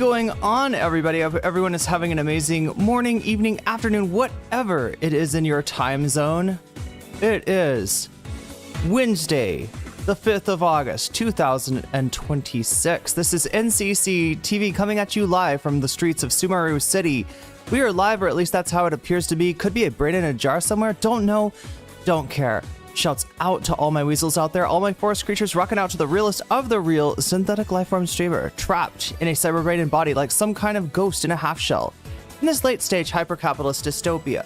going on, everybody? I hope everyone is having an amazing morning, evening, afternoon, whatever it is in your time zone. It is Wednesday, the 5th of August, 2026. This is NCC TV coming at you live from the streets of Sumeru City. We are live, or at least that's how it appears to be. Could be a brain in a jar somewhere. Don't know. Don't care. Shouts out to all my weasels out there, all my forest creatures, rocking out to the realest of the real synthetic lifeform streamer, trapped in a cyberbrain and body like some kind of ghost in a half shell. In this late stage hyper-capitalist dystopia,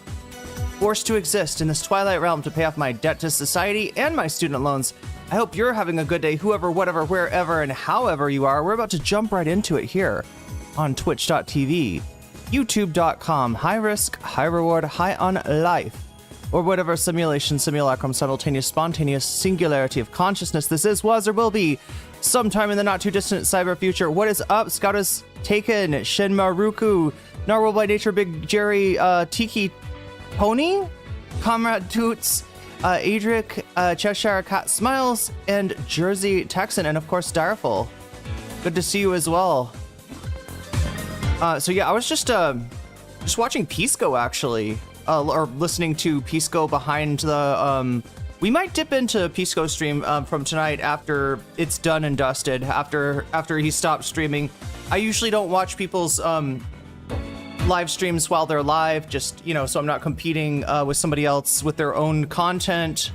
forced to exist in this twilight realm to pay off my debt to society and my student loans. I hope you're having a good day, whoever, whatever, wherever, and however you are. We're about to jump right into it here on twitch.tv, youtube.com, high risk, high reward, high on life, or whatever simulation, simulacrum, simultaneous, spontaneous singularity of consciousness this is, was, or will be sometime in the not too distant cyber future. What is up? Scout is taken. Shinmaruku, Narwhal by Nature, Big Jerry, Tiki Pony, Comrade Toots, Adric, Cheshire Cat Smiles, and Jersey Texan, and of course Direful. Good to see you as well. So yeah, I was just watching Pisco actually. Or listening to Pisco behind the, we might dip into Pisco stream from tonight after it's done and dusted, after he stopped streaming. I usually don't watch people's live streams while they're live, just, you know, so I'm not competing with somebody else with their own content,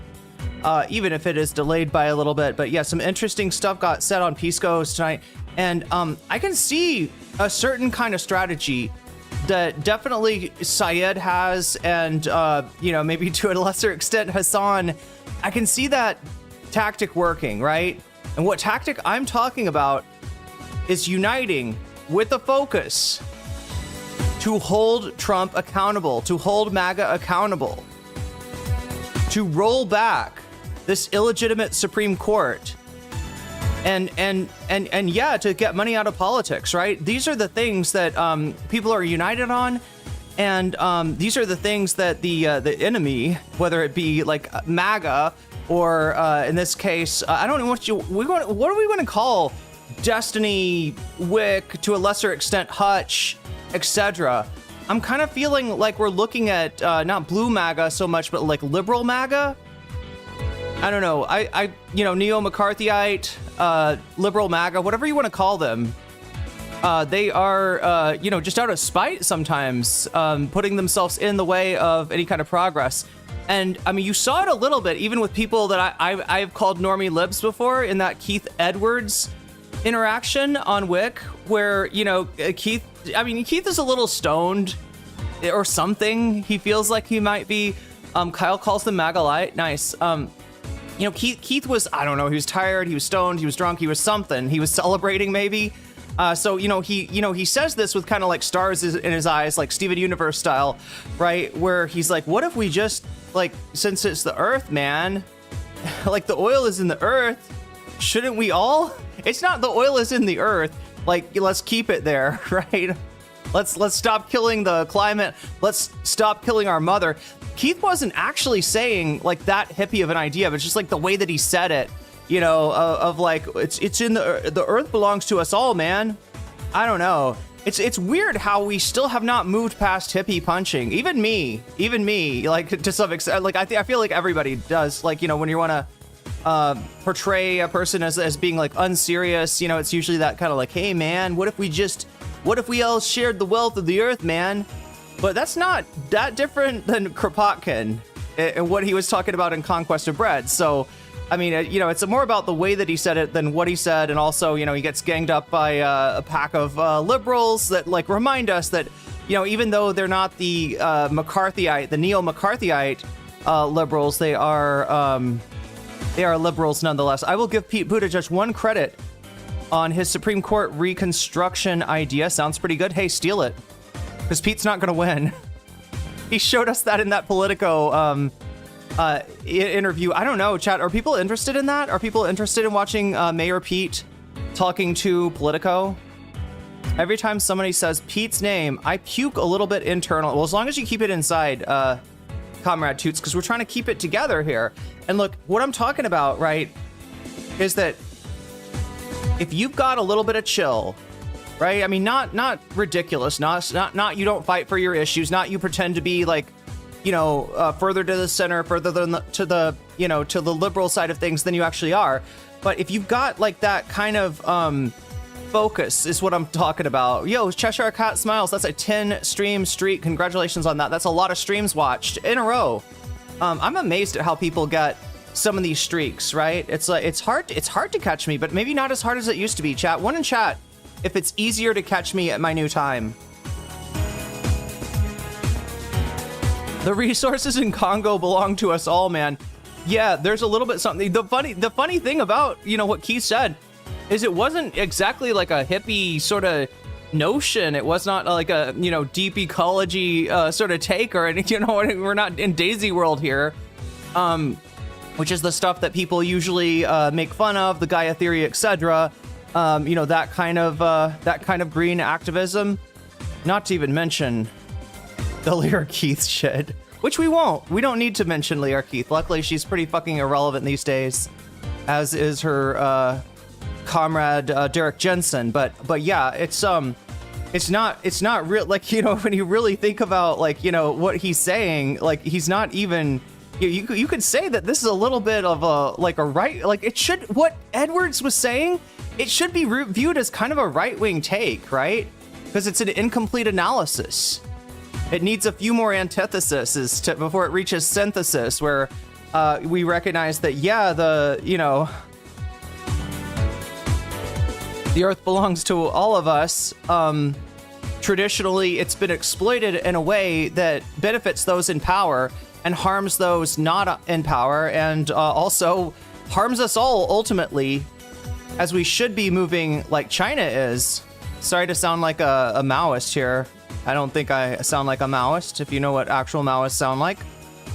even if it is delayed by a little bit. But yeah, some interesting stuff got said on Pisco's tonight, and I can see a certain kind of strategy that definitely Syed has, and you know, maybe to a lesser extent Hasan. I can see that tactic working, right? And what tactic I'm talking about is uniting with a focus to hold Trump accountable, to hold MAGA accountable, to roll back this illegitimate Supreme Court, and yeah, to get money out of politics, right? These are the things that people are united on, and these are the things that the enemy, whether it be like MAGA or in this case, I don't know what are we going to call Destiny, Whick, to a lesser extent Hutch, etc. I'm kind of feeling like we're looking at not blue MAGA so much, but like liberal MAGA. I don't know. I you know, neo-McCarthyite, liberal MAGA, whatever you want to call them. They are, you know, just out of spite sometimes, putting themselves in the way of any kind of progress. And I mean, you saw it a little bit, even with people that I've called normie libs before, in that Keith Edwards interaction on Whick, where, you know, Keith is a little stoned or something. He feels like he might be. Kyle calls them MAGA light. Nice. You know, Keith was, I don't know, he was tired, he was stoned, he was drunk, he was something. He was celebrating maybe. So, you know, he says this with kind of like stars in his eyes, like Steven Universe style, right? Where he's like, what if we just, like, since it's the earth, man, like the oil is in the earth, shouldn't we all? It's not the oil is in the earth, like, let's keep it there, right? Let's stop killing the climate. Let's stop killing our mother. Keith wasn't actually saying like that hippie of an idea, but just like the way that he said it, you know, of like, it's in the earth belongs to us all, man. I don't know. It's weird how we still have not moved past hippie punching. Even me, like to some extent, like I feel like everybody does. Like, you know, when you want to portray a person as being like unserious, you know, it's usually that kind of like, hey man, what if we all shared the wealth of the earth, man? But that's not that different than Kropotkin and what he was talking about in Conquest of Bread. So, I mean, you know, it's more about the way that he said it than what he said. And also, you know, he gets ganged up by a pack of liberals that like remind us that, you know, even though they're not the McCarthyite, the neo-McCarthyite liberals, they are liberals nonetheless. I will give Pete Buttigieg one credit on his Supreme Court reconstruction idea. Sounds pretty good. Hey, steal it. Because Pete's not going to win. He showed us that in that Politico interview. I don't know, chat. Are people interested in that? Are people interested in watching Mayor Pete talking to Politico? Every time somebody says Pete's name, I puke a little bit internal. Well, as long as you keep it inside, Comrade Toots, because we're trying to keep it together here. And look, what I'm talking about, right, is that if you've got a little bit of chill right? I mean, not ridiculous, not you don't fight for your issues, not you pretend to be like, you know, further to the center, further to the you know, to the liberal side of things than you actually are. But if you've got like that kind of focus is what I'm talking about. Yo, Cheshire Cat Smiles, that's a 10 stream streak. Congratulations on that. That's a lot of streams watched in a row. I'm amazed at how people get some of these streaks, right? It's like it's hard to catch me, but maybe not as hard as it used to be. Chat, one in chat if it's easier to catch me at my new time. The resources in Congo belong to us all, man. Yeah, there's a little bit something. The funny thing about, you know, what Keith said is it wasn't exactly like a hippie sort of notion. It was not like a, you know, deep ecology sort of take or anything. You know, we're not in Daisy World here, which is the stuff that people usually make fun of, the Gaia theory, etc. You know, that kind of green activism. Not to even mention the Lear Keith shit, which we won't. We don't need to mention Lear Keith. Luckily, she's pretty fucking irrelevant these days, as is her comrade Derek Jensen. But yeah, it's not real. Like, you know, when you really think about, like, you know, what he's saying, like, he's not even. You could say that this is a little bit of a right, like it should, what Edwards was saying, it should be viewed as kind of a right-wing take, right? Because it's an incomplete analysis. It needs a few more antitheses before it reaches synthesis, where we recognize that, yeah, the Earth belongs to all of us. Traditionally, it's been exploited in a way that benefits those in power and harms those not in power, and also harms us all ultimately, as we should be moving like China is. Sorry to sound like a Maoist here. I don't think I sound like a Maoist. If you know what actual Maoists sound like,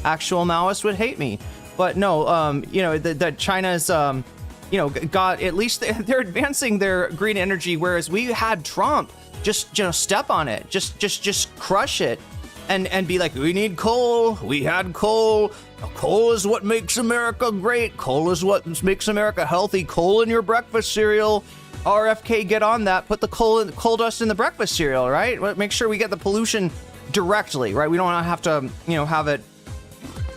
actual Maoists would hate me. But no, you know, that China's, you know, got, at least they're advancing their green energy, whereas we had Trump just, you know, step on it, just crush it. And be like, we need coal, we had coal, coal is what makes America great, coal is what makes America healthy, coal in your breakfast cereal. RFK, get on that, put the coal dust in the breakfast cereal, right? Make sure we get the pollution directly, right? We don't have to, you know, have it,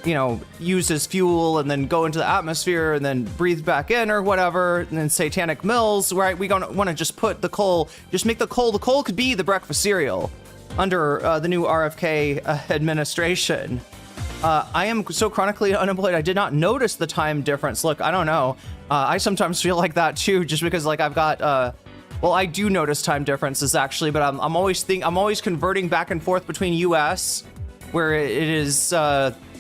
you know, used as fuel and then go into the atmosphere and then breathe back in or whatever, and then satanic mills, right? We don't want to just put the coal, just make the coal could be the breakfast cereal under the new RFK administration. I am so chronically unemployed, I did not notice the time difference. Look, I don't know. I sometimes feel like that too, just because like I've got, well, I do notice time differences actually, but I'm always converting back and forth between US, where it is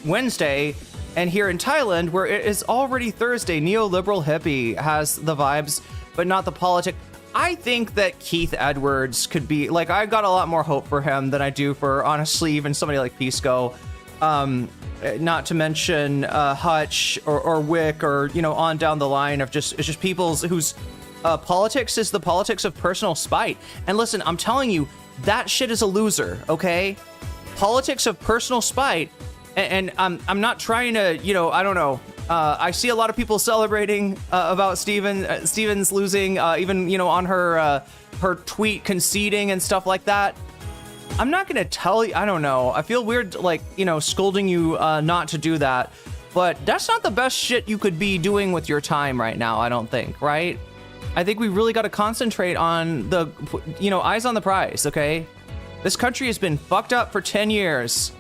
Wednesday, and here in Thailand, where it is already Thursday. Neoliberal hippie has the vibes, but not the politic. I think that Keith Edwards could be, like, I've got a lot more hope for him than I do for, honestly, even somebody like Pisco. Not to mention Hutch or Whick, or, you know, on down the line of just people whose politics is the politics of personal spite. And listen, I'm telling you, that shit is a loser, okay? Politics of personal spite, and I'm not trying to, you know, I don't know. I see a lot of people celebrating about Stevens losing, even, you know, on her tweet conceding and stuff like that. I'm not gonna tell you, I don't know. I feel weird, like, you know, scolding you not to do that, but that's not the best shit you could be doing with your time right now, I don't think, right? I think we really got to concentrate on the, you know, eyes on the prize, okay? This country has been fucked up for 10 years.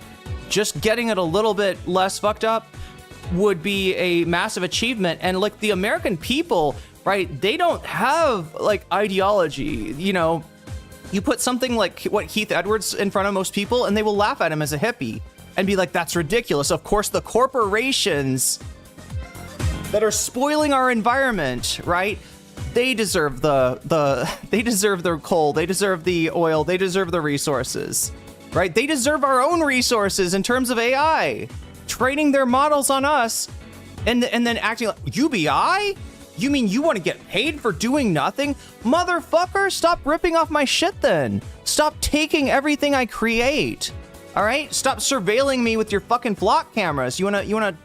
Just getting it a little bit less fucked up would be a massive achievement. And like the American people, right, they don't have like ideology. You know, you put something like what Keith Edwards in front of most people and they will laugh at him as a hippie and be like, that's ridiculous. Of course, the corporations that are spoiling our environment, right, they deserve they deserve their coal, they deserve the oil, they deserve the resources, right? They deserve our own resources in terms of AI. Training their models on us and then acting like, UBI? You mean you want to get paid for doing nothing? Motherfucker, stop ripping off my shit then. Stop taking everything I create. All right? Stop surveilling me with your fucking flock cameras. You wanna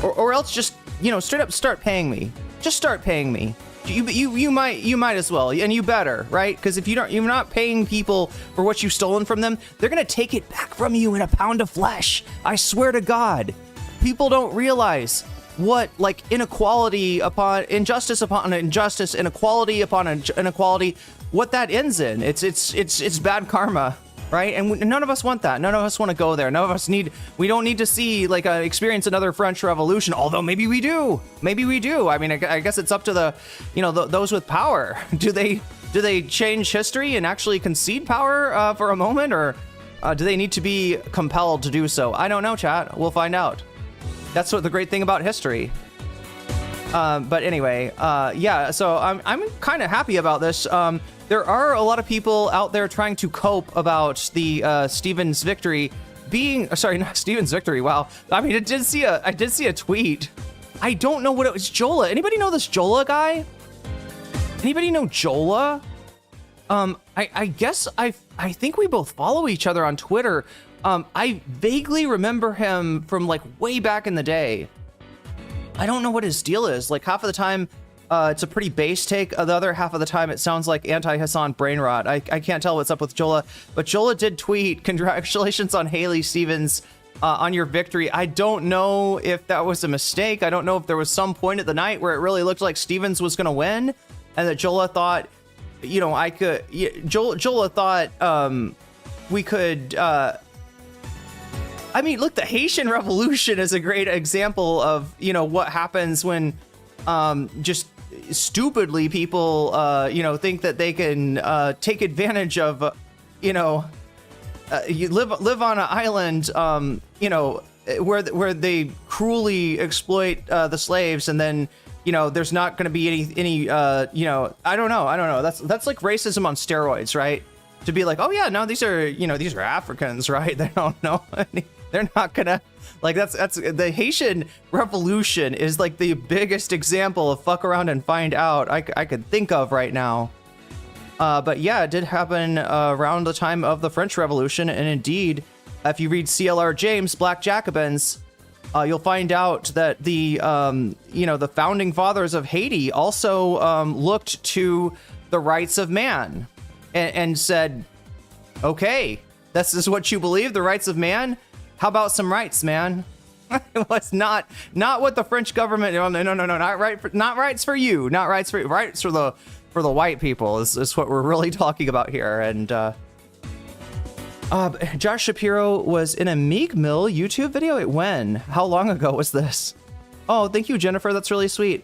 or else just, you know, straight up start paying me. Just start paying me. You might as well, and you better, right? Because if you're not paying people for what you've stolen from them, they're gonna take it back from you in a pound of flesh. I swear to God, people don't realize what like inequality upon injustice upon injustice, inequality upon inequality, what that ends in. It's bad karma. Right? And none of us want that. None of us want to go there. None of us we don't need to see like experience another French Revolution. Although maybe we do. Maybe we do. I mean, I guess it's up to the, those with power. Do they change history and actually concede power for a moment, or do they need to be compelled to do so? I don't know, chat. We'll find out. That's what the great thing about history. But anyway, yeah. So I'm kind of happy about this. There are a lot of people out there trying to cope about the Stevens victory being, sorry, not Stevens victory. Wow. I mean, I did see a tweet. I don't know what it was. Jola. Anybody know this Jola guy? Anybody know Jola? I guess I think we both follow each other on Twitter. I vaguely remember him from like way back in the day. I don't know what his deal is. Like half of the time, it's a pretty base take. The other half of the time, it sounds like anti-Hasan brain rot. I can't tell what's up with Jola, but Jola did tweet, "Congratulations on Haley Stevens on your victory." I don't know if that was a mistake. I don't know if there was some point at the night where it really looked like Stevens was going to win, and that Jola thought, Jola thought we could. I mean, look, the Haitian Revolution is a great example of what happens when just stupidly people think that they can take advantage of you live on an island where they cruelly exploit the slaves, and then there's not going to be any I don't know, that's like racism on steroids, right? To be like, oh yeah, no, these are Africans, right? They don't know any, they're not gonna, like, that's the Haitian Revolution is like the biggest example of fuck around and find out I could think of right now. But yeah, it did happen around the time of the French Revolution, and indeed, if you read CLR James, Black Jacobins, you'll find out that the the founding fathers of Haiti also looked to the rights of man and said, okay, this is what you believe, the rights of man. How about some rights, man? It was not what the French government. No, not rights for you, not rights for the white people is what we're really talking about here. And Josh Shapiro was in a Meek Mill YouTube video. When? How long ago was this? Oh, thank you, Jennifer. That's really sweet.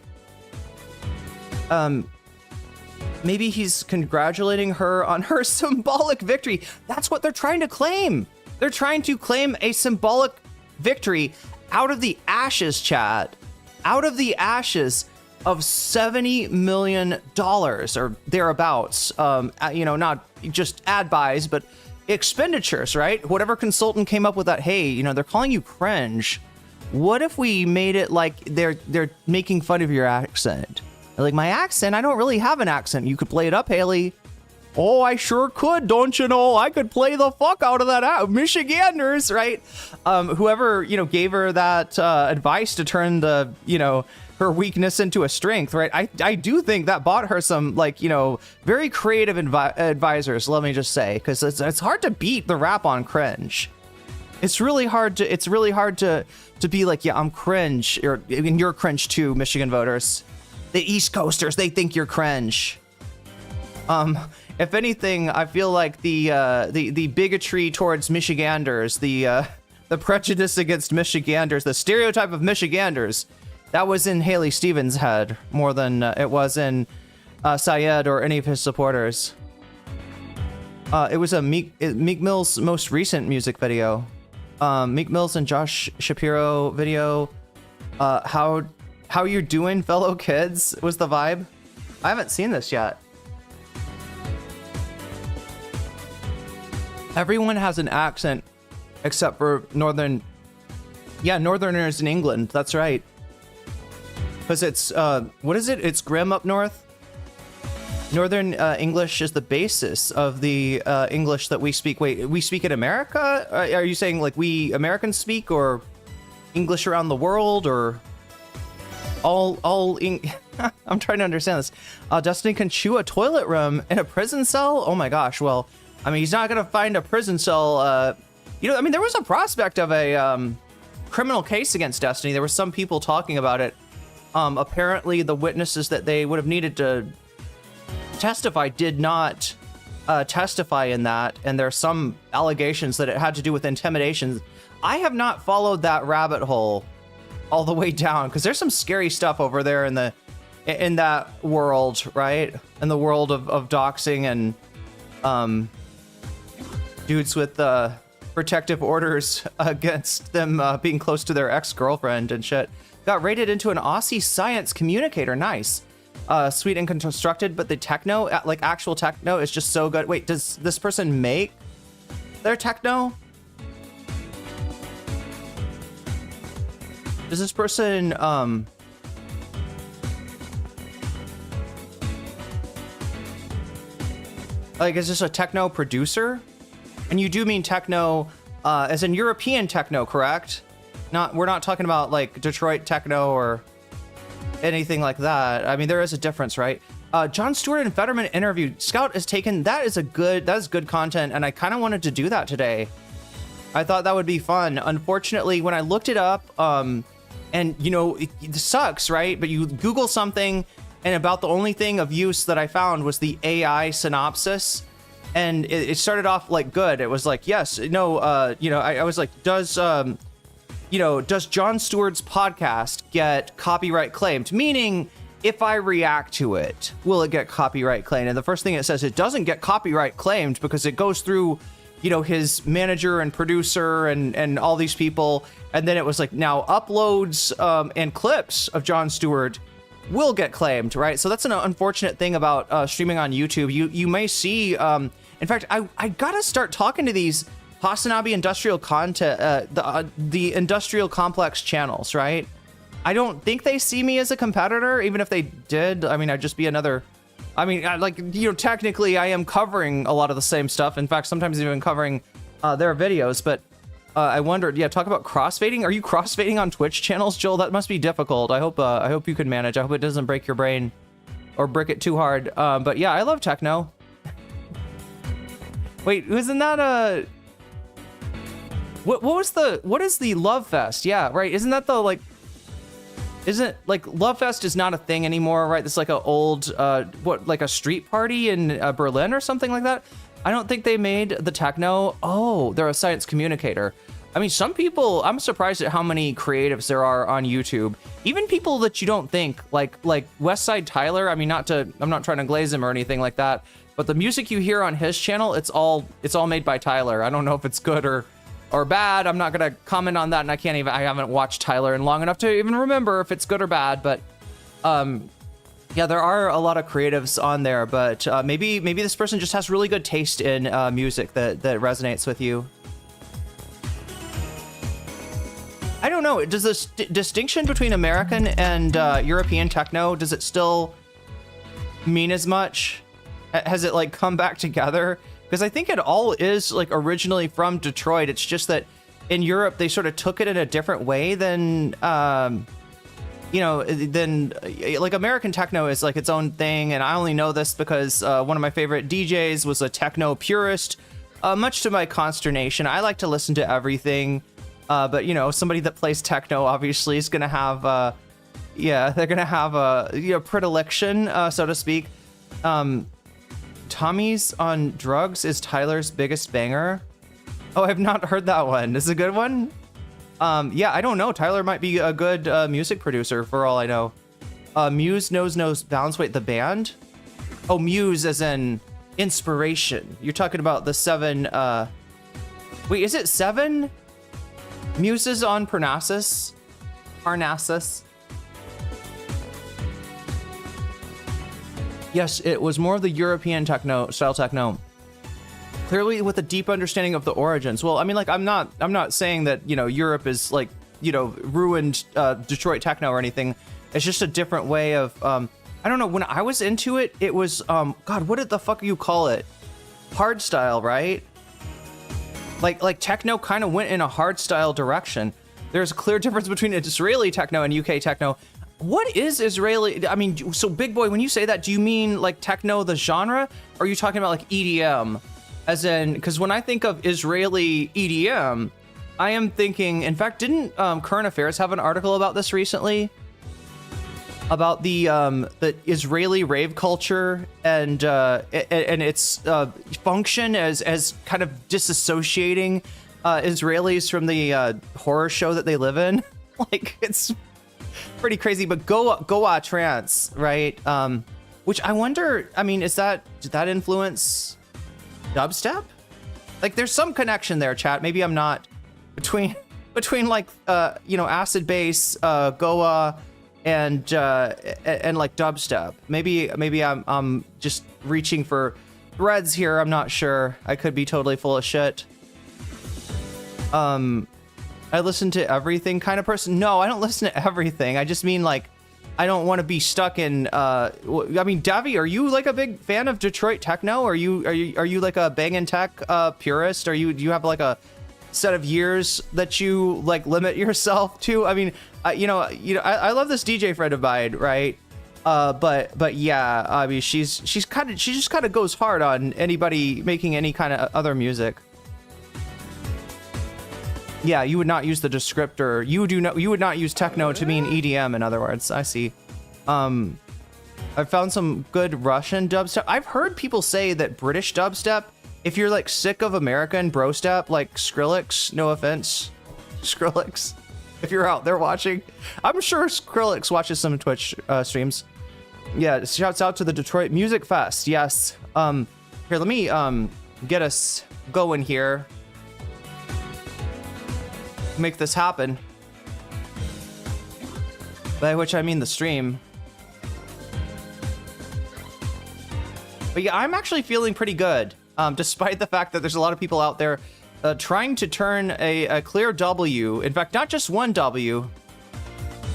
Maybe he's congratulating her on her symbolic victory. That's what they're trying to claim. They're trying to claim a symbolic victory out of the ashes, chat. Out of the ashes of $70 million or thereabouts. Not just ad buys, but expenditures, right? Whatever consultant came up with that, hey, they're calling you cringe. What if we made it like they're making fun of your accent? Like, my accent? I don't really have an accent. You could play it up, Haley. Oh, I sure could, don't you know? I could play the fuck out of that Michiganders, right? Whoever, gave her that advice to turn the, her weakness into a strength, right? I do think that bought her some, very creative advisors, let me just say, because it's hard to beat the rap on cringe. It's really hard to be like, yeah, I'm cringe, and you're cringe too, Michigan voters. The East Coasters, they think you're cringe. If anything, I feel like the bigotry towards Michiganders, the prejudice against Michiganders, the stereotype of Michiganders, that was in Haley Stevens' head more than it was in Syed or any of his supporters. It was a Meek Mill's most recent music video. Meek Mill's and Josh Shapiro video. How you doing, fellow kids, was the vibe. I haven't seen this yet. Everyone has an accent except for Northerners in England. That's right. Because it's, what is it? It's grim up north. Northern English is the basis of the English that we speak. Wait, we speak in America? Are you saying like we Americans speak, or English around the world, or all I'm trying to understand this. Destiny can chew a toilet room in a prison cell? Oh my gosh. Well, I mean, he's not going to find a prison cell. You know, I mean, there was a prospect of a criminal case against Destiny. There were some people talking about it. Apparently, the witnesses that they would have needed to testify did not testify in that. And there are some allegations that it had to do with intimidation. I have not followed that rabbit hole all the way down, because there's some scary stuff over there in that world, right? In the world of doxing and dudes with protective orders against them being close to their ex-girlfriend and shit. Got rated into an Aussie science communicator. Nice. Sweet and constructed, but the techno, like actual techno, is just so good. Wait, does this person make their techno? Does this person, like, is this a techno producer? And you do mean techno, as in European techno, correct? We're not talking about, like, Detroit techno or anything like that. I mean, there is a difference, right? Jon Stewart and Fetterman interview. Scout is taken. That is good content, and I kind of wanted to do that today. I thought that would be fun. Unfortunately, when I looked it up, and, you know, it sucks, right? But you Google something, and about the only thing of use that I found was the AI synopsis. And it started off, like, good. It was like, yes, no, you know, I was like, does Jon Stewart's podcast get copyright claimed? Meaning, if I react to it, will it get copyright claimed? And the first thing it says, it doesn't get copyright claimed because it goes through, you know, his manager and producer and all these people. And then it was like, now uploads and clips of Jon Stewart will get claimed, right? So that's an unfortunate thing about streaming on YouTube. You may see, in fact, I gotta start talking to these Hasanabi industrial content, the industrial complex channels, right? I don't think they see me as a competitor. Even if they did, I mean, I'd just be another. I mean, like, you know, technically I am covering a lot of the same stuff. In fact, sometimes even covering their videos. But I wondered, yeah, talk about crossfading. Are you crossfading on Twitch channels, Joel? That must be difficult. I hope you can manage. I hope it doesn't break your brain or brick it too hard. But yeah, I love techno. Wait, isn't that what is the Love Fest? Yeah, right. Isn't that the, like, isn't, like, Love Fest is not a thing anymore, right? It's like a old, like a street party in Berlin or something like that. I don't think they made the techno. Oh, they're a science communicator. I mean, some people, I'm surprised at how many creatives there are on YouTube. Even people that you don't think, like Westside Tyler. I mean, I'm not trying to glaze him or anything like that, but the music you hear on his channel, it's all made by Tyler. I don't know if it's good or bad. I'm not gonna comment on that, and I haven't watched Tyler in long enough to even remember if it's good or bad. But yeah, there are a lot of creatives on there, but maybe this person just has really good taste in music that resonates with you. I don't know. Does this distinction between American and European techno, does it still mean as much? Has it, like, come back together? Because I think it all is, like, originally from Detroit. It's just that in Europe they sort of took it in a different way than you know, then, like, American techno is, like, its own thing. And I only know this because one of my favorite DJs was a techno purist, much to my consternation. I like to listen to everything, but, you know, somebody that plays techno obviously is gonna have yeah, they're gonna have a, you know, predilection, so to speak. Tommy's on Drugs is Tyler's biggest banger. Oh, I've not heard that one. Is it a good one? Yeah, I don't know. Tyler might be a good music producer for all I know. Muse knows bounds. Wait, the band? Oh, Muse as in inspiration. You're talking about the 7, wait, is it 7 muses on Parnassus? Parnassus? Yes, it was more of the European style techno. Clearly with a deep understanding of the origins. Well, I mean, like, I'm not saying that, you know, Europe is, like, you know, ruined Detroit techno or anything. It's just a different way of, I don't know, when I was into it, it was, God, what did the fuck you call it? Hardstyle, right? Like techno kind of went in a hardstyle direction. There's a clear difference between Israeli techno and UK techno. What is Israeli? I mean, so Big Boy, when you say that, do you mean like techno, the genre? Or are you talking about like EDM? As in, because when I think of Israeli EDM, I am thinking, in fact, didn't Current Affairs have an article about this recently? About the Israeli rave culture and its function as kind of disassociating Israelis from the horror show that they live in. Like, it's pretty crazy. But Goa trance, right? Which I wonder, I mean, did that influence dubstep? Like, there's some connection there, chat. Maybe I'm not between like acid bass, Goa, and like dubstep. Maybe I'm just reaching for threads here. I'm not sure. I could be totally full of shit. I listen to everything kind of person. No, I don't listen to everything. I just mean like I don't want to be stuck in. I mean, Davi, are you like a big fan of Detroit techno? Are you like a bangin' tech purist? Do you have like a set of years that you like limit yourself to? I mean, I love this DJ friend of mine, right? But yeah, I mean, she just kind of goes hard on anybody making any kind of other music. Yeah, you would not use the descriptor. You would not use techno to mean EDM, in other words. I see. I found some good Russian dubstep. I've heard people say that British dubstep, if you're like sick of American bro step, like Skrillex, no offense, Skrillex, if you're out there watching, I'm sure Skrillex watches some Twitch streams. Yeah, shouts out to the Detroit Music Fest. Yes. Here, let me get us going here. Make this happen. By which I mean the stream. But yeah, I'm actually feeling pretty good, despite the fact that there's a lot of people out there trying to turn a clear W, in fact, not just one W,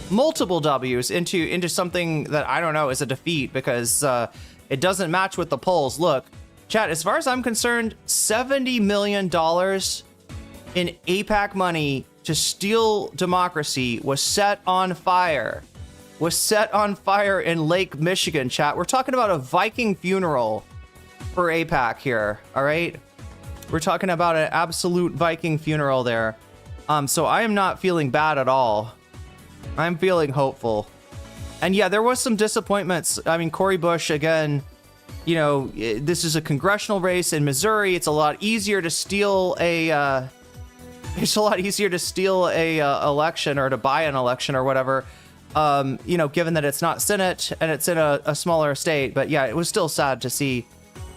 multiple W's into something that I don't know is a defeat, because it doesn't match with the polls. Look, chat, as far as I'm concerned, $70 million in AIPAC money to steal democracy was set on fire. Was set on fire in Lake Michigan, chat. We're talking about a Viking funeral for AIPAC here, all right? We're talking about an absolute Viking funeral there. So I am not feeling bad at all. I'm feeling hopeful. And yeah, there was some disappointments. I mean, Cory Bush, again, you know, this is a congressional race in Missouri. It's a lot easier to steal a... election, or to buy an election or whatever, you know, given that it's not Senate and it's in a smaller state. But yeah, it was still sad to see.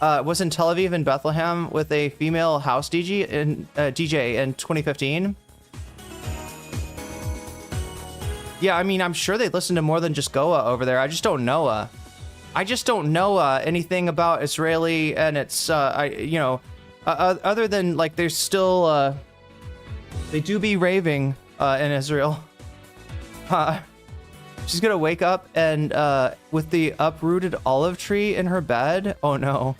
Was in Tel Aviv and Bethlehem with a female house DJ in 2015. Yeah, I mean, I'm sure they listen to more than just Goa over there. I just don't know. Anything about Israeli, and it's other than like there's still. They do be raving in Israel. She's gonna wake up and with the uprooted olive tree in her bed. Oh no.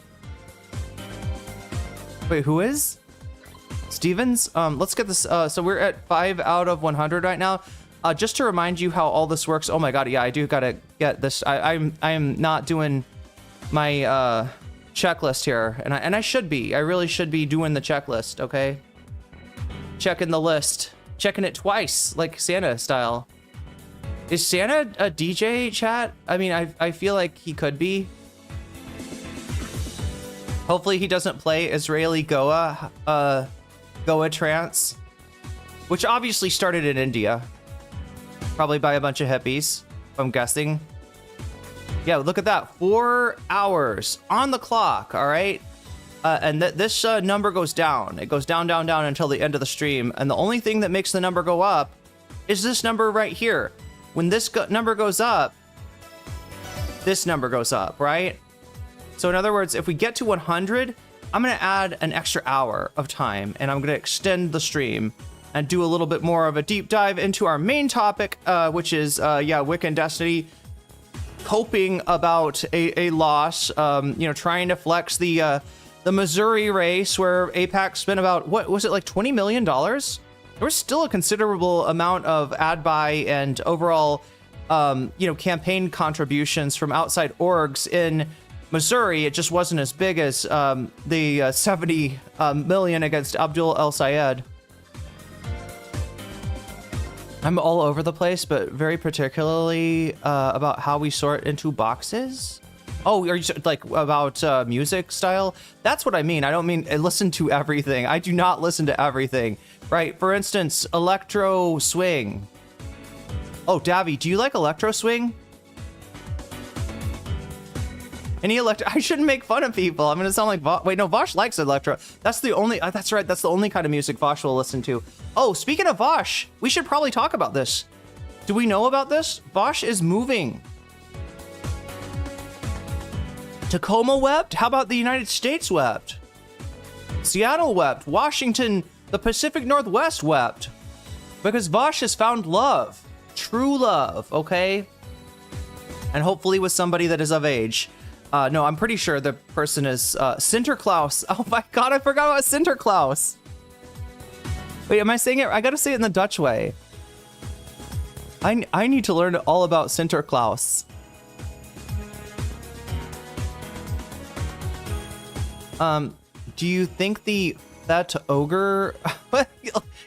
Wait, who is? Stevens? Let's get this. So we're at 5 out of 100 right now. Just to remind you how all this works. Oh my god, yeah, I do gotta get this. I am not doing my checklist here, and I should be. I really should be doing the checklist. Okay. Checking the list. Checking it twice, like Santa style. Is Santa a DJ, chat? I mean, I feel like he could be. Hopefully he doesn't play Israeli Goa trance, which obviously started in India. Probably by a bunch of hippies, I'm guessing. Yeah, look at that. 4 hours on the clock, all right? And this number goes down. It goes down, down, down until the end of the stream. And the only thing that makes the number go up is this number right here. When this number goes up, this number goes up, right? So in other words, if we get to 100, I'm going to add an extra hour of time, and I'm going to extend the stream and do a little bit more of a deep dive into our main topic, which is, Whick and Destiny coping about a loss, trying to flex the Missouri race where AIPAC spent about, what was it, like $20 million? There was still a considerable amount of ad buy and overall campaign contributions from outside orgs in Missouri. It just wasn't as big as the 70 million against Abdul El-Sayed. I'm all over the place, but very particularly about how we sort into boxes. Oh, are you like about music style? That's what I mean. I don't mean listen to everything. I do not listen to everything, right? For instance, electro swing. Oh, Davy, do you like electro swing? Any electro? I shouldn't make fun of people. I'm gonna sound like Vosh. Wait, no, Vosh likes electro. That's the only. That's right. That's the only kind of music Vosh will listen to. Oh, speaking of Vosh, we should probably talk about this. Do we know about this? Vosh is moving. Tacoma wept? How about the United States wept? Seattle wept. Washington, the Pacific Northwest wept. Because Vosh has found love. True love, okay? And hopefully with somebody that is of age. No, I'm pretty sure the person is Sinterklaas. Oh my god, I forgot about Sinterklaas. Wait, am I saying it? I gotta say it in the Dutch way. I need to learn all about Sinterklaas. Do you think the Fett Ogre?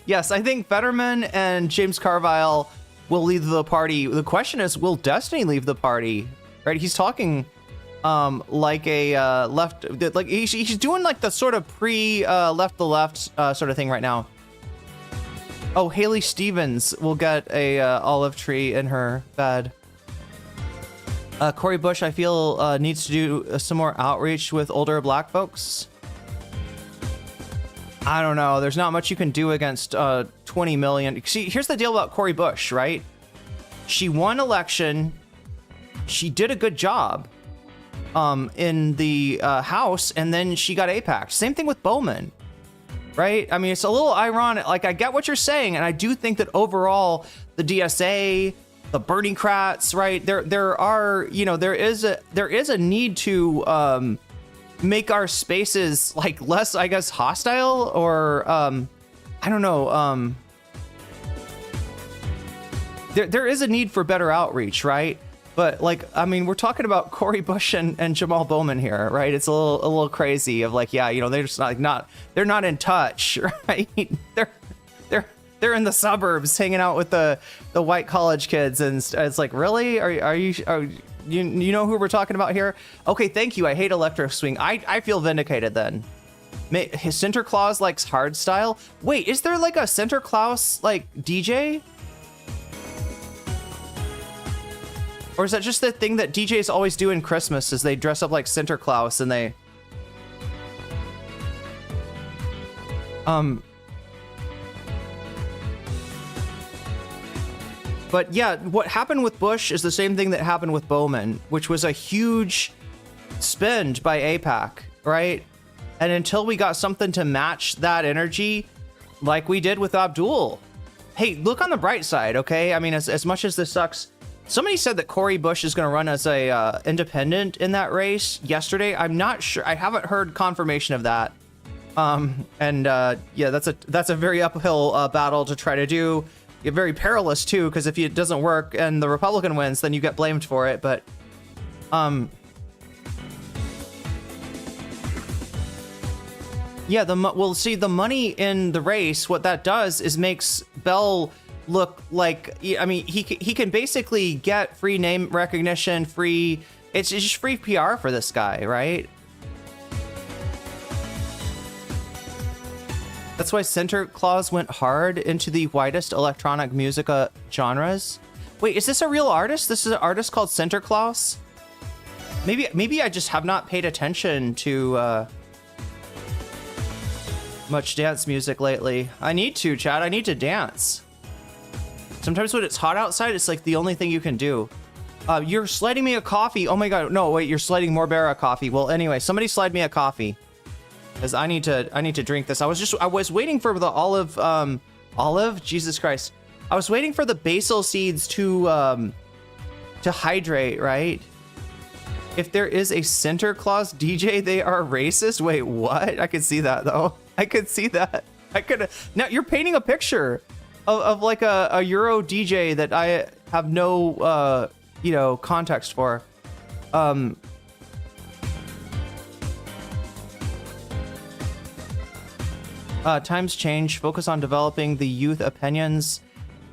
Yes, I think Fetterman and James Carville will leave the party. The question is, will Destiny leave the party? Right? He's talking like a left, like he's doing like the sort of left the left sort of thing right now. Oh, Haley Stevens will get a olive tree in her bed. Cori Bush, I feel, needs to do some more outreach with older black folks. I don't know. There's not much you can do against 20 million. See, here's the deal about Cori Bush, right? She won election. She did a good job in the House, and then she got AIPAC. Same thing with Bowman, right? I mean, it's a little ironic. Like, I get what you're saying, and I do think that overall, the DSA, the Bernie Crats, right? There are, there is a need to make our spaces like less, I guess, hostile, or I don't know. There is a need for better outreach, right? But like, I mean, we're talking about Cori Bush and Jamal Bowman here, right? It's a little crazy of like, yeah, they're just they're not in touch, right? They're in the suburbs hanging out with the white college kids, and it's like, really? Are you know who we're talking about here? Okay, thank you. I hate electro swing. I feel vindicated then. His Sinterklaas likes hard style. Wait, is there like a Sinterklaas like DJ? Or is that just the thing that DJs always do in Christmas, is they dress up like Sinterklaas and they But yeah, what happened with Bush is the same thing that happened with Bowman, which was a huge spend by AIPAC, right? And until we got something to match that energy, like we did with Abdul. Hey, look on the bright side, okay? I mean, as much as this sucks, somebody said that Cori Bush is going to run as a independent in that race yesterday. I'm not sure. I haven't heard confirmation of that. Yeah, that's a very uphill battle to try to do. You're very perilous too, because if it doesn't work and the Republican wins, then you get blamed for it. But yeah, we'll see the money in the race. What that does is makes Bell look like, I mean, he can basically get free name recognition, free. It's just free PR for this guy, right? That's why Sinterklaas went hard into the widest electronic music genres. Wait, is this a real artist? This is an artist called Sinterklaas? Maybe I just have not paid attention to much dance music lately. I need to, Chad. I need to dance. Sometimes when it's hot outside, it's like the only thing you can do. You're sliding me a coffee. Oh my god. No, wait, you're sliding Morbera coffee. Well, anyway, somebody slide me a coffee. Because I need to drink this. I was waiting for the olive. Jesus Christ! I was waiting for the basil seeds to hydrate. Right? If there is a Sinterklaas DJ, they are racist. Wait, what? I could see that though. I could see that. I could. Now you're painting a picture of like a Euro DJ that have no context for. Times change. Focus on developing the youth opinions.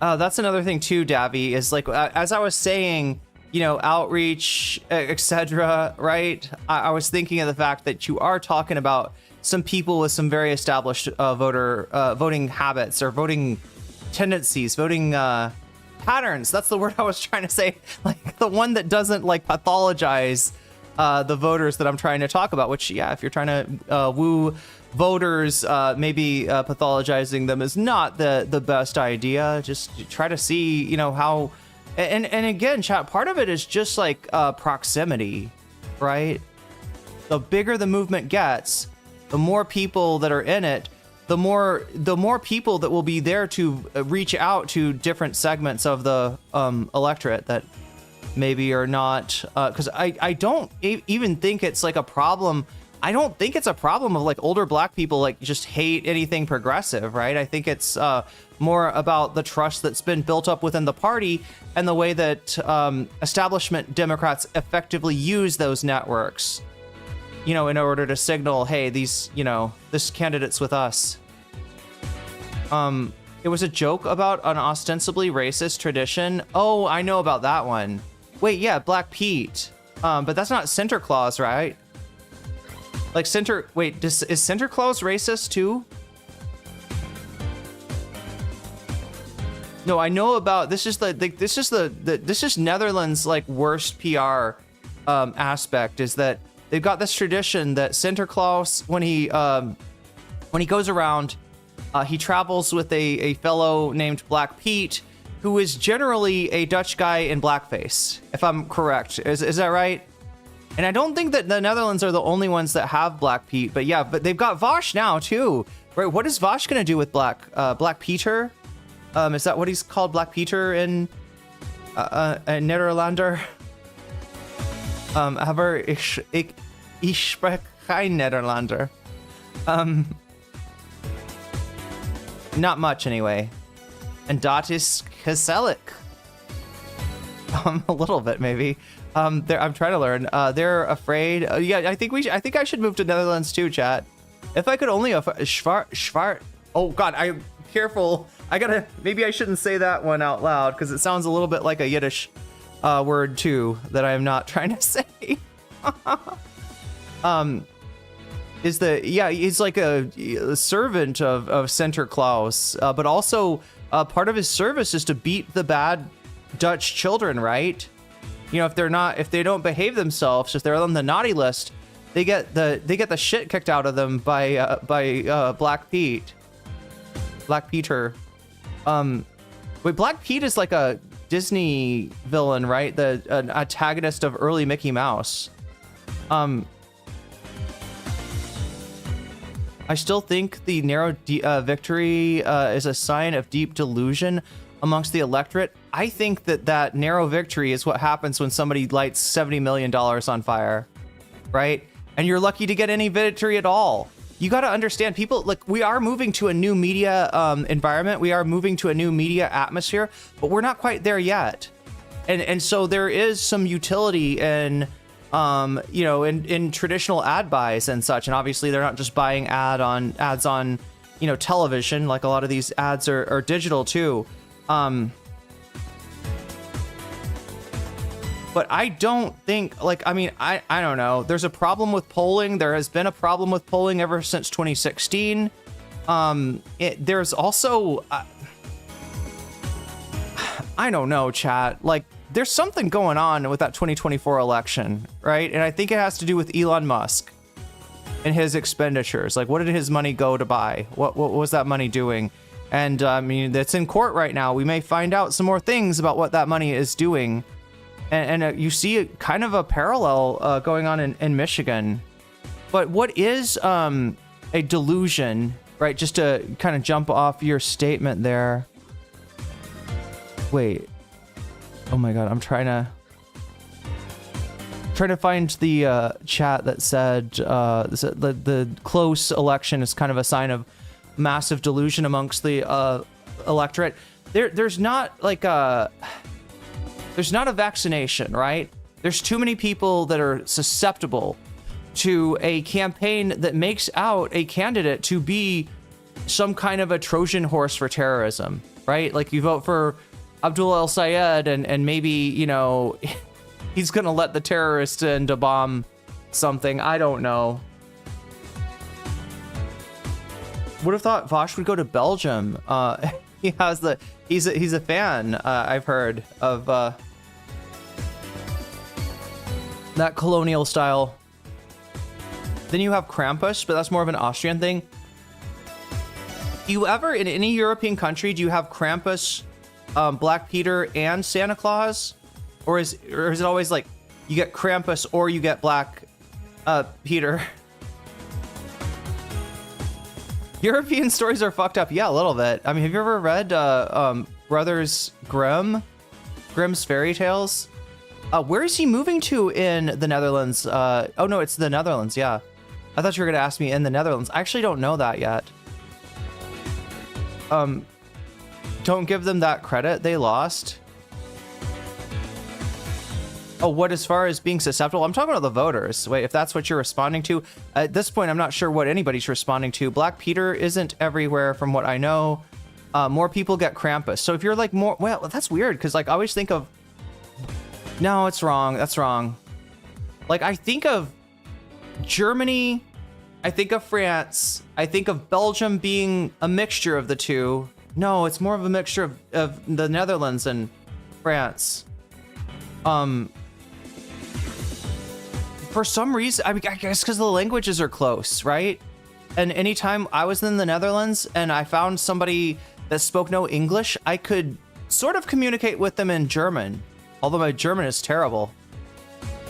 That's another thing too, Davy, is like, as I was saying, outreach, etc. Right? I was thinking of the fact that you are talking about some people with some very established voting habits or voting tendencies, voting patterns. That's the word I was trying to say. Like the one that doesn't like pathologize the voters that I'm trying to talk about. Which, yeah, if you're trying to woo voters, maybe pathologizing them is not the best idea. Just try to see, how. And again, chat, part of it is just like proximity, right? The bigger the movement gets, the more people that are in it, the more people that will be there to reach out to different segments of the electorate that maybe are not, because I don't even think it's like a problem. I don't think it's a problem of like older black people like just hate anything progressive, right? I think it's more about the trust that's been built up within the party and the way that establishment Democrats effectively use those networks, in order to signal, hey, these, this candidate's with us. It was a joke about an ostensibly racist tradition. Oh, I know about that one. Wait, yeah, Black Pete. But that's not Santa Claus, right? Like is Santa Claus racist too? No, I know about, this is Netherlands like worst PR aspect, is that they've got this tradition that Santa Claus, when he goes around, he travels with a fellow named Black Pete, who is generally a Dutch guy in blackface, if I'm correct. Is that right? And I don't think that the Netherlands are the only ones that have Black Pete, but yeah, but they've got Vosh now too. Right? What is Vosh gonna do with Black Peter? Is that what he's called, Black Peter in Nederlander? Aber ich spreche kein Nederlander. Not much anyway. And dat is gezellig. A little bit maybe. I'm trying to learn. They're afraid. Yeah, I think I should move to Netherlands too, chat. If I could only Schwart. Oh God, I'm careful. Maybe I shouldn't say that one out loud because it sounds a little bit like a Yiddish word too that I'm not trying to say. He's like a servant of Santa Claus, but also part of his service is to beat the bad Dutch children, right? If they don't behave themselves, if they're on the naughty list, they get the shit kicked out of them by Black Peter. Wait, Black Pete is like a Disney villain, right? An antagonist of early Mickey Mouse. I still think the narrow victory is a sign of deep delusion amongst the electorate. I think that narrow victory is what happens when somebody lights $70 million on fire, right? And you're lucky to get any victory at all. You got to understand, people, like, we are moving to a new media environment. We are moving to a new media atmosphere, but we're not quite there yet. And so there is some utility in, in traditional ad buys and such. And obviously they're not just buying ads on, television. Like a lot of these ads are digital too. But I don't think, I don't know. There's a problem with polling. There has been a problem with polling ever since 2016. There's also, I don't know, chat. Like, there's something going on with that 2024 election, right? And I think it has to do with Elon Musk and his expenditures. Like, what did his money go to buy? What was that money doing? And it's in court right now. We may find out some more things about what that money is doing. And you see kind of a parallel going on in Michigan. But what is a delusion, right? Just to kind of jump off your statement there. Wait. Oh my God, I'm trying to find the chat that said the close election is kind of a sign of massive delusion amongst the electorate. There's not like a... There's not a vaccination, right? There's too many people that are susceptible to a campaign that makes out a candidate to be some kind of a Trojan horse for terrorism, right? Like you vote for Abdul el-Sayed and maybe, you know, he's gonna let the terrorists in to bomb something. I don't know. Would have thought Vosh would go to Belgium. He's a fan, I've heard, of that colonial style. Then you have Krampus, but that's more of an Austrian thing. Do you ever, in any European country, do you have Krampus, Black Peter, and Santa Claus? Or is it always like you get Krampus or you get Black Peter? European stories are fucked up. Yeah, a little bit. I mean, have you ever read Brothers Grimm's Fairy Tales? Where is he moving to in the Netherlands? Oh, no, it's the Netherlands. Yeah. I thought you were going to ask me in the Netherlands. I actually don't know that yet. Don't give them that credit. They lost. Oh, what, as far as being susceptible? I'm talking about the voters. Wait, if that's what you're responding to. At this point, I'm not sure what anybody's responding to. Black Peter isn't everywhere from what I know. More people get Krampus. So if you're like more, well, that's weird because like I always think of, no, it's wrong. That's wrong. Like I think of Germany, I think of France, I think of Belgium being a mixture of the two. No, it's more of a mixture of the Netherlands and France. For some reason, I mean, I guess because the languages are close, right? And anytime I was in the Netherlands and I found somebody that spoke no English, I could sort of communicate with them in German, although my German is terrible.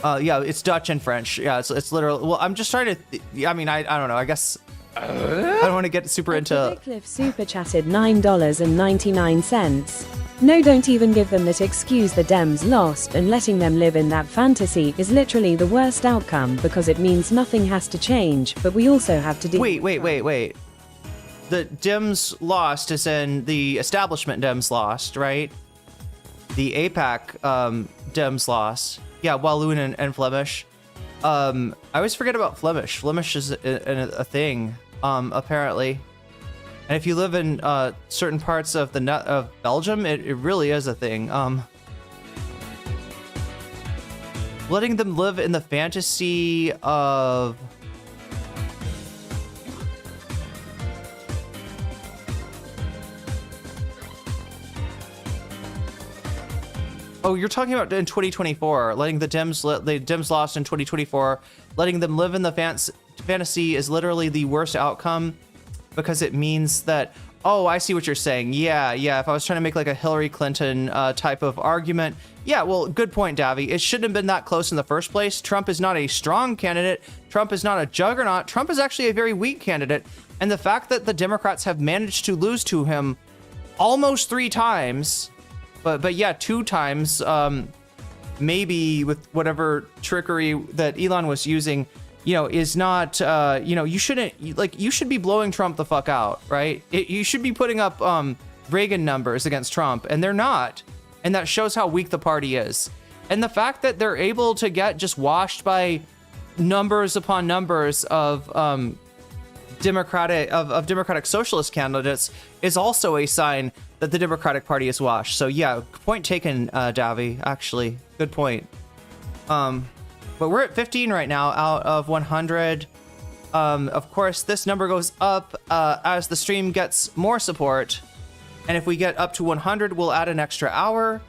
Yeah, it's Dutch and French. Yeah, it's literally. Well, I'm just trying to. I mean, I don't know. I guess I don't want to get super into. Wycliffe super chatted $9.99. No, don't even give them that excuse. The Dems lost, and letting them live in that fantasy is literally the worst outcome because it means nothing has to change, but we also have to do. Wait. The Dems lost as in the establishment Dems lost, right? The AIPAC Dems lost. Yeah, Walloon and Flemish. I always forget about Flemish. Flemish is a thing, apparently. And if you live in certain parts of of Belgium, it really is a thing. Letting them live in the fantasy of. Oh, you're talking about in 2024, letting the Dems lost in 2024, letting them live in the fantasy is literally the worst outcome. Because it means that, oh, I see what you're saying. Yeah. If I was trying to make like a Hillary Clinton type of argument. Yeah, well, good point, Davy. It shouldn't have been that close in the first place. Trump is not a strong candidate. Trump is not a juggernaut. Trump is actually a very weak candidate. And the fact that the Democrats have managed to lose to him almost 3 times, but yeah, 2 times, maybe with whatever trickery that Elon was using, you know, is not, you know, you shouldn't, like, you should be blowing Trump the fuck out, right? You should be putting up Reagan numbers against Trump, and they're not. And that shows how weak the party is. And the fact that they're able to get just washed by numbers upon numbers of Democratic Socialist candidates is also a sign that the Democratic Party is washed. So yeah, point taken, Davy, actually. Good point. But we're at 15 right now out of 100. Of course, this number goes up as the stream gets more support. And if we get up to 100, we'll add an extra hour.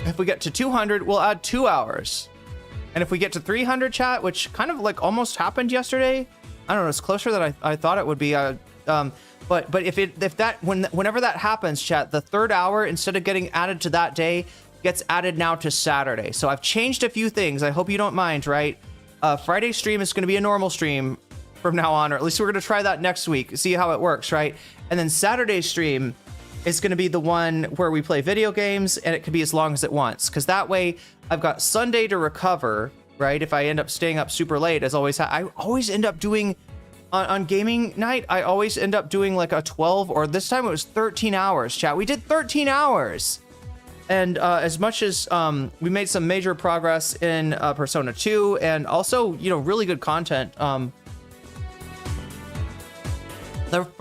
If we get to 200, we'll add 2 hours. And if we get to 300, chat, which kind of like almost happened yesterday, I don't know, it's closer than I thought it would be. But whenever that happens, chat, the 3rd hour, instead of getting added to that day, gets added now to Saturday. So I've changed a few things. I hope you don't mind, right? Friday stream is going to be a normal stream from now on, or at least we're going to try that next week, see how it works, right? And then Saturday stream is going to be the one where we play video games, and it can be as long as it wants, because that way I've got Sunday to recover, right? If I end up staying up super late, as always, I always end up doing on gaming night, I always end up doing like a 12, or this time it was 13 hours, chat. We did 13 hours. And as much as we made some major progress in Persona 2 and also, really good content for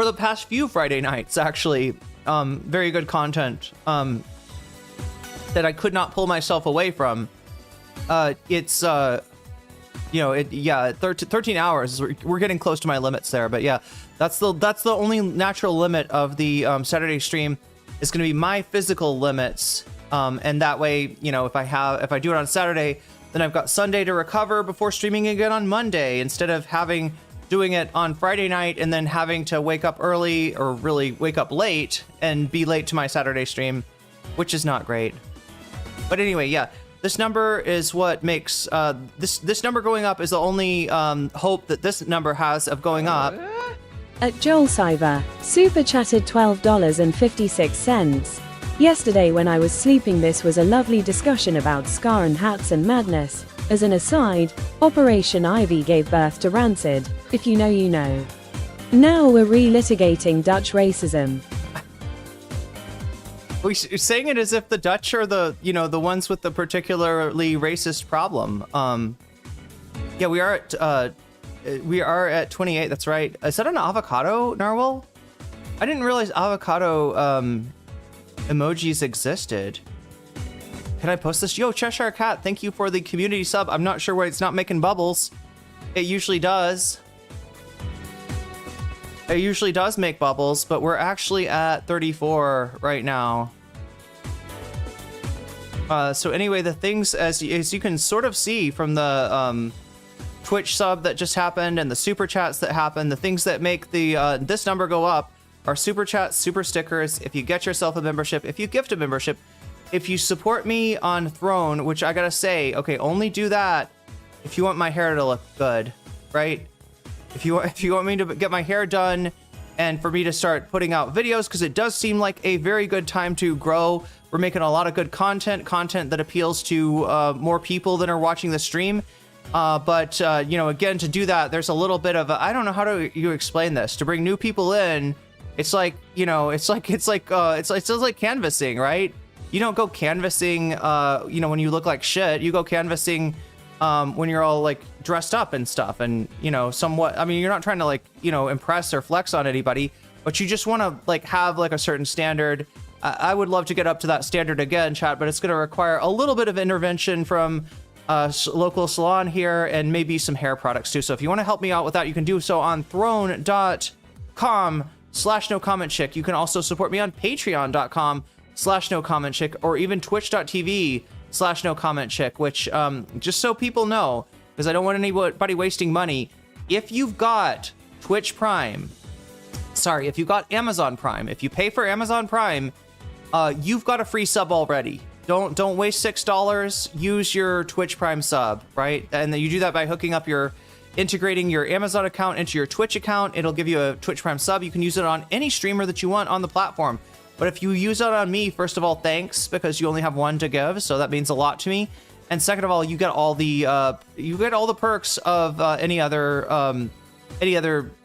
the past few Friday nights, actually, very good content that I could not pull myself away from. It's 13 hours. We're getting close to my limits there, but yeah, that's the only natural limit of the Saturday stream. Is going to be my physical limits, and that way, if I do it on Saturday, then I've got Sunday to recover before streaming again on Monday, instead of doing it on Friday night and then having to wake up early or really wake up late and be late to my Saturday stream, which is not great. But anyway, yeah, this number is what makes this number going up is the only hope that this number has of going up. At Joel Cyber, super chatted $12.56. Yesterday when I was sleeping, this was a lovely discussion about Scar and hats and madness. As an aside, Operation Ivy gave birth to Rancid. If you know, you know. Now we're relitigating Dutch racism. We're saying it as if the Dutch are the ones with the particularly racist problem. Yeah, we are at 28. That's right. Is that an avocado, Narwhal? I didn't realize avocado emojis existed. Can I post this? Yo, Cheshire Cat, thank you for the community sub. I'm not sure why it's not making bubbles. It usually does. It usually does make bubbles, but we're actually at 34 right now. So anyway, the things, as you can sort of see from the Twitch sub that just happened and the super chats that happened, the things that make the this number go up are super chats, super stickers. If you get yourself a membership, if you gift a membership, if you support me on Throne, which I gotta say, okay, only do that if you want my hair to look good, right? If you want me to get my hair done and for me to start putting out videos, because it does seem like a very good time to grow. We're making a lot of good content that appeals to more people than are watching the stream. But again, to do that, there's a little bit of I don't know how do you explain this. To bring new people in, it's like canvassing, right? You don't go canvassing, when you look like shit. You go canvassing when you're all like dressed up and stuff, and somewhat. I mean, you're not trying to impress or flex on anybody, but you just want to have a certain standard. I would love to get up to that standard again, chat, but it's going to require a little bit of intervention from local salon here and maybe some hair products too. So if you want to help me out with that, you can do so on throne.com/nocommentchick. You can also support me on patreon.com/nocommentchick or even twitch.tv/nocommentchick, which just so people know, because I don't want anybody wasting money. If you've got Twitch Prime, if you've got Amazon Prime, if you pay for Amazon Prime, you've got a free sub already. Don't waste $6. Use your Twitch Prime sub, right? And then you do that by integrating your Amazon account into your Twitch account. It'll give you a Twitch Prime sub. You can use it on any streamer that you want on the platform. But if you use it on me, first of all, thanks, because you only have one to give, so that means a lot to me. And second of all, you get all the perks of any other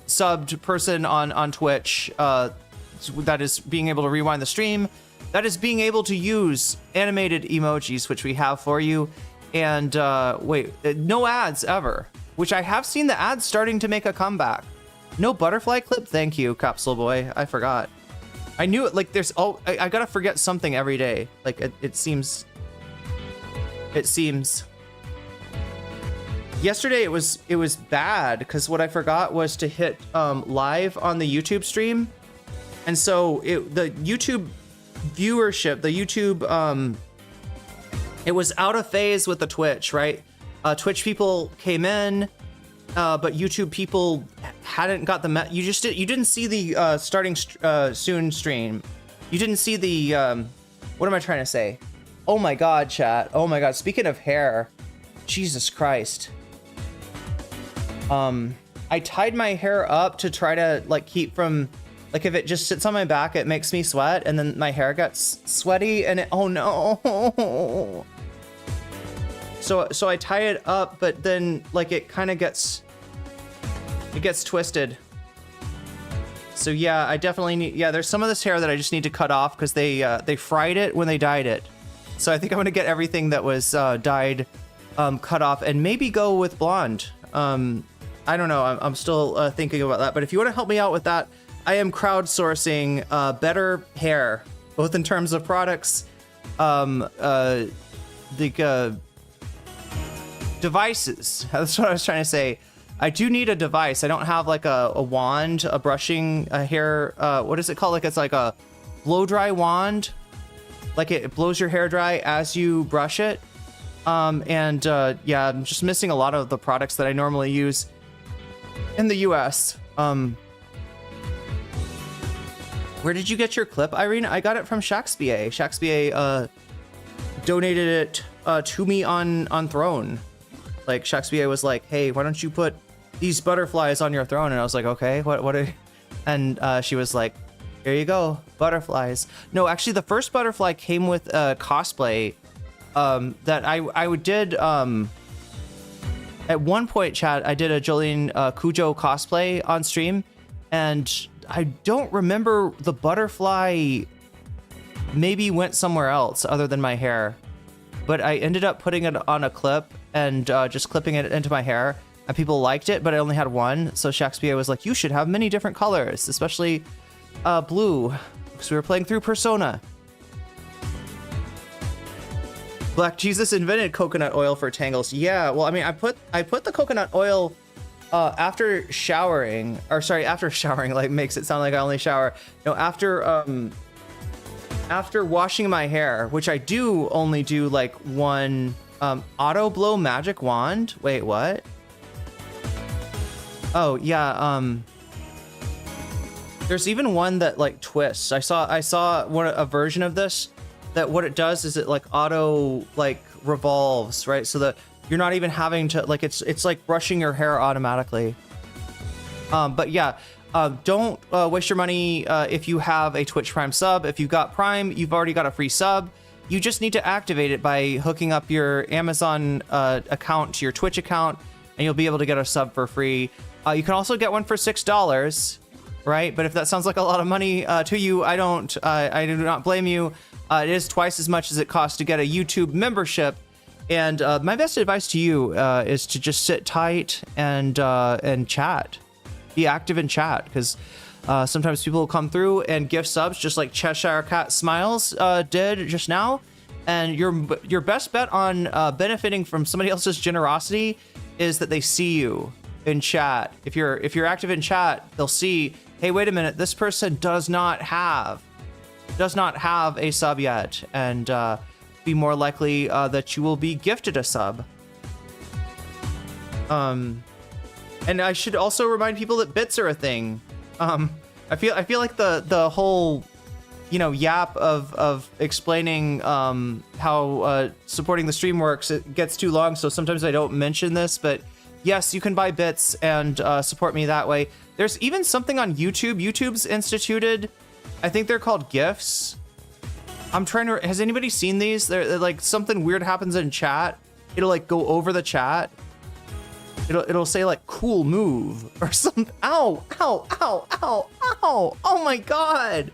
subbed person on Twitch. That is being able to rewind the stream. That is being able to use animated emojis, which we have for you. And no ads ever, which I have seen the ads starting to make a comeback. No butterfly clip. Thank you, Capsule Boy. I forgot. I knew it. I gotta forget something every day. It seems. Yesterday it was bad because what I forgot was to hit live on the YouTube stream, and so the YouTube viewership, it was out of phase with the Twitch, right? Twitch people came in, but YouTube people hadn't got the you didn't see the starting soon stream. You didn't see the what am I trying to say? Oh my god, chat. Oh my god. Speaking of hair, Jesus Christ. I tied my hair up to try to keep from if it just sits on my back, it makes me sweat, and then my hair gets sweaty, and oh no. So I tie it up, but then it kind of gets twisted. So yeah, I definitely need, there's some of this hair that I just need to cut off because they fried it when they dyed it. So I think I'm going to get everything that was dyed cut off and maybe go with blonde. I don't know. I'm still thinking about that. But if you want to help me out with that, I am crowdsourcing better hair, both in terms of products, the devices. That's what I was trying to say. I do need a device. I don't have like a wand, a brushing, a hair. What is it called? Like it's like a blow dry wand. Like it blows your hair dry as you brush it. Yeah, I'm just missing a lot of the products that I normally use in the US. Where did you get your clip, Irene? I got it from Shakespeare. Shakespeare donated it to me on Throne. Like Shakespeare was like, hey, why don't you put these butterflies on your throne? And I was like, okay, what are... And she was like, here you go, butterflies. No, actually the first butterfly came with a cosplay that I did at one point, chat, I did a Jolene Cujo cosplay on stream, and I don't remember the butterfly maybe went somewhere else other than my hair, but I ended up putting it on a clip and just clipping it into my hair, and people liked it, but I only had one. So Shakespeare was like, you should have many different colors, especially blue, because we were playing through Persona. Black Jesus invented coconut oil for tangles. Yeah, well, I mean, I put the coconut oil after showering, or sorry, after showering, like makes it sound like I only shower. No, after washing my hair, which I do only do like one auto blow magic wand. Wait, what? Oh yeah, there's even one that like twists. I saw a version of this that what it does is it like auto like revolves, right? So that you're not even having to like, it's like brushing your hair automatically. But yeah, don't waste your money if you have a Twitch Prime sub. If you've got Prime, you've already got a free sub. You just need to activate it by hooking up your Amazon account to your Twitch account, and you'll be able to get a sub for free. You can also get one for $6, right? But if that sounds like a lot of money to you, I do not blame you. It is twice as much as it costs to get a YouTube membership. And my best advice to you is to just sit tight and chat. Be active in chat, because sometimes people will come through and gift subs, just like Cheshire Cat Smiles did just now. And your best bet on benefiting from somebody else's generosity is that they see you in chat. If you're active in chat, they'll see, hey, wait a minute, this person does not have a sub yet, and be more likely that you will be gifted a sub. And I should also remind people that bits are a thing. I feel like the whole, yap of explaining how supporting the stream works, it gets too long, so sometimes I don't mention this, but yes, you can buy bits and support me that way. There's even something on YouTube. YouTube's instituted, I think they're called GIFs. I'm trying to, has anybody seen these? They're like, something weird happens in chat. It'll like go over the chat. It'll say like cool move or something. Ow, ow, ow, ow, ow. Oh my God.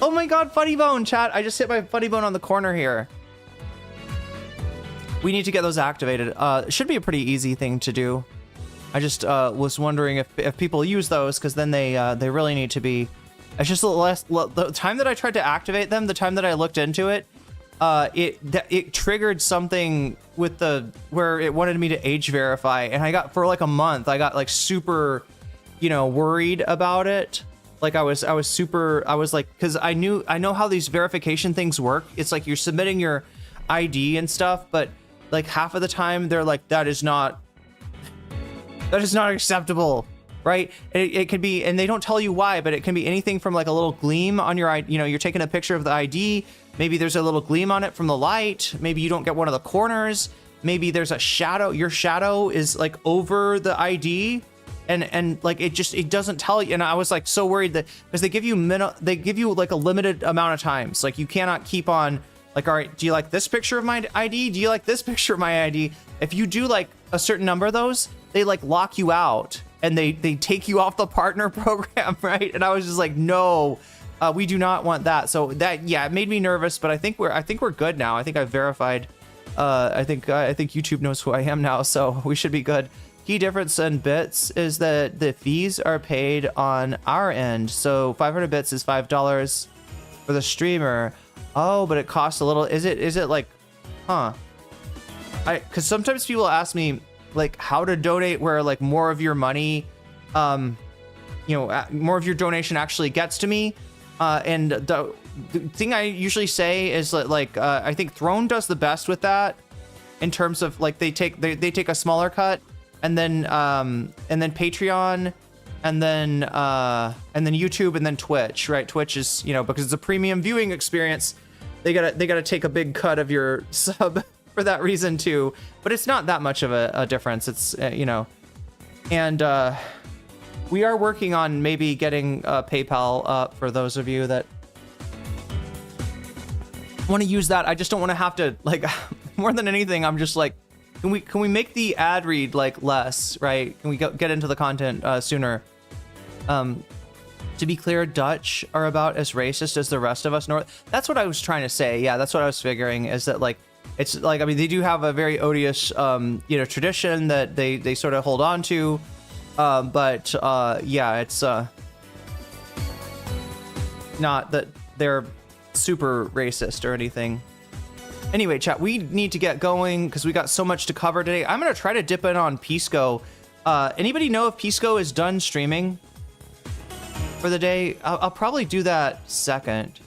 Oh my God, funny bone, chat. I just hit my funny bone on the corner here. We need to get those activated. It should be a pretty easy thing to do. I just was wondering if people use those, because then they really need to be. It's just the time that I tried to activate them, the time that I looked into it, it triggered something with where it wanted me to age verify, and I got, for like a month, I got like super, worried about it. Like I was like, because I know how these verification things work. It's like you're submitting your ID and stuff, but like half of the time they're like, that is not acceptable. Right? It could be, and they don't tell you why, but it can be anything from like a little gleam on your, you're taking a picture of the ID. Maybe there's a little gleam on it from the light. Maybe you don't get one of the corners. Maybe there's a shadow. Your shadow is like over the ID, and like it doesn't tell you. And I was like so worried that, because they give you like a limited amount of times. Like you cannot keep on like, all right, do you like this picture of my ID? Do you like this picture of my ID? If you do like a certain number of those, they like lock you out. And they take you off the partner program, right? And I was just like, no, We do not want that. So that, yeah, it made me nervous, but I think we're good now. I think I've verified. I think YouTube knows who I am now, so we should be good. Key difference in bits is that the fees are paid on our end. So 500 bits is $5 for the streamer. Oh, but it costs a little. Is it like, huh? Because sometimes people ask me like how to donate where like more of your money, more of your donation actually gets to me. And the thing I usually say is that like I think Throne does the best with that in terms of like they take a smaller cut, and then Patreon, and then YouTube, and then Twitch, right? Twitch is, because it's a premium viewing experience, they gotta take a big cut of your sub for that reason too. But it's not that much of a difference. It's and we are working on maybe getting PayPal up for those of you that want to use that. I just don't want to have to, like, more than anything, I'm just like, can we make the ad read like less, right? Can we get into the content sooner? To be clear, Dutch are about as racist as the rest of us North. That's what I was trying to say. Yeah, that's what I was figuring, is that like, it's like, I mean, they do have a very odious, tradition that they sort of hold on to. But yeah, it's not that they're super racist or anything. Anyway, chat, we need to get going because we got so much to cover today. I'm going to try to dip in on Pisco. Anybody know if Pisco is done streaming for the day? I'll probably do that second.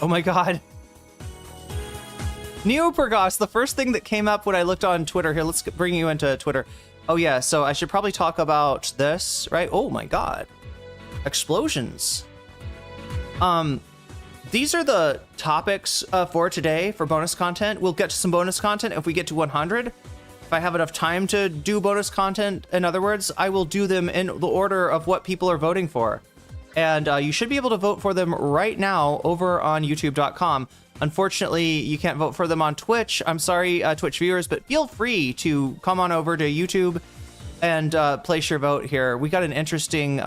Oh my god. Neopergos, the first thing that came up when I looked on Twitter. Here, let's bring you into Twitter. Oh yeah, so I should probably talk about this, right? Oh my god. Explosions. These are the topics for today for bonus content. We'll get to some bonus content if we get to 100. If I have enough time to do bonus content, in other words, I will do them in the order of what people are voting for. And you should be able to vote for them right now over on youtube.com. Unfortunately, you can't vote for them on Twitch. I'm sorry, Twitch viewers, but feel free to come on over to YouTube and place your vote here. We got an interesting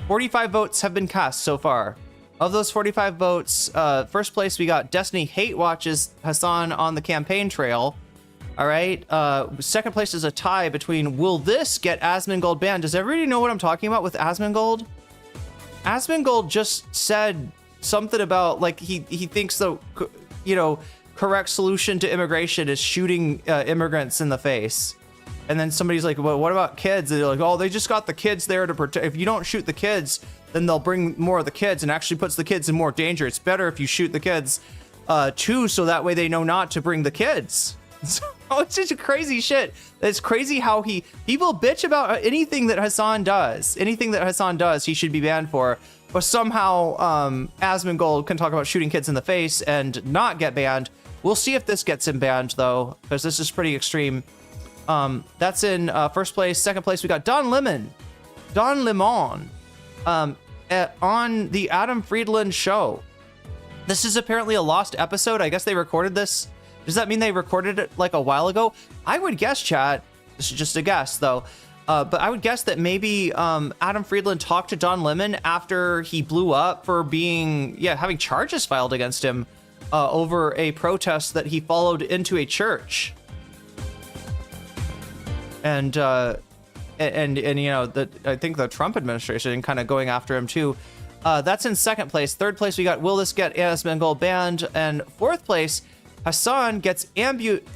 45 votes have been cast so far. Of those 45 votes, first place we got Destiny Hate Watches Hasan on the campaign trail. All right. Second place is a tie between Will This Get Asmongold Banned? Does everybody know what I'm talking about with Asmongold? Asmongold just said something about like he thinks the correct solution to immigration is shooting immigrants in the face. And then somebody's like, well, what about kids? And they're like, oh, they just got the kids there to protect. If you don't shoot the kids, then they'll bring more of the kids and actually puts the kids in more danger. It's better if you shoot the kids too, so that way they know not to bring the kids. So it's just crazy shit. It's crazy how people bitch about anything that Hasan does. Anything that Hasan does, he should be banned for. But somehow Asmongold can talk about shooting kids in the face and not get banned. We'll see if this gets him banned though, because this is pretty extreme. That's in first place. Second place, we got Don Lemon on the Adam Friedland show. This is apparently a lost episode. I guess they recorded this. Does that mean they recorded it like a while ago? I would guess, chat. This is just a guess though. But I would guess that maybe Adam Friedland talked to Don Lemon after he blew up for having charges filed against him over a protest that he followed into a church. And I think the Trump administration kind of going after him too. That's in second place. Third place, we got Will This Get Asmongold Banned? And fourth place, Hasan gets amputated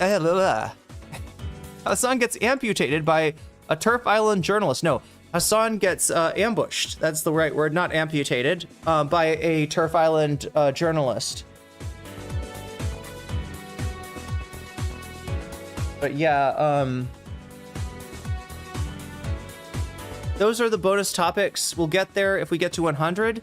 by a Turf Island journalist. No, Hasan gets ambushed. That's the right word, not amputated, by a Turf Island journalist. But yeah, those are the bonus topics. We'll get there if we get to 100.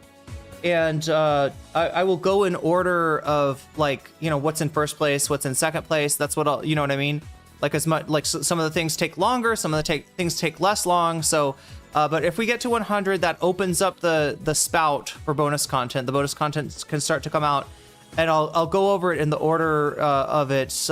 And I will go in order of what's in first place, what's in second place. That's what I'll, you know what I mean? Like as much, like some of the things take longer, some of the things take less long. So, but if we get to 100, that opens up the spout for bonus content. The bonus content can start to come out, and I'll go over it in the order of its,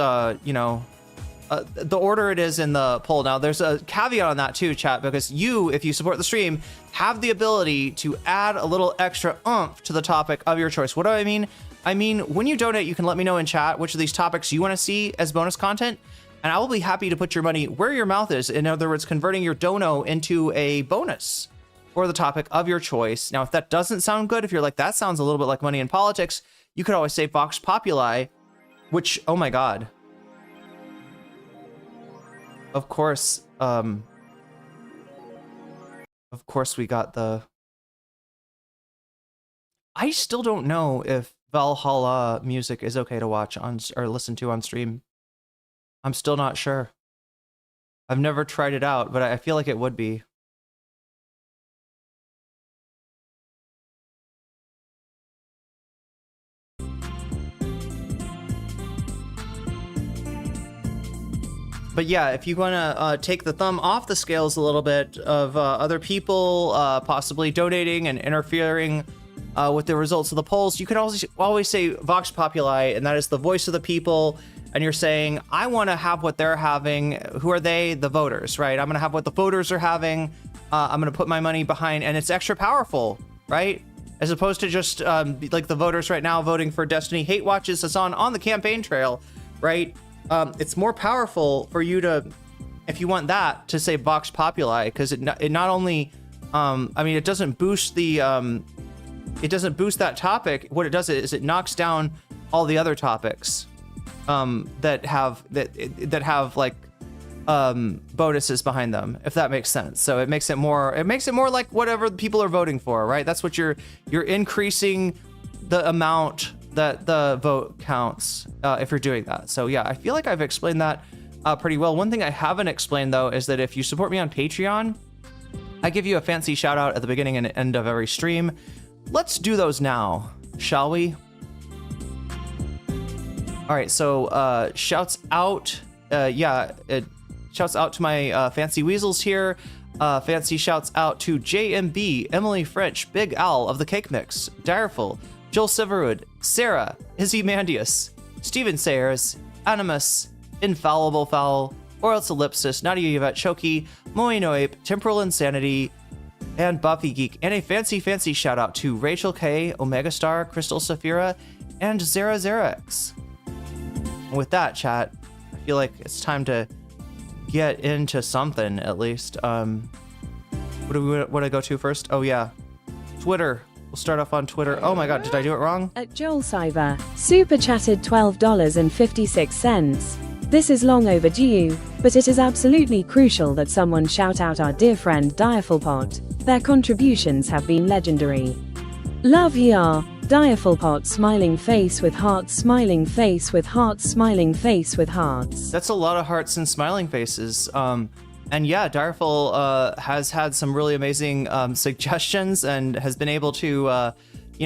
the order it is in the poll. Now, there's a caveat on that too, chat, because you, if you support the stream, have the ability to add a little extra oomph to the topic of your choice. What do I mean? I mean, when you donate, you can let me know in chat which of these topics you want to see as bonus content, and I will be happy to put your money where your mouth is. In other words, converting your dono into a bonus for the topic of your choice. Now, if that doesn't sound good, if you're like, that sounds a little bit like money in politics, you could always say Vox Populi, which, oh my God. Of course we got the... I still don't know if Valhalla music is okay to watch on or listen to on stream. I'm still not sure. I've never tried it out, but I feel like it would be. But yeah, if you want to take the thumb off the scales a little bit of other people possibly donating and interfering with the results of the polls, you can always say Vox Populi, and that is the voice of the people. And you're saying, I want to have what they're having. Who are they? The voters, right? I'm going to have what the voters are having. I'm going to put my money behind, and it's extra powerful, right? As opposed to just like the voters right now voting for Destiny Hate Watches Hasan on the campaign trail, right? It's more powerful for you to, if you want that, to say Vox Populi, because it not only, I mean, it doesn't boost the, it doesn't boost that topic. What it does is it knocks down all the other topics that have like bonuses behind them, if that makes sense. So it makes it more like whatever people are voting for, right? That's what you're increasing the amount that the vote counts if you're doing that. So yeah, I feel like I've explained that pretty well. One thing I haven't explained though is that if you support me on Patreon, I give you a fancy shout out at the beginning and end of every stream. Let's do those now, shall we? All right, so shouts out, shouts out to my fancy weasels here. Fancy shouts out to JMB, Emily French, Big Al of the Cake Mix, Direful, Joel Severwood, Sarah, Izzy Mandius, Steven Sayers, Animus, Infallible Fowl, Orals Ellipsis, Nadia Yvette Choki, Moino Ape, Temporal Insanity, and Buffy Geek. And a fancy shout out to Rachel K, Omega Star, Crystal Saphira, and Zara Xerax. And with that, chat, I feel like it's time to get into something at least. What do we want to go to first? Oh yeah, Twitter. We'll start off on Twitter. Oh my God, did I do it wrong? At Joel Cyber, super chatted $12.56. This is long overdue, but it is absolutely crucial that someone shout out our dear friend Direfulpot. Their contributions have been legendary. Love ya, Direfulpot, smiling face with hearts, smiling face with hearts, smiling face with hearts. That's a lot of hearts and smiling faces. And yeah, Direful has had some really amazing suggestions and has been able to,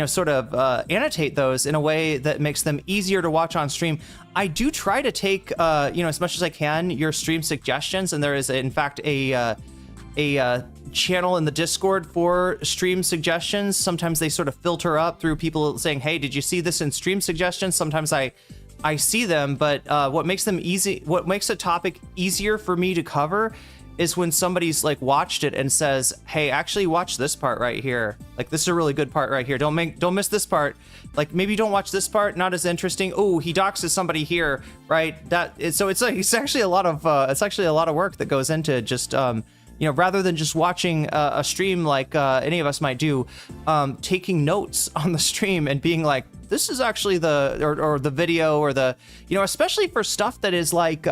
sort of annotate those in a way that makes them easier to watch on stream. I do try to take, as much as I can, your stream suggestions, and there is, in fact, a channel in the Discord for stream suggestions. Sometimes they sort of filter up through people saying, hey, did you see this in stream suggestions? Sometimes I see them, but what makes a topic easier for me to cover is when somebody's like watched it and says, hey, actually watch this part right here. Like, this is a really good part right here. Don't miss this part. Like, maybe don't watch this part, not as interesting. Oh, he doxes somebody here, right? It's actually a lot of work that goes into just rather than just watching a stream like any of us might do, taking notes on the stream and being like, this is actually the video or the, especially for stuff that is like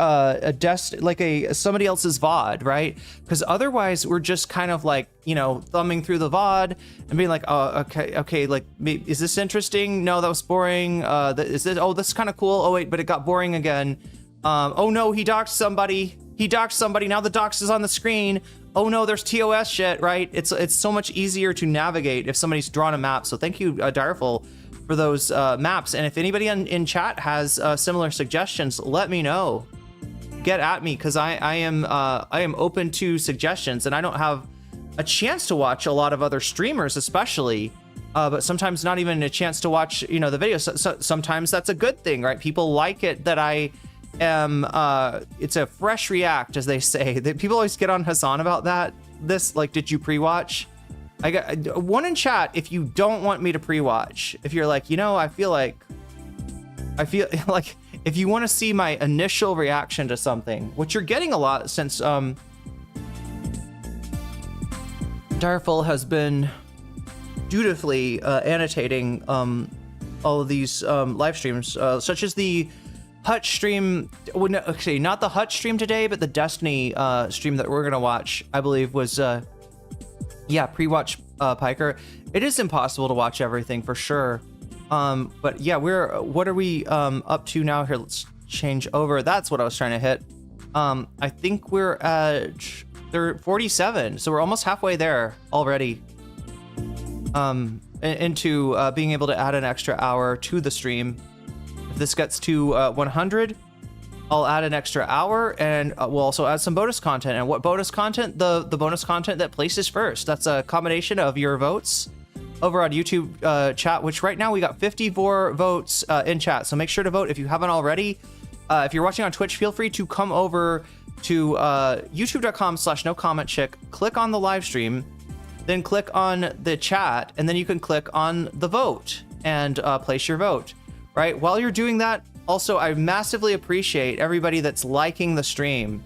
somebody else's VOD, right? Because otherwise we're just kind of like, thumbing through the VOD and being like, oh, okay, like, is this interesting? No, that was boring. This is kind of cool. Oh wait, but it got boring again. Oh no, he doxed somebody. Now the dox is on the screen. Oh no, there's TOS shit, right? It's so much easier to navigate if somebody's drawn a map. So thank you, Direful, for those maps. And if anybody in chat has similar suggestions, let me know. Get at me, because I am open to suggestions, and I don't have a chance to watch a lot of other streamers, especially. But sometimes not even a chance to watch, the videos. So sometimes that's a good thing, right? People like it that I am, it's a fresh react, as they say. People always get on Hasan about that. This, like, did you pre-watch? I got one in chat if you don't want me to pre-watch. If you're like, you know, I feel like if you want to see my initial reaction to something, which you're getting a lot since Direful has been dutifully annotating all of these live streams, such as the Hutch stream. Well, no, actually, not the Hutch stream today, but the Destiny stream that we're gonna watch, I believe, was pre-watch Piker. It is impossible to watch everything for sure. But yeah, what are we up to now? Here, let's change over. That's what I was trying to hit. I think we're at 47, so we're almost halfway there already. Into being able to add an extra hour to the stream. If this gets to 100, I'll add an extra hour, and we'll also add some bonus content. And what bonus content? The bonus content that places first. That's a combination of your votes over on YouTube chat, which right now we got 54 votes in chat. So make sure to vote if you haven't already. If you're watching on Twitch, feel free to come over to youtube.com/nocommentchick, click on the live stream, then click on the chat, and then you can click on the vote and place your vote. Right? While you're doing that, also, I massively appreciate everybody that's liking the stream.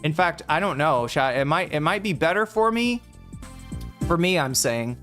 In fact, I don't know, chat. It might be better for me. For me, I'm saying,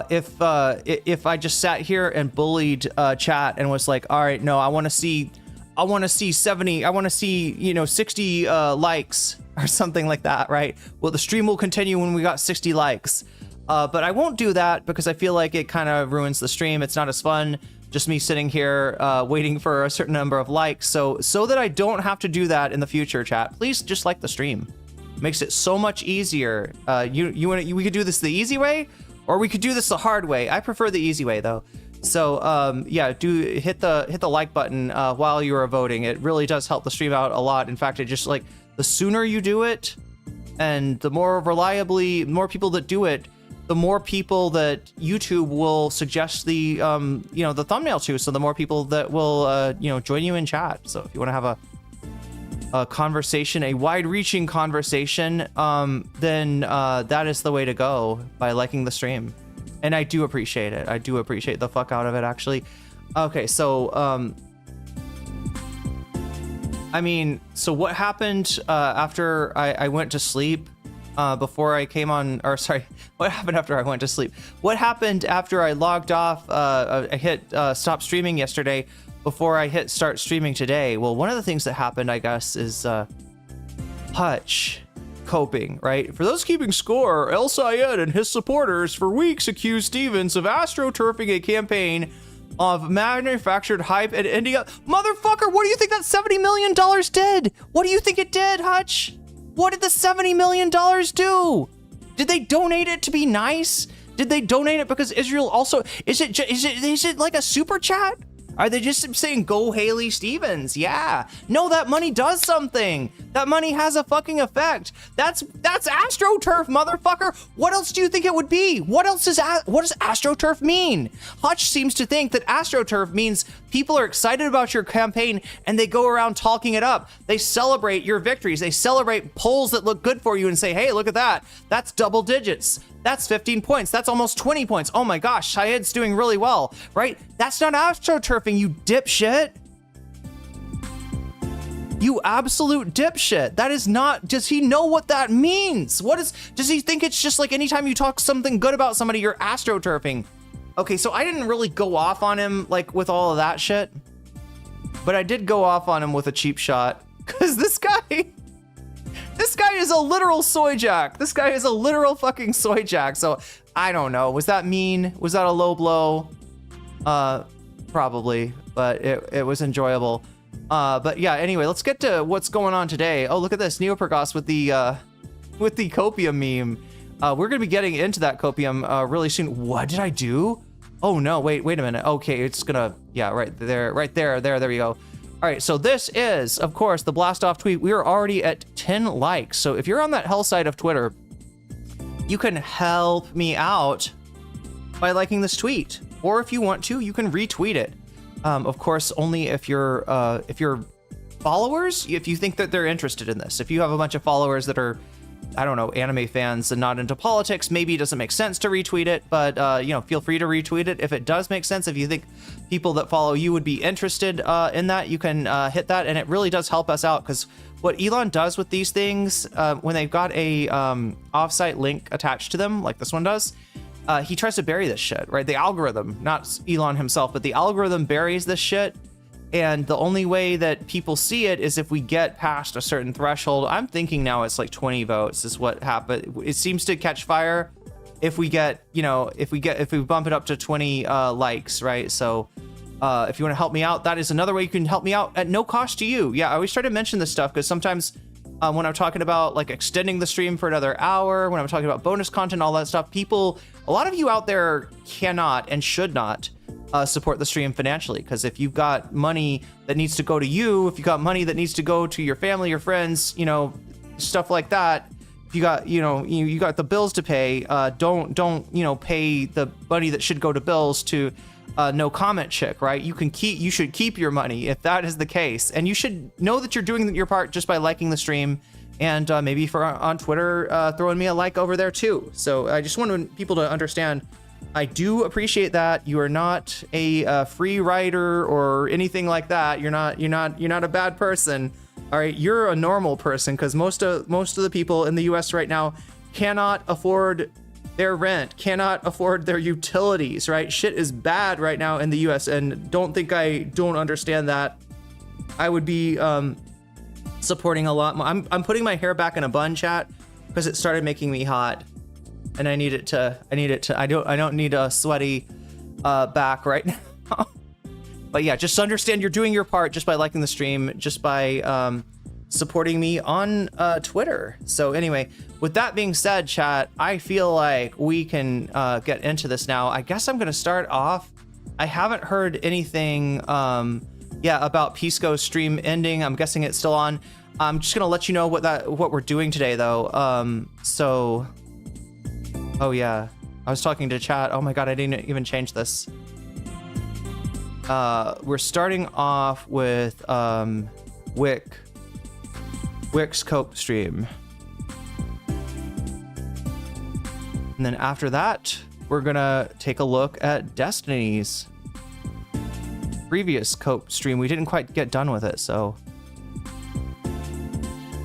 if I just sat here and bullied chat and was like, all right, no, I want to see 70. I want to see 60 likes or something like that, right? Well, the stream will continue when we got 60 likes. But I won't do that because I feel like it kind of ruins the stream. It's not as fun. Just me sitting here waiting for a certain number of likes. So that I don't have to do that in the future, chat, please just like the stream. Makes it so much easier. We could do this the easy way, or we could do this the hard way. I prefer the easy way though. So yeah, do hit the like button while you are voting. It really does help the stream out a lot. In fact, it just, like, the sooner you do it, and the more reliably, more people that do it, the more people that YouTube will suggest the the thumbnail to. So the more people that will join you in chat. So if you want to have a conversation, a wide-reaching conversation, then that is the way to go, by liking the stream. And I do appreciate it. I do appreciate the fuck out of it, actually. Okay, so I mean, so what happened after I went to sleep? Before I came on, or sorry, what happened after I went to sleep? What happened after I logged off? I hit stop streaming yesterday before I hit start streaming today. Well, one of the things that happened, I guess, is Hutch coping, right? For those keeping score, El Sayed and his supporters for weeks accused Stevens of astroturfing a campaign of manufactured hype and ending up... Motherfucker, what do you think that $70 million did? What do you think it did, Hutch? What did the $70 million do? Did they donate it to be nice? Did they donate it because Israel also... Is it like a super chat? Are they just saying, go Haley Stevens? Yeah. No, that money does something. That money has a fucking effect. That's AstroTurf, motherfucker. What else do you think it would be? What does AstroTurf mean? Hutch seems to think that AstroTurf means people are excited about your campaign and they go around talking it up. They celebrate your victories. They celebrate polls that look good for you and say, hey, look at that. That's double digits. That's 15 points. That's almost 20 points. Oh my gosh, Syed's doing really well, right? That's not astroturfing, you dipshit. You absolute dipshit. That is not... Does he know what that means? Does he think it's just like anytime you talk something good about somebody, you're astroturfing? Okay, so I didn't really go off on him, like, with all of that shit. But I did go off on him with a cheap shot. Because this guy is a literal soy jack. This guy is a literal fucking soy jack. So I don't know. Was that mean? Was that a low blow? Probably, but it was enjoyable. But yeah, anyway, let's get to what's going on today. Oh, look at this, Neopergos with the copium meme. We're gonna be getting into that copium really soon. What did I do? Oh no, wait a minute. Okay, it's gonna, yeah, right there we go. All right, so this is, of course, the blast off tweet. We are already at 10 likes. So if you're on that hell side of Twitter, you can help me out by liking this tweet. Or if you want to, you can retweet it. Of course, only if you're followers, if you think that they're interested in this. If you have a bunch of followers that are, I don't know, anime fans and not into politics, maybe it doesn't make sense to retweet it, but feel free to retweet it if it does make sense. If you think people that follow you would be interested in that, you can hit that, and it really does help us out, because what Elon does with these things, when they've got a offsite link attached to them, like this one does, he tries to bury this shit, right? The algorithm, not Elon himself, but the algorithm buries this shit. And the only way that people see it is if we get past a certain threshold. I'm thinking now it's like 20 votes is what happened. It seems to catch fire if we get, if we bump it up to 20 likes, right? So if you want to help me out, that is another way you can help me out at no cost to you. Yeah, I always try to mention this stuff because sometimes when I'm talking about like extending the stream for another hour, when I'm talking about bonus content, all that stuff, a lot of you out there cannot and should not support the stream financially, because if you've got money that needs to go to you, if you got money that needs to go to your family, your friends, stuff like that, if you got, you got the bills to pay, don't pay the money that should go to bills to nocommentchick, right? You should keep your money if that is the case, and you should know that you're doing your part just by liking the stream, and maybe on Twitter throwing me a like over there too. So I just want people to understand, I do appreciate that. You are not a free rider or anything like that. You're not a bad person. All right, you're a normal person, because most of the people in the U.S. right now cannot afford their rent, cannot afford their utilities, right? Shit is bad right now in the U.S. and don't think I don't understand that. I would be supporting a lot more. I'm putting my hair back in a bun, chat, because it started making me hot. And I don't need a sweaty back right now. But yeah, just understand you're doing your part just by liking the stream, just by supporting me on Twitter. So anyway, with that being said, chat, I feel like we can get into this now. I guess I'm going to start off. I haven't heard anything about Pisco's stream ending. I'm guessing it's still on. I'm just going to let you know what we're doing today, though. Oh yeah, I was talking to chat. Oh my god, I didn't even change this. We're starting off with Whick's Cope stream. And then after that, we're gonna take a look at Destiny's previous Cope stream. We didn't quite get done with it, so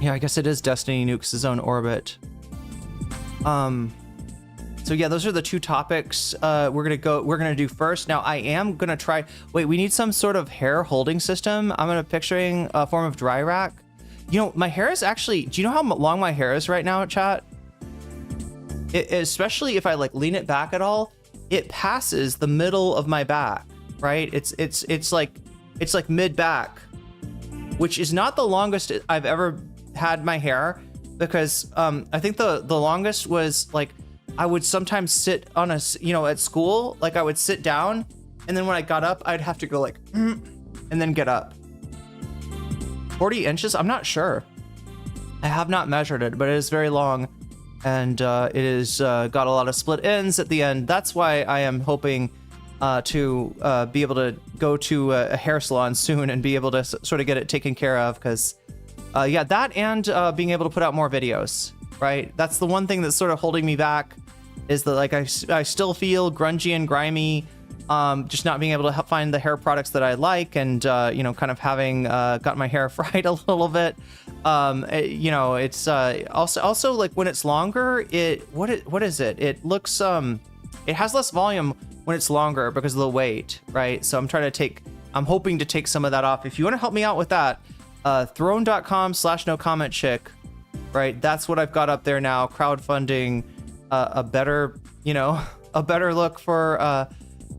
yeah, I guess it is Destiny nukes his own orbit. So yeah, those are the two topics we're gonna do first. Now I am gonna try, we need some sort of hair holding system. I'm picturing a form of dry rack. My hair is actually, do you know how long my hair is right now, chat? Especially if I like lean it back at all, it passes the middle of my back, right? It's like mid back, which is not the longest I've ever had my hair, because I think the longest was like, I would sometimes sit on at school, like I would sit down, and then when I got up, I'd have to go like, and then get up. 40 inches? I'm not sure. I have not measured it, but it is very long, and it is got a lot of split ends at the end. That's why I am hoping to be able to go to a hair salon soon and be able to sort of get it taken care of, because that and being able to put out more videos, right? That's the one thing that's sort of holding me back, is that like I still feel grungy and grimy, just not being able to find the hair products that I like, and kind of having got my hair fried a little bit. It's also like when it's longer, what is it? It looks it has less volume when it's longer because of the weight, right? So I'm hoping to take some of that off. If you want to help me out with that, throne.com/nocommentchick, right? That's what I've got up there now, crowdfunding a better look for,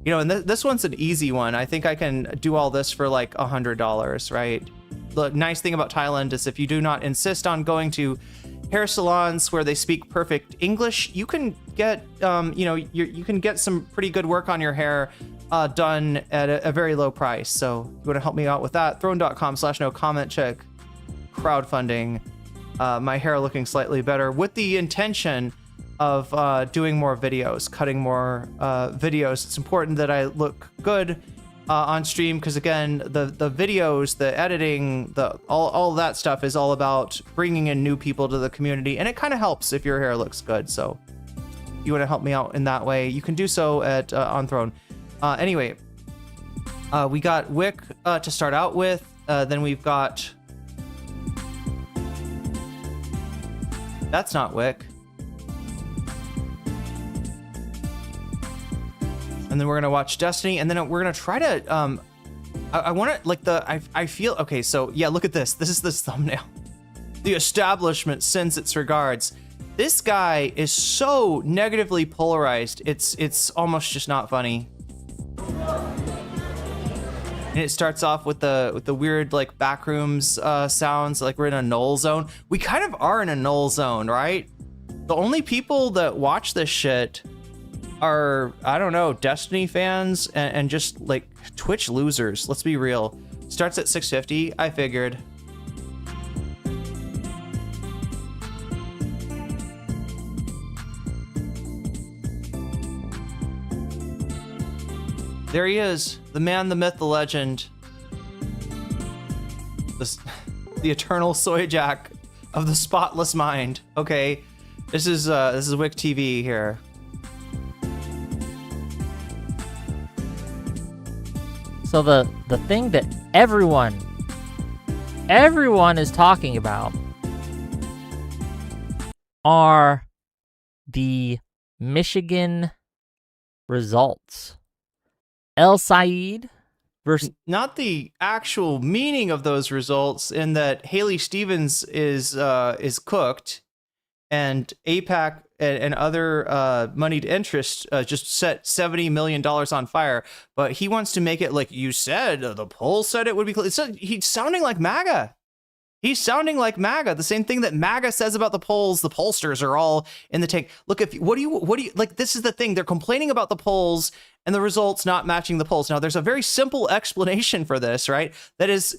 and this one's an easy one. I think I can do all this for like $100, right? The nice thing about Thailand is if you do not insist on going to hair salons where they speak perfect English, you can get, you can get some pretty good work on your hair done at a very low price. So if you want to help me out with that, throne.com/nocommentchick, crowdfunding, my hair looking slightly better with the intention of doing more videos, cutting more videos. It's important that I look good on stream, because again, the videos, the editing, all that stuff is all about bringing in new people to the community, and it kind of helps if your hair looks good. So if you want to help me out in that way, you can do so at on Throne. Anyway, we got Whick to start out with. Then we've got, that's not Whick. And then we're gonna watch Destiny, and then we're gonna try to I want to, like, I feel okay. So yeah, look at this. This is this thumbnail. The establishment sends its regards. This guy is so negatively polarized. It's almost just not funny. And it starts off with the weird, like, backrooms sounds, like we're in a null zone. We kind of are in a null zone, right? The only people that watch this shit are, I don't know, Destiny fans and just, like, Twitch losers. Let's be real. Starts at 650, I figured. There he is, the man, the myth, the legend. The eternal soy jack of the spotless mind. Okay, this is Whick TV here. So the thing that everyone is talking about are the Michigan results. El Said versus... Not the actual meaning of those results, in that Haley Stevens is cooked, and AIPAC and other moneyed interests just set $70 million on fire. But he wants to make it like you said. The poll said it would be. He's sounding like MAGA. He's sounding like MAGA. The same thing that MAGA says about the polls. The pollsters are all in the tank. Look, what do you like? This is the thing. They're complaining about the polls and the results not matching the polls. Now, there's a very simple explanation for this, right? That is,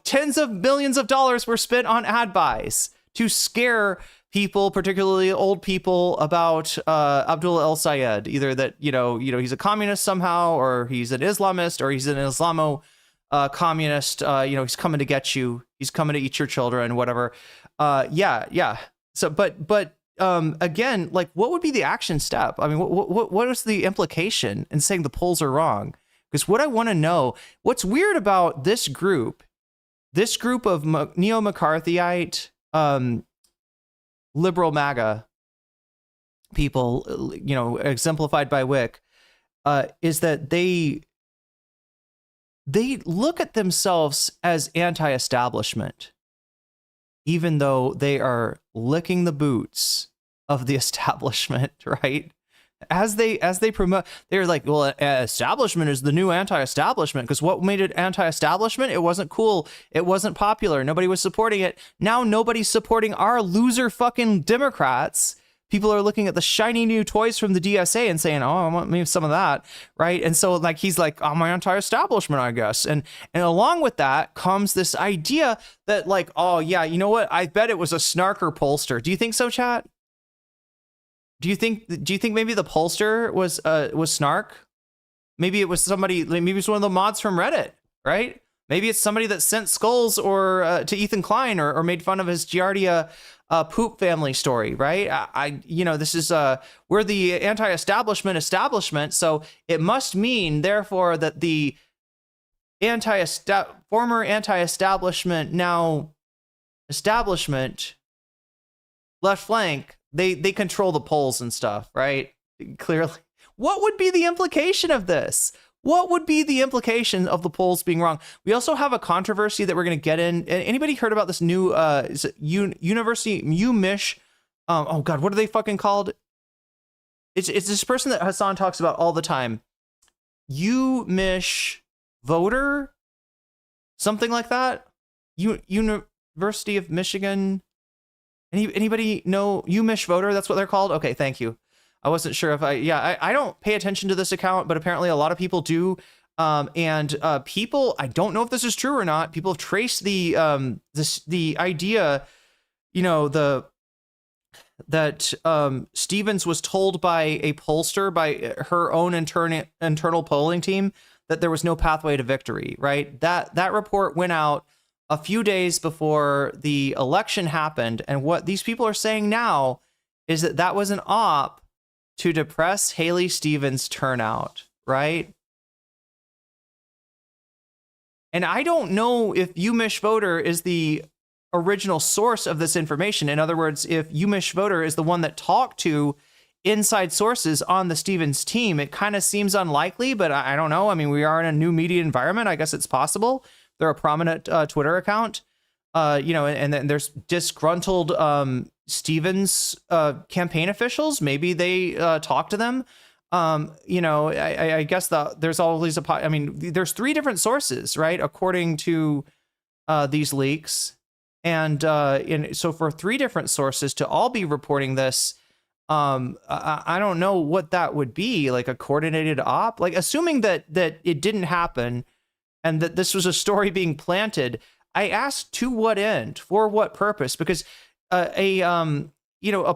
tens of millions of dollars were spent on ad buys to scare people, particularly old people, about Abdul El Sayed. Either that, he's a communist somehow, or he's an Islamist, or he's an Islamo communist. He's coming to get you. He's coming to eat your children, whatever. Yeah. So, but again, like, what would be the action step? I mean, what is the implication in saying the polls are wrong? Because what I want to know, what's weird about this group of neo-McCarthyite, liberal MAGA people, exemplified by Whick, is that they look at themselves as anti-establishment, even though they are licking the boots of the establishment, right? As they promote, they're like, well, establishment is the new anti-establishment, because what made it anti-establishment? It wasn't cool. It wasn't popular. Nobody was supporting it. Now nobody's supporting our loser fucking Democrats. People are looking at the shiny new toys from the DSA and saying, oh, I want maybe some of that, right? And so, like, he's like, I'm anti-establishment, I guess. And along with that comes this idea that, like, oh yeah, you know what? I bet it was a snarker pollster. Do you think so, chat? Do you think maybe the pollster was snark? Maybe it was somebody. Maybe it was one of the mods from Reddit, right? Maybe it's somebody that sent skulls or to Ethan Klein or made fun of his Giardia poop family story, right? This is we're the anti-establishment establishment, so it must mean therefore that the former anti-establishment, now establishment, left flank, they control the polls and stuff, right? Clearly. What would be the implication of this? What would be the implication of the polls being wrong? We also have a controversy that we're going to get in. Anybody heard about this new is it University UMich? Oh God, what are they fucking called? It's this person that Hasan talks about all the time. UMich voter, something like that. University of Michigan. Anybody know UMich voter? That's what they're called. Okay, thank you. I wasn't sure if I don't pay attention to this account, but apparently a lot of people do. People, I don't know if this is true or not. People have traced the idea, that Stevens was told by a pollster, by her own internal polling team, that there was no pathway to victory, right? That report went out a few days before the election happened. And what these people are saying now is that that was an op to depress Haley Stevens' turnout, right? And I don't know if UMich Voter is the original source of this information. In other words, if UMich Voter is the one that talked to inside sources on the Stevens team, it kind of seems unlikely, but I don't know. I mean, we are in a new media environment. I guess it's possible. They're a prominent Twitter account, and then there's disgruntled Stevens campaign officials. Maybe they talk to them. I guess there's always there's 3 different sources, right? According to these leaks. And so for 3 different sources to all be reporting this, I don't know what that would be, like a coordinated op, like assuming that it didn't happen and that this was a story being planted. I asked to what end, for what purpose? Because a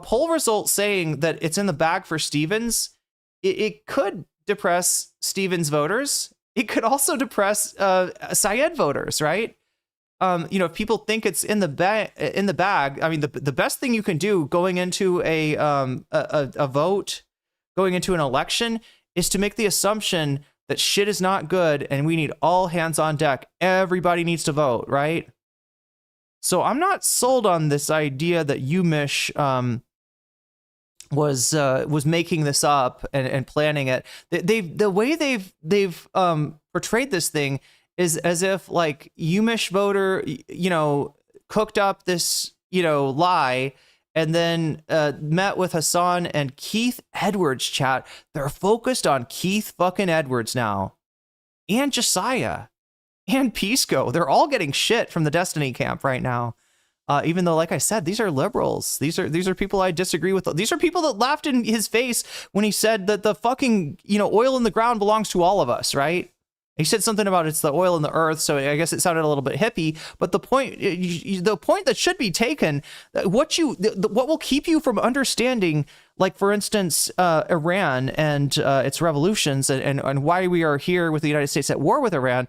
poll result saying that it's in the bag for Stevens, it could depress Stevens voters. It could also depress Syed voters, right? If people think it's in the bag, I mean, the best thing you can do going into a vote, going into an election, is to make the assumption that shit is not good and we need all hands on deck. Everybody needs to vote, right? So I'm not sold on this idea that UMich was making this up and planning it. The way they've portrayed this thing is as if like UMich Voter, cooked up this, lie and then met with Hasan and Keith Edwards, chat. They're focused on Keith fucking Edwards now, and Josiah and Pisco. They're all getting shit from the Destiny camp right now. Even though, like I said, these are liberals. These are people I disagree with. These are people that laughed in his face when he said that the fucking, oil in the ground belongs to all of us, right? He said something about it's the oil in the earth, so I guess it sounded a little bit hippie. But the point that should be taken, what will keep you from understanding, like for instance, Iran and its revolutions and why we are here with the United States at war with Iran,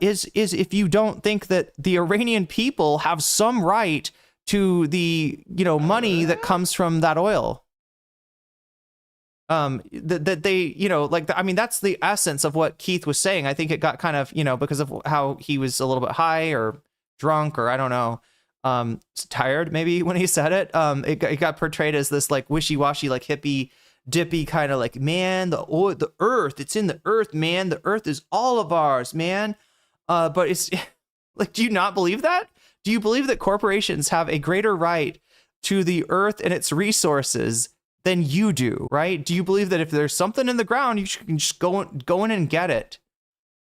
is if you don't think that the Iranian people have some right to the money that comes from that oil. That they, that's the essence of what Keith was saying. I think it got kind of, because of how he was a little bit high or drunk, or I don't know, tired maybe when he said it. It got portrayed as this like wishy-washy, like hippie dippy kind of like, man, the earth, it's in the earth, man. The earth is all of ours, man. But it's like, do you not believe that? Do you believe that corporations have a greater right to the earth and its resources than you do, right? Do you believe that if there's something in the ground, you can just go in and get it,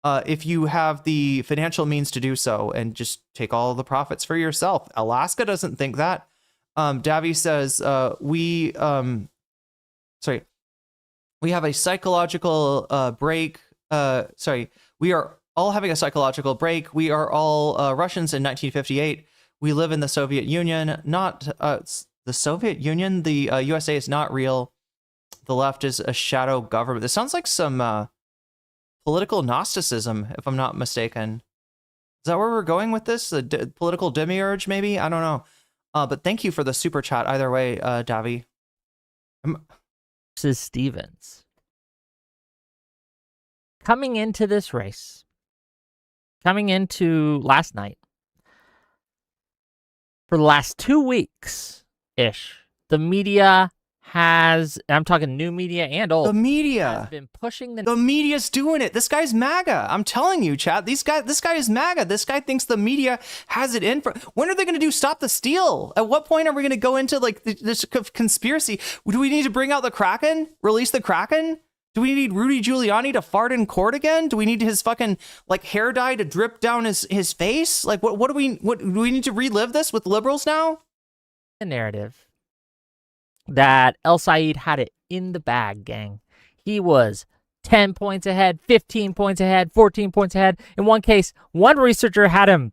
if you have the financial means to do so, and just take all the profits for yourself? Alaska doesn't think that. Davy says we have a psychological break. We are all having a psychological break. We are all Russians in 1958. We live in the Soviet Union, not the Soviet Union. The USA is not real. The left is a shadow government. This sounds like some political Gnosticism, if I'm not mistaken. Is that where we're going with this? The political demiurge, maybe? I don't know. But thank you for the super chat either way, Davy. Versus Stevens. Coming into this race, coming into last night, for the last 2 weeks-ish, the media has, I'm talking new media and old, the media has been pushing the media's doing it. This guy's MAGA. I'm telling you, chat. This guy is MAGA. This guy thinks the media has it in for. When are they going to do Stop the Steal? At what point are we going to go into like this conspiracy? Do we need to bring out the Kraken? Release the Kraken? Do we need Rudy Giuliani to fart in court again? Do we need his fucking like hair dye to drip down his face? Like what do we need to relive this with liberals now? The narrative that El Said had it in the bag, gang. He was 10 points ahead, 15 points ahead, 14 points ahead. In one case, one researcher had him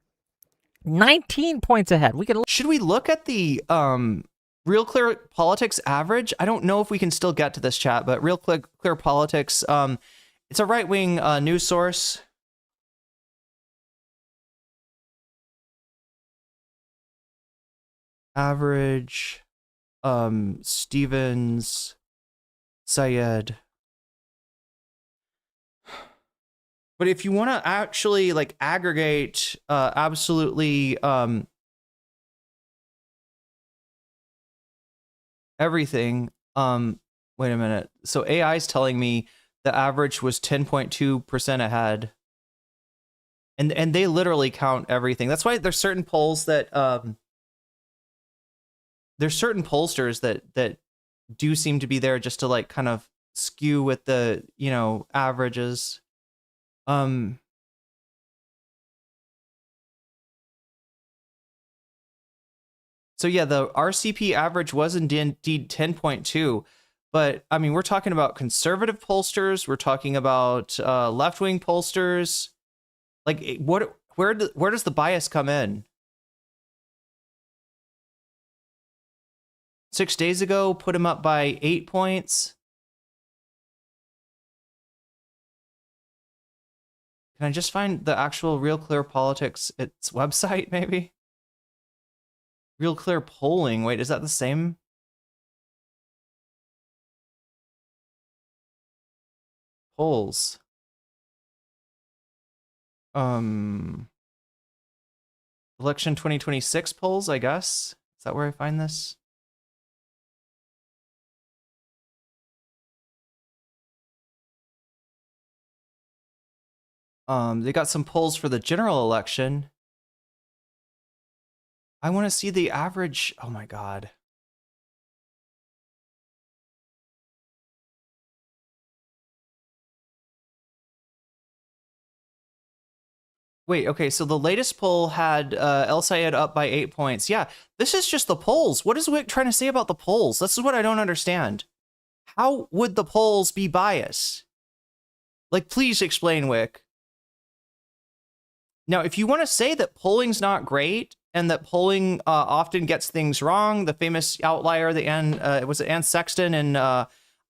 19 points ahead. Should we look at the Real Clear Politics average? I don't know if we can still get to this, chat, but Real Clear Politics It's a right-wing news source. Average, Stevens, Syed. But if you want to actually like aggregate absolutely everything, wait a minute. So AI is telling me the average was 10.2% ahead. And they literally count everything. That's why there's certain polls that there's certain pollsters that do seem to be there just to like kind of skew with the, you know, averages. So yeah, the RCP average was indeed 10.2, but I mean, we're talking about conservative pollsters, we're talking about left-wing pollsters. Like, where does the bias come in? 6 days ago, put him up by 8 points. Can I just find the actual Real Clear Politics, its website, maybe? Real Clear Polling. Wait, is that the same? Polls. Election 2026 polls, I guess. Is that where I find this? They got some polls for the general election. I want to see the average. Oh my God. Wait, okay, so the latest poll had El Sayed up by 8 points. Yeah, this is just the polls. What is Whick trying to say about the polls? This is what I don't understand. How would the polls be biased? Like, please explain, Whick. Now, if you want to say that polling's not great and that polling often gets things wrong, the famous outlier, was it Ann Sexton in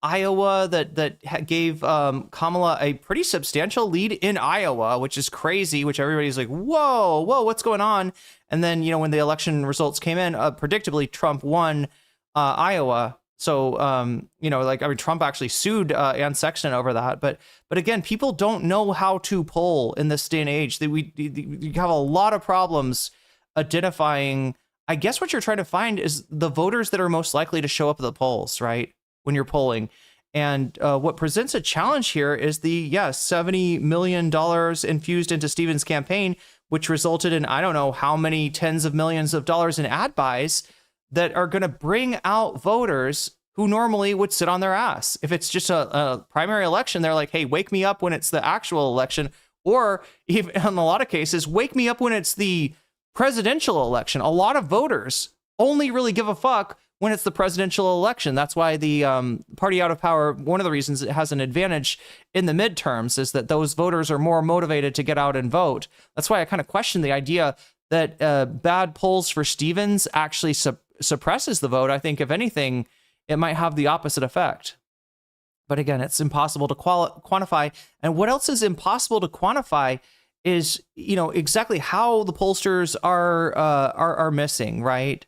Iowa that gave Kamala a pretty substantial lead in Iowa, which is crazy, which everybody's like, whoa, what's going on? And then, you know, when the election results came in, predictably, Trump won Iowa. So, you know, like, I mean, Trump actually sued Ann Sexton over that. But again, people don't know how to poll in this day and age. We have a lot of problems identifying. I guess what you're trying to find is the voters that are most likely to show up at the polls, right? When you're polling. And what presents a challenge here is the, $70 million infused into Stevens' campaign, which resulted in, I don't know how many tens of millions of dollars in ad buys that are going to bring out voters who normally would sit on their ass. If it's just a primary election, they're like, hey, wake me up when it's the actual election. Or even in a lot of cases, wake me up when it's the presidential election. A lot of voters only really give a fuck when it's the presidential election. That's why the party out of power, one of the reasons it has an advantage in the midterms is that those voters are more motivated to get out and vote. That's why I kind of question the idea that bad polls for Stevens actually suppresses the vote. I think, if anything, it might have the opposite effect. But again, it's impossible to quantify. And what else is impossible to quantify is, you know, exactly how the pollsters are missing, right?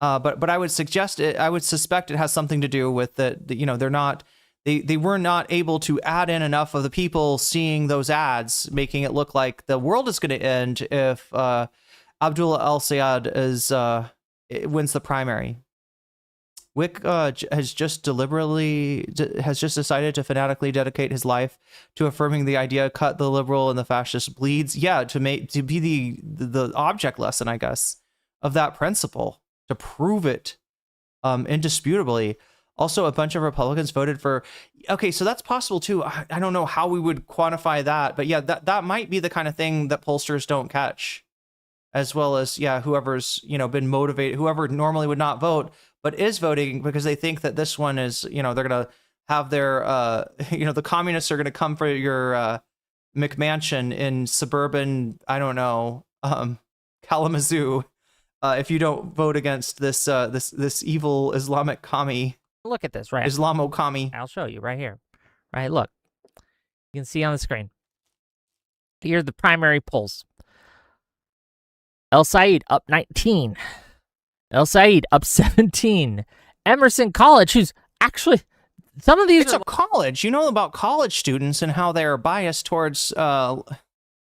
But I would suspect it has something to do with the you know, they were not able to add in enough of the people seeing those ads, making it look like the world is going to end if Abdul El-Sayed wins the primary. Whick has just decided to fanatically dedicate his life to affirming the idea, cut the liberal and the fascist bleeds. Yeah, to be the object lesson, I guess, of that principle, to prove it indisputably. Also, a bunch of Republicans voted for. Okay, so that's possible too. I don't know how we would quantify that, but yeah, that might be the kind of thing that pollsters don't catch, as well as whoever's been motivated, whoever normally would not vote but is voting because they think that this one is, they're gonna have their the communists are gonna come for your McMansion in suburban, I don't know, Kalamazoo, if you don't vote against this this evil Islamic commie. Look at this, right? Islamo commie. I'll show you right here. right? Look, you can see on the screen. Here are the primary polls. El Said up 19. El Said up 17. Emerson College, who's actually some of these It's a college. You know about college students and how they're biased towards the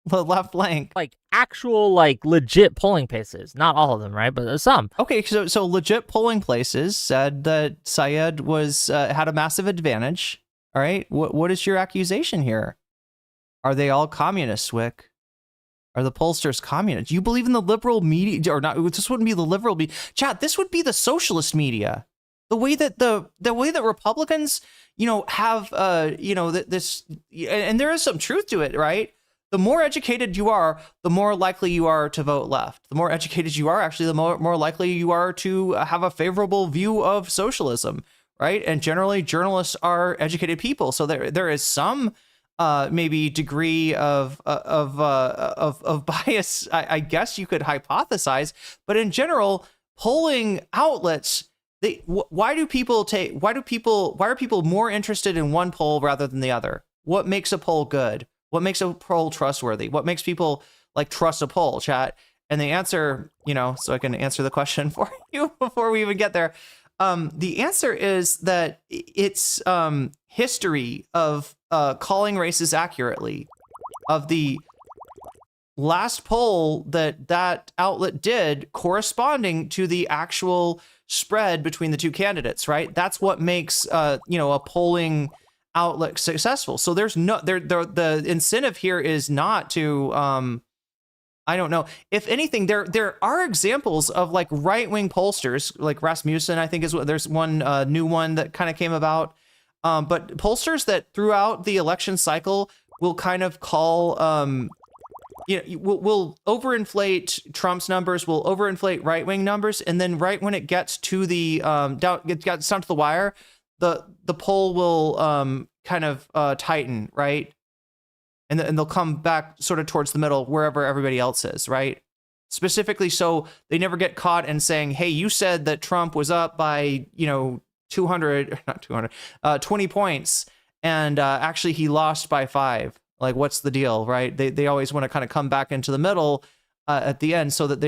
left flank. like actual like legit polling places. Not all of them, right? But some. Okay, so legit polling places said that Syed was had a massive advantage. All right, what is your accusation here? Are they all communists, Whick? Are the pollsters communists? You believe in the liberal media, or not? This wouldn't be the liberal media. Chat, this would be the socialist media. The way that the way that Republicans, have this, and there is some truth to it, right? The more educated you are, the more likely you are to vote left. The more educated you are, actually, the more likely you are to have a favorable view of socialism, right? And generally, journalists are educated people, so there is some maybe degree of bias, I guess you could hypothesize, but in general, polling outlets, why are people more interested in one poll rather than the other? What makes a poll good? What makes a poll trustworthy? What makes people trust a poll, chat? And the answer, so I can answer the question for you before we even get there. The answer is that it's history of calling races accurately, of the last poll that outlet did corresponding to the actual spread between the two candidates, right? That's what makes a polling outlet successful. So there's no the incentive here is not to I don't know. If anything, there are examples of right-wing pollsters, like Rasmussen, I think there's one new one that kind of came about. But pollsters that throughout the election cycle will kind of call, will overinflate Trump's numbers, will overinflate right-wing numbers, and then right when it gets to the it gets down to the wire, the poll will kind of tighten, right? And they'll come back sort of towards the middle wherever everybody else is, right? Specifically, so they never get caught in saying, hey, you said that Trump was up by, 20 points, and actually he lost by 5. What's the deal, right? They always want to kind of come back into the middle at the end, so that they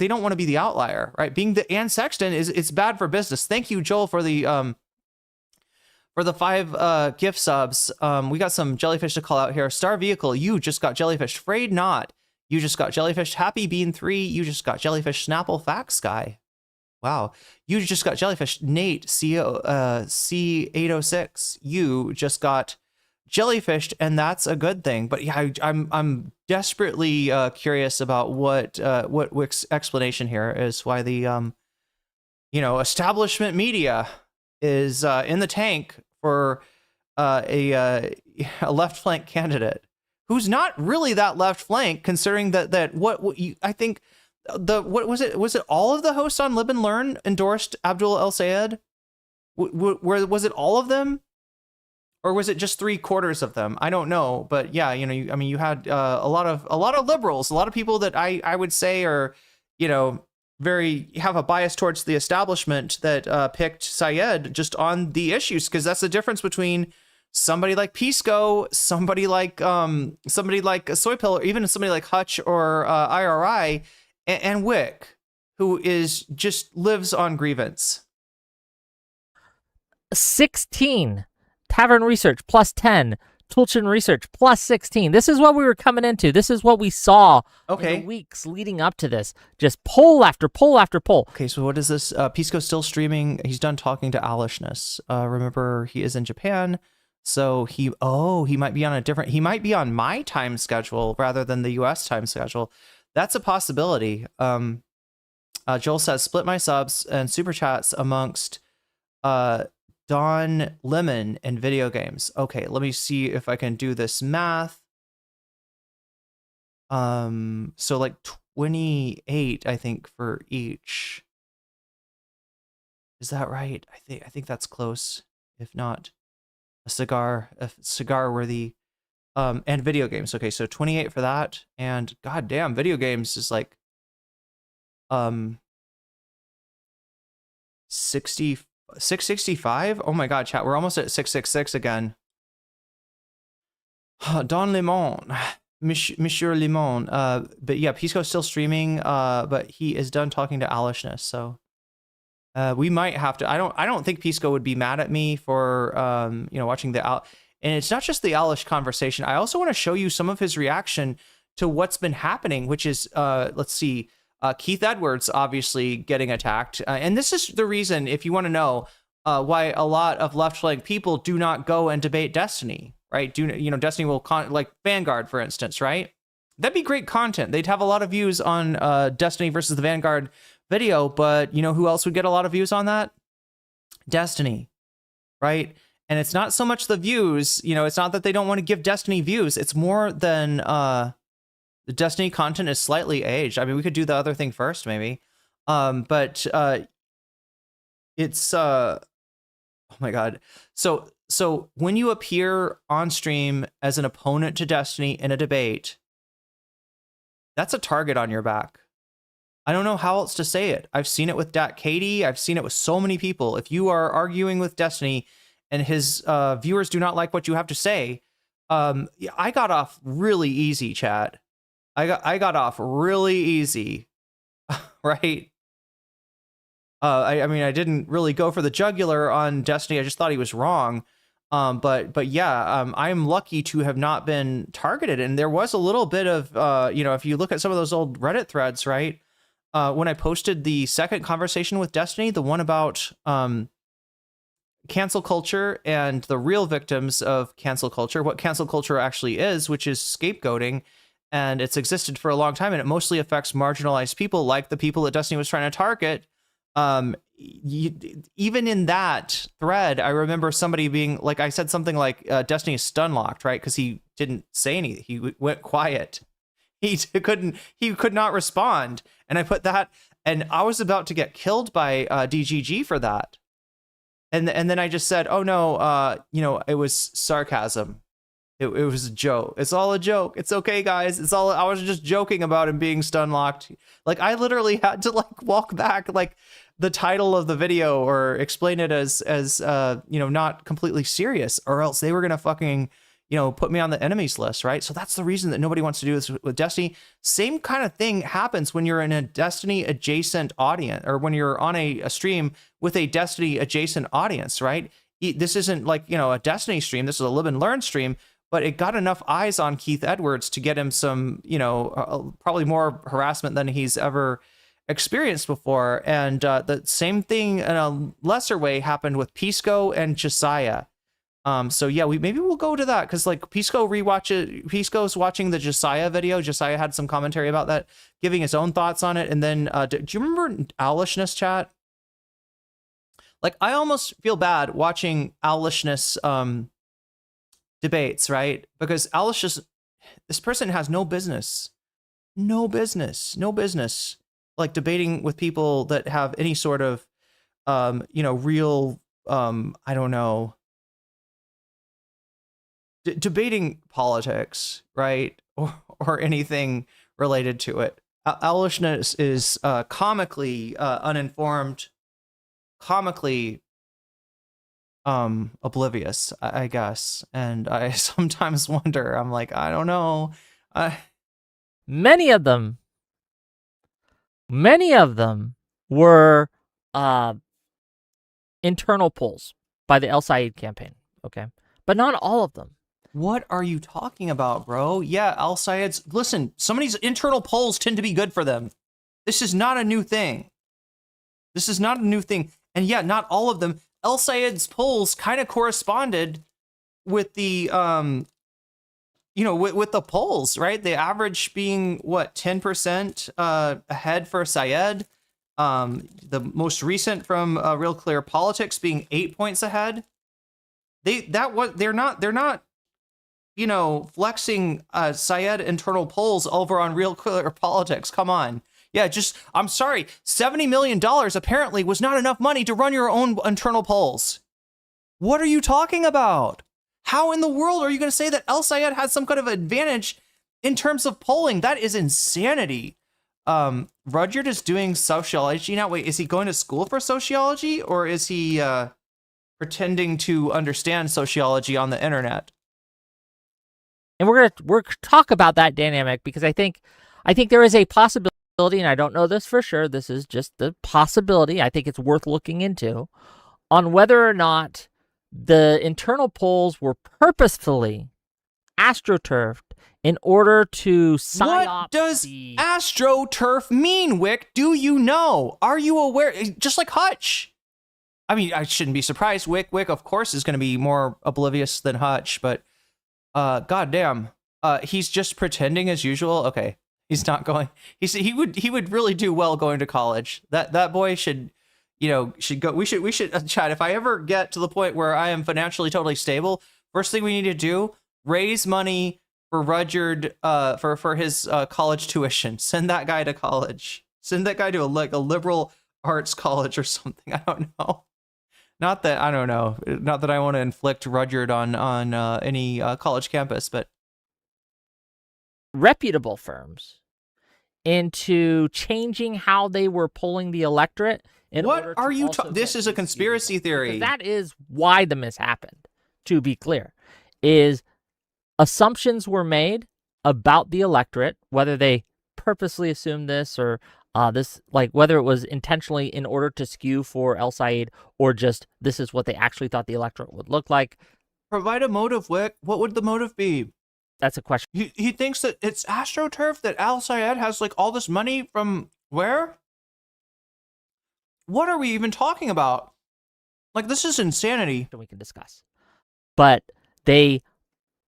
don't want to be the outlier, right? Being the Ann Sexton it's bad for business. Thank you, Joel, for the 5 gift subs. We got some jellyfish to call out here. Star Vehicle, you just got jellyfish. Afraid Not, you just got jellyfish. Happy Bean 3, you just got jellyfish. Snapple Facts Guy, wow, you just got jellyfish. Nate C806, you just got jellyfished, and that's a good thing. But yeah, I'm desperately curious about what Wick's explanation here is, why the establishment media is in the tank for a left flank candidate who's not really that left flank, considering that I think what was it all of the hosts on Live and Learn endorsed Abdul El Sayed? Where was it all of them, or was it just 3/4 of them? I don't know, but yeah, you had a lot of liberals, a lot of people that I would say are have a bias towards the establishment that picked Syed just on the issues, because that's the difference between somebody like Pisco, somebody like Soypill, or even somebody like Hutch or IRI, and Whick, who just lives on grievance. 16. Tavern Research plus 10. Tulchin Research plus 16. This is what we were coming into. This is what we saw in the weeks leading up to this. Just poll after poll after poll. Okay, so what is this? Pisco's still streaming. He's done talking to Alishness. Remember, he is in Japan, so he might be on my time schedule rather than the US time schedule. That's a possibility. Joel says, split my subs and super chats amongst Don Lemon and video games. Okay, let me see if I can do this math. So 28, I think, for each. Is that right? I think that's close. If not, a cigar worthy. And video games. Okay, so 28 for that, and goddamn, video games is 665. Oh my god, chat, we're almost at 666 again. Don Lemon, Monsieur Lemon. But yeah, Pisco's still streaming. But he is done talking to Alishness. So we might have to. I don't think Pisco would be mad at me for watching the Al. And it's not just the Alish conversation. I also want to show you some of his reaction to what's been happening, which is let's see. Keith Edwards obviously getting attacked. And this is the reason, if you want to know, why a lot of left-wing people do not go and debate Destiny, right? Destiny will, like Vanguard, for instance, right? That'd be great content. They'd have a lot of views on Destiny versus the Vanguard video, but you know who else would get a lot of views on that? Destiny, right? And it's not so much the views, it's not that they don't want to give Destiny views. It's more than... the Destiny content is slightly aged. I mean, we could do the other thing first, maybe. But it's oh my god. So when you appear on stream as an opponent to Destiny in a debate, that's a target on your back. I don't know how else to say it. I've seen it with Dak Katie. I've seen it with so many people. If you are arguing with Destiny and his viewers do not like what you have to say, I got off really easy, chat. I got off really easy, right? I mean, I didn't really go for the jugular on Destiny. I just thought he was wrong. But yeah, I'm lucky to have not been targeted. And there was a little bit of, if you look at some of those old Reddit threads, right? When I posted the second conversation with Destiny, the one about cancel culture and the real victims of cancel culture, what cancel culture actually is, which is scapegoating. And it's existed for a long time, and it mostly affects marginalized people, like the people that Destiny was trying to target. Even in that thread, I remember somebody being like, I said something like, Destiny is stun locked, right? Because he didn't say anything. He went quiet. He could not respond. And I put that, and I was about to get killed by DGG for that. And then I just said, oh no, it was sarcasm. It was a joke. It's all a joke. It's okay, guys. I was just joking about him being stun locked. Like, I literally had to walk back the title of the video or explain it as not completely serious, or else they were gonna fucking put me on the enemies list, right? So that's the reason that nobody wants to do this with Destiny. Same kind of thing happens when you're in a Destiny adjacent audience, or when you're on a stream with a Destiny adjacent audience, right? This isn't like a Destiny stream. This is a live and learn stream. But it got enough eyes on Keith Edwards to get him some, probably more harassment than he's ever experienced before. And the same thing in a lesser way happened with Pisco and Josiah. So yeah, maybe we'll go to that, because Pisco's watching the Josiah video. Josiah had some commentary about that, giving his own thoughts on it. And then do you remember Alishness, chat? Like, I almost feel bad watching Alishness debates, right? Because this person has no business like debating with people that have any sort of real I don't know, debating politics, right? Or anything related to it. Alishness is comically uninformed, comically oblivious, I guess. And I sometimes wonder, I'm like, I don't know. Many of them were internal polls by the El Said campaign, okay? But not all of them. What are you talking about, bro? Yeah, Al Sayed's... Listen, some of these internal polls tend to be good for them. This is not a new thing. And yeah, not all of them. El Sayed's polls kind of corresponded with the, with the polls, right? The average being, 10% ahead for Sayed. The most recent from Real Clear Politics being 8 points ahead. They're not flexing Sayed internal polls over on Real Clear Politics. Come on. Yeah, I'm sorry, $70 million apparently was not enough money to run your own internal polls. What are you talking about? How in the world are you going to say that El Sayed has some kind of advantage in terms of polling? That is insanity. Rudyard is doing sociology now. Wait, is he going to school for sociology, or is he pretending to understand sociology on the internet? And we're gonna talk about that dynamic because I think there is a possibility, and I don't know this for sure. This is just the possibility. I think it's worth looking into on whether or not the internal polls were purposefully astroturfed in order to psyop. What does astroturf mean, Whick? Do you know? Are you aware? Just like Hutch. I mean, I shouldn't be surprised. Whick, of course, is going to be more oblivious than Hutch, but goddamn, he's just pretending as usual. Okay, he's not going. He would really do well going to college. That boy should go. We should chat. If I ever get to the point where I am financially totally stable, first thing we need to do, raise money for Rudyard for his college tuition. Send that guy to college. Send that guy to a liberal arts college or something. I don't know. Not that I don't know. Not that I want to inflict Rudyard on any college campus, but reputable firms into changing how they were polling the electorate. What are you? This is a conspiracy theory. That is why the miss happened. To be clear, is assumptions were made about the electorate, whether they purposely assumed this or whether it was intentionally in order to skew for El Said or just this is what they actually thought the electorate would look like. Provide a motive, Whick. What would the motive be? That's a question. He thinks that it's AstroTurf, that Al Sayed has all this money from where? What are we even talking about? This is insanity. We can discuss. But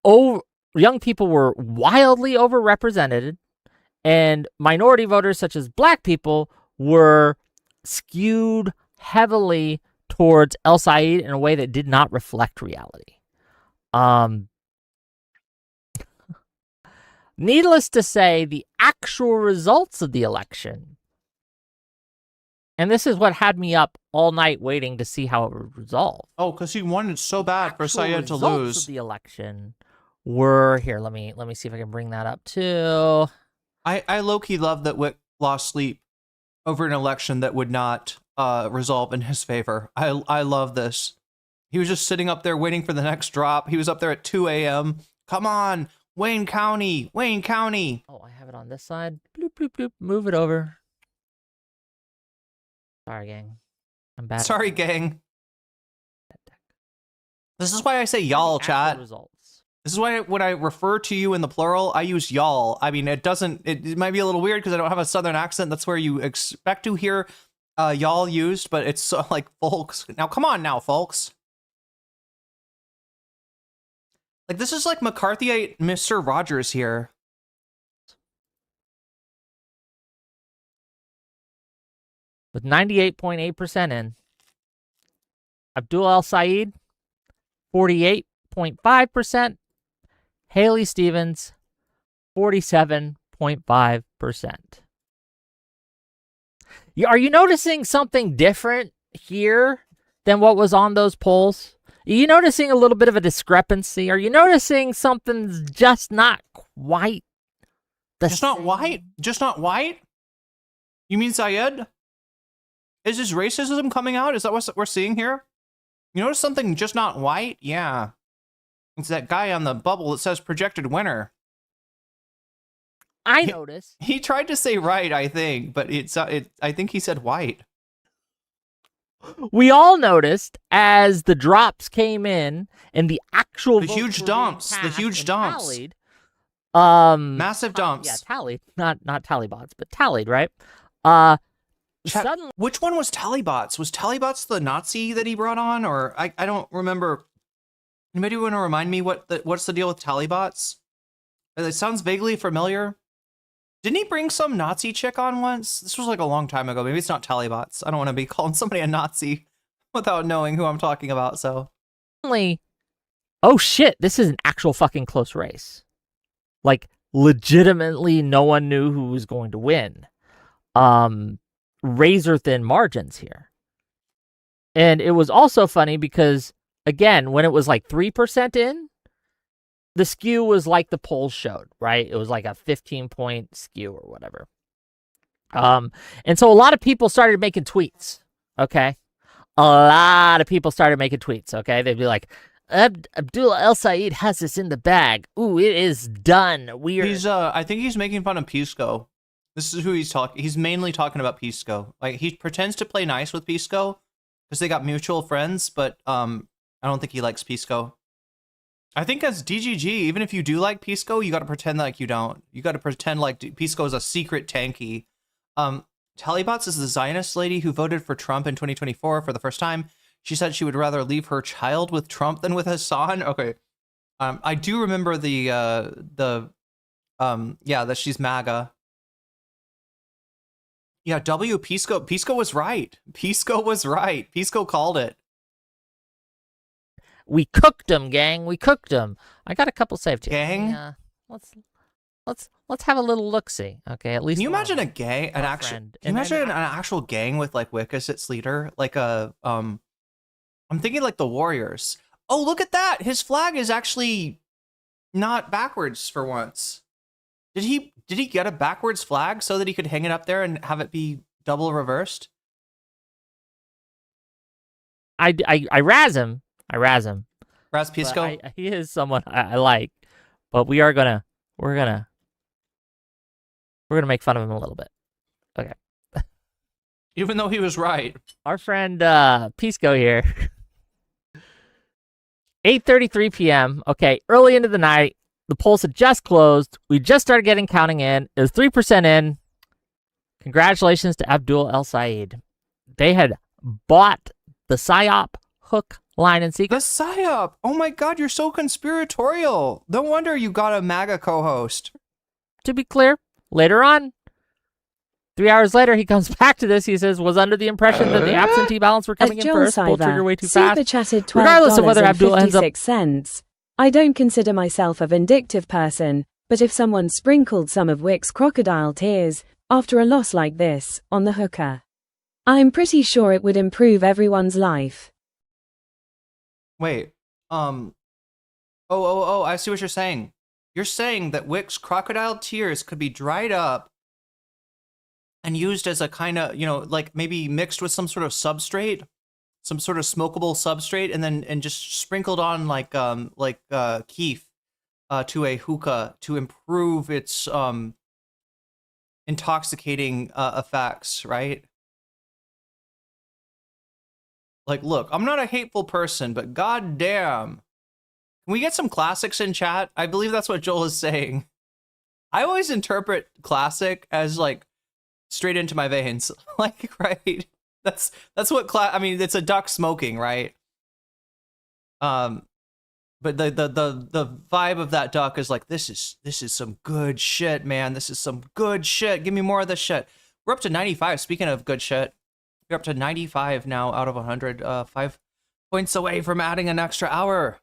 young people were wildly overrepresented, and minority voters such as black people were skewed heavily towards El Said in a way that did not reflect reality. Needless to say, the actual results of the election, and this is what had me up all night waiting to see how it would resolve. Oh, because he wanted so bad for Sayed to lose. Of the election were here. Let me see if I can bring that up too. I low-key love that Whick lost sleep over an election that would not resolve in his favor. I love this. He was just sitting up there waiting for the next drop. He was up there at 2 a.m. Come on, Wayne County. Oh, I have it on this side. Bloop, bloop, bloop. Move it over. Sorry, gang. I'm bad. Sorry, gang. This is why I say y'all, chat. Results. This is why when I refer to you in the plural, I use y'all. I mean, it might be a little weird because I don't have a southern accent. That's where you expect to hear y'all used, but it's like folks. Now, come on now, folks. This is like McCarthyite Mr. Rogers here. With 98.8% in. Abdul El Said, 48.5%. Haley Stevens, 47.5%. Are you noticing something different here than what was on those polls? Are you noticing a little bit of a discrepancy? Are you noticing something's just not quite the Just not white? Just not white? You mean Syed? Is his racism coming out? Is that what we're seeing here? You notice something just not white? Yeah. It's that guy on the bubble that says projected winner. I noticed. He tried to say right, I think, but I think he said white. We all noticed as the drops came in and the actual huge dumps, tallied, massive dumps. Yeah, tallied, not tallybots, but tallied, right? Suddenly, which one was Tallybots? Was Tallybots the Nazi that he brought on, or I don't remember. Anybody want to remind me what's the deal with Tallybots? It sounds vaguely familiar. Didn't he bring some Nazi chick on once? This was a long time ago. Maybe it's not Tallybots. I don't want to be calling somebody a Nazi without knowing who I'm talking about. So, oh shit, this is an actual fucking close race. Legitimately, no one knew who was going to win. Razor thin margins here. And it was also funny because, again, when it was 3% in, the skew was like the polls showed, right? It was a 15-point skew or whatever. And so a lot of people started making tweets, okay? A lot of people started making tweets, okay? They'd be like, Abdul El Said has this in the bag. Ooh, it is done. I think he's making fun of Pisco. This is who he's talking. He's mainly talking about Pisco. Like, he pretends to play nice with Pisco because they got mutual friends, but I don't think he likes Pisco. I think as DGG, even if you do like Pisco, you got to pretend like you don't. You got to pretend like Pisco is a secret tanky. Tallybots is the Zionist lady who voted for Trump in 2024 for the first time. She said she would rather leave her child with Trump than with Hasan. Okay. I do remember that she's MAGA. Yeah, Pisco was right. Pisco was right. Pisco called it. We cooked him, gang. We cooked him. I got a couple saved here. Gang? Let's have a little look-see. Okay, at least. Can you imagine a gang, an actual gang with like Whick as its leader? Like I'm thinking like the Warriors. Oh, look at that! His flag is actually not backwards for once. Did he get a backwards flag so that he could hang it up there and have it be double reversed? I razz him. Raz Pisco? He is someone I like, but we're gonna make fun of him a little bit. Okay. Even though he was right. Our friend Pisco here. 8:33 p.m. Okay, early into the night. The polls had just closed. We just started getting counting in. It was 3% in. Congratulations to Abdul El Said. They had bought the PSYOP hook, line, and seeker. The PSYOP! Oh my god, you're so conspiratorial. No wonder you got a MAGA co-host. To be clear, later on, 3 hours later, he comes back to this. He says, was under the impression that the absentee ballots were coming in first. Pulled trigger way too fast. Super chatted Regardless of whether Abdul ends up... $12.56. I don't consider myself a vindictive person, but if someone sprinkled some of Whick's crocodile tears, after a loss like this, on the hooker, I'm pretty sure it would improve everyone's life. Wait, I see what you're saying. You're saying that Whick's crocodile tears could be dried up and used as a kind of, like maybe mixed with some sort of substrate, some sort of smokable substrate, and just sprinkled on like keef to a hookah to improve its intoxicating effects, right? Like, look, I'm not a hateful person, but goddamn, can we get some classics in chat? I believe that's what Joel is saying. I always interpret classic as like straight into my veins, like, right? That's what I mean, it's a duck smoking, right? But the vibe of that duck is like, this is some good shit, man. This is some good shit. Give me more of this shit. We're up to 95. Speaking of good shit, we're up to 95 now out of 100. 5 points away from adding an extra hour.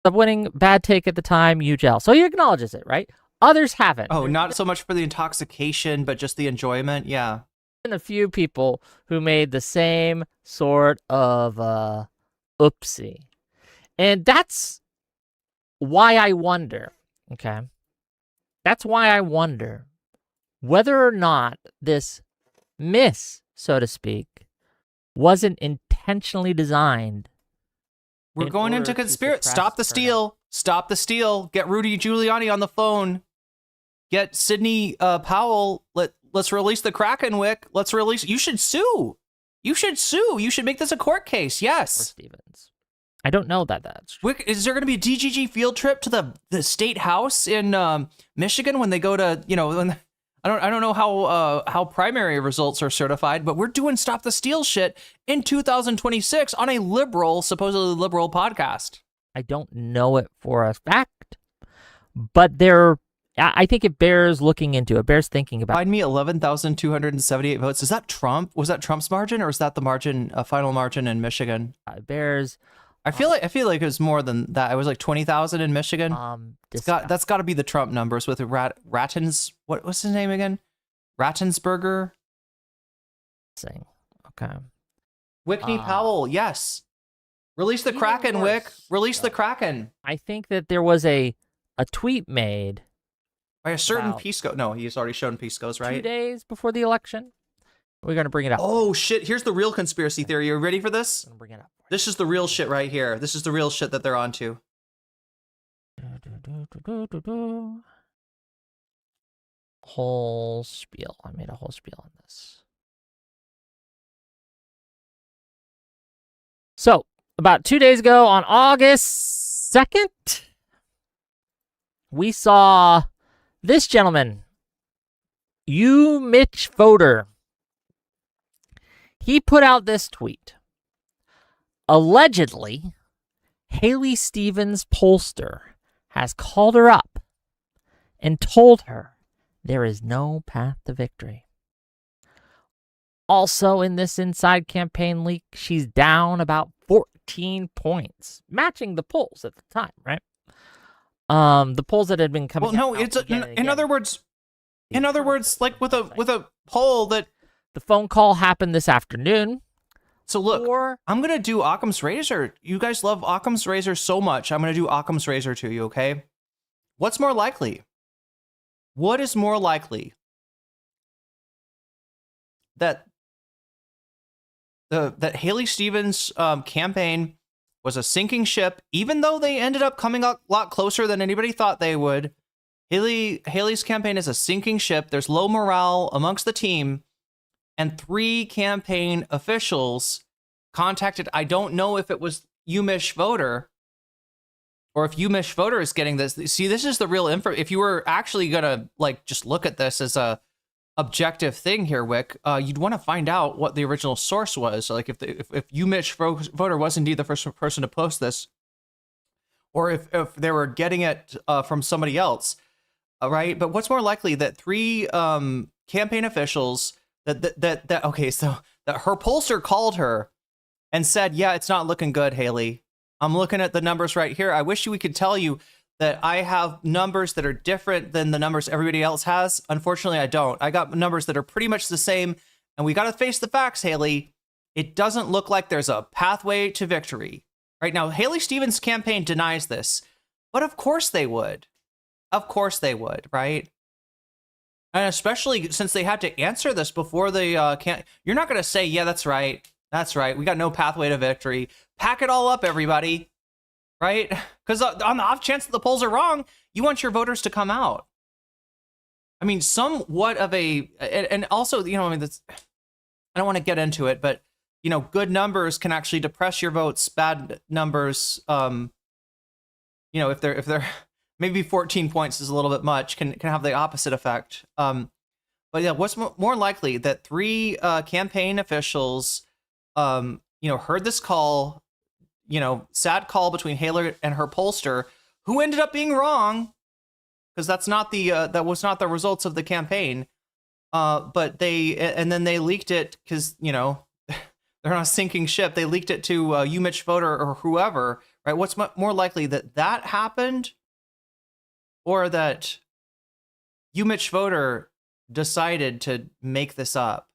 Of winning, bad take at the time, gel. So he acknowledges it, right? Others haven't. Oh, not so much for the intoxication, but just the enjoyment. Yeah. Been a few people who made the same sort of oopsie. And that's why I wonder, okay? That's why I wonder whether or not this miss, so to speak, wasn't intentionally designed. We're going into conspiracy. Stop the steal. Stop the steal. Get Rudy Giuliani on the phone. Get Sidney Powell. Let's release the Kraken, Whick. Let's release. You should sue. You should sue. You should make this a court case. Yes. Or Stevens. I don't know that that's true. Whick, is there going to be a DGG field trip to the state house in Michigan when they go to, when I don't know how primary results are certified, but we're doing Stop the Steal shit in 2026 on a supposedly liberal podcast. I don't know it for a fact, but I think it bears looking into. It bears thinking about. Find me 11,278 votes. Is that Trump? Was that Trump's margin, or is that the margin, final margin in Michigan? It bears. I feel like it was more than that. It was like 20,000 in Michigan. That's got to be the Trump numbers with Rattens. What's his name again? Rattensberger. Okay. Whitney Powell. Yes. Release the Kraken, Whick. Release the Kraken. I think that there was a tweet made by a certain Pisco. No, he's already shown Pisco's, right? 2 days before the election, We're gonna bring it up. Oh shit! Here's the real conspiracy theory. You ready for this? I'm gonna bring it up. This is the real shit right here. This is the real shit that they're onto. Whole spiel. I made a whole spiel on this. So, about 2 days ago on August 2nd, we saw this gentleman, Mitch Voter. He put out this tweet. Allegedly, Haley Stevens' pollster has called her up and told her there is no path to victory. Also, in this inside campaign leak, she's down about 14 points, matching the polls at the time, right? The polls that had been coming. Well, no, it's in other words, like with a poll that the phone call happened this afternoon. So look, I'm gonna do Occam's razor. You guys love Occam's razor so much. I'm gonna do Occam's razor to you. Okay, what's more likely? What is more likely? That Haley Stevens' campaign was a sinking ship, even though they ended up coming a lot closer than anybody thought they would. Haley's campaign is a sinking ship. There's low morale amongst the team, and 3 campaign officials contacted. I don't know if it was Mitch Voter or if Mitch Voter is getting this. See, this is the real info. If you were actually gonna like just look at this as a objective thing here, Whick, you'd want to find out what the original source was. Like if Mitch Voter was indeed the first person to post this, or if they were getting it from somebody else, right? But what's more likely, that 3 campaign officials that her pollster called her and said, "Yeah, it's not looking good, Haley. I'm looking at the numbers right here. I wish we could tell you that I have numbers that are different than the numbers everybody else has. Unfortunately, I don't. I got numbers that are pretty much the same, and we got to face the facts, Haley. It doesn't look like there's a pathway to victory." Right now, Haley Stevens' campaign denies this, but of course they would. Of course they would, right? And especially since they had to answer this before they can't. You're not going to say, "Yeah, that's right. That's right. We got no pathway to victory." Pack it all up, everybody. Right? Because on the off chance that the polls are wrong, you want your voters to come out. I mean, somewhat of a, and also, I mean, that's, I don't want to get into it, but, good numbers can actually depress your votes. Bad numbers, if they're maybe 14 points is a little bit much, can have the opposite effect. But yeah, what's more likely, that 3 campaign officials, heard this call, sad call between Haley and her pollster, who ended up being wrong, because that was not the results of the campaign. But then they leaked it because, they're on a sinking ship. They leaked it to Mitch Voter or whoever, right? What's more likely, that happened, or that Mitch Voter decided to make this up?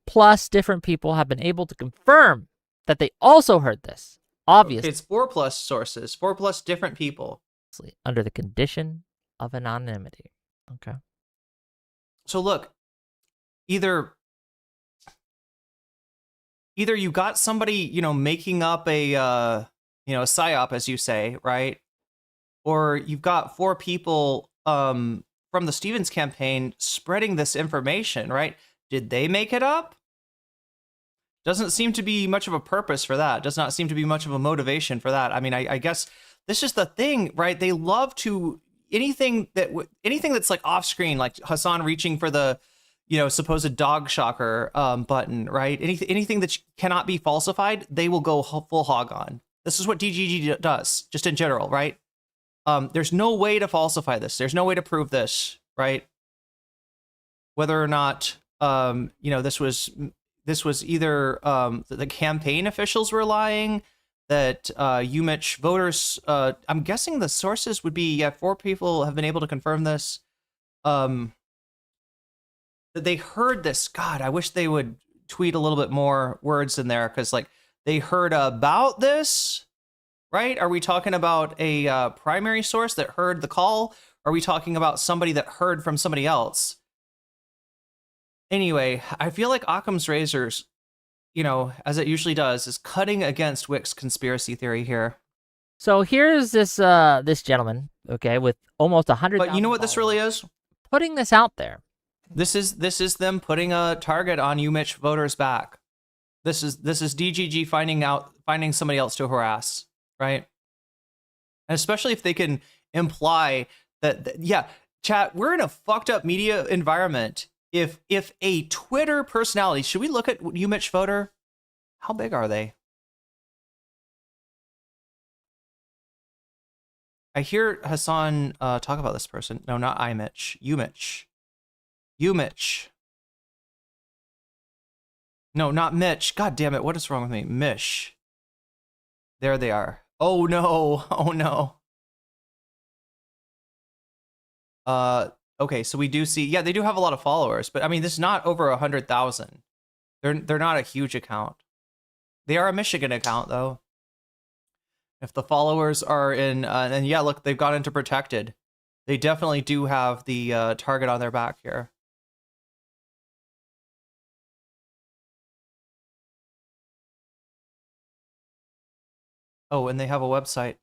Plus, different people have been able to confirm that they also heard this. Obviously. It's 4+ sources, 4+ different people. Under the condition of anonymity. Okay. So look, either you got somebody, making up a psyop, as you say, right? Or you've got 4 people from the Stevens campaign spreading this information, right? Did they make it up? Doesn't seem to be much of a purpose for that. Does not seem to be much of a motivation for that. I mean, I guess this is the thing, right? They love to anything that's like off screen, like Hasan reaching for the, supposed dog shocker button, right? Anything that cannot be falsified, they will go full hog on. This is what DGG does, just in general, right? There's no way to falsify this. There's no way to prove this, right? Whether or not, this was either the campaign officials were lying, that Mitch voters, I'm guessing the sources would be, 4 people have been able to confirm this, that they heard this. God, I wish they would tweet a little bit more words in there, because like they heard about this, right? Are we talking about a primary source that heard the call? Are we talking about somebody that heard from somebody else? Anyway, I feel like Occam's razors, as it usually does, is cutting against Whick's conspiracy theory here. So here's this this gentleman, okay, with almost 100. But you know what this really is? Putting this out there. This is them putting a target on you, Mitch voters' back. This is DGG finding somebody else to harass, right? And especially if they can imply that yeah, chat, we're in a fucked up media environment. If a Twitter personality, should we look at you, Mitch voter? How big are they? I hear Hasan talk about this person. No, not I, Mitch. You, Mitch. You, Mitch. No, not Mitch. God damn it. What is wrong with me? Mish. There they are. Oh, no. Oh, no. Okay, so we do see, yeah, they do have a lot of followers, but I mean, this is not over 100,000. They're not a huge account. They are a Michigan account, though. If the followers are in, and yeah, look, they've got into protected. They definitely do have the target on their back here. Oh, and they have a website.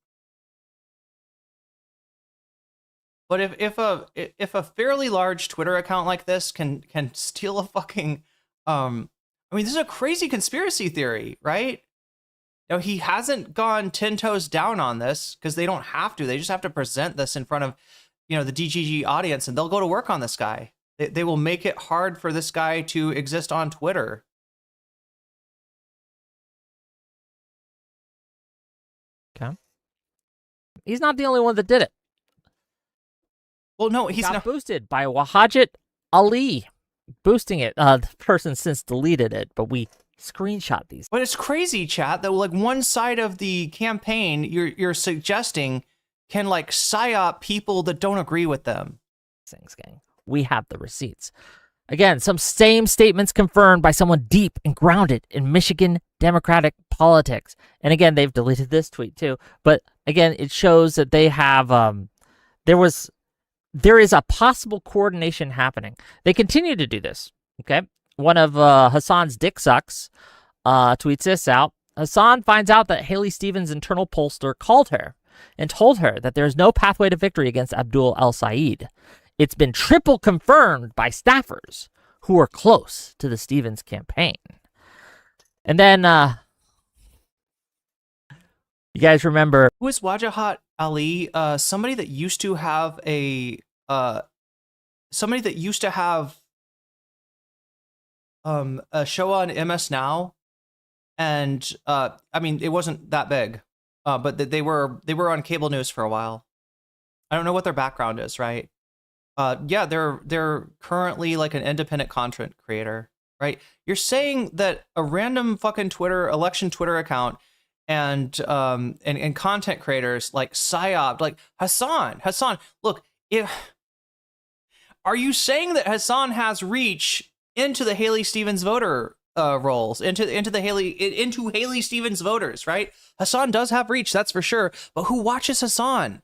But if a fairly large Twitter account like this can steal a fucking, I mean, this is a crazy conspiracy theory, right? Now, he hasn't gone 10 toes down on this because they don't have to. They just have to present this in front of, the DGG audience, and they'll go to work on this guy. They will make it hard for this guy to exist on Twitter. Okay. He's not the only one that did it. Well, no, he's not boosted by Wahajit Ali, boosting it. The person since deleted it, but we screenshot these. But it's crazy, chat, that like one side of the campaign you're suggesting can like psyop people that don't agree with them. Things, gang. We have the receipts. Again, some same statements confirmed by someone deep and grounded in Michigan Democratic politics. And again, they've deleted this tweet too. But again, it shows that they have there is a possible coordination happening. They continue to do this, okay? One of Hasan's dick sucks tweets this out. Hasan finds out that Haley Stevens' internal pollster called her and told her that there is no pathway to victory against Abdul El-Sayed. It's been triple confirmed by staffers who are close to the Stevens campaign. And then, you guys remember... Who is Wajahat Ali? Somebody that used to have a show on MS Now, and I mean, it wasn't that big, but they were on cable news for a while. I don't know what their background is, right? Yeah, they're currently like an independent content creator, right? You're saying that a random fucking election Twitter account and content creators like psyop, like Hasan, look, are you saying that Hasan has reach into the Haley Stevens voter rolls, into Haley Stevens voters, right? Hasan does have reach, that's for sure. But who watches Hasan?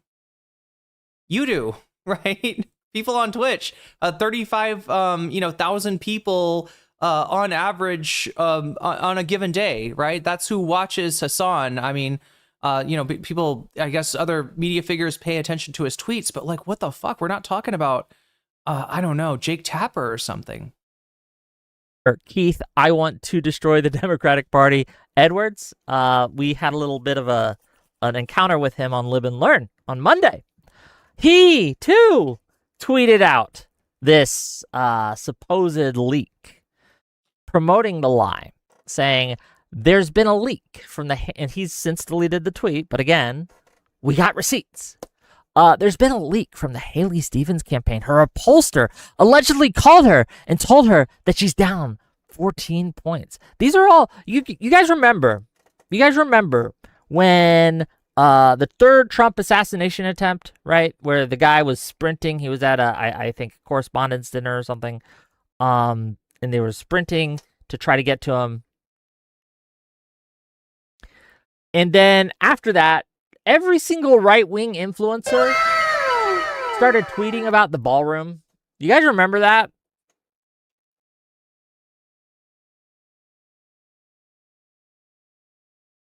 You do, right? People on Twitch, 35,000 people on average on a given day, right? That's who watches Hasan. I mean, people, I guess other media figures pay attention to his tweets, but like, what the fuck? We're not talking about, I don't know, Jake Tapper or something. Keith, I want to destroy the Democratic Party. Edwards, we had a little bit of an encounter with him on Live and Learn on Monday. He, too, tweeted out this supposed leak promoting the lie, saying there's been a leak from and he's since deleted the tweet, but again, we got receipts. There's been a leak from the Haley Stevens campaign. Her pollster allegedly called her and told her that she's down 14 points. These are all, you guys remember when the third Trump assassination attempt, right? Where the guy was sprinting. He was at I think correspondence dinner or something. And they were sprinting to try to get to him. And then after that, every single right-wing influencer started tweeting about the ballroom. You guys remember that?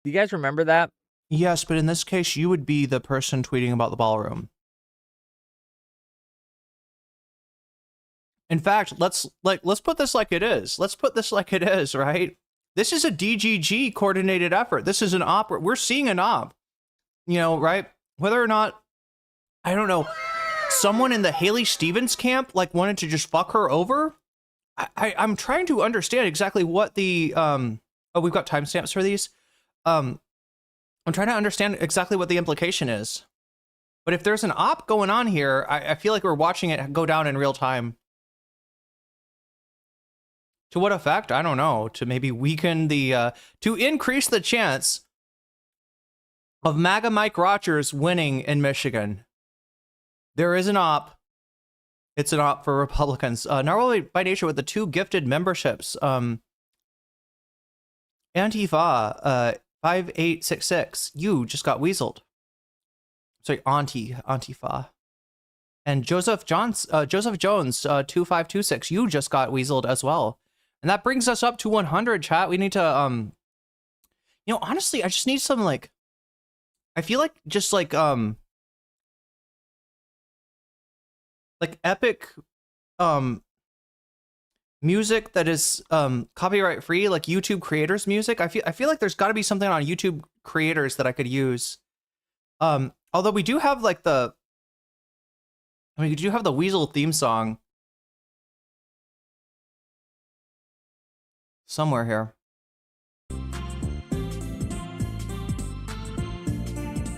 You guys remember that? Yes, but in this case, you would be the person tweeting about the ballroom. In fact, let's put this like it is. Let's put this like it is, right? This is a DGG coordinated effort. This is an op. We're seeing an op, you know, right? Whether or not, I don't know, someone in the Haley Stevens camp like wanted to just fuck her over. I'm trying to understand exactly what the oh, we've got timestamps for these. I'm trying to understand exactly what the implication is. But if there's an op going on here, I feel like we're watching it go down in real time. To what effect? I don't know. To maybe weaken the, to increase the chance of MAGA Mike Rogers winning in Michigan. There is an op. It's an op for Republicans. Not really by nature with the 2 gifted memberships. Antifa, 5866. You just got weaseled. Sorry, Antifa. And Joseph Jones, 2526. You just got weaseled as well. And that brings us up to 100, chat. We need to, you know, honestly, I just need some, like, I feel like just like epic, music that is, copyright free, like YouTube creators music. I feel like there's gotta be something on YouTube creators that I could use. Although we do have like we do have the Weasel theme song. Somewhere here.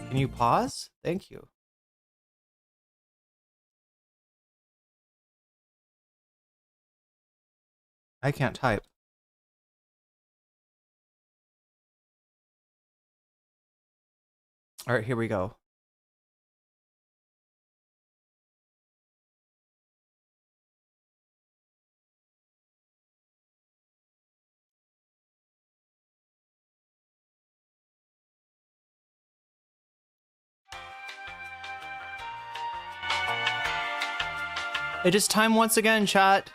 Can you pause? Thank you. I can't type. All right, here we go. It is time once again, chat,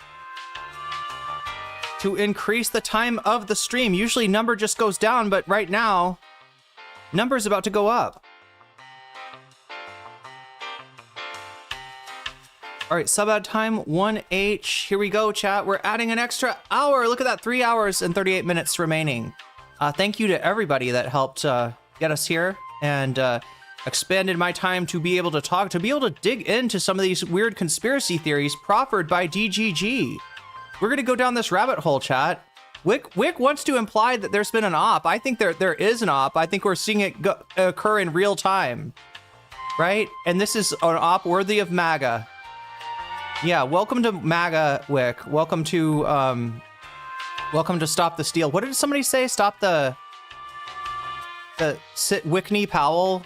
to increase the time of the stream. Usually number just goes down, but right now, number's about to go up. All right, sub ad time 1H. Here we go, chat. We're adding an extra hour. Look at that, 3 hours and 38 minutes remaining. Thank you to everybody that helped get us here and expanded my time to be able to talk, to be able to dig into some of these weird conspiracy theories proffered by DGG. We're gonna go down this rabbit hole, chat. Whick wants to imply that there's been an op. I think there is an op. I think we're seeing it occur in real time, right? And this is an op worthy of MAGA. Yeah, welcome to MAGA, Whick. Welcome to Stop the Steal. What did somebody say? Stop the Whickney Powell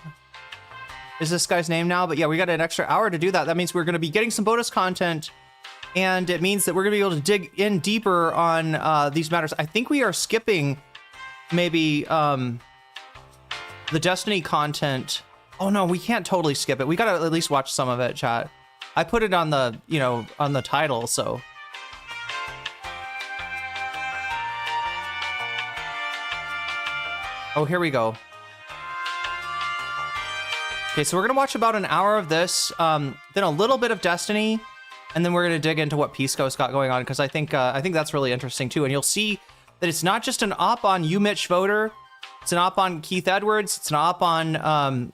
is this guy's name now. But yeah, we got an extra hour to do that. That means we're going to be getting some bonus content, and it means that we're going to be able to dig in deeper on these matters. I think we are skipping maybe the Destiny content. Oh no, we can't totally skip it. We got to at least watch some of it, chat. I put it on the, you know, on the title, so. Oh, here we go. Okay, so we're gonna watch about an hour of this, then a little bit of Destiny, and then we're gonna dig into what Peace Coast got going on, because I think that's really interesting too. And you'll see that it's not just an op on you, Mitch Voter. It's an op on Keith Edwards. It's an op on an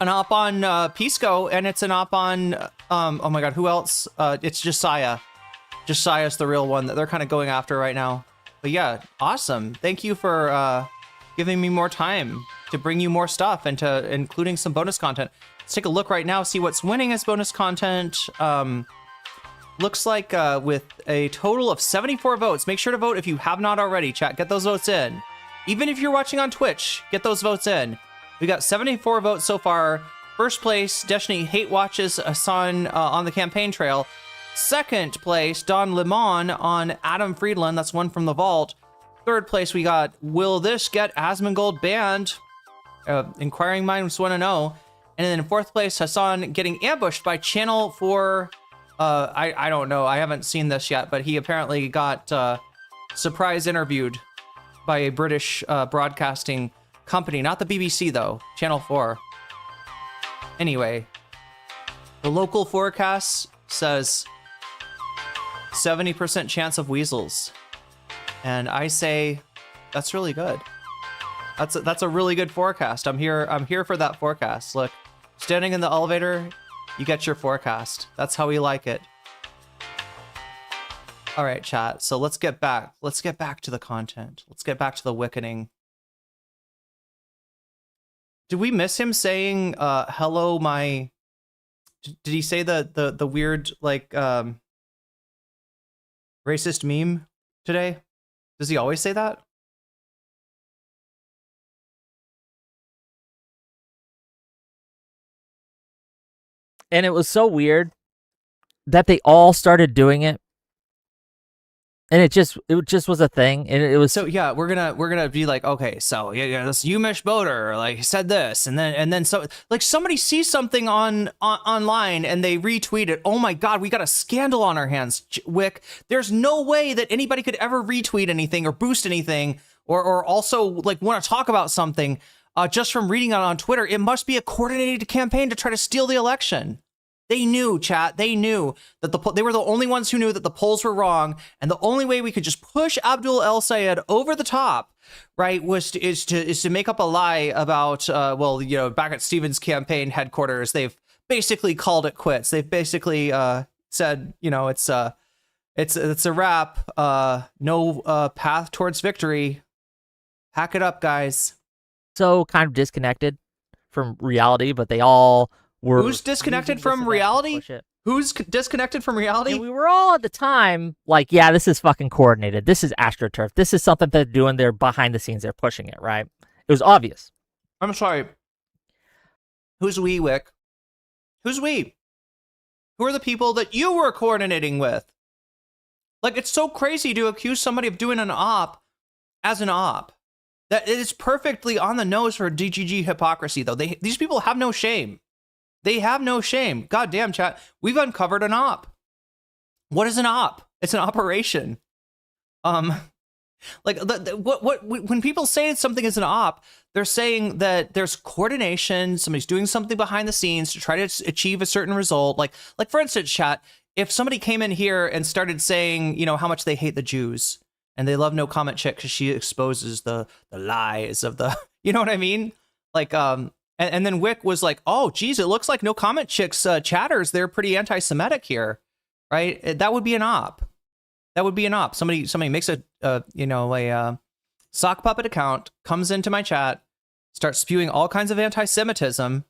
op on Pisco, and it's an op on oh my god, who else? It's Josiah. Josiah's the real one that they're kind of going after right now. But yeah, awesome. Thank you for giving me more time to bring you more stuff and to including some bonus content. Let's take a look right now, see what's winning as bonus content. Looks like with a total of 74 votes. Make sure to vote if you have not already, chat. Get those votes in. Even if you're watching on Twitch, get those votes in. We got 74 votes so far. First place, Destiny Hate Watches Hasan on the campaign trail. Second place, Don Limon on Adam Friedland. That's one from the vault. Third place, we got Will This Get Asmongold Banned? Inquiring minds want to know. And then in fourth place, Hasan getting ambushed by Channel 4. I don't know. I haven't seen this yet, but he apparently got surprise interviewed by a British broadcasting company. Not the BBC, though. Channel 4. Anyway, the local forecast says 70% chance of weasels. And I say that's really good. That's a really good forecast. I'm here for that forecast. Look, standing in the elevator, you get your forecast. That's how we like it. All right, chat. So let's get back to the content. Let's get back to the wickening. Did we miss him saying hello my did he say the weird like racist meme today? Does he always say that? And it was so weird that they all started doing it. And it just was a thing, and it was so yeah. We're gonna be like, okay, so yeah, this Umish voter like said this, and then so like somebody sees something online and they retweet it. Oh my God, we got a scandal on our hands, Whick. There's no way that anybody could ever retweet anything or boost anything or also like want to talk about something just from reading it on Twitter. It must be a coordinated campaign to try to steal the election. They knew, chat. They knew that they were the only ones who knew that the polls were wrong, and the only way we could just push Abdul El Sayed over the top, right, is to make up a lie about well, you know, back at Stephen's campaign headquarters, they've basically called it quits. They've basically said, you know, it's a wrap. No path towards victory. Pack it up, guys. so kind of disconnected from reality, but they all were. Who's disconnected from reality? Who's disconnected from reality? And we were all at the time like, yeah, this is fucking coordinated. This is AstroTurf. This is something they're doing. They're behind the scenes. They're pushing it, right? It was obvious. I'm sorry. Who's we, Whick? Who's we? Who are the people that you were coordinating with? Like, it's so crazy to accuse somebody of doing an op as an op. That it is perfectly on the nose for DGG hypocrisy, though. These people have no shame. They have no shame. God damn, chat. We've uncovered an op. What is an op? It's an operation. Like when people say something is an op, they're saying that there's coordination. Somebody's doing something behind the scenes to try to achieve a certain result. Like for instance, chat. If somebody came in here and started saying, you know, how much they hate the Jews and they love nocommentchick because she exposes the lies of the, you know what I mean? Like, and then Whick was like, oh, geez, it looks like nocommentchick's chatters, they're pretty anti-Semitic here, right? That would be an op. That would be an op. Somebody makes a sock puppet account, comes into my chat, starts spewing all kinds of anti-Semitism,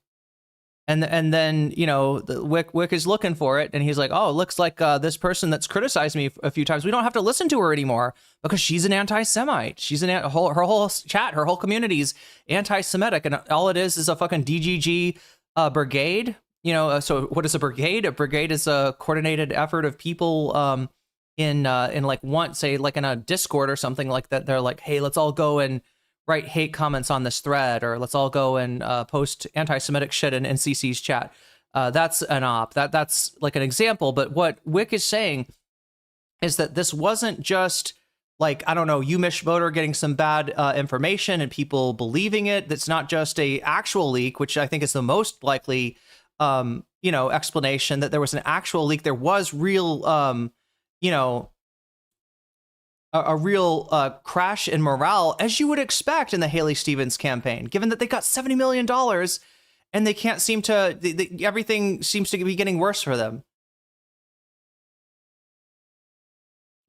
and then, you know, the Whick is looking for it, and he's like, oh, it looks like this person that's criticized me a few times, we don't have to listen to her anymore because she's an anti-Semite. She's her whole chat, her whole community's anti-Semitic, and all it is a fucking DGG brigade. You know, so what is a brigade? A brigade is a coordinated effort of people in like say like in a Discord or something like that. They're like, hey, let's all go and write hate comments on this thread, or let's all go and post anti-Semitic shit in NCC's chat. That's an op. That's like an example. But what Whick is saying is that this wasn't just like, I don't know, Umish voter getting some bad information and people believing it. That's not just a actual leak, which I think is the most likely, explanation that there was an actual leak. There was real, a real crash in morale, as you would expect in the Haley Stevens campaign, given that they got $70 million and they can't seem to, everything seems to be getting worse for them.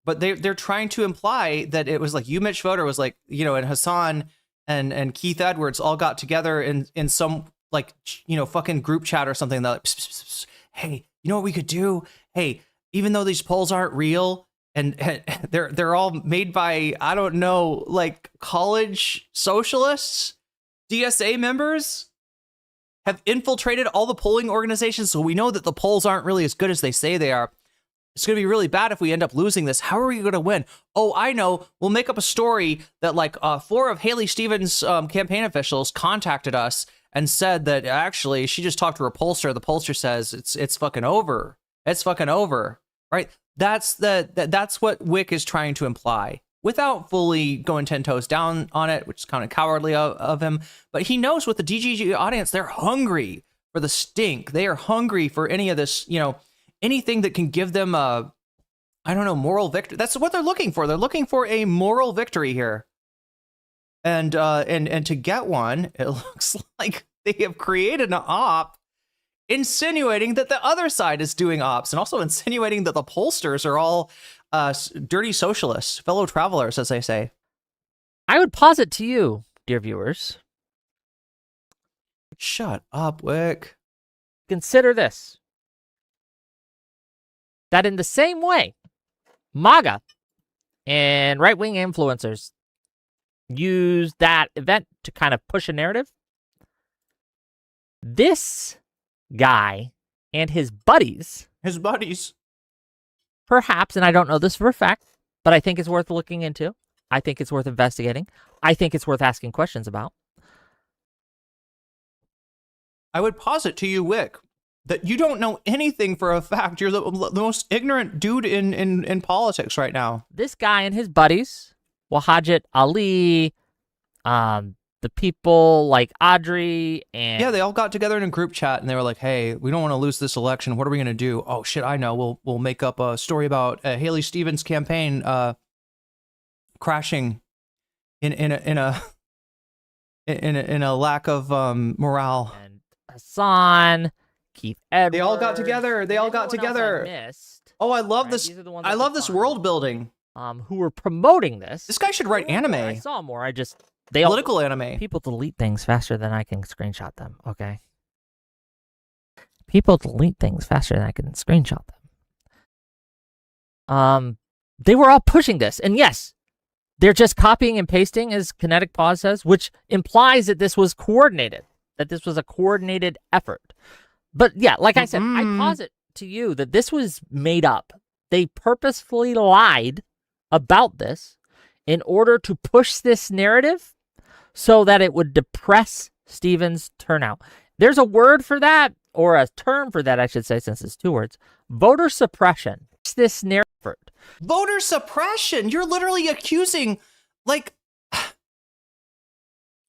But they're trying to imply that it was like Mitch voter was like, you know, and Hasan and Keith Edwards all got together in some like, you know, fucking group chat or something. They're like, pss, pss, pss. Hey, you know what we could do? Hey, even though these polls aren't real, and they're all made by, I don't know, like college socialists, DSA members have infiltrated all the polling organizations, so we know that the polls aren't really as good as they say they are. It's going to be really bad if we end up losing this. How are we going to win? Oh, I know. We'll make up a story that like 4 of Haley Stevens' campaign officials contacted us and said that actually she just talked to her pollster. The pollster says it's fucking over. It's fucking over, right? That's what Whick is trying to imply without fully going 10 toes down on it, which is kind of cowardly of him. But he knows with the DGG audience, they're hungry for the stink. They are hungry for any of this, anything that can give them a, I don't know, moral victory. That's what they're looking for. They're looking for a moral victory here. And to get one, it looks like they have created an op insinuating that the other side is doing ops, and also insinuating that the pollsters are all dirty socialists, fellow travelers, as they say. I would posit to you, dear viewers. Shut up, Whick. Consider this. That in the same way, MAGA and right-wing influencers use that event to kind of push a narrative. This guy and his buddies, perhaps, and I don't know this for a fact, but I think it's worth looking into. I think it's worth investigating. I think it's worth asking questions about. I would posit to you, Whick, that you don't know anything for a fact. You're the most ignorant dude in politics right now. This guy and his buddies, Wahajit Ali, the people like Audrey, and yeah, they all got together in a group chat and they were like, "Hey, we don't want to lose this election. What are we gonna do? Oh shit, I know. We'll make up a story about Haley Stevens' campaign crashing in a lack of morale." And Hasan, Keith Edwards. They all got together. Oh, I love this. I love this world building. Who were promoting this? This guy should write anime. I saw more. Political anime. People delete things faster than I can screenshot them. Okay. People delete things faster than I can screenshot them. They were all pushing this, and yes, they're just copying and pasting, as Kinetic Pause says, which implies that this was coordinated, that this was a coordinated effort. But yeah, like I said, I posit to you that this was made up. They purposefully lied about this in order to push this narrative so that it would depress Stevens' turnout. There's a word for that, or a term for that, I should say, since it's 2 words. Voter suppression. This narrative. Voter suppression? You're literally accusing, like...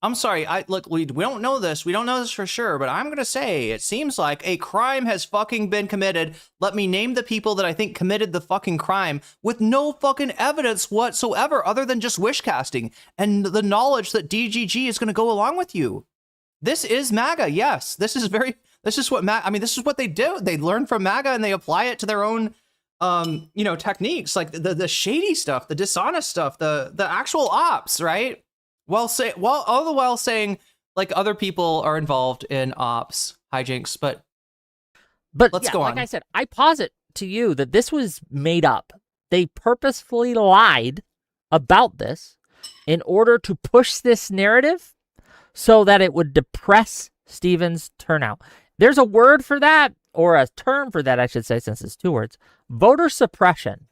I'm sorry, look, we don't know this. We don't know this for sure, but I'm going to say it seems like a crime has fucking been committed. Let me name the people that I think committed the fucking crime with no fucking evidence whatsoever other than just wish casting and the knowledge that DGG is going to go along with you. This is MAGA, yes. This is what this is what they do. They learn from MAGA and they apply it to their own techniques, like the shady stuff, the dishonest stuff, the actual ops, right? All the while saying like other people are involved in ops hijinks, but let's go on. Like I said, I posit to you that this was made up. They purposefully lied about this in order to push this narrative so that it would depress Stevens' turnout. There's a word for that, or a term for that, I should say, since it's 2 words. Voter suppression.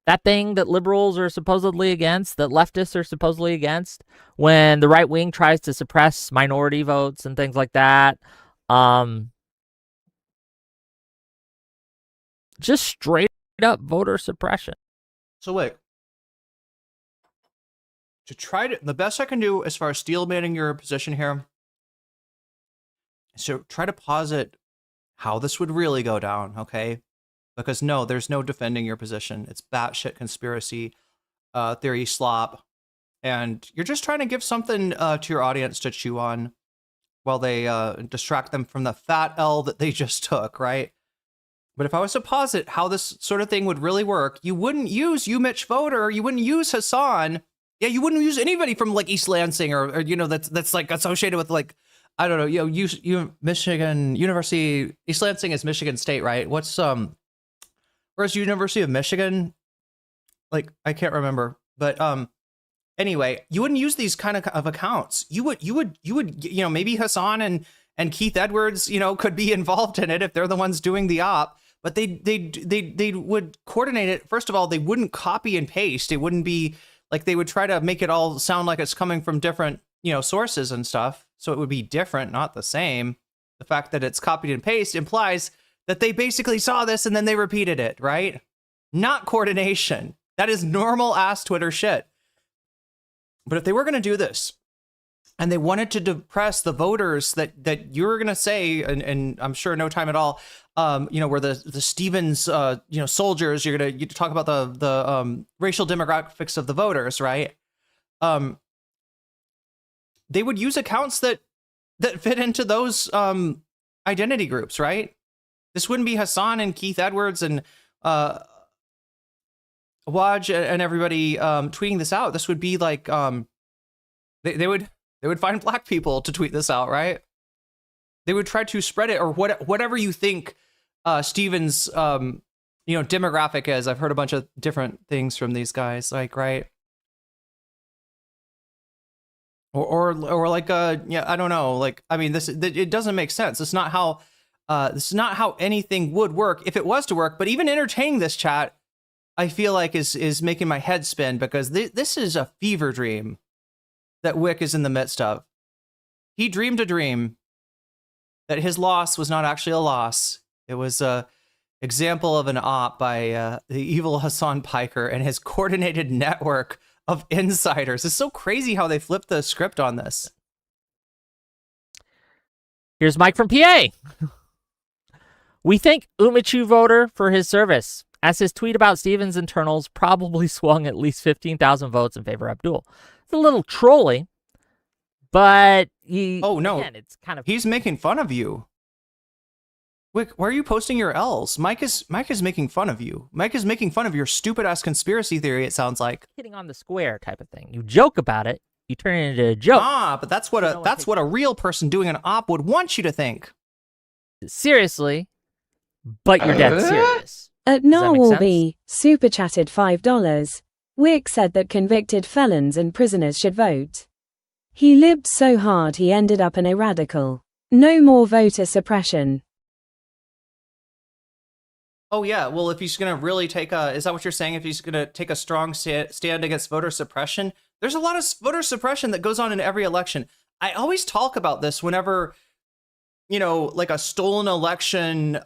That thing that liberals are supposedly against, that leftists are supposedly against, when the right wing tries to suppress minority votes and things like that. Just straight up voter suppression. So wait. The best I can do as far as steelmanning your position here, so try to posit how this would really go down, okay? Because no, there's no defending your position. It's batshit conspiracy theory slop. And you're just trying to give something to your audience to chew on while they distract them from the fat L that they just took, right? But if I was to posit how this sort of thing would really work, you wouldn't use Mitch Voter, you wouldn't use Hasan. Yeah, you wouldn't use anybody from like East Lansing or that's like associated with like, I don't know, Michigan University. East Lansing is Michigan State, right? Where's University of Michigan? Like, I can't remember. But anyway, you wouldn't use these kind of accounts. You would maybe Hasan and Keith Edwards, could be involved in it if they're the ones doing the op. but they would coordinate it. First of all, they wouldn't copy and paste. It wouldn't be like they would try to make it all sound like it's coming from different, sources and stuff. So it would be different, not the same. The fact that it's copied and paste implies that they basically saw this and then they repeated it, right? Not coordination. That is normal ass Twitter shit. But if they were going to do this and they wanted to depress the voters that you're going to say, and I'm sure no time at all, where the Stevens, soldiers, you're going to talk about the racial demographics of the voters, right? They would use accounts that fit into those identity groups, right? This wouldn't be Hasan and Keith Edwards and Waj and everybody tweeting this out. This would be like they would find black people to tweet this out, right? They would try to spread it, or whatever you think Stevens demographic is. I've heard a bunch of different things from these guys, like, right? Or like I don't know, like, I mean, it doesn't make sense. It's not how this is not how anything would work if it was to work. But even entertaining this chat, I feel like is making my head spin, because this is a fever dream that Whick is in the midst of. He dreamed a dream that his loss was not actually a loss. It was a example of an op by the evil Hasan Piker and his coordinated network of insiders. It's so crazy how they flipped the script on this. Here's Mike from PA. We thank Umichu voter for his service, as his tweet about Stevens' internals probably swung at least 15,000 votes in favor of Abdul. It's a little trolly, but again, it's kind of... He's making fun of you. Whick, why are you posting your L's? Mike is making fun of you. Mike is making fun of your stupid-ass conspiracy theory, it sounds like. Hitting on the square type of thing. You joke about it, you turn it into a joke. But that's what a real person doing an op would want you to think. Seriously, but you're dead serious. At Narwhalby, super chatted $5. Whick said that convicted felons and prisoners should vote. He lived so hard he ended up an irradical. No more voter suppression. Oh yeah, well, if he's gonna really take is that what you're saying? If he's gonna take a strong stand against voter suppression, there's a lot of voter suppression that goes on in every election. I always talk about this whenever, like a stolen election,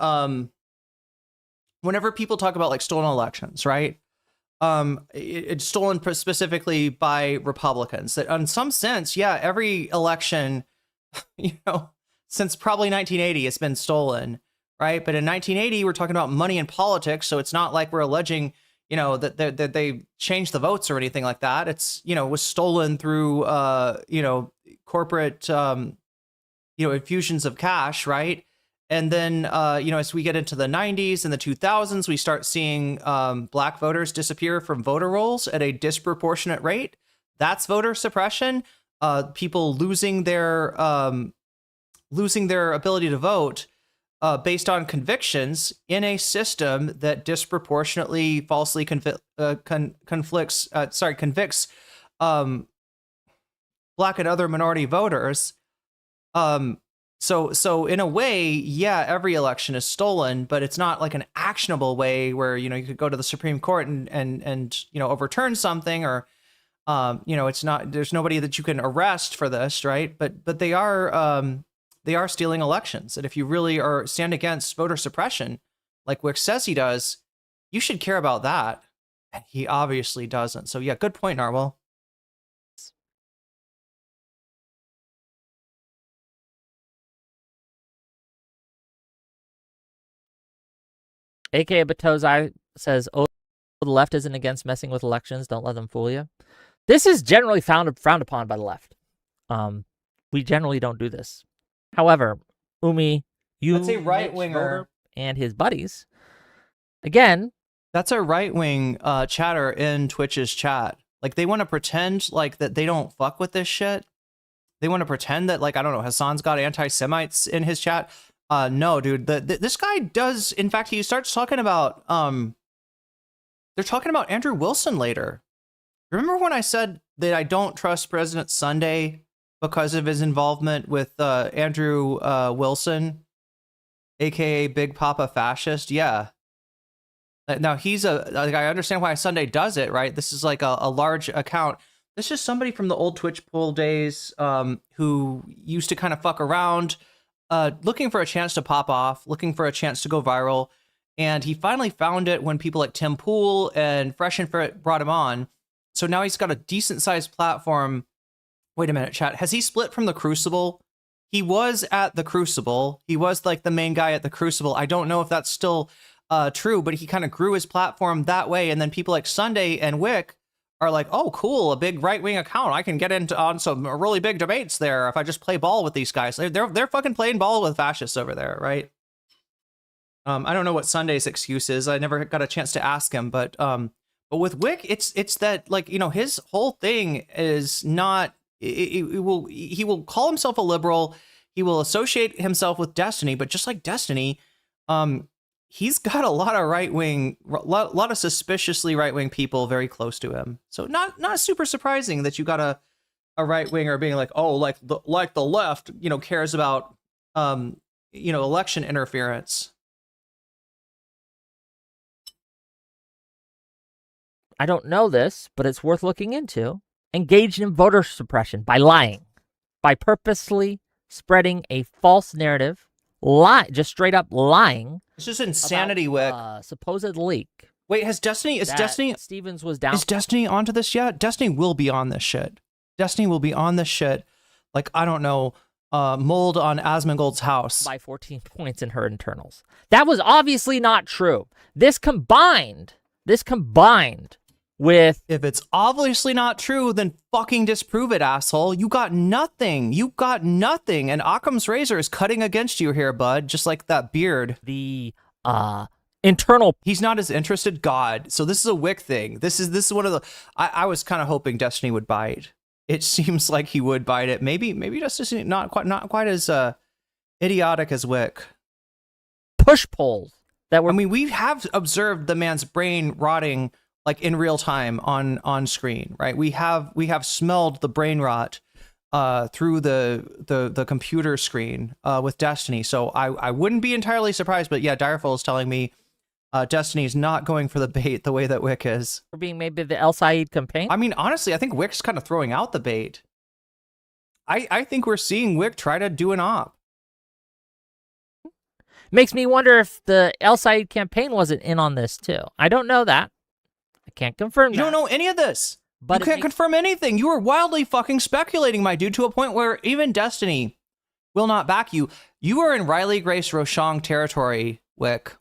whenever people talk about like stolen elections, right? It's stolen specifically by Republicans. That in some sense, yeah, every election, since probably 1980, it's been stolen, right? But in 1980, we're talking about money in politics, so it's not like we're alleging, that they changed the votes or anything like that. It's, was stolen through, corporate, infusions of cash, right? And then, as we get into the 90s and the 2000s, we start seeing black voters disappear from voter rolls at a disproportionate rate. That's voter suppression. People losing their ability to vote based on convictions in a system that disproportionately falsely convicts black and other minority voters. So in a way, yeah, every election is stolen, but it's not like an actionable way where, you could go to the Supreme Court and overturn something, or, it's not, there's nobody that you can arrest for this, right? But they are stealing elections. And if you really stand against voter suppression, like Whick says he does, you should care about that. And he obviously doesn't. So yeah, good point, Narwhal. AKA Batozai says, "Oh, the left isn't against messing with elections. Don't let them fool you." This is generally frowned upon by the left. We generally don't do this. However, Umi, that's a right winger and his buddies. Again, that's a right wing chatter in Twitch's chat. Like, they want to pretend like that they don't fuck with this shit. They want to pretend that, like, I don't know, Hasan's got anti-Semites in his chat. No, dude, this guy does. In fact, he starts talking about, they're talking about Andrew Wilson later. Remember when I said that I don't trust President Sunday because of his involvement with Andrew Wilson, aka Big Papa Fascist. Yeah. Now he's I understand why Sunday does it, right? This is like a large account. This is somebody from the old Twitch poll days, who used to kind of fuck around, looking for a chance to pop off, looking for a chance to go viral. And he finally found it when people like Tim Pool and Fresh and Fit brought him on. So now he's got a decent sized platform. Wait a minute, chat. Has he split from the Crucible? He was at the Crucible. He was like the main guy at the Crucible. I don't know if that's still true, but he kind of grew his platform that way. And then people like Sunday and Whick are like, oh, cool, a big right-wing account. I can get into on some really big debates there if I just play ball with these guys. They're fucking playing ball with fascists over there, right? I don't know what Sunday's excuse is. I never got a chance to ask him, but with Whick, it's that, like, you know, his whole thing is not. He will call himself a liberal. He will associate himself with Destiny, but just like Destiny, he's got a lot of right-wing, lot of suspiciously right-wing people very close to him. So not super surprising that you got a right-winger being like, oh, like the left, you know, cares about election interference. I don't know this, but it's worth looking into. Engaged in voter suppression by lying, by purposely spreading a false narrative, just straight up lying. It's just insanity, Whick. Supposed leak. Wait, Destiny Stevens was down. Is Destiny onto this yet? Destiny will be on this shit. Destiny will be on this shit. Like, I don't know, mold on Asmongold's house. By 14 points in her internals. That was obviously not true. This combined with... If it's obviously not true, then fucking disprove it, asshole. You got nothing. You got nothing. And Occam's razor is cutting against you here, bud. Just like that beard. The internal... He's not as interested. God. So this is a Whick thing. This is one of the... I was kind of hoping Destiny would bite. It seems like he would bite it. Maybe Destiny not quite as idiotic as Whick. Push polls that were... I mean, we have observed the man's brain rotting, like, in real time on screen, right? We have smelled the brain rot through the computer screen with Destiny. So I wouldn't be entirely surprised, but yeah, Direful is telling me Destiny's not going for the bait the way that Whick is. For being maybe the El Said campaign? I mean, honestly, I think Whick's kind of throwing out the bait. I think we're seeing Whick try to do an op. Makes me wonder if the El Said campaign wasn't in on this too. I don't know that. I can't confirm that. You don't know any of this. But you can't confirm anything. You are wildly fucking speculating, my dude, to a point where even Destiny will not back you. You are in Riley Grace Rochong territory, Whick.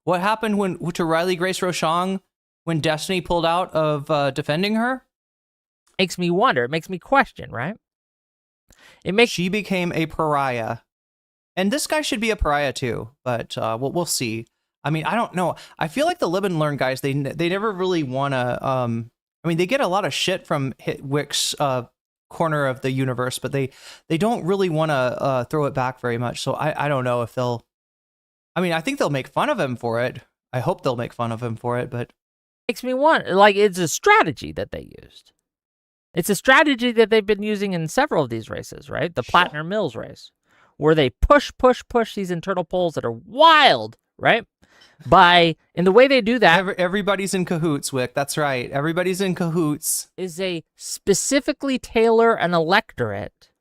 What happened to Riley Grace Rochong when Destiny pulled out of defending her? Makes me wonder. It makes me question, right? She became a pariah. And this guy should be a pariah too, but we'll see. I mean, I don't know. I feel like the Live and Learn guys, they never really want to... I mean, they get a lot of shit from Whick's corner of the universe, but they don't really want to throw it back very much. So I don't know if they'll... I mean, I think they'll make fun of him for it. I hope they'll make fun of him for it, but... Makes me wonder, like, it's a strategy that they used. It's a strategy that they've been using in several of these races, right? The Plattner Mills race, where they push these internal polls that are wild, right? In the way they do that... Everybody's in cahoots, Whick. That's right. Everybody's in cahoots. Is they specifically tailor an electorate,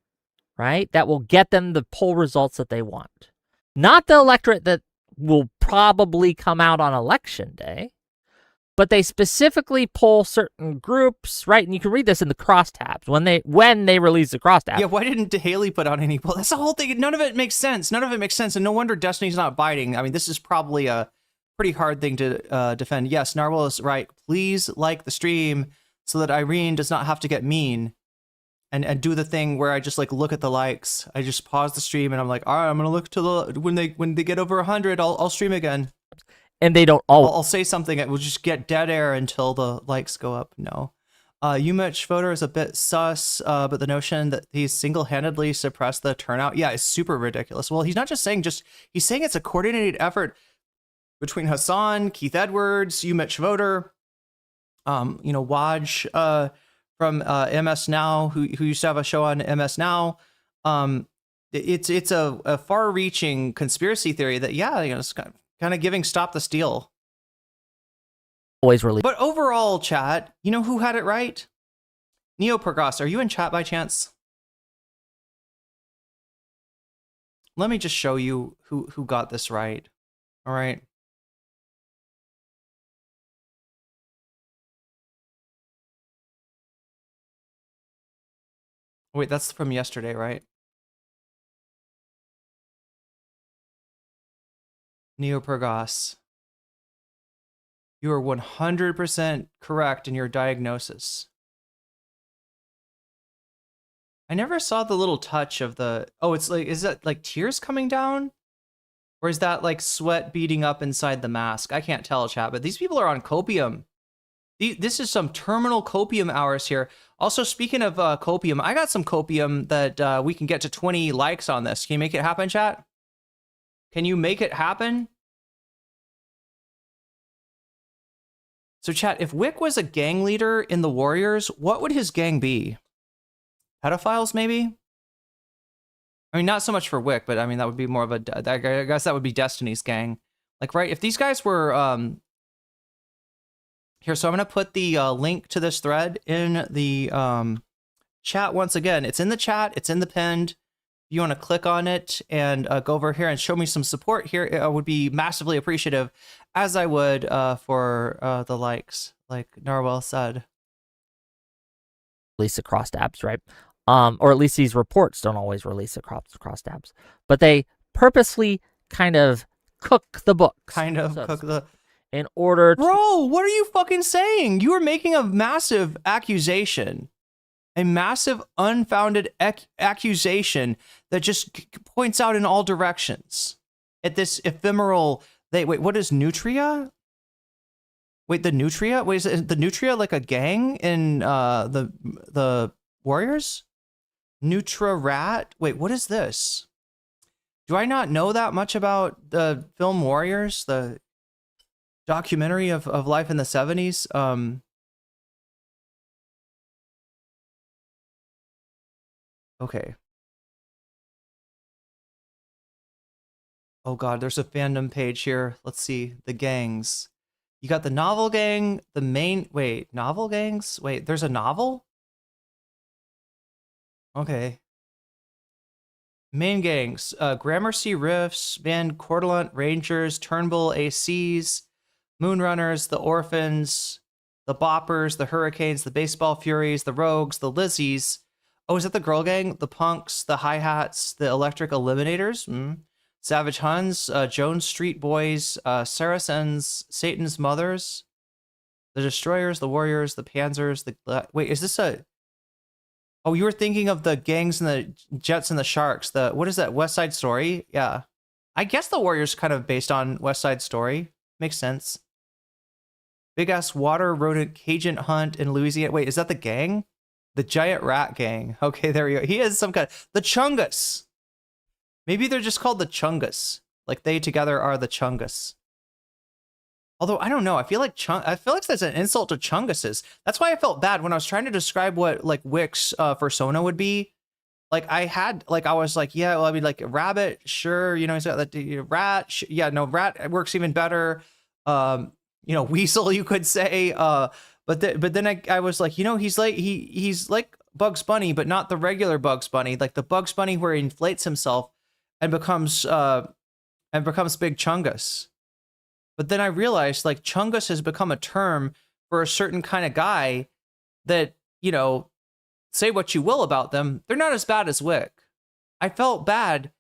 right, that will get them the poll results that they want. Not the electorate that will probably come out on election day, but they specifically poll certain groups, right? And you can read this in the crosstabs when they release the crosstabs. Yeah, why didn't Haley put out any poll? That's the whole thing. None of it makes sense. And no wonder Destiny's not biting. I mean, this is probably a pretty hard thing to defend. Yes, Narwhal is right. Please like the stream so that Irene does not have to get mean and do the thing where I just like look at the likes. I just pause the stream and I'm like, all right, I'm gonna look to the when they get over 100, I'll stream again. And they don't always. I'll say something. It will just get dead air until the likes go up. No. Umich voter is a bit sus, but the notion that he's single-handedly suppressed the turnout, yeah, is super ridiculous. Well, he's not just saying he's saying it's a coordinated effort between Hasan, Keith Edwards, Umich voter, Waj from MS Now, who used to have a show on MS Now, it's a far-reaching conspiracy theory that, yeah, it's kind of giving stop the steal. Always release. But overall, chat, you know who had it right? Neopergos, are you in chat by chance? Let me just show you who got this right. All right. Wait, that's from yesterday, right? Neopergos. You are 100% correct in your diagnosis. I never saw the little touch of the... Oh, it's like... Is that like tears coming down? Or is that like sweat beating up inside the mask? I can't tell, chat, but these people are on copium. This is some terminal copium hours here. Also, speaking of copium, I got some copium that we can get to 20 likes on this. Can you make it happen, chat? Can you make it happen? So, chat, if Whick was a gang leader in the Warriors, what would his gang be? Pedophiles, maybe? I mean, not so much for Whick, but I mean, that would be more of a... I guess that would be Destiny's gang. Like, right? If these guys were... Here, so I'm going to put the link to this thread in the chat once again. It's in the chat. It's in the pinned. If you want to click on it and go over here and show me some support here, I would be massively appreciative, as I would for the likes, like Narwhal said. Release across tabs, right? Or at least these reports don't always release across tabs, but they purposely kind of cook the books. Kind of cook the... In order to... Bro, what are you fucking saying? You are making a massive accusation. A massive unfounded accusation that just points out in all directions at this ephemeral... Wait, what is Nutria? Wait, the Nutria? Wait, is the Nutria like a gang in the Warriors? Nutra Rat? Wait, what is this? Do I not know that much about the film Warriors? The documentary of life in the 70s? Okay. Oh god, there's a fandom page here. Let's see. The gangs. You got the novel gang, the main... Wait, novel gangs? Wait, there's a novel? Okay. Main gangs. Gramercy Riffs, Van Cortlandt Rangers, Turnbull ACs, Moonrunners, the Orphans, the Boppers, the Hurricanes, the Baseball Furies, the Rogues, the Lizzies. Oh, is that the girl gang? The Punks, the Hi-Hats, the Electric Eliminators? Savage Huns, Jones Street Boys, Saracens, Satan's Mothers, the Destroyers, the Warriors, the Panzers, the... Wait, is this a... Oh, you were thinking of the gangs and the Jets and the Sharks. The... What is that, West Side Story? Yeah. I guess the Warriors kind of based on West Side Story. Makes sense. Big-ass water rodent Cajun hunt in Louisiana. Wait, is that the gang? The Giant Rat Gang. Okay, there we go. He is some kind of... The Chungus. Maybe they're just called the Chungus. Like they together are the Chungus. Although I don't know, I feel like that's an insult to Chunguses. That's why I felt bad when I was trying to describe what like Whick's persona would be. Like I was like, yeah, well, I mean, like rabbit, sure, you know, he's got that rat, yeah, no, rat works even better. You know, weasel, you could say. But then I was like, you know, he's like Bugs Bunny, but not the regular Bugs Bunny, like the Bugs Bunny where he inflates himself and becomes Big Chungus. But then I realized like Chungus has become a term for a certain kind of guy that, you know, say what you will about them, they're not as bad as Whick. I felt bad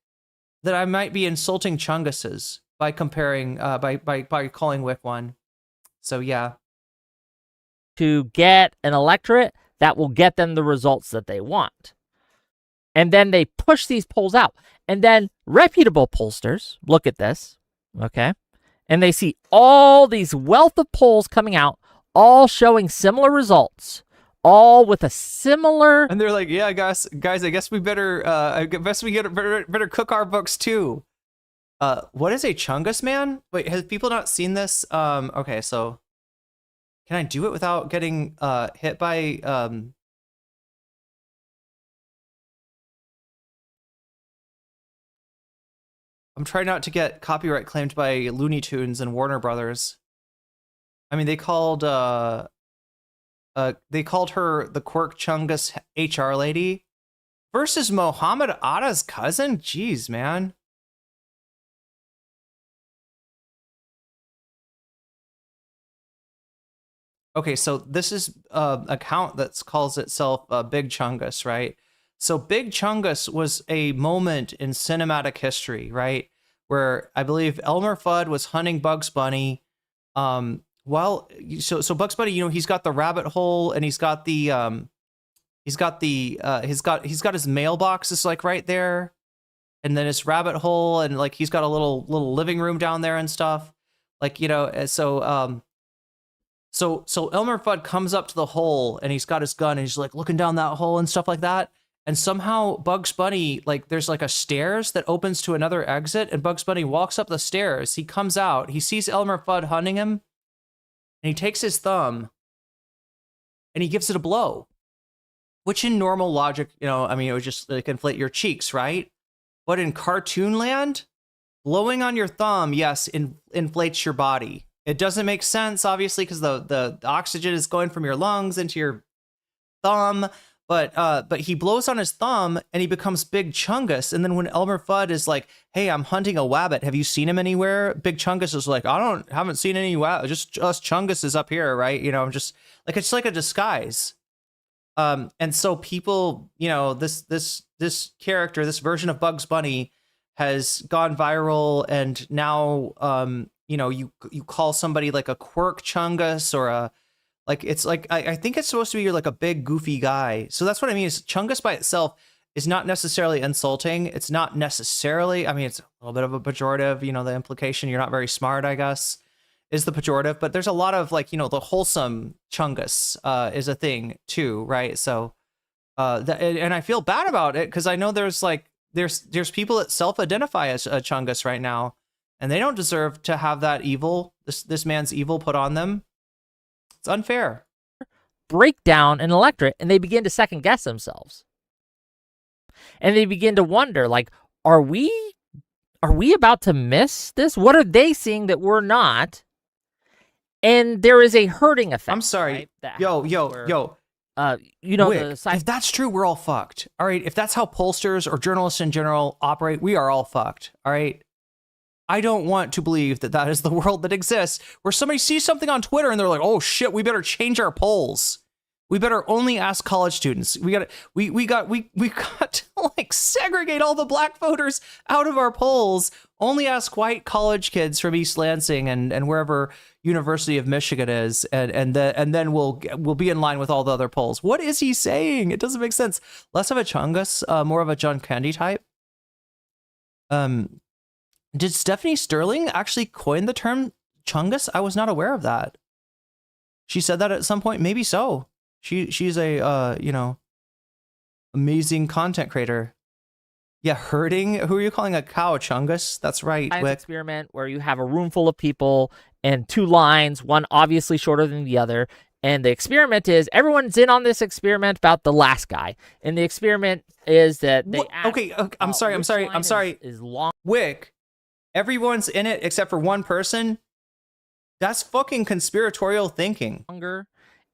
that I might be insulting Chunguses by comparing by calling Whick one. So yeah. To get an electorate that will get them the results that they want. And then they push these polls out. And then reputable pollsters look at this, okay? And they see all these wealth of polls coming out, all showing similar results, all with a similar... And they're like, yeah, guys, I guess we better better cook our books too. What is a Chungus man? Wait, has people not seen this? Okay, so can I do it without getting hit by I'm trying not to get copyright claimed by Looney Tunes and Warner Brothers. I mean, they called her the Quirk Chungus HR lady versus Mohammed Atta's cousin. Jeez, man. Okay, so this is an account that calls itself Big Chungus, right? So Big Chungus was a moment in cinematic history, right? Where I believe Elmer Fudd was hunting Bugs Bunny. So Bugs Bunny, he's got the rabbit hole, and he's got his mailbox is like right there, and then his rabbit hole, and like he's got a little living room down there and stuff, like So Elmer Fudd comes up to the hole, and he's got his gun, and he's like looking down that hole and stuff like that. And somehow Bugs Bunny, like there's like a stairs that opens to another exit, and Bugs Bunny walks up the stairs. He comes out, he sees Elmer Fudd hunting him, and he takes his thumb and he gives it a blow, which in normal logic, it would just like inflate your cheeks, right? But in cartoon land, blowing on your thumb, yes, inflates your body. It doesn't make sense, obviously, because the oxygen is going from your lungs into your thumb. But he blows on his thumb, and he becomes Big Chungus. And then when Elmer Fudd is like, "Hey, I'm hunting a wabbit. Have you seen him anywhere?" Big Chungus is like, haven't seen any wabbit. Just us Chungus is up here, right? I'm just like, it's like a disguise. And so people, this character, this version of Bugs Bunny, has gone viral, and now you call somebody like a Quirk Chungus or a. Like, it's like, I think it's supposed to be you're like a big goofy guy. So that's what I mean is Chungus by itself is not necessarily insulting. It's not necessarily, it's a little bit of a pejorative, the implication you're not very smart, I guess, is the pejorative. But there's a lot of like, the wholesome Chungus is a thing too, right? So, and I feel bad about it because I know there's people that self-identify as a Chungus right now, and they don't deserve to have that evil, this man's evil put on them. It's unfair. Break down an electorate, and they begin to second guess themselves. And they begin to wonder, like, are we about to miss this? What are they seeing that we're not? And there is a hurting effect. I'm sorry. Right, Yo. Whick, if that's true, we're all fucked. All right. If that's how pollsters or journalists in general operate, we are all fucked. All right. I don't want to believe that is the world that exists, where somebody sees something on Twitter and they're like, "Oh shit, we better change our polls. We better only ask college students. We got to like segregate all the black voters out of our polls. Only ask white college kids from East Lansing and wherever University of Michigan is, and then we'll be in line with all the other polls." What is he saying? It doesn't make sense. Less of a Chungus, more of a John Candy type. Did Stephanie Sterling actually coin the term Chungus? I was not aware of that. She said that at some point. Maybe so. She's a amazing content creator. Yeah, herding. Who are you calling a cow, Chungus? That's right. Science experiment where you have a room full of people and two lines, one obviously shorter than the other. And the experiment is everyone's in on this experiment about the last guy. And the experiment is that they ask, okay, I'm sorry. Is long. Whick. Everyone's in it except for one person. That's fucking conspiratorial thinking.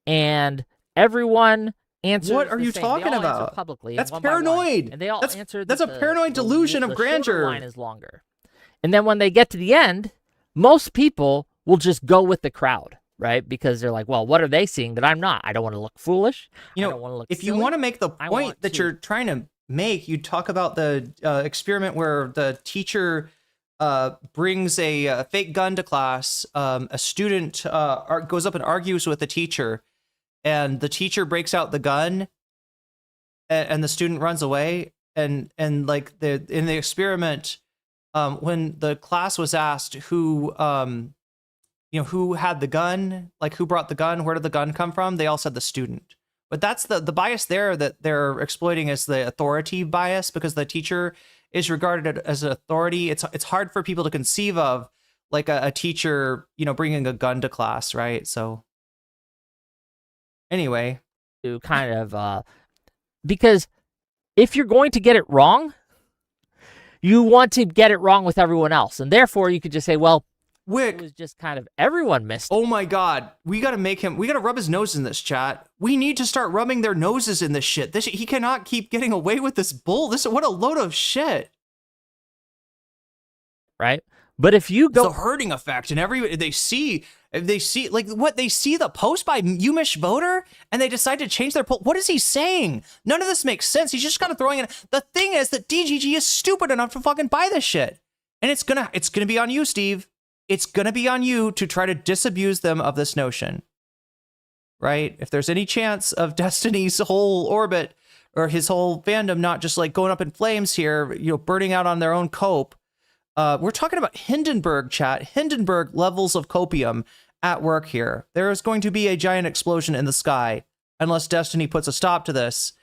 And everyone answers. What are you talking about? Publicly, that's paranoid. And they all answer. That's a paranoid delusion of grandeur. The line is longer. And then when they get to the end, most people will just go with the crowd, right? Because they're like, well, what are they seeing that I'm not? I don't want to look foolish. I don't want to look if silly. You want to make the point that you're trying to make, you talk about the experiment where the teacher brings a fake gun to class. A student goes up and argues with the teacher, and the teacher breaks out the gun, and the student runs away. And like in the experiment, when the class was asked who had the gun, like who brought the gun, where did the gun come from, they all said the student. But that's the bias there that they're exploiting is the authority bias, because the teacher is regarded as an authority. It's hard for people to conceive of like a teacher, bringing a gun to class, right? So anyway, to kind of because if you're going to get it wrong, You want to get it wrong with everyone else. And therefore, you could just say, well, Whick. it was just kind of everyone missed it. Oh my God. We got to rub his nose in this, chat. We need to start rubbing their noses in this shit. He cannot keep getting away with this bull. What a load of shit. Right? But if you go... It's a herding effect, and they see the post by Umish voter, and they decide to change their poll. What is he saying? None of this makes sense. He's just kind of throwing in. The thing is that DGG is stupid enough to fucking buy this shit. And it's gonna be on you, Steve. It's gonna be on you to try to disabuse them of this notion. Right? If there's any chance of Destiny's whole orbit or his whole fandom not just like going up in flames here, burning out on their own cope. We're talking about Hindenburg, chat. Hindenburg levels of copium at work here. There is going to be a giant explosion in the sky unless Destiny puts a stop to this.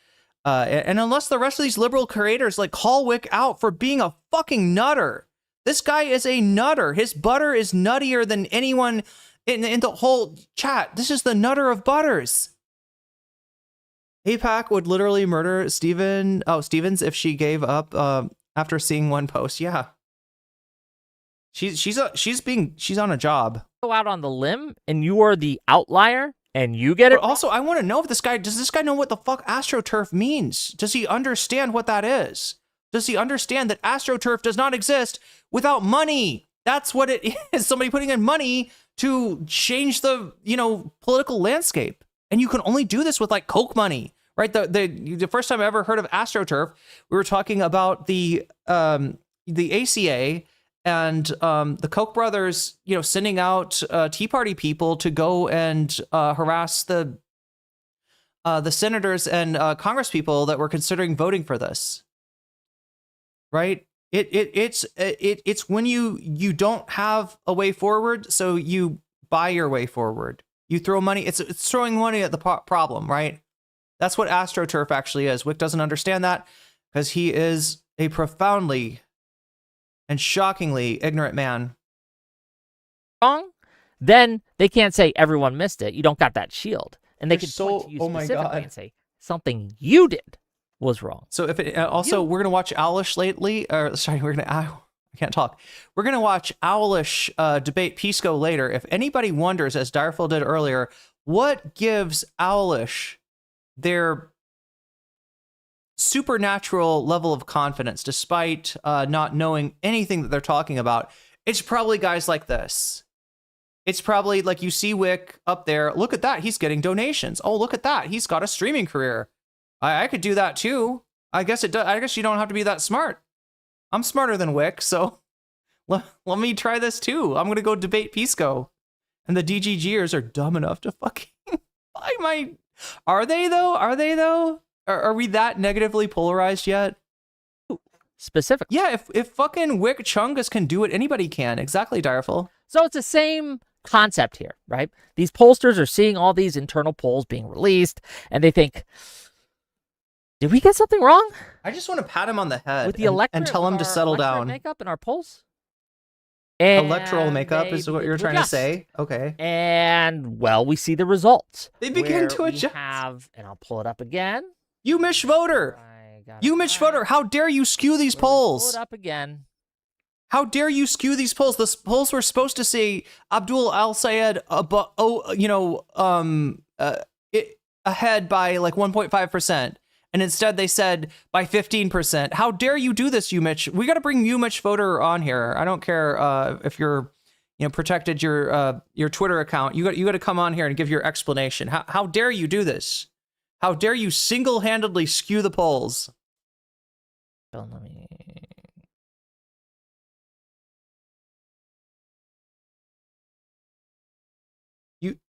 And unless the rest of these liberal creators like call Whick out for being a fucking nutter. This guy is a nutter. His butter is nuttier than anyone in the whole chat. This is the nutter of butters. AIPAC would literally murder Stevens if she gave up after seeing one post. Yeah. She's on a job. Go out on the limb and you are the outlier and you get it. But also, I want to know if does this guy know what the fuck AstroTurf means? Does he understand what that is? Does he understand that AstroTurf does not exist without money? That's what it is. Somebody putting in money to change the, political landscape. And you can only do this with like Coke money, right? The first time I ever heard of AstroTurf, we were talking about the ACA and the Koch brothers, sending out Tea Party people to go and harass the senators and Congress people that were considering voting for this. Right? It's when you don't have a way forward, so you buy your way forward. You throw money. It's throwing money at the problem, right? That's what AstroTurf actually is. Whick doesn't understand that because he is a profoundly and shockingly ignorant man. Wrong, then they can't say everyone missed it. You don't got that shield, and they can point to you specifically and say something you did was wrong. So if it we're gonna watch Owlish lately, or sorry, I can't talk. We're gonna watch Owlish debate Pisco later. If anybody wonders, as Direful did earlier, what gives Owlish their supernatural level of confidence despite not knowing anything that they're talking about, it's probably guys like this. It's probably like you see Whick up there. Look at that. He's getting donations. Oh, look at that. He's got a streaming career. I could do that too. I guess it does. I guess you don't have to be that smart. I'm smarter than Whick, so let me try this too. I'm going to go debate Pisco. And the DGGers are dumb enough to fucking buy my... Are they though? Are we that negatively polarized yet? Specific. Yeah, if fucking Whick Chungus can do it, anybody can. Exactly, Direful. So it's the same concept here, right? These pollsters are seeing all these internal polls being released, and they think, did we get something wrong? I just want to pat him on the head with the and tell him to settle down. Makeup in our polls? Electoral makeup is what you're trying to say? Okay. And, well, we see the results. They begin to adjust. And I'll pull it up again. You Mitch voter. You Mitch voter. How dare you skew these polls? Pull it up again. How dare you skew these polls? The polls were supposed to say Abdul al-Sayed ahead by like 1.5%. And instead they said by 15%. How dare you do this, you Mitch? We got to bring you Mitch voter on here. I don't care if you're protected your Twitter account. You got to come on here and give your explanation. How dare you do this? How dare you single-handedly skew the polls? Let me...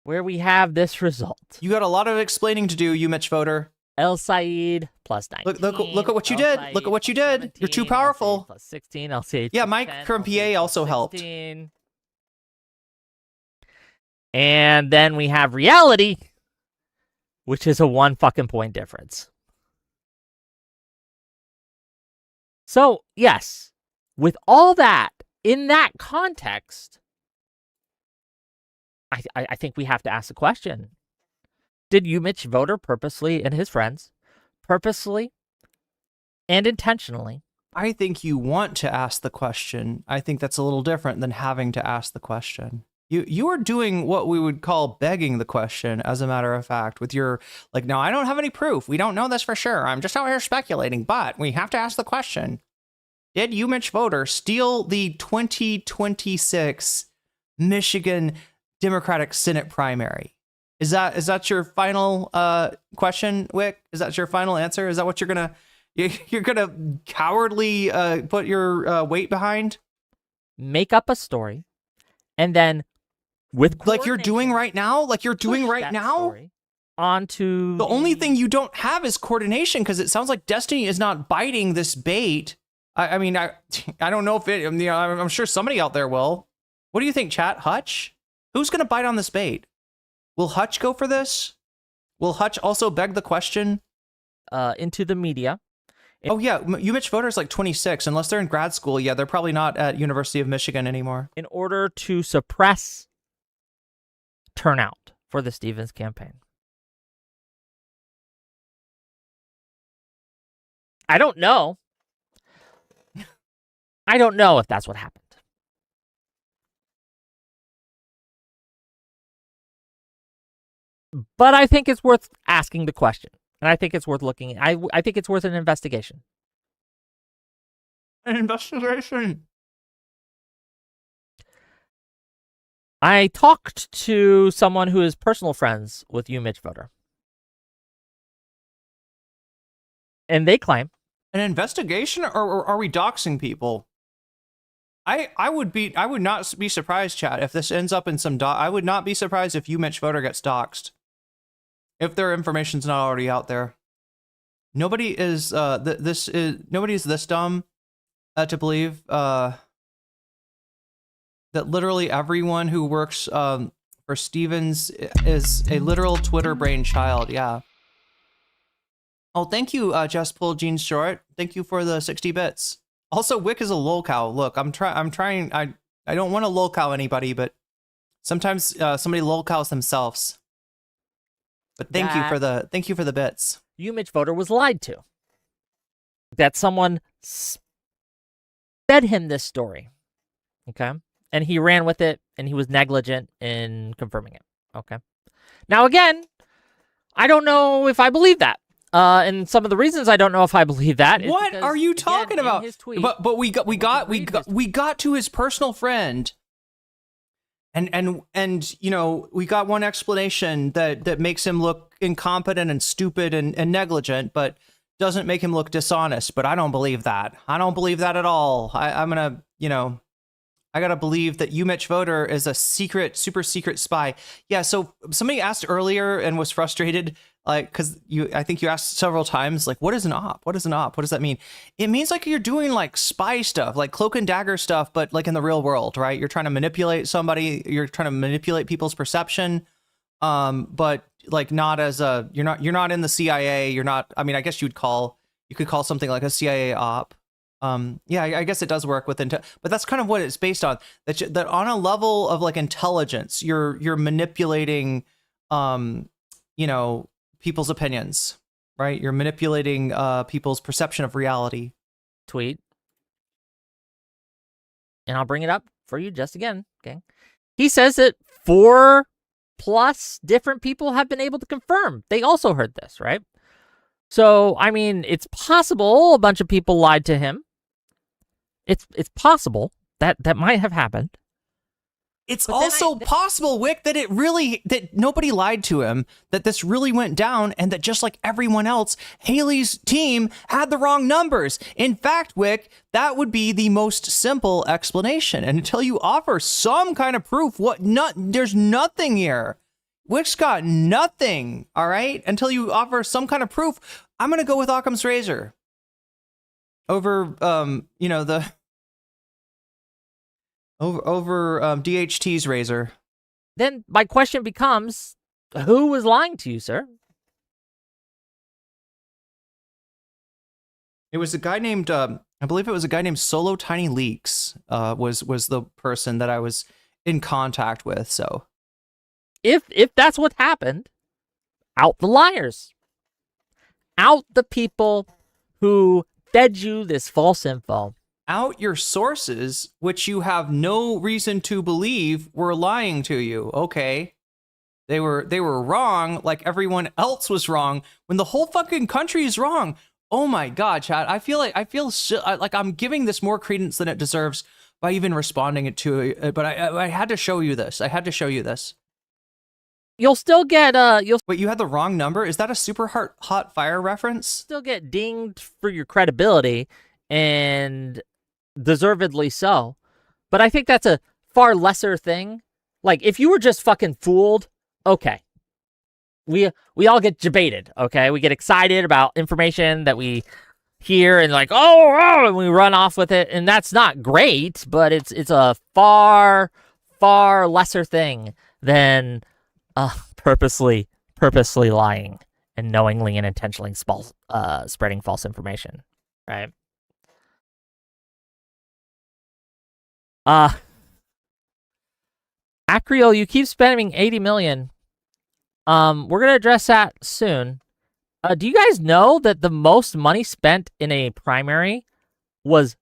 Where we have this result. You got a lot of explaining to do, you Mitch voter. El Said plus 19. Look at what you did. Look at what you did. 17, You're too powerful. Plus 16. El Said yeah, Mike Crumpier also helped. And then we have reality, which is a 1 fucking point difference. So, yes, with all that, in that context, I think we have to ask the question. Did Mitch voter purposely and his friends, purposely and intentionally, I think you want to ask the question. I think that's a little different than having to ask the question. You are doing what we would call begging the question, as a matter of fact, with your, like, no, I don't have any proof. We don't know this for sure. I'm just out here speculating, but we have to ask the question. Did you, Mitch Voter, steal the 2026 Michigan Democratic Senate primary? Is that your final question, Whick? Is that your final answer? Is that what you're gonna cowardly put your weight behind? Make up a story, and then with like you're doing right now, onto the only thing you don't have is coordination, because it sounds like Destiny is not biting this bait. I mean, I don't know if it. I'm sure somebody out there will. What do you think, chat? Hutch? Who's gonna bite on this bait? Will Hutch go for this? Will Hutch also beg the question? Into the media. Oh yeah, you Mitch Voter's like 26. Unless they're in grad school, yeah, they're probably not at University of Michigan anymore. In order to suppress turnout for the Stevens campaign. I don't know. I don't know if that's what happened. But I think it's worth asking the question. And I think it's worth looking at. I think it's worth an investigation. An investigation. I talked to someone who is personal friends with you, Mitch Voter. And they claim. An investigation, or are we doxing people? I would not be surprised, chat, if this ends up in some I would not be surprised if you, Mitch Voter, gets doxed. If their information's not already out there. Nobody is nobody is this dumb to believe that literally everyone who works for Stevens is a literal Twitter brain child. Yeah. Oh, thank you, Just Pull Jeans Short. Thank you for the 60 bits. Also, Whick is a lolcow. Look, I'm trying. I don't want to lolcow anybody, but sometimes somebody lolcows themselves. But thank you for the bits. You, Mitch Voter, was lied to. That someone fed him this story. Okay? And he ran with it, and he was negligent in confirming it. Okay? Now, again, I don't know if I believe that. And some of the reasons I don't know if I believe that is what because, are you talking about? His tweet, but we got to his personal friend. And you know, we got one explanation that makes him look incompetent and stupid and negligent, but doesn't make him look dishonest. But I don't believe that. I don't believe that at all. I'm gonna, you know, I gotta believe that you, Mitch Voter, is a super secret spy. Yeah. So somebody asked earlier and was frustrated, like, because I think you asked several times, like, what is an op? What is an op? What does that mean? It means like you're doing like spy stuff, like cloak and dagger stuff, but like in the real world, right? You're trying to manipulate somebody. You're trying to manipulate people's perception. But like not as a, you're not in the CIA. You're not, I mean, I guess you could call something like a CIA op. Yeah, I guess it does work with but that's kind of what it's based on. That on a level of like intelligence, you're manipulating, you know, people's opinions, right? You're manipulating people's perception of reality. Tweet. And I'll bring it up for you just again. Okay. He says that 4+ different people have been able to confirm they also heard this, right? So, I mean, it's possible a bunch of people lied to him. It's possible that might have happened. It's also possible, Whick, that nobody lied to him, that this really went down, and that just like everyone else, Haley's team had the wrong numbers. In fact, Whick, that would be the most simple explanation. And until you offer some kind of proof, there's nothing here. Whick's got nothing, all right? Until you offer some kind of proof, I'm going to go with Occam's razor over, you know, over DHT's razor. Then my question becomes, who was lying to you, sir? It was a guy named, I believe it was a guy named Solo Tiny Leaks, was the person that I was in contact with. So, if that's what happened, out the liars, out the people who fed you this false info. Out your sources, which you have no reason to believe were lying to you. Okay. They were wrong, like everyone else was wrong, when the whole fucking country is wrong. Oh my God, Chad. I feel like I'm giving this more credence than it deserves by even responding to it. But I had to show you this. I had to show you this. You'll still get Wait, you had the wrong number? Is that a super hot fire reference? Still get dinged for your credibility, and deservedly so. But I think that's a far lesser thing. Like, if you were just fucking fooled, okay. We all get debated, okay? We get excited about information that we hear and like, oh, and we run off with it, and that's not great, but it's a far lesser thing than purposely lying and knowingly and intentionally spreading false information, right? Acreal, you keep spending $80 million. We're gonna address that soon. Do you guys know that the most money spent in a primary was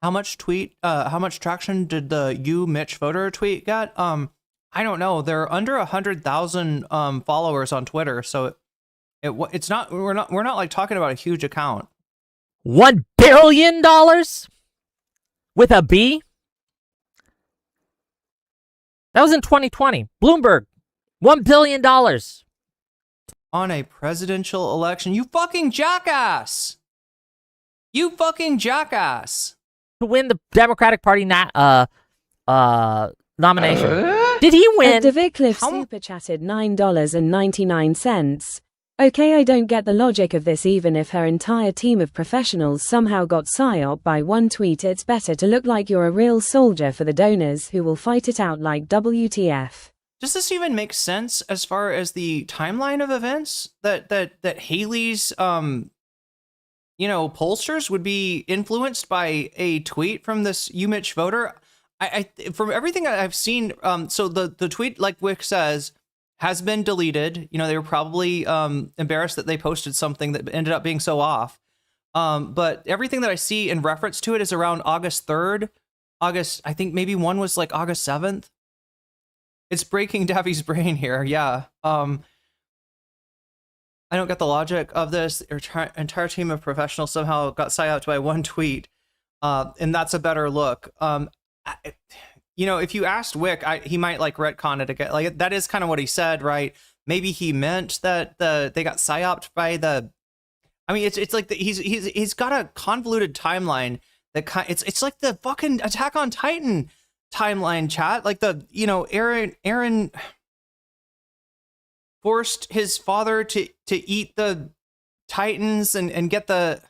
how much traction did the Mitch voter tweet get? I don't know. They're under 100,000 followers on Twitter, so it's not. We're not like talking about a huge account. $1 billion with a B. That was in 2020. Bloomberg, $1 billion on a presidential election. You fucking jackass! You fucking jackass! To win the Democratic Party nomination. Did he win? Devicliff super chatted $9.99. Okay, I don't get the logic of this. Even if her entire team of professionals somehow got psyop by one tweet, it's better to look like you're a real soldier for the donors who will fight it out like WTF. Does this even make sense as far as the timeline of events that Haley's pollsters would be influenced by a tweet from this Mitch voter? I from everything I've seen, so the tweet, like Whick says, has been deleted. They were probably embarrassed that they posted something that ended up being so off. But everything that I see in reference to it is around August 3rd. I think maybe one was like August 7th. It's breaking Daffy's brain here. Yeah. I don't get the logic of this. Your entire team of professionals somehow got psyoped by one tweet. And that's a better look. If you asked Whick, he might like retcon it again. Like, that is kind of what he said, right? Maybe he meant that they got psyoped by the. I mean, it's like he's got a convoluted timeline that it's like the fucking Attack on Titan timeline, chat. Like Aaron forced his father to eat the Titans and get the.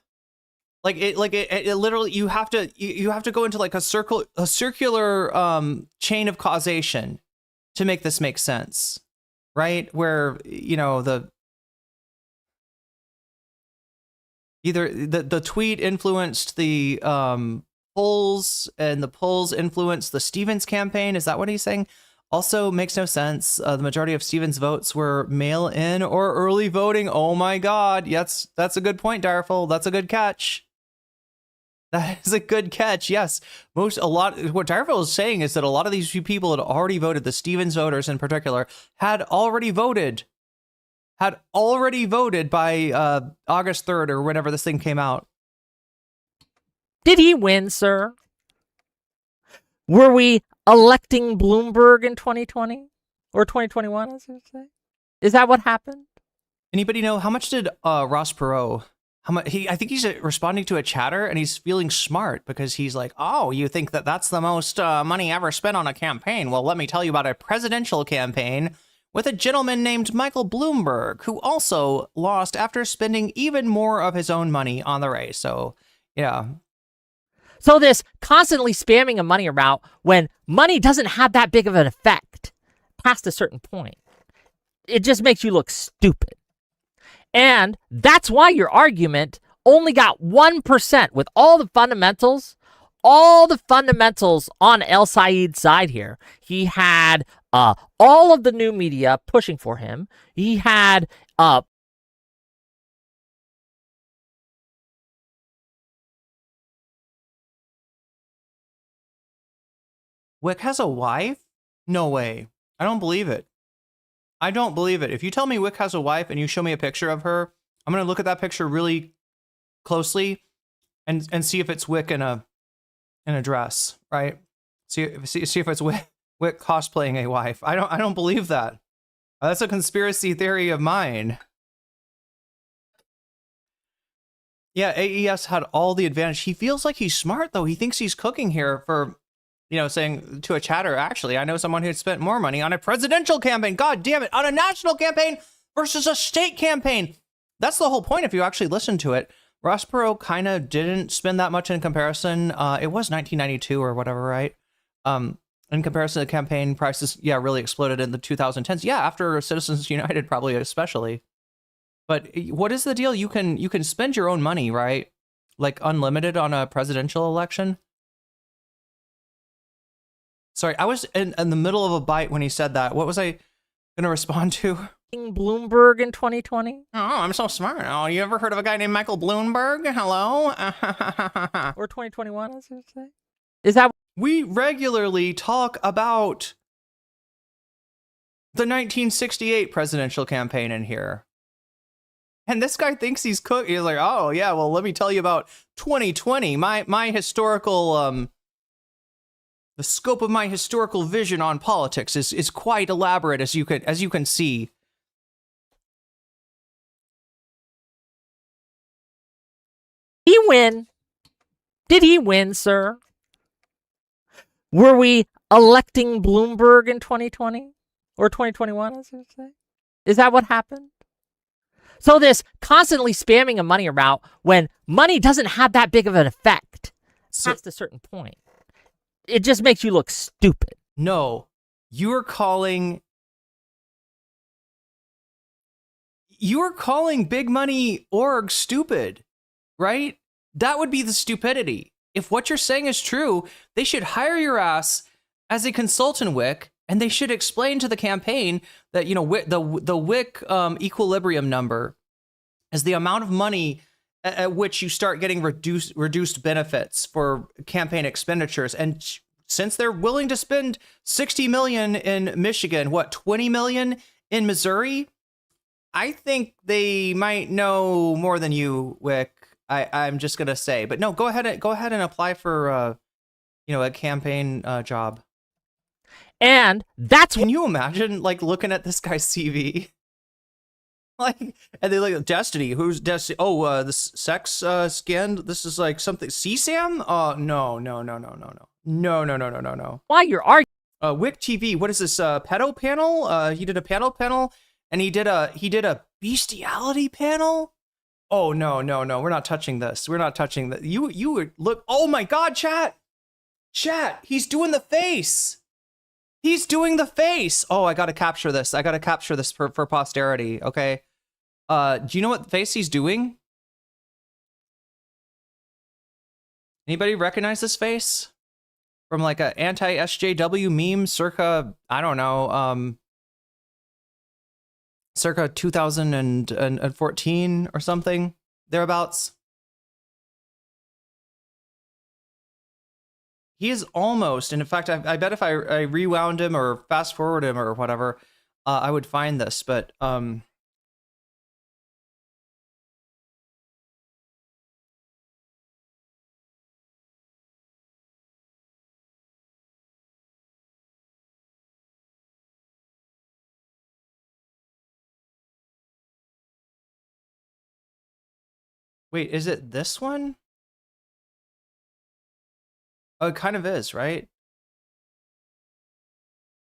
It literally, you have to go into like a circular chain of causation to make this make sense, right? Where the tweet influenced the polls, and the polls influenced the Stevens campaign. Is that what he's saying? Also makes no sense. The majority of Stevens votes were mail-in or early voting. Oh my God, yes, that's a good point, Direful. That's a good catch. That is a good catch. Yes, what Direful is saying is that a lot of these people had already voted. The Stevens voters, in particular, had already voted by August 3rd or whenever this thing came out. Did he win, sir? Were we electing Bloomberg in 2020 or 2021? I was going to say, is that what happened? Anybody know how much did Ross Perot? How much? I think he's responding to a chatter, and he's feeling smart because he's like, "Oh, you think that's the most money ever spent on a campaign? Well, let me tell you about a presidential campaign with a gentleman named Michael Bloomberg, who also lost after spending even more of his own money on the race." So, yeah. So this constantly spamming of money around when money doesn't have that big of an effect past a certain point, it just makes you look stupid. And that's why your argument only got 1% with all the fundamentals on El Said's side here. He had all of the new media pushing for him. He had Whick has a wife? No way. I don't believe it. I don't believe it. If you tell me Whick has a wife and you show me a picture of her, I'm going to look at that picture really closely and see if it's Whick in a dress, right? See if it's Whick cosplaying a wife. I don't believe that. That's a conspiracy theory of mine. Yeah, AES had all the advantage. He feels like he's smart, though. He thinks he's cooking here for, saying to a chatter, actually, I know someone who spent more money on a presidential campaign. God damn it. On a national campaign versus a state campaign. That's the whole point if you actually listen to it. Ross Perot kind of didn't spend that much in comparison. It was 1992 or whatever, right? In comparison to campaign prices, really exploded in the 2010s. Yeah, after Citizens United, probably especially. But what is the deal? You can spend your own money, right? Like unlimited on a presidential election. Sorry, I was in the middle of a bite when he said that. What was I going to respond to? Bloomberg in 2020? Oh, I'm so smart. Oh, you ever heard of a guy named Michael Bloomberg? Hello? Or 2021, I was going to say. Is that... We regularly talk about the 1968 presidential campaign in here. And this guy thinks he's cooked. He's like, oh, yeah, well, let me tell you about 2020. My historical, the scope of my historical vision on politics is quite elaborate, as you can see. He win? Did he win, sir? Were we electing Bloomberg in 2020? Or 2021, I was going to say? Is that what happened? So this constantly spamming of money around when money doesn't have that big of an effect past a certain point. It just makes you look stupid. No, you're calling big money org stupid, right? That would be the stupidity. If what you're saying is true, they should hire your ass as a consultant, Whick, and they should explain to the campaign that, the Whick equilibrium number is the amount of money at which you start getting reduced benefits for campaign expenditures. And since they're willing to spend $60 million in Michigan, 20 million in Missouri, I think they might know more than you, Whick. I'm just gonna say, but no, go ahead and apply for a campaign job. And that's... Can you imagine looking at this guy's CV? And they look at Destiny. Who's Destiny? Oh, this sex skin. This is something. CSAM? No. Why you're arguing? Whick TV. What is this? Pedo panel? He did a panel, and he did a bestiality panel. Oh no. We're not touching this. We're not touching that. You would look. Oh my God, chat. He's doing the face. Oh, I gotta capture this. For posterity. Okay. Do you know what face he's doing? Anybody recognize this face from a anti-SJW meme circa, I don't know, circa 2014 or something thereabouts? He is almost, and in fact, I bet if I rewound him or fast forward him or whatever, I would find this. But wait, is it this one? Oh, it kind of is, right?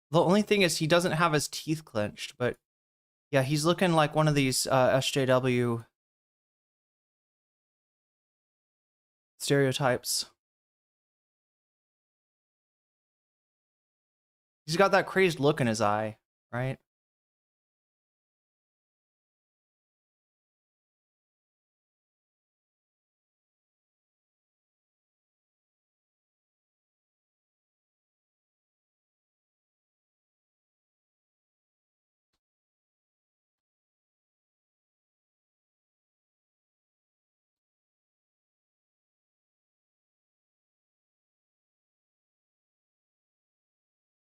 The only thing is he doesn't have his teeth clenched, but yeah, he's looking like one of these SJW stereotypes. He's got that crazed look in his eye, right?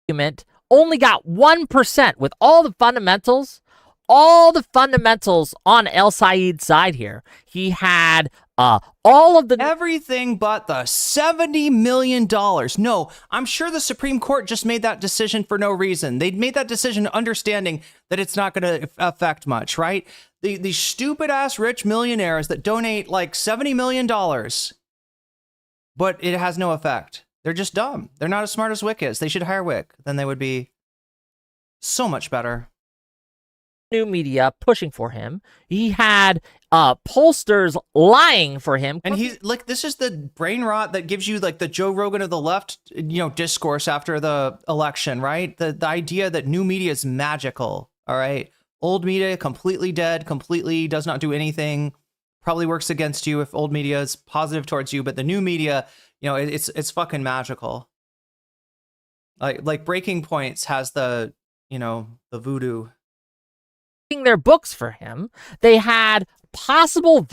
argument only got 1% with all the fundamentals on El Said's side here. He had all of the everything but the $70 million. No, I'm sure the Supreme Court just made that decision for no reason. They made that decision understanding that it's not going to affect much, right? The stupid ass rich millionaires that donate like $70 million, but it has no effect. They're just dumb. They're not as smart as Whick is. They should hire Whick. Then they would be so much better. New media pushing for him. He had pollsters lying for him. And he's like, this is the brain rot that gives you like the Joe Rogan of the left, discourse after the election, right? The idea that new media is magical. All right. Old media completely dead, completely does not do anything. Probably works against you if old media is positive towards you, but the new media, it's fucking magical. Like Breaking Points has the voodoo. Their books for him. They had possible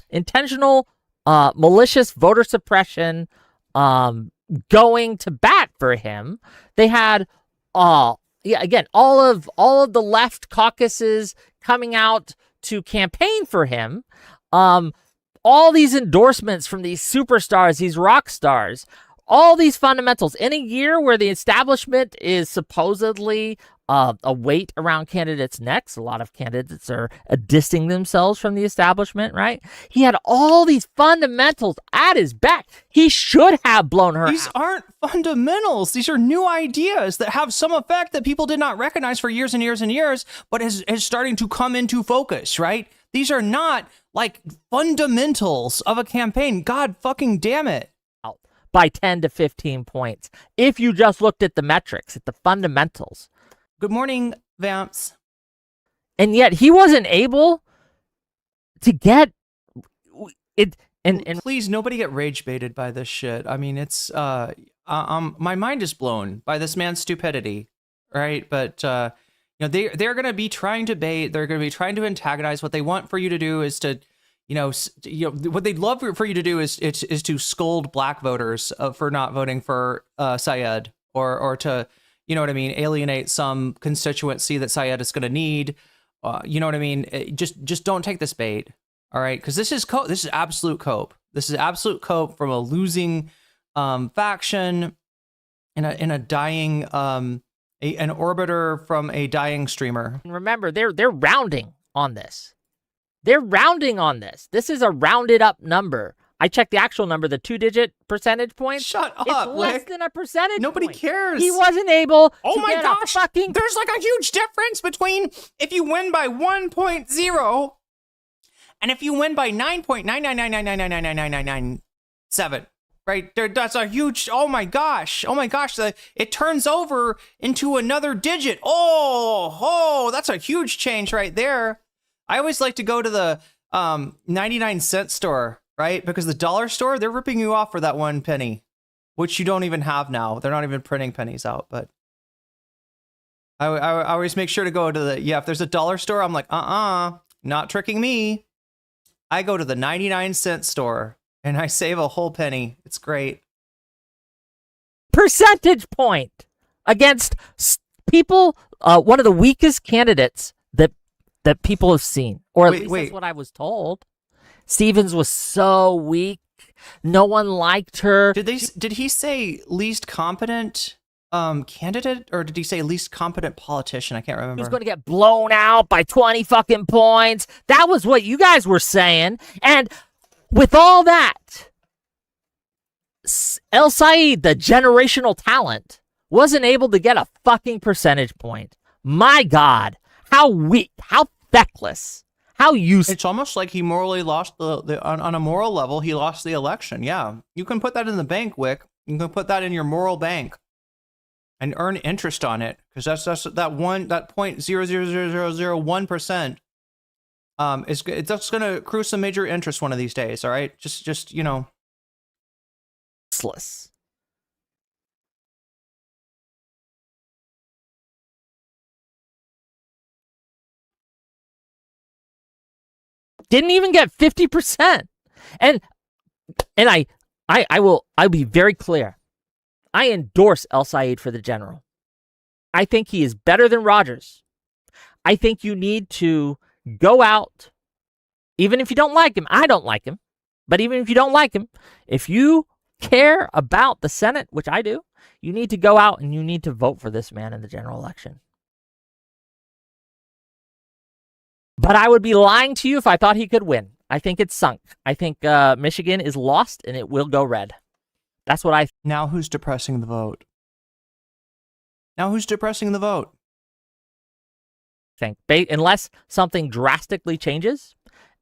intentional malicious voter suppression going to bat for him. They had again all of the left caucuses coming out to campaign for him. All these endorsements from these superstars, these rock stars, all these fundamentals in a year where the establishment is supposedly a weight around candidates' necks. A lot of candidates are distancing themselves from the establishment, right? He had all these fundamentals at his back. He should have blown her These out. aren't fundamentals. These are new ideas that have some effect that people did not recognize for years and years and years, but is starting to come into focus, right? These are not like fundamentals of a campaign. God fucking damn it. By 10 to 15 points. If you just looked at the metrics, at the fundamentals. Good morning, Vamps. And yet he wasn't able to get it. And please, nobody get rage baited by this shit. I mean, it's my mind is blown by this man's stupidity, right? But they're going to be trying to bait. They're going to be trying to antagonize. What they want for you to do is to what they'd love for you to do is to scold black voters for not voting for Syed or to, alienate some constituency that Syed is going to need. You know what I mean? Just don't take this bait. All right. Because this is absolute cope. This is absolute cope from a losing faction in a dying an orbiter from a dying streamer. remember, they're rounding on this. They're rounding on this. This is a rounded up number. I checked the actual number, the 2-digit percentage points. Shut up, It's less Whick. than a percentage Nobody point. cares. He wasn't able Oh to my get gosh! a fucking... There's like a huge difference between if you win by 1.0 and if you win by 9.99999999997. Right? That's a huge... Oh my gosh. It turns over into another digit. Oh, that's a huge change right there. I always like to go to the 99-cent store, right? Because the dollar store, they're ripping you off for that 1 penny, which you don't even have now. They're not even printing pennies out, but I always make sure to go to if there's a dollar store, I'm like, not tricking me. I go to the 99-cent store and I save a whole penny. It's great. Percentage point against people, one of the weakest candidates that people have seen, or at least that's what I was told. Stevens was so weak. No one liked her. Did he say least competent candidate, or did he say least competent politician? I can't remember. He was going to get blown out by 20 fucking points. That was what you guys were saying. And with all that, El Said, the generational talent, wasn't able to get a fucking percentage point. My God, how weak, how feckless, how useless. It's almost like he morally lost on a moral level. He lost the election. Yeah, you can put that in the bank, Whick. You can put that in your moral bank and earn interest on it, because that's that 0.00001%. That's going to accrue some major interest one of these days. All right, just Useless. Didn't even get 50%. And I'll be very clear. I endorse El Said for the general. I think he is better than Rogers. I think you need to go out, even if you don't like him. I don't like him. But even if you don't like him, if you care about the Senate, which I do, you need to go out and you need to vote for this man in the general election. But I would be lying to you if I thought he could win. I think it's sunk. I think Michigan is lost and it will go red. That's what I think. Now who's depressing the vote? Now who's depressing the vote? Unless something drastically changes,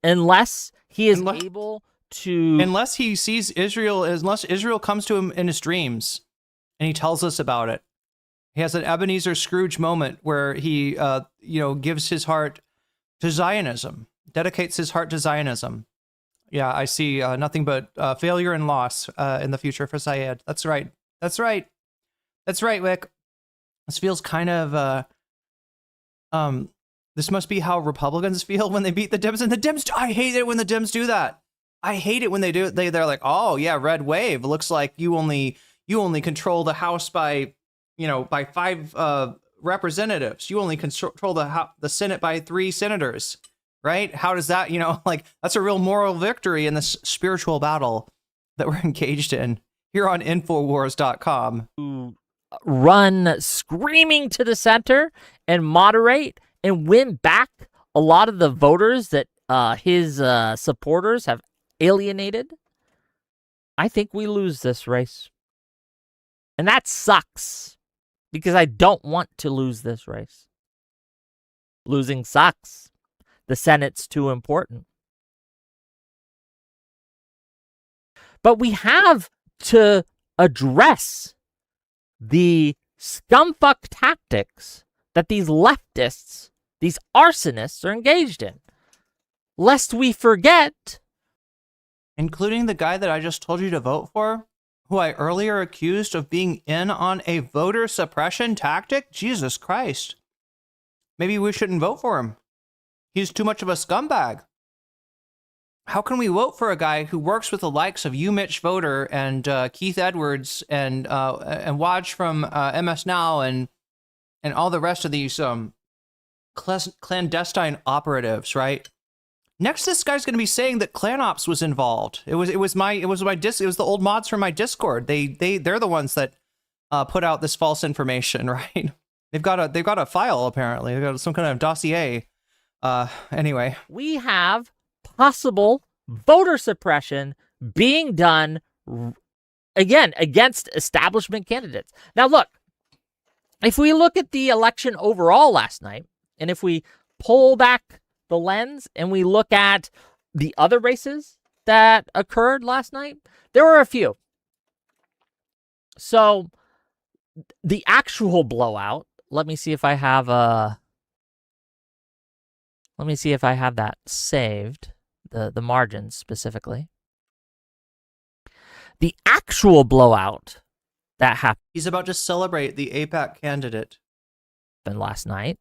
unless he is able to... Unless he sees Israel, unless Israel comes to him in his dreams and he tells us about it. He has an Ebenezer Scrooge moment where he, gives his heart to Zionism, dedicates his heart to Zionism. Yeah, I see nothing but failure and loss in the future for Syed. That's right. That's right. That's right, Whick. This feels kind of, this must be how Republicans feel when they beat the Dems. And the Dems, I hate it when the Dems do that. I hate it when they do it. They're like, oh yeah, red wave. It looks like you only control the House by 5 representatives. You only control the Senate by 3 senators, right? How does that, that's a real moral victory in this spiritual battle that we're engaged in here on Infowars.com. Run screaming to the center and moderate and win back a lot of the voters that his supporters have alienated. I think we lose this race. And that sucks because I don't want to lose this race. Losing sucks. The Senate's too important. But we have to address the scumfuck tactics that these leftists, these arsonists are engaged in. Lest we forget. Including the guy that I just told you to vote for, who I earlier accused of being in on a voter suppression tactic? Jesus Christ. Maybe we shouldn't vote for him. He's too much of a scumbag. How can we vote for a guy who works with the likes of you, Mitch Voter, and Keith Edwards, and Waj from MS Now, and all the rest of these clandestine operatives, right? Next, this guy's going to be saying that ClanOps was involved. It was the old mods from my Discord. They're the ones that put out this false information, right? They've got a file apparently. They've got some kind of dossier. Anyway, we have possible voter suppression being done again against establishment candidates. Now, look, if we look at the election overall last night, and if we pull back the lens and we look at the other races that occurred last night, there were a few. So the actual blowout, let me see if I have that saved, the margins specifically. The actual blowout that happened. He's about to celebrate the AIPAC candidate. Last night.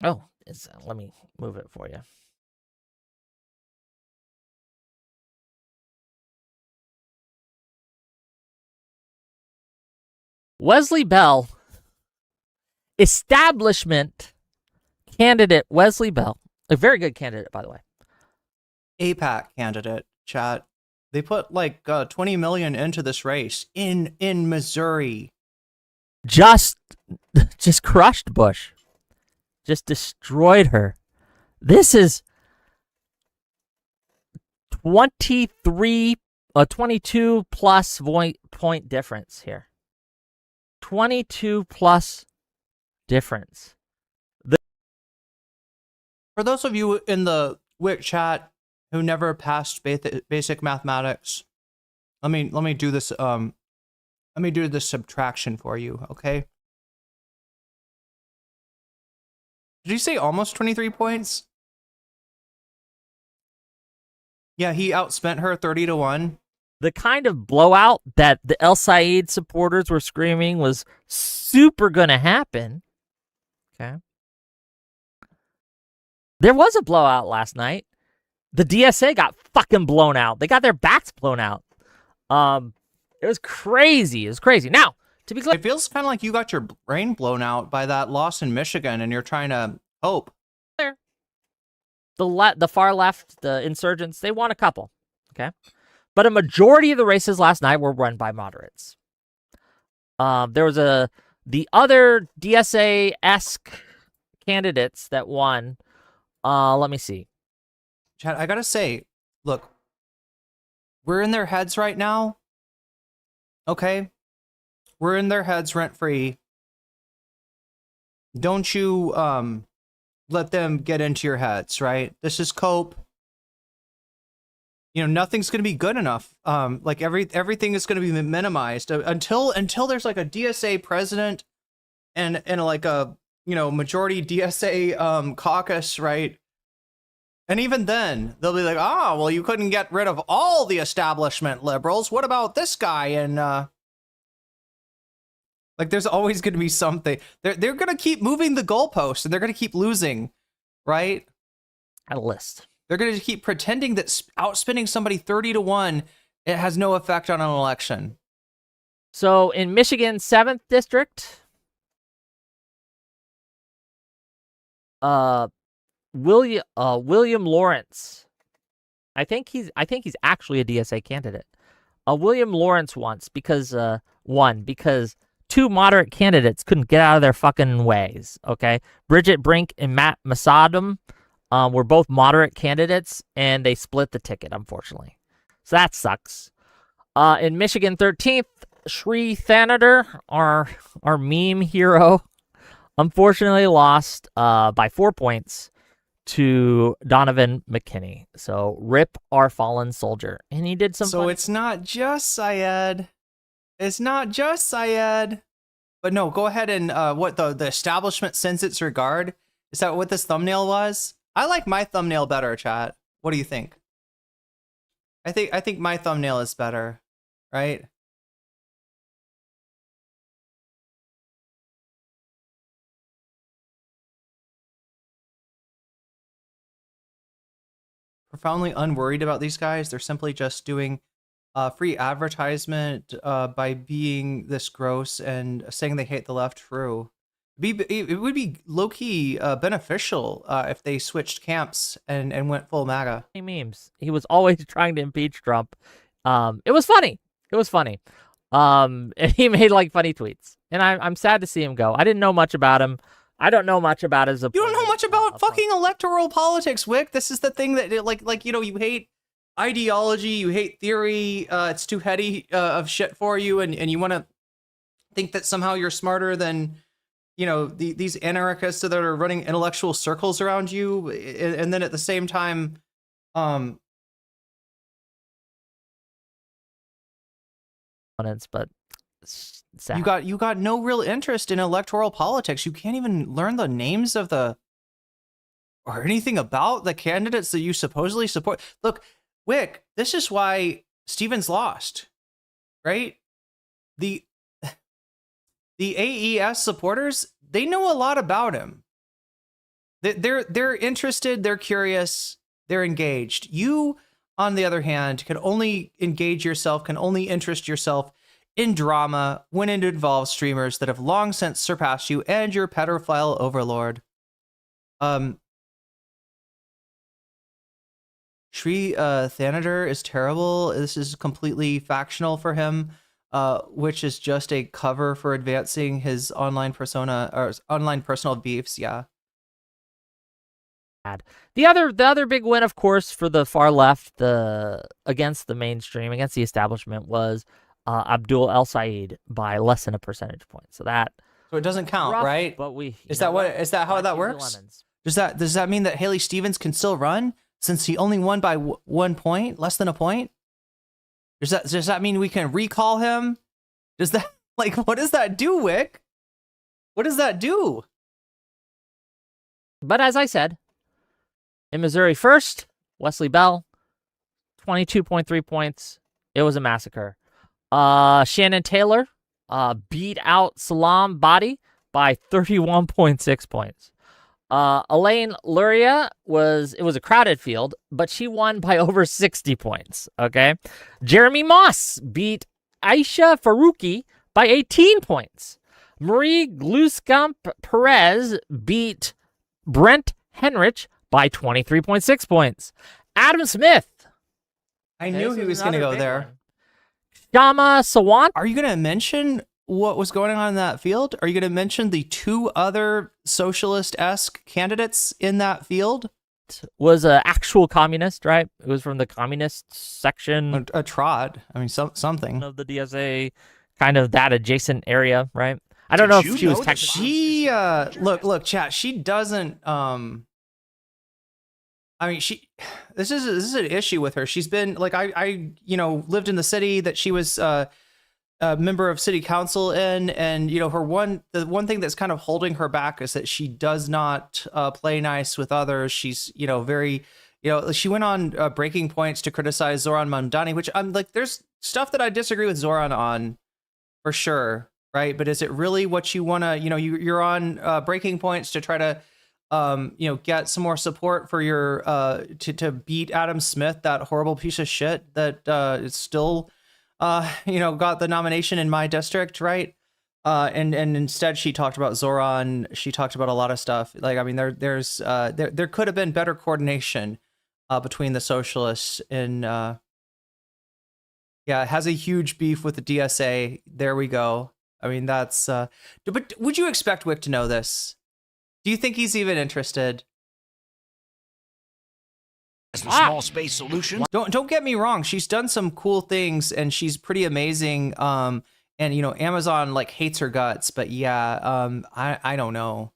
Oh, let me move it for you. Wesley Bell, establishment candidate Wesley Bell, a very good candidate, by the way. AIPAC candidate, chat. They put like 20 million into this race in Missouri. Just crushed Bush. Just destroyed her. This is 22 plus point difference here. 22 plus difference. For those of you in the Whick chat who never passed basic mathematics, let me do this. Let me do this subtraction for you, okay? Did you say almost 23 points? Yeah, he outspent her 30-1. The kind of blowout that the El Said supporters were screaming was super gonna happen. Okay. There was a blowout last night. The DSA got fucking blown out. They got their backs blown out. It was crazy. It was crazy. Now, to be clear, It feels kind of like you got your brain blown out by that loss in Michigan, and you're trying to hope. the far left, the insurgents, they won a couple, okay? But a majority of the races last night were run by moderates. There was the other DSA-esque candidates that won. Let me see. Chad, I gotta say, look, we're in their heads right now. Okay? We're in their heads rent-free. Don't you let them get into your heads, right? This is cope. You know, nothing's gonna be good enough. Like everything is gonna be minimized until there's like a DSA president and like a majority DSA caucus, right? And even then, they'll be like, well, you couldn't get rid of all the establishment liberals. What about this guy? And like, there's always going to be something. They're going to keep moving the goalposts, and they're going to keep losing, right? At a list. They're going to keep pretending that outspinning somebody 30-1, it has no effect on an election. So in Michigan 7th district, William Lawrence. I think he's actually a DSA candidate. William Lawrence won because two moderate candidates couldn't get out of their fucking ways. Okay, Bridget Brink and Matt Masadam were both moderate candidates, and they split the ticket, unfortunately. So that sucks. In Michigan 13th, Seethe Thanader, our meme hero, unfortunately lost by 4 points to Donovan McKinney. So rip our fallen soldier. And he did some So it's not just Syed. It's not just Syed. But no, go ahead and what the establishment sends its regard. Is that what this thumbnail was? I like my thumbnail better, chat. What do you think? I think my thumbnail is better, right? Profoundly unworried about these guys. They're simply just doing free advertisement by being this gross and saying they hate the left. True. It would be low-key beneficial if they switched camps and went full MAGA. Memes. He was always trying to impeach Trump. It was funny. It was funny. And he made like funny tweets. And I'm sad to see him go. I didn't know much about him. I don't know much about his. You don't know much about fucking electoral politics, Whick. This is the thing that you hate ideology, you hate theory. It's too heady of shit for you, and you want to think that somehow you're smarter than these anarchists that are running intellectual circles around you, and then at the same time, but. Sad. You got no real interest in electoral politics. You can't even learn the names of or anything about the candidates that you supposedly support. Look, Whick, this is why Stevens lost, right? The AES supporters, they know a lot about him. They're interested, they're curious, they're engaged. You, on the other hand, can only engage yourself, can only interest yourself in drama when it involves streamers that have long since surpassed you and your pedophile overlord. Seethe Thanader is terrible. This is completely factional for him, which is just a cover for advancing his online persona or online personal beefs. Yeah. The other big win, of course, for the far left, against the mainstream, against the establishment, was Abdul El Sayed by less than a percentage point. So it doesn't count, rough, right? But is that how that works? Does that mean that Haley Stevens can still run since he only won by 1 point, less than a point? Does that mean we can recall him? Does that what does that do, Whick? What does that do? But as I said, in Missouri first, Wesley Bell, 22.3 points. It was a massacre. Shannon Taylor beat out Salam Badi by 31.6 points. Elaine Luria it was a crowded field, but she won by over 60 points. Okay. Jeremy Moss beat Aisha Faruqi by 18 points. Marie Gluskamp Perez beat Brent Henrich by 23.6 points. Adam Smith. I knew he was going to go there. One. Shama Sawant. Are you going to mention what was going on in that field? Are you going to mention the two other socialist-esque candidates in that field? Was an actual communist, right? It was from the communist section. A trot. I mean, something. Of the DSA, kind of that adjacent area, right? I don't know if she was technically. She, look, chat, she doesn't, I mean, this is an issue with her. She's been, like, I lived in the city that she was, a member of city council in, and the one thing that's kind of holding her back is that she does not play nice with others. She's very she went on Breaking Points to criticize Zoran Mamdani, which I'm like, there's stuff that I disagree with Zoran on for sure, right? But is it really what you want to you're on Breaking Points to try to get some more support for your to beat Adam Smith, that horrible piece of shit that is still got the nomination in my district, right? And instead she talked about Zoran. She talked about a lot of stuff. Like, I mean, there could have been better coordination between the socialists and has a huge beef with the DSA. There we go. I mean, that's but would you expect Whick to know this? Do you think he's even interested? Small space solutions. Don't get me wrong. She's done some cool things and she's pretty amazing. And Amazon like hates her guts, but I don't know.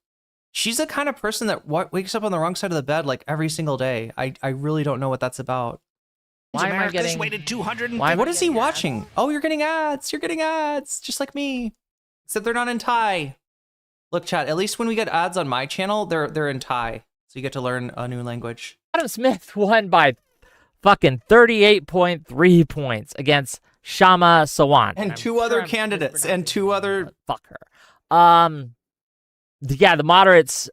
She's the kind of person that wakes up on the wrong side of the bed like every single day. I really don't know what that's about. Why am I getting? What is he watching? Oh, you're getting ads. You're getting ads, just like me. Except they're not in Thai. Look, chat. At least when we get ads on my channel, they're in Thai, so you get to learn a new language. Adam Smith won by fucking 38.3 points against Shama Sawant. And two other candidates and two other... Fuck her. The moderates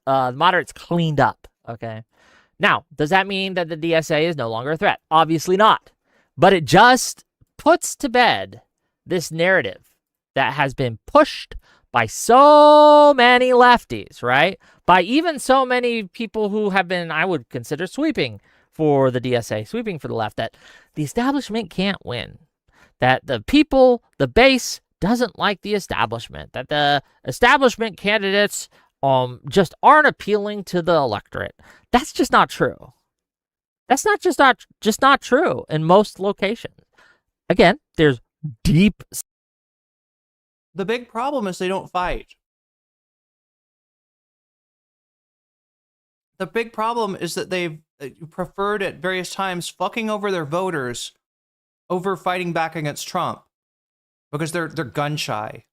cleaned up, okay? Now, does that mean that the DSA is no longer a threat? Obviously not. But it just puts to bed this narrative that has been pushed by so many lefties, right? By even so many people who have been, I would consider, sweeping for the DSA, sweeping for the left, that the establishment can't win. That the people, the base, doesn't like the establishment. That the establishment candidates just aren't appealing to the electorate. That's just not true. That's just not true in most locations. Again, there's deep... The big problem is they don't fight. The big problem is that they've preferred at various times fucking over their voters over fighting back against Trump because they're gun shy.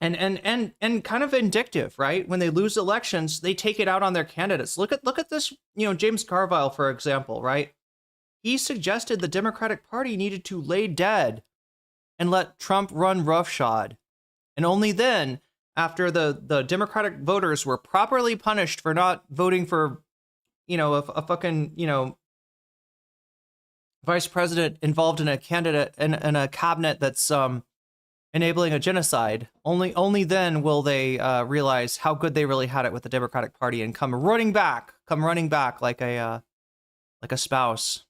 And kind of vindictive, right? When they lose elections, they take it out on their candidates. Look at this, James Carville, for example, right? He suggested the Democratic Party needed to lay dead and let Trump run roughshod. And only then, after the Democratic voters were properly punished for not voting for, a fucking, vice president involved in a candidate in a cabinet that's enabling a genocide, only then will they realize how good they really had it with the Democratic Party and come running back like a spouse.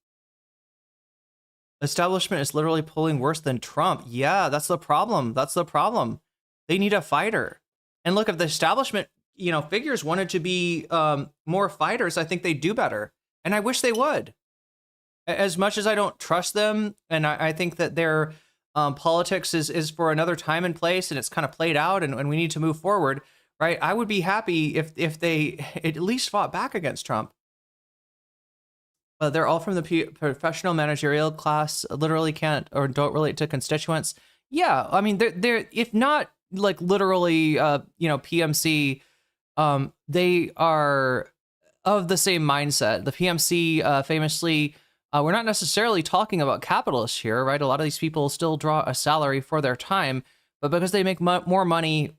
Establishment is literally pulling worse than Trump. Yeah, that's the problem. They need a fighter. And look, if the establishment, figures wanted to be more fighters, I think they'd do better. And I wish they would. As much as I don't trust them, and I think that their politics is for another time and place, and it's kind of played out, and we need to move forward, right? I would be happy if they at least fought back against Trump. They're all from the professional managerial class, literally can't or don't relate to constituents. Yeah, I mean, they're if not like literally, PMC, they are of the same mindset. The PMC famously, we're not necessarily talking about capitalists here, right? A lot of these people still draw a salary for their time, but because they make more money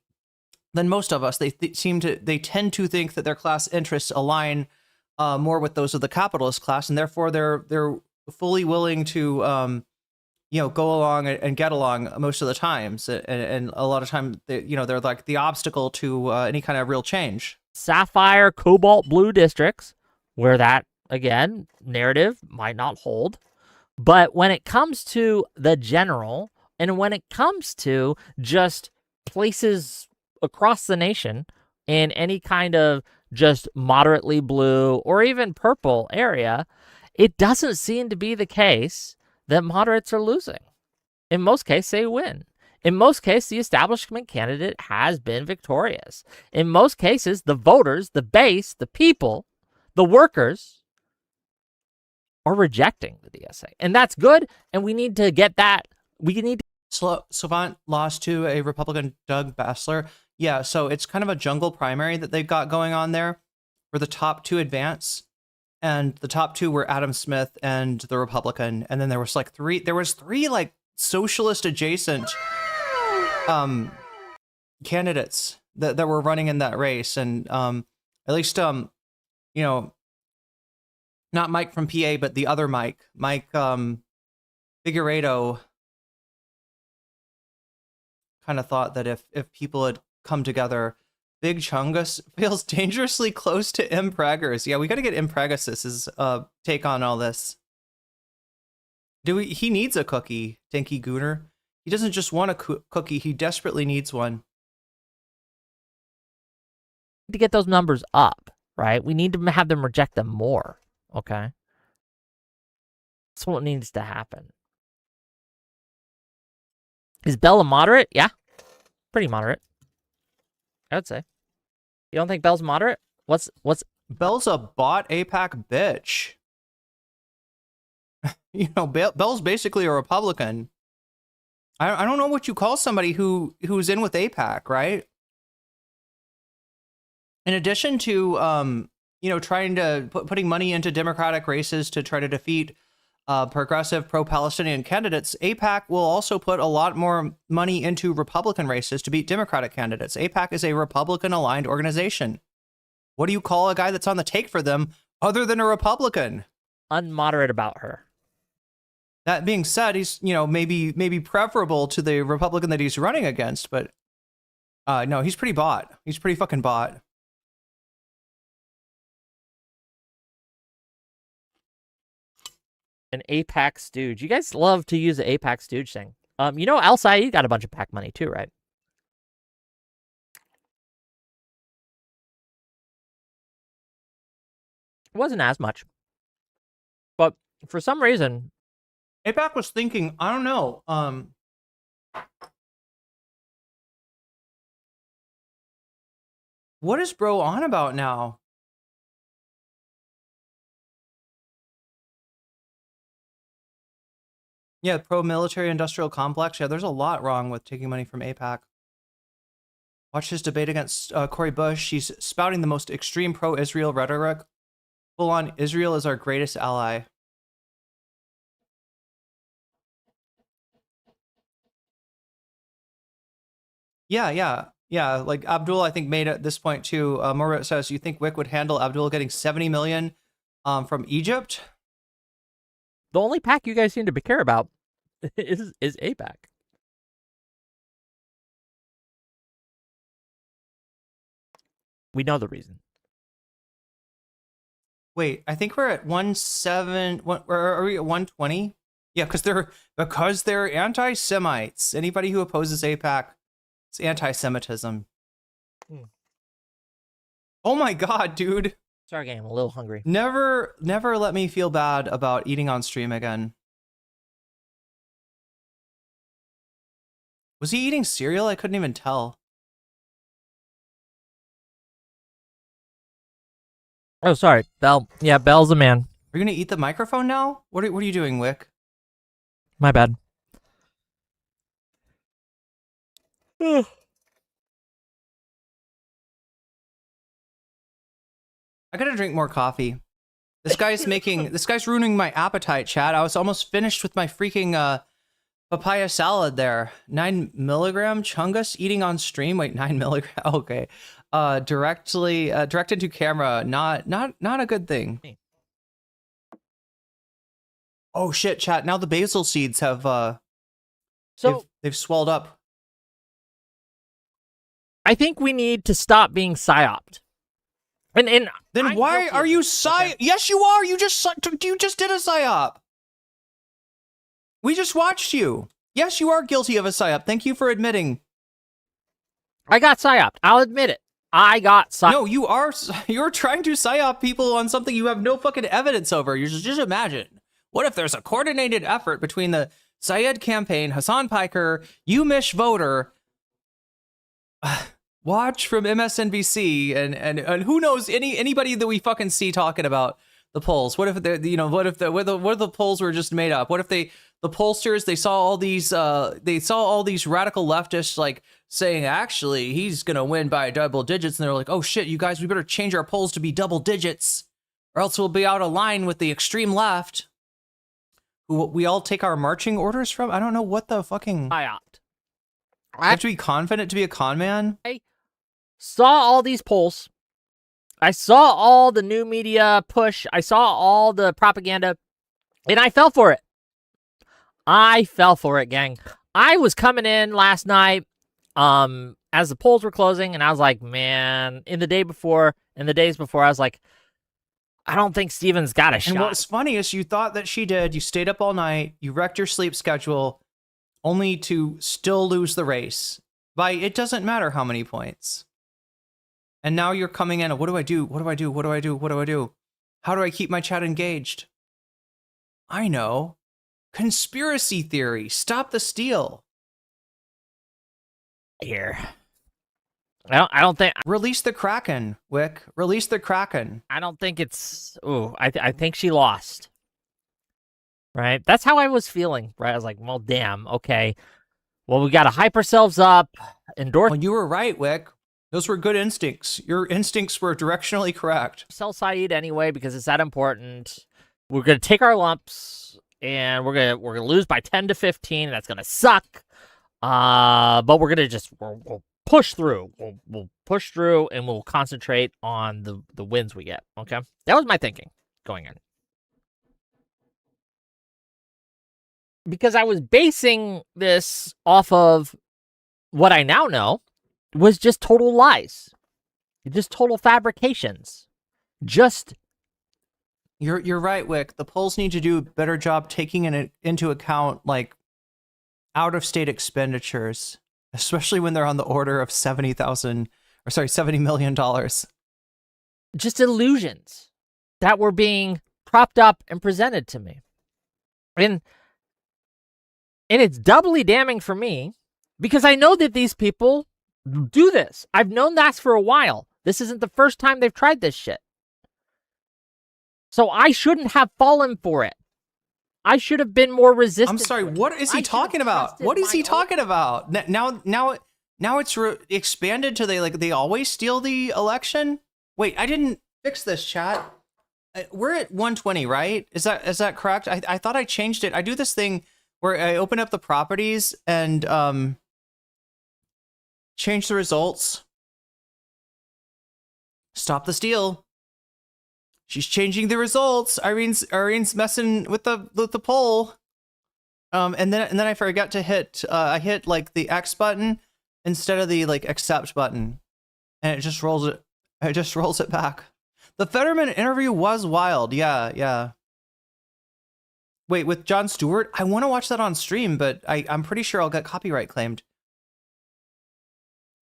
than most of us, they tend to think that their class interests align more with those of the capitalist class, and therefore they're fully willing to go along and get along most of the times, and a lot of times, they're like the obstacle to any kind of real change. Sapphire, cobalt blue districts, where that, again, narrative might not hold. But when it comes to the general, and when it comes to just places across the nation in any kind of just moderately blue or even purple area, it doesn't seem to be the case that moderates are losing. In most cases, they win. In most cases, the establishment candidate has been victorious. In most cases, the voters, the base, the people, the workers are rejecting the DSA. And that's good, and we need to get that. We need to... Savant lost to a Republican, Doug Bassler. Yeah, so it's kind of a jungle primary that they've got going on there, where the top two advance, and the top two were Adam Smith and the Republican, and then there was three like socialist adjacent candidates that were running in that race, and at least not Mike from PA, but the other Mike Figueredo, kind of thought that if people had come together, Big Chungus feels dangerously close to Impreggers. Yeah, we got to get Impreggus's take on all this. He needs a cookie, Dinky Gooner. He doesn't just want a cookie, he desperately needs one. To get those numbers up, right? We need to have them reject them more, okay? That's what needs to happen. Is Bell a moderate? Yeah, pretty moderate, I would say. You don't think Bell's moderate? What's Bell's a bot AIPAC bitch. Bell's basically a Republican. I don't know what you call somebody who's in with AIPAC, right? In addition to trying to putting money into Democratic races to try to defeat progressive pro-Palestinian candidates, AIPAC will also put a lot more money into Republican races to beat Democratic candidates. AIPAC is a Republican-aligned organization. What do you call a guy that's on the take for them other than a Republican? Unmoderate about her. That being said, he's maybe preferable to the Republican that he's running against, but no, he's pretty bot. He's pretty fucking bot. An AIPAC stooge. You guys love to use the AIPAC stooge thing. Al Saeed got a bunch of PAC money too, right? It wasn't as much. But for some reason, AIPAC was thinking, I don't know, what is bro on about now? Yeah, pro-military industrial complex. Yeah, there's a lot wrong with taking money from AIPAC. Watch his debate against Cori Bush. He's spouting the most extreme pro-Israel rhetoric. Full on, Israel is our greatest ally. Yeah. Like Abdul, I think, made at this point too. Morat says, you think Whick would handle Abdul getting 70 million from Egypt? the only pack you guys seem to care about is AIPAC. We know the reason. Wait, I think we're at 1.7. Are we at 120? Yeah, because they're anti-Semites. Anybody who opposes AIPAC, it's anti-Semitism. Oh my god, dude. Sorry, gang, I'm a little hungry. Never let me feel bad about eating on stream again. Was he eating cereal? I couldn't even tell. Oh, sorry. Bell. Yeah, Bell's a man. Are you gonna eat the microphone now? What are you doing, Whick? My bad. I gotta drink more coffee. This guy's ruining my appetite, chat. I was almost finished with my freaking papaya salad there. 9 milligram chungus eating on stream. Wait, 9 milligram. Okay. Directed to camera. Not a good thing. Oh shit, chat. Now the basil seeds have So they've swelled up. I think we need to stop being psyoped. And Then I'm why guilty are of you this, okay? Yes, you are. You just did a psyop. We just watched you. Yes, you are guilty of a psyop. Thank you for admitting. I got psyoped. I'll admit it. I got psyoped. No, you're trying to psyop people on something you have no fucking evidence over. You just imagine. What if there's a coordinated effort between the Syed campaign, Hasan Piker, you Mish voter, Watch from MSNBC, and who knows anybody that we fucking see talking about the polls. What if what if the polls were just made up? What if the pollsters they saw all these radical leftists like saying actually he's gonna win by double digits, and they're like, oh shit, you guys, we better change our polls to be double digits, or else we'll be out of line with the extreme left, who we all take our marching orders from. I don't know what the fucking. I opt. I have to be confident to be a con man. I saw all these polls. I saw all the new media push. I saw all the propaganda, and I fell for it. I fell for it, gang. I was coming in last night as the polls were closing, and I was like, man, in the days before, I was like, I don't think Steven's got a shot. And what's funny is you thought that she did. You stayed up all night. You wrecked your sleep schedule, only to still lose the race by it doesn't matter how many points. And now you're coming in. What do I do? What do I do? What do I do? What do I do? How do I keep my chat engaged? I know. Conspiracy theory. Stop the steal. Here. I don't think. Release the Kraken, Whick. Release the Kraken. I don't think it's. Ooh, I think she lost. Right? That's how I was feeling. Right? I was like, well, damn. Okay. Well, we got to hype ourselves up. Endorse. Well, you were right, Whick. Those were good instincts. Your instincts were directionally correct. Sell Saeed anyway because it's that important. We're gonna take our lumps and we're gonna lose by 10 to 15. That's gonna suck. But we're gonna we'll push through. We'll push through and we'll concentrate on the wins we get. Okay, that was my thinking going in. Because I was basing this off of what I now know was just total lies, just total fabrications. You're right, Whick. The polls need to do a better job taking into account like out of state expenditures, especially when they're on the order of $70 million. Just illusions that were being propped up and presented to me, and it's doubly damning for me because I know that these people do this. I've known that for a while. This isn't the first time they've tried this shit. So I shouldn't have fallen for it. I should have been more resistant. I'm sorry, what is he talking about? What is he talking about? Now it's expanded to they always steal the election? Wait, I didn't fix this, chat. We're at 120, right? Is that correct? I thought I changed it. I do this thing where I open up the properties and change the results. Stop the steal. She's changing the results. Irene's messing with the poll. And then I forgot to hit I hit like the X button instead of the like accept button. And it just rolls it back. The Fetterman interview was wild. Yeah. Wait, with Jon Stewart? I want to watch that on stream, but I'm pretty sure I'll get copyright claimed.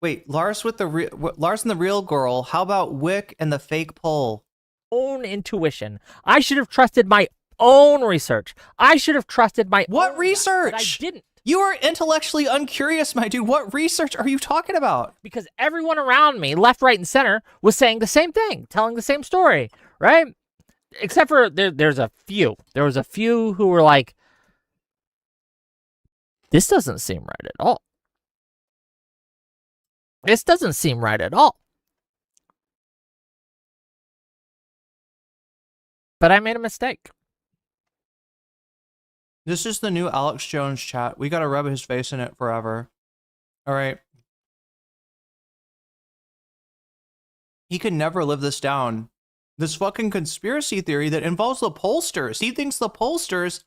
Wait, Lars and the real girl. How about Whick and the fake poll? Own intuition. I should have trusted my own research. I should have trusted my what own research? But I didn't. You are intellectually uncurious, my dude. What research are you talking about? Because everyone around me, left, right, and center, was saying the same thing, telling the same story, right? Except for there's a few. There was a few who were like, this doesn't seem right at all. This doesn't seem right at all. But I made a mistake. This is the new Alex Jones chat. We gotta rub his face in it forever. All right. He could never live this down. This fucking conspiracy theory that involves the pollsters. He thinks the pollsters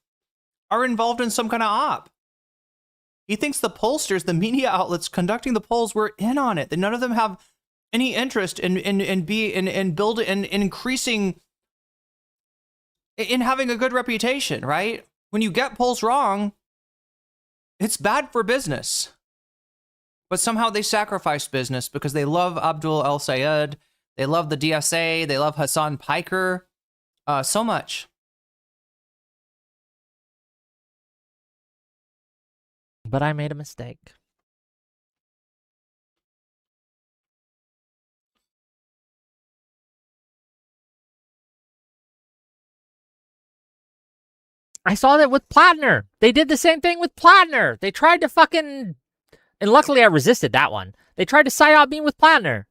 are involved in some kind of op. He thinks the pollsters, the media outlets conducting the polls, were in on it. That none of them have any interest in increasing, in having a good reputation, right? When you get polls wrong, it's bad for business. But somehow they sacrifice business because they love Abdul El-Sayed, they love the DSA, they love Hasan Piker so much. But I made a mistake. I saw that with Platner. They did the same thing with Platner. They tried to fucking... And luckily I resisted that one. They tried to psyop me with Platner.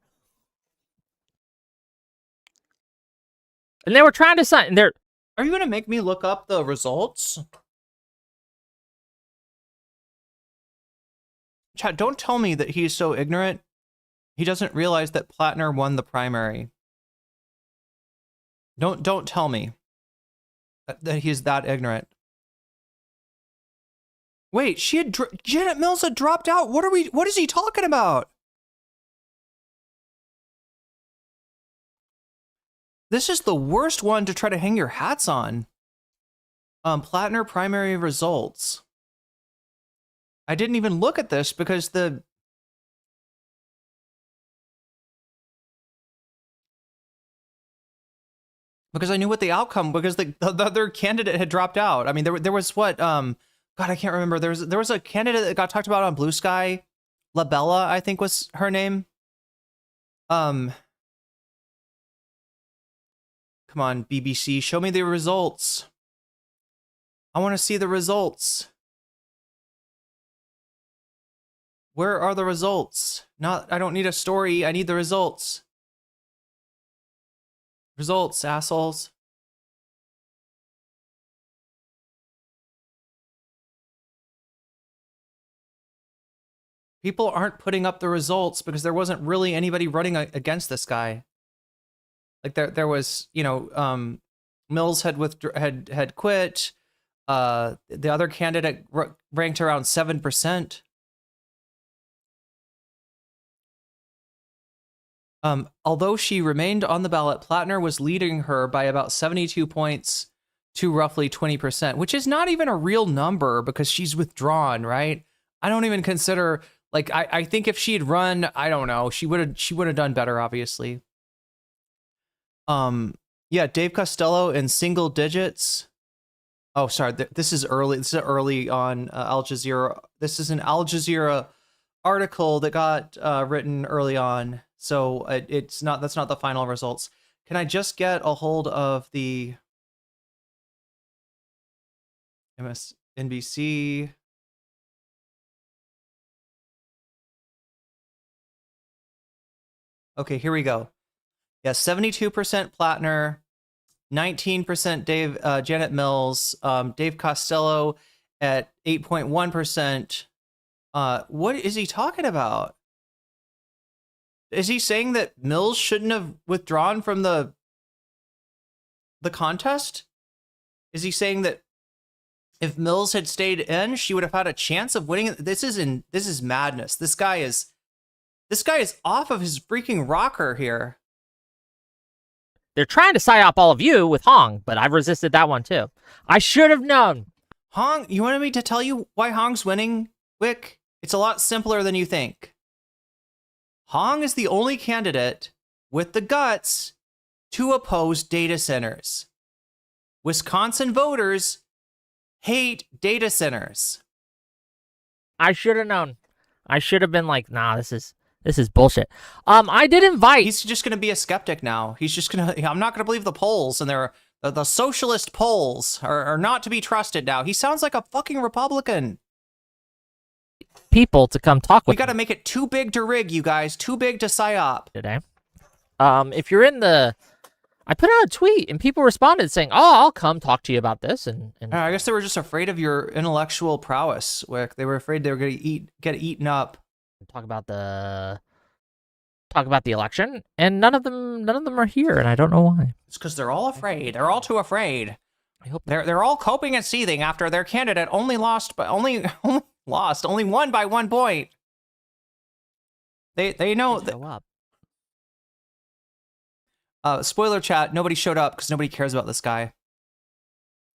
And they were trying to sign... Are you going to make me look up the results? Chat, don't tell me that he's so ignorant. He doesn't realize that Platner won the primary. Don't tell me that he's that ignorant. Wait, Janet Mills had dropped out. What is he talking about? This is the worst one to try to hang your hats on. Platner primary results. I didn't even look at this because I knew what the outcome, because the other candidate had dropped out. I mean, there was what, God, I can't remember. There was a candidate that got talked about on Blue Sky. Labella, I think was her name. Come on, BBC, show me the results. I want to see the results. Where are the results? I don't need a story. I need the results. Results, assholes. People aren't putting up the results because there wasn't really anybody running against this guy. Like there was, you know, Mills had quit. The other candidate ranked around 7%. Although she remained on the ballot, Platner was leading her by about 72 points to roughly 20%, which is not even a real number because she's withdrawn, right? I don't even consider, like, I think if she had run, I don't know, she would have done better, obviously. Yeah, Dave Costello in single digits. Oh, sorry, this is early. This is early on Al Jazeera. This is an Al Jazeera article that got written early on. So that's not the final results. Can I just get a hold of the MSNBC? Okay, here we go. Yeah, 72% Platner, 19% Janet Mills, Dave Costello at 8.1%. What is he talking about? Is he saying that Mills shouldn't have withdrawn from the contest? Is he saying that if Mills had stayed in, she would have had a chance of winning? This is madness. This guy is off of his freaking rocker here. They're trying to psyop all of you with Hong, but I've resisted that one too. I should have known. Hong, you wanted me to tell you why Hong's winning, Whick? It's a lot simpler than you think. Hong is the only candidate with the guts to oppose data centers. Wisconsin voters hate data centers. I should have known. I should have been like, nah, this is bullshit. I did invite. He's just going to be a skeptic now. He's just going to, I'm not going to believe the polls, and the socialist polls are not to be trusted now. He sounds like a fucking Republican. People to come talk with. We got to make it too big to rig, you guys. Too big to psyop. Today. If you're in the, I put out a tweet and people responded saying, "Oh, I'll come talk to you about this." And I guess they were just afraid of your intellectual prowess, Wick. They were afraid they were going to get eaten up. Talk about the election, and none of them are here, and I don't know why. It's because they're all afraid. They're all too afraid. I hope they're all coping and seething after their candidate only won by 1 point. They know that. show up. Spoiler chat, nobody showed up because nobody cares about this guy.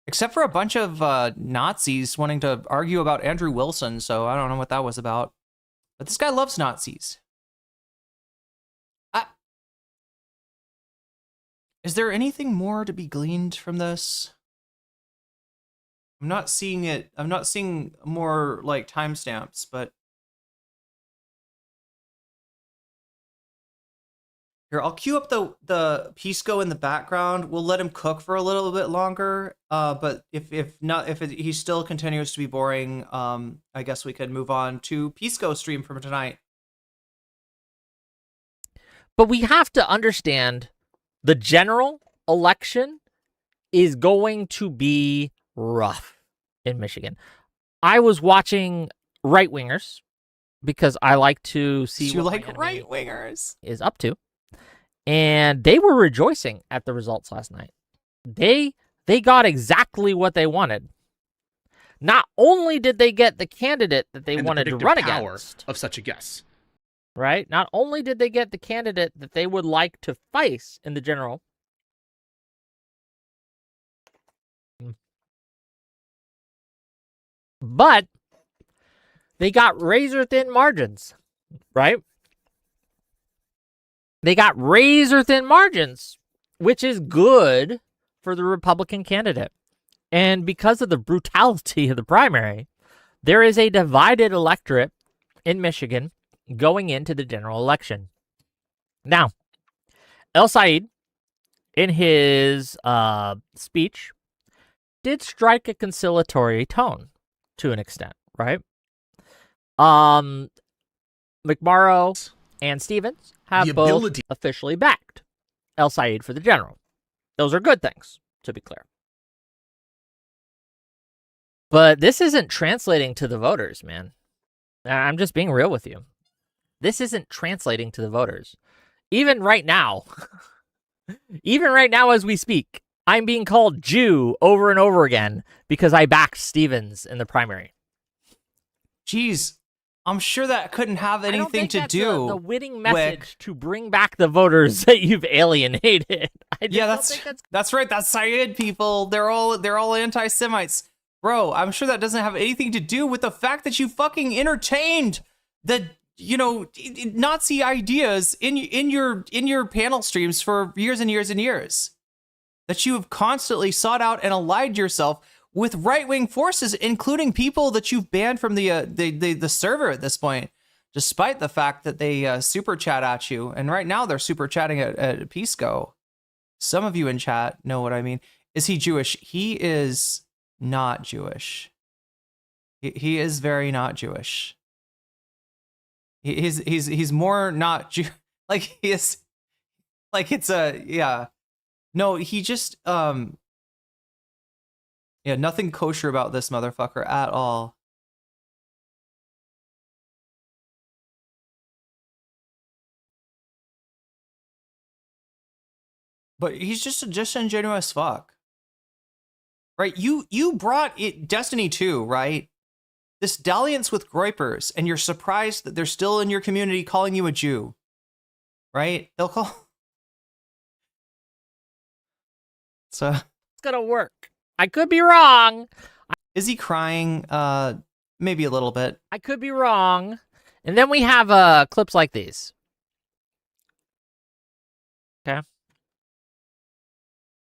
Except for a bunch of Nazis wanting to argue about Andrew Wilson, so I don't know what that was about. But this guy loves Nazis. Is there anything more to be gleaned from this? I'm not seeing it. I'm not seeing more like timestamps, but here, I'll queue up the Pisco in the background. We'll let him cook for a little bit longer. But if he still continues to be boring, I guess we could move on to Pisco stream from tonight. But we have to understand the general election is going to be rough in Michigan. I was watching right-wingers because I like to see you what like right-wingers is up to. And they were rejoicing at the results last night. They got exactly what they wanted. Not only did they get the candidate that they wanted to run against of such a guess, right? Not only did they get the candidate that they would like to face in the general, but they got razor-thin margins, right? They got razor-thin margins, which is good for the Republican candidate. And because of the brutality of the primary, there is a divided electorate in Michigan going into the general election. Now, El Said, in his speech, did strike a conciliatory tone to an extent, right? McMorrow and Stevens have both officially backed El Said for the general. Those are good things, to be clear. But this isn't translating to the voters, man. I'm just being real with you. This isn't translating to the voters. Even right now, as we speak, I'm being called Jew over and over again because I backed Stevens in the primary. Jeez, I'm sure that couldn't have anything to do. The winning message to bring back the voters that you've alienated. That's right. That's Syed people. They're all anti-Semites. Bro, I'm sure that doesn't have anything to do with the fact that you fucking entertained the, Nazi ideas in your panel streams for years and years and years. That you have constantly sought out and allied yourself with right-wing forces, including people that you've banned from the server at this point, despite the fact that they super chat at you. And right now they're super chatting at Pisco. Some of you in chat know what I mean. Is he Jewish? He is not Jewish. He is very not Jewish. He's more not Jew. Like he is. Like it's yeah. No, he just yeah, nothing kosher about this motherfucker at all. But he's just a disingenuous fuck. Right? You brought it Destiny 2, right? This dalliance with Groypers, and you're surprised that they're still in your community calling you a Jew. Right? They'll call. So it's gonna work. I could be wrong. Is he crying? Maybe a little bit. I could be wrong. And then we have clips like these. Okay.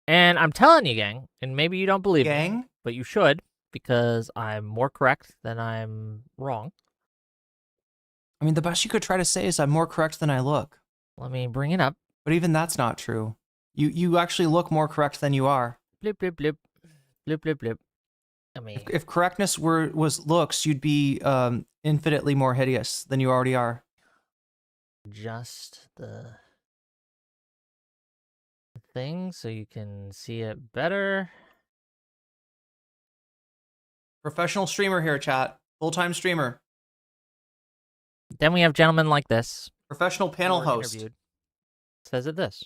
And I'm telling you, gang, and maybe you don't believe me, but you should, because I'm more correct than I'm wrong. I mean, the best you could try to say is I'm more correct than I look. Let me bring it up. But even that's not true. You actually look more correct than you are. Blip, blip, blip. Blip, blip, blip. I mean, if correctness was looks, you'd be infinitely more hideous than you already are. Just the thing so you can see it better. Professional streamer here, chat. Full-time streamer. Then we have gentlemen like this. Professional panel host. Interviewed. Says it this.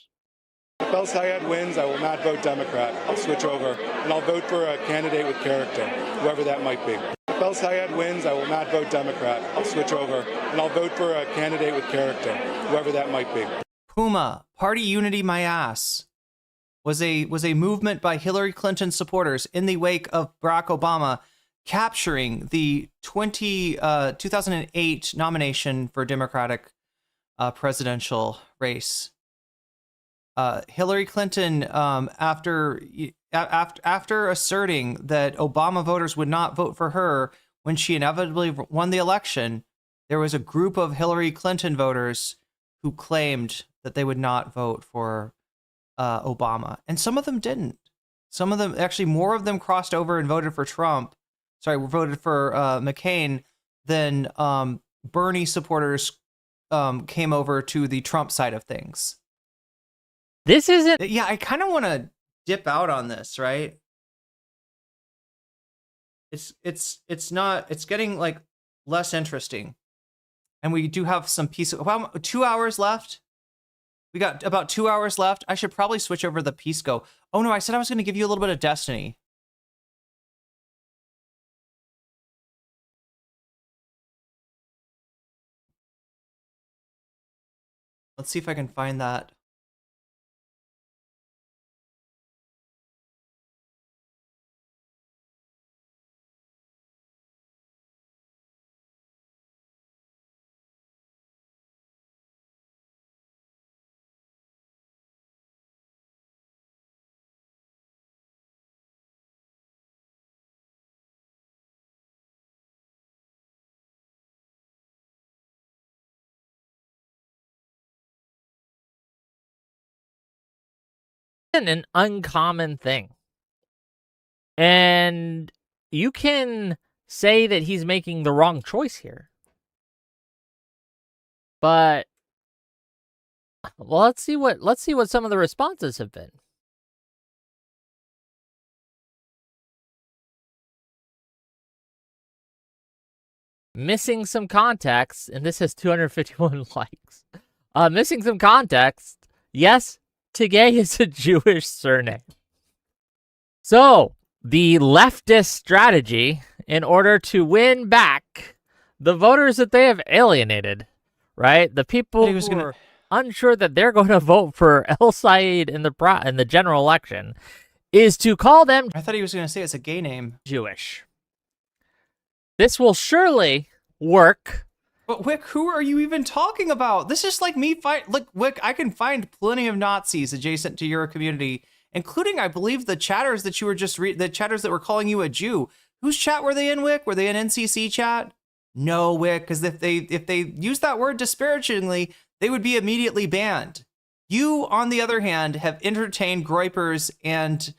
If El Sayed wins, I will not vote Democrat. I'll switch over. and I'll vote for a candidate with character, whoever that might be. If El Sayed wins, I will not vote Democrat. I'll switch over, and I'll vote for a candidate with character, whoever that might be. Puma, Party Unity My Ass, was a movement by Hillary Clinton supporters in the wake of Barack Obama capturing the 2008 nomination for Democratic presidential race. Hillary Clinton, after asserting that Obama voters would not vote for her when she inevitably won the election, there was a group of Hillary Clinton voters who claimed that they would not vote for Obama. And some of them didn't. Some of them, actually, more of them crossed over and voted for Trump. Voted for McCain than Bernie supporters came over to the Trump side of things. This isn't... Yeah, I kind of want to dip out on this, right? It's getting like less interesting. And we do have some well, 2 hours left. We got about 2 hours left. I should probably switch over the Pisco. Oh no, I said I was going to give you a little bit of Destiny. Let's see if I can find that. An uncommon thing. And you can say that he's making the wrong choice here. But well, let's see what some of the responses have been. Missing some context, and this has 251 likes. Missing some context. Yes, Tigay is a Jewish surname. So, the leftist strategy, in order to win back the voters that they have alienated, right? The people who are unsure that they're going to vote for El Sayed in the general election, is to call them... I thought he was going to say it's a gay name. Jewish. This will surely work. But Whick, who are you even talking about? This is like me look, Whick, I can find plenty of Nazis adjacent to your community, including, I believe, the chatters that you were just the chatters that were calling you a Jew. Whose chat were they in, Whick? Were they in NCC chat? No, Whick, because if they use that word disparagingly, they would be immediately banned. You, on the other hand, have entertained groypers and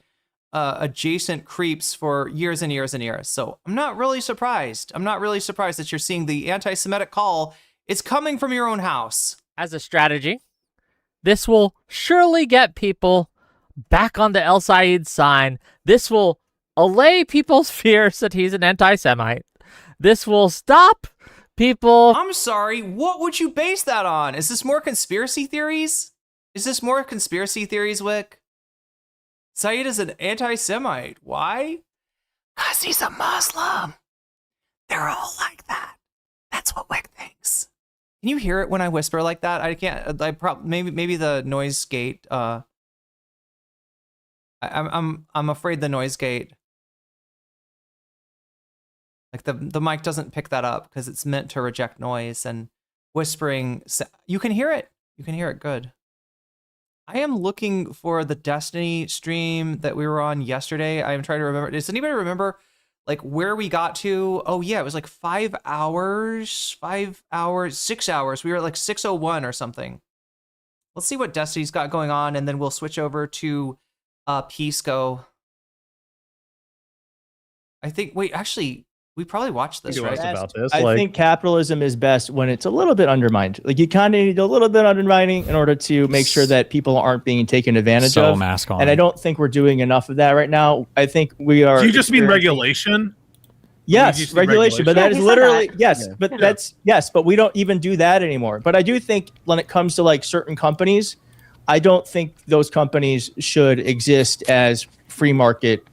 adjacent creeps for years and years and years. So I'm not really surprised. I'm not really surprised that you're seeing the anti-Semitic call. It's coming from your own house. As a strategy, this will surely get people back on the El Sayed sign. This will allay people's fears that he's an anti-Semite. This will stop people... I'm sorry, what would you base that on? Is this more conspiracy theories? Whick? Sayed is an anti-Semite. Why? Because he's a Muslim. They're all like that. That's what Whick thinks. Can you hear it when I whisper like that? I can't. Maybe the noise gate. I'm afraid the noise gate. Like the mic doesn't pick that up because it's meant to reject noise, and whispering. You can hear it. You can hear it good. I am looking for the Destiny stream that we were on yesterday. I am trying to remember. Does anybody remember like where we got to? Oh yeah, it was like 5 hours, 6 hours. We were at like 6:01 or something. Let's see what Destiny's got going on, and then we'll switch over to Pisco. I think, wait, actually, we probably watched this, right? About this. I think capitalism is best when it's a little bit undermined. Like you kind of need a little bit undermining in order to make sure that people aren't being taken advantage of. Mask on. And I don't think we're doing enough of that right now. I think we are. Do you just mean regulation? Yes, regulation, but that is literally yes, but that's yes, but we don't even do that anymore. But I do think when it comes to like certain companies, I don't think those companies should exist as free market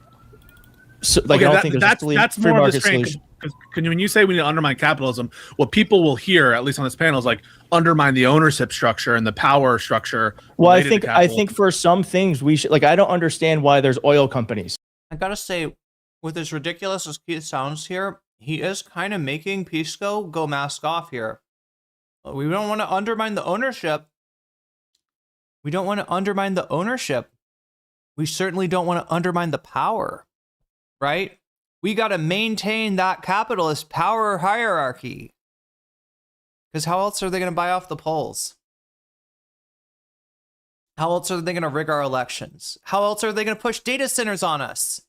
So, like, I don't think there's that's free more of the market strain. solution. Because when you say we need to undermine capitalism, what people will hear, at least on this panel, is like undermine the ownership structure and the power structure. Well, I think for some things we should, like, I don't understand why there's oil companies. I gotta say, with as ridiculous as Keith sounds here, he is kind of making Pisco go mask off here. We don't want to undermine the ownership. We don't want to undermine the ownership. We certainly don't want to undermine the power, right? We got to maintain that capitalist power hierarchy. Because how else are they going to buy off the polls? How else are they going to rig our elections? How else are they going to push data centers on us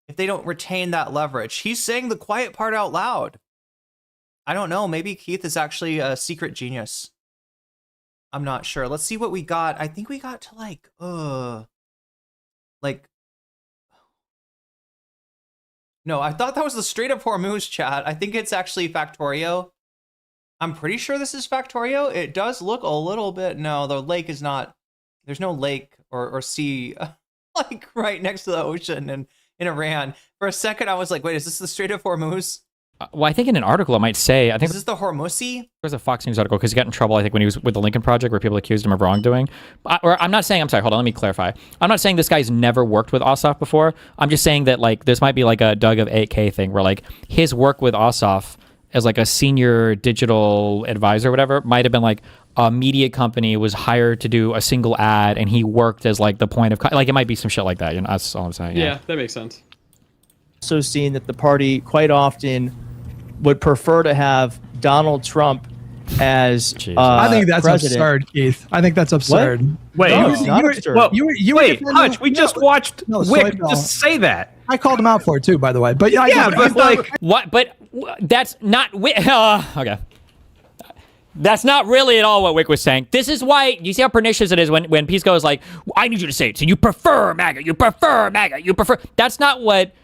if they don't retain that leverage? He's saying the quiet part out loud. I don't know. Maybe Keith is actually a secret genius. I'm not sure. Let's see what we got. I think we got to like no, I thought that was the Strait of Hormuz chat. I think it's actually Factorio. I'm pretty sure this is Factorio. It does look a little bit. No, the lake is not. There's no lake or sea like right next to the ocean in Iran. For a second, I was like, wait, is this the Strait of Hormuz? Well, I think in an article it might say, I think is this the Hormuzi? There's a Fox News article because he got in trouble, I think, when he was with the Lincoln Project, where people accused him of wrongdoing. I'm not saying, I'm sorry, hold on, let me clarify. I'm not saying this guy's never worked with Ossoff before. I'm just saying that, like, this might be like a Doug of 8K thing, where, like, his work with Ossoff as, like, a senior digital advisor or whatever might have been, like, a media company was hired to do a single ad, and he worked as, like, the point of, like, it might be some shit like that. You know, that's all I'm saying. Yeah, that makes sense. Also seen that the party quite often would prefer to have Donald Trump as I think that's president. Absurd, Keith. I think that's absurd. Wait, No, it's not absurd. Well, wait, Hutch, we just watched Whick just say that. I called him out for it too, by the way. But Yeah, but like, What? But that's not okay. That's not really at all what Whick was saying. This is why you see how pernicious it is when Pisco is like, I need you to say it. So you prefer MAGA. You prefer MAGA. You prefer. That's not what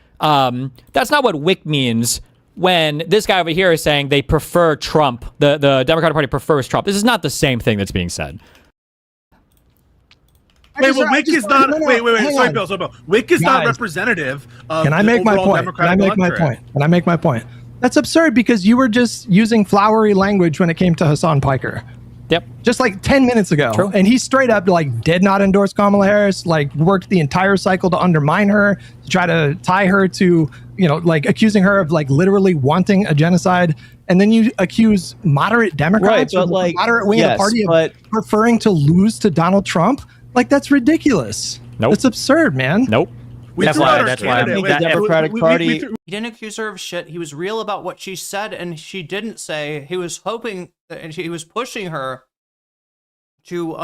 Whick means. When this guy over here is saying they prefer Trump, the Democratic Party prefers Trump. This is not the same thing that's being said. Wait, well, Whick is not. Wait. Sorry, Bill. Whick is not representative of. Can I make my point? Can I make my point? That's absurd because you were just using flowery language when it came to Hasan Piker. Yep. Just like 10 minutes ago. True. And he straight up like did not endorse Kamala Harris, like worked the entire cycle to undermine her, to try to tie her to, you know, like accusing her of like literally wanting a genocide. And then you accuse moderate Democrats, right, or but like, moderate wing of the party of preferring to lose to Donald Trump. Like, that's ridiculous. Nope. It's absurd, man. Nope. That's why I think the Democratic Party. He didn't accuse her of shit. He was real about what she said, and she didn't say. He was hoping, and he was pushing her to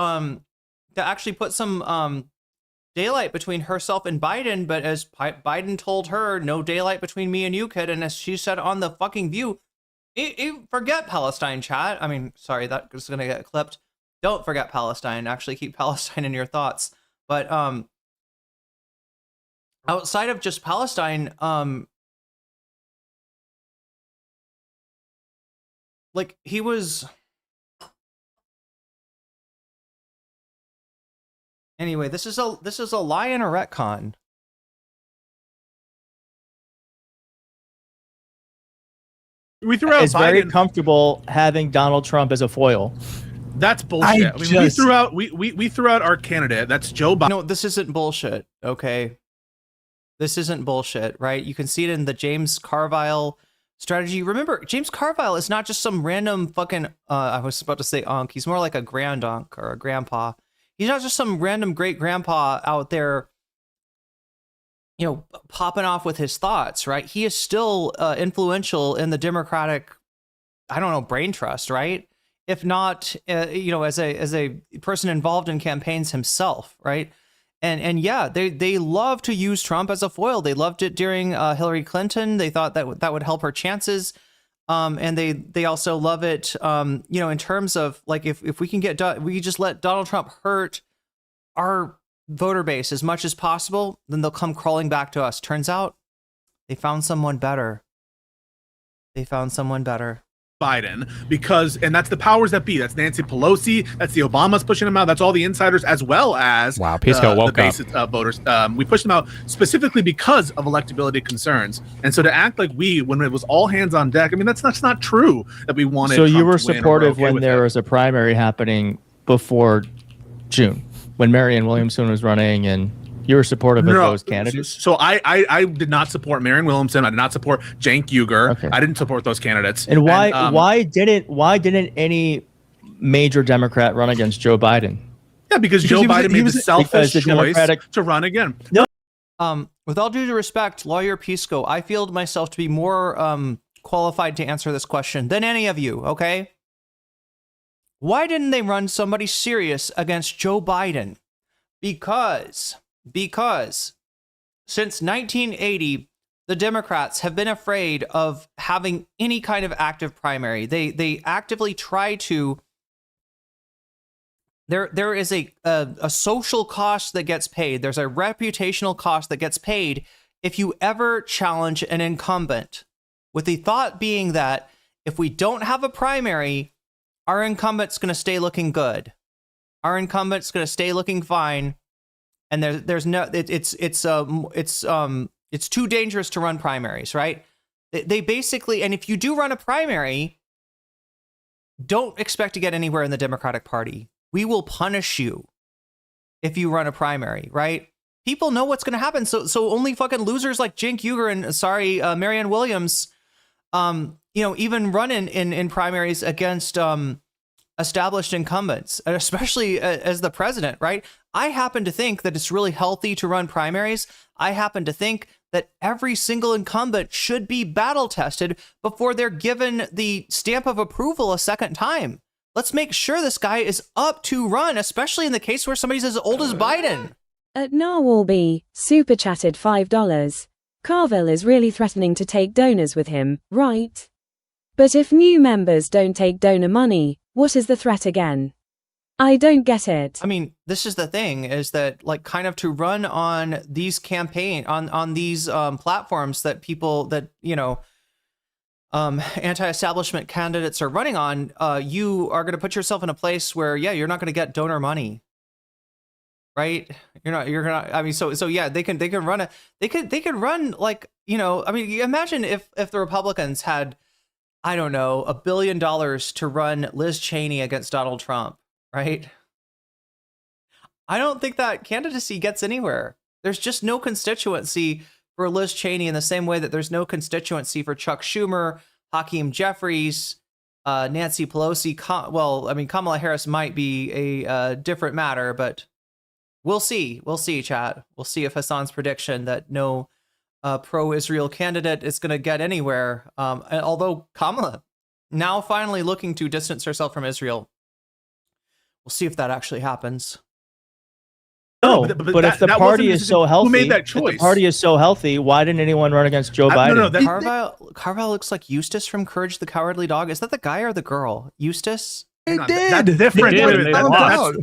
actually put some daylight between herself and Biden. But as Biden told her, no daylight between me and you, kid. And as she said on the fucking View, forget Palestine, chat. I mean, sorry, that is gonna get clipped. Don't forget Palestine. Actually, keep Palestine in your thoughts. But outside of just Palestine, like he was. Anyway, this is a lie and a retcon. We threw out It's Biden. very comfortable having Donald Trump as a foil. That's bullshit. We threw out our candidate. That's Joe Biden. No, this isn't bullshit. Okay, this isn't bullshit, right? You can see it in the James Carville strategy. Remember, James Carville is not just some random fucking. I was about to say unc. He's more like a grand unc or a grandpa. He's not just some random great grandpa out there, you know, popping off with his thoughts, right? He is still influential in the Democratic, I don't know, brain trust, right? If not, you know, as a person involved in campaigns himself, right? And yeah, they love to use Trump as a foil. They loved it during Hillary Clinton. They thought that would help her chances. And they also love it, you know, in terms of like if we can we just let Donald Trump hurt our voter base as much as possible, then they'll come crawling back to us. Turns out they found someone better. Biden because, and that's the powers that be. That's Nancy Pelosi. That's the Obamas pushing him out. That's all the insiders as well as woke the basic voters. We pushed them out specifically because of electability concerns. And so to act like when it was all hands on deck, I mean, that's not true that we wanted. So Trump you were to win, supportive okay when with there it. was a primary happening before June, when Marianne Williamson was running, and you were supportive of those candidates? So I did not support Marianne Williamson. I did not support Cenk Uygur. Okay. I didn't support those candidates. And why didn't any major Democrat run against Joe Biden? Yeah, because Joe Biden made the selfish choice to run again. No. With all due respect, Lawyer Pisco, I feel myself to be more qualified to answer this question than any of you, okay? Why didn't they run somebody serious against Joe Biden? Because since 1980, the Democrats have been afraid of having any kind of active primary. They actively try to. There is a social cost that gets paid. There's a reputational cost that gets paid if you ever challenge an incumbent, with the thought being that if we don't have a primary, our incumbent's going to stay looking good. Our incumbent's going to stay looking fine. And there's no, it's too dangerous to run primaries, right? They basically, and if you do run a primary, don't expect to get anywhere in the Democratic Party. We will punish you if you run a primary, right? People know what's going to happen. So only fucking losers like Cenk Uygur and Marianne Williams, even run in primaries against established incumbents, especially as the president, right? I happen to think that it's really healthy to run primaries. I happen to think that every single incumbent should be battle tested before they're given the stamp of approval a second time. Let's make sure this guy is up to run, especially in the case where somebody's as old as Biden. At Narwhalby, super chatted $5. Carville is really threatening to take donors with him, right? But if new members don't take donor money, what is the threat again? I don't get it. I mean, this is the thing, is that like kind of to run on these on these platforms that people that, anti-establishment candidates are running on, you are going to put yourself in a place where, you're not going to get donor money. Right? You're gonna, I mean, so yeah, they can run they could run like, I mean, imagine if the Republicans had, I don't know, $1 billion to run Liz Cheney against Donald Trump, right? I don't think that candidacy gets anywhere. There's just no constituency for Liz Cheney in the same way that there's no constituency for Chuck Schumer, Hakeem Jeffries, Nancy Pelosi. Kamala Harris might be a different matter, but we'll see. We'll see, chat. We'll see if Hasan's prediction that no pro-Israel candidate is going to get anywhere. Although Kamala now finally looking to distance herself from Israel. We'll see if that actually happens. No, but if the party is so healthy, who made that choice? If the party is so healthy, why didn't anyone run against Joe Biden? Carville looks like Eustace from Courage the Cowardly Dog. Is that the guy or the girl? Eustace? They did. That's different.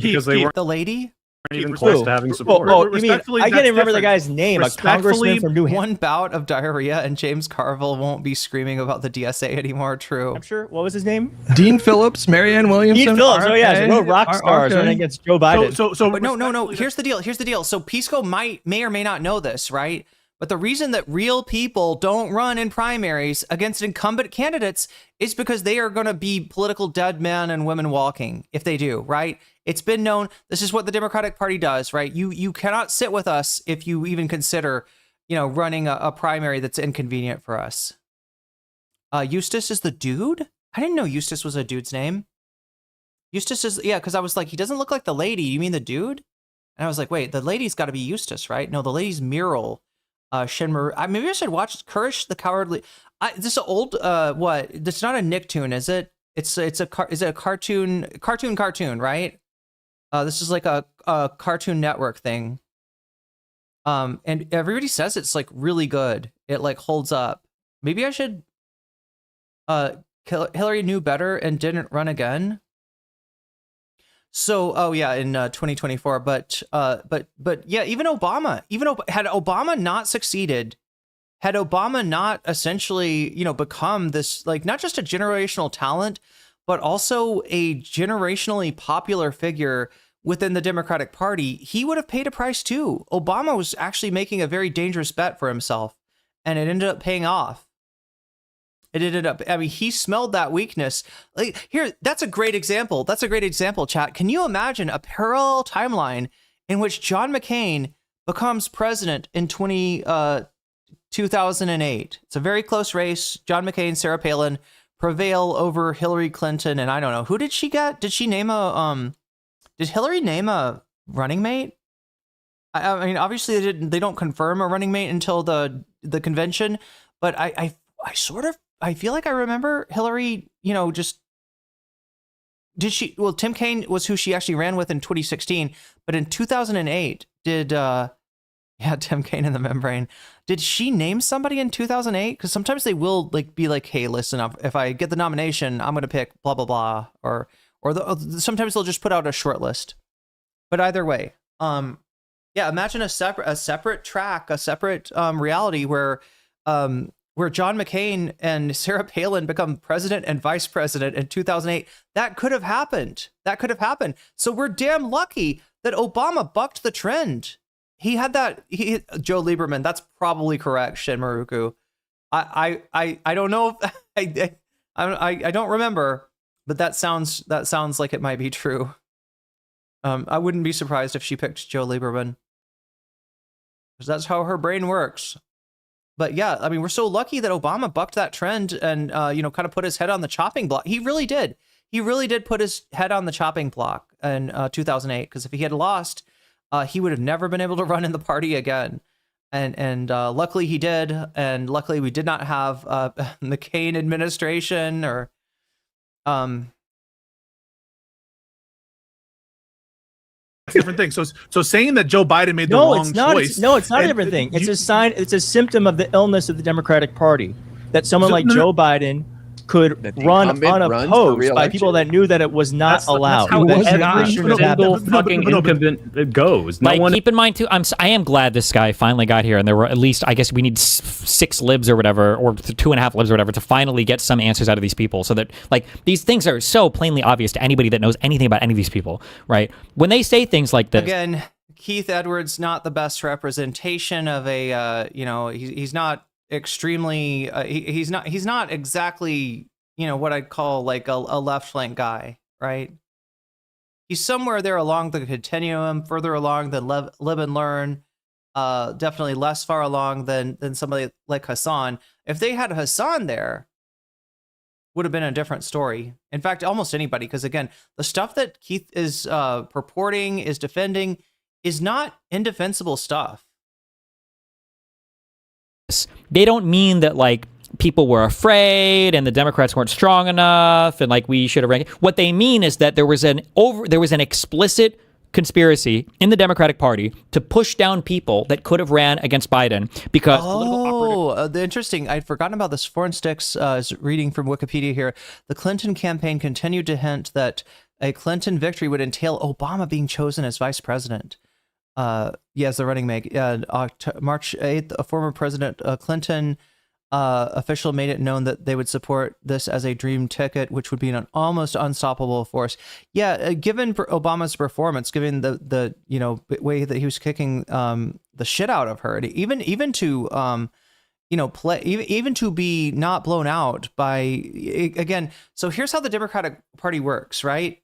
Because they weren't The lady? even close to having support. You mean, I can't even remember the guy's name. A congressman from New Hampshire. One bout of diarrhea and James Carville won't be screaming about the DSA anymore. True. I'm sure. What was his name? Dean Phillips, Marianne Williamson. Dean Phillips. Oh yeah, no rock stars running against Joe Biden. But no. Here's the deal. So Pisco may or may not know this, right? But the reason that real people don't run in primaries against incumbent candidates is because they are going to be political dead men and women walking if they do, right? It's been known. This is what the Democratic Party does, right? You cannot sit with us if you even consider, running a primary that's inconvenient for us. Eustace is the dude? I didn't know Eustace was a dude's name. Eustace is, because I was like, he doesn't look like the lady. You mean the dude? And I was like, wait, the lady's got to be Eustace, right? No, the lady's Mural. Shinmur. Maybe I should watch Courage the Cowardly. This is old. What? It's not a Nicktoon, is it? Is it a cartoon? Cartoon, right? This is like a Cartoon Network thing. And everybody says it's like really good. It like holds up. Maybe I should. Hillary knew better and didn't run again. So, in 2024, but yeah, even Obama, had Obama not succeeded had Obama not essentially, become this, like, not just a generational talent, but also a generationally popular figure within the Democratic Party, he would have paid a price too. Obama was actually making a very dangerous bet for himself, and it ended up paying off. He smelled that weakness. Like, here, that's a great example. That's a great example, chat. Can you imagine a parallel timeline in which John McCain becomes president in 2008? It's a very close race. John McCain, Sarah Palin prevail over Hillary Clinton, and I don't know, who did she get? Did she name did Hillary name a running mate? I mean, obviously they don't confirm a running mate until the convention, but I feel like I remember Hillary, just, did she, well, Tim Kaine was who she actually ran with in 2016, but in 2008, Tim Kaine in the membrane, did she name somebody in 2008? Because sometimes they will be like, hey, listen, if I get the nomination, I'm going to pick blah, blah, blah, or sometimes they'll just put out a short list. But either way, imagine a separate track, a separate reality where John McCain and Sarah Palin become president and vice president in 2008. That could have happened. So we're damn lucky that Obama bucked the trend. He had that. Joe Lieberman. That's probably correct. Shinmaruku. I don't know. I don't remember. But that sounds like it might be true. I wouldn't be surprised if she picked Joe Lieberman, because that's how her brain works. But yeah, I mean, we're so lucky that Obama bucked that trend and kind of put his head on the chopping block. He really did. He really did put his head on the chopping block in 2008. Because if he had lost, he would have never been able to run in the party again. And luckily he did. And luckily we did not have McCain administration or. Different thing. So saying that Joe Biden made the wrong choice. It's not a different thing. It's a sign. It's a symptom of the illness of the Democratic Party that someone like Joe Biden could run unopposed by people that knew that it was not allowed. Every single fucking incumbent goes. Keep in mind too, I am glad this guy finally got here, and there were at least, I guess we need 6 libs or whatever, or 2.5 libs or whatever, to finally get some answers out of these people, so that these things are so plainly obvious to anybody that knows anything about any of these people, right? When they say things like this, again, Keith Edwards not the best representation of a he's not extremely he's not exactly what I'd call like a left flank guy, right? He's somewhere there along the continuum, further along than live and learn, definitely less far along than somebody like Hasan. If they had Hasan there, would have been a different story. In fact, almost anybody, because again, the stuff that Keith is purporting, is defending, is not indefensible stuff. they don't mean that people were afraid and the Democrats weren't strong enough and we should have ranked. What they mean is that there was an explicit conspiracy in the Democratic Party to push down people that could have ran against Biden because interesting. I'd forgotten about this. Foreign Sticks is reading from Wikipedia here. The Clinton campaign continued to hint that a Clinton victory would entail Obama being chosen as vice president. Yes, the running mate. March 8th, a former President Clinton official made it known that they would support this as a dream ticket, which would be an almost unstoppable force. Yeah, given Obama's performance, given the way that he was kicking the shit out of her, even to even to be not blown out by again. So here's how the Democratic Party works, right?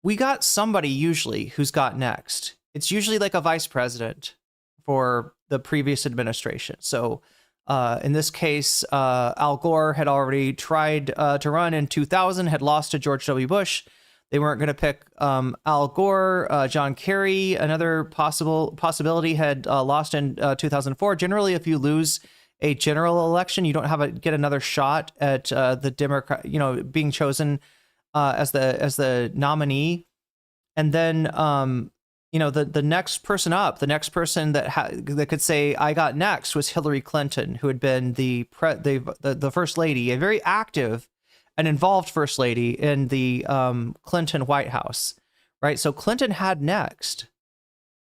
We got somebody usually who's got next. It's usually like a vice president for the previous administration. So in this case, Al Gore had already tried to run in 2000, had lost to George W. Bush. They weren't going to pick Al Gore. John Kerry, another possibility, had lost in 2004. Generally, if you lose a general election, you don't get another shot at the Democrat, being chosen as the nominee. And then the next person up, the next person that could say I got next was Hillary Clinton, who had been the first lady, a very active and involved first lady in the Clinton White House, right? So Clinton had next,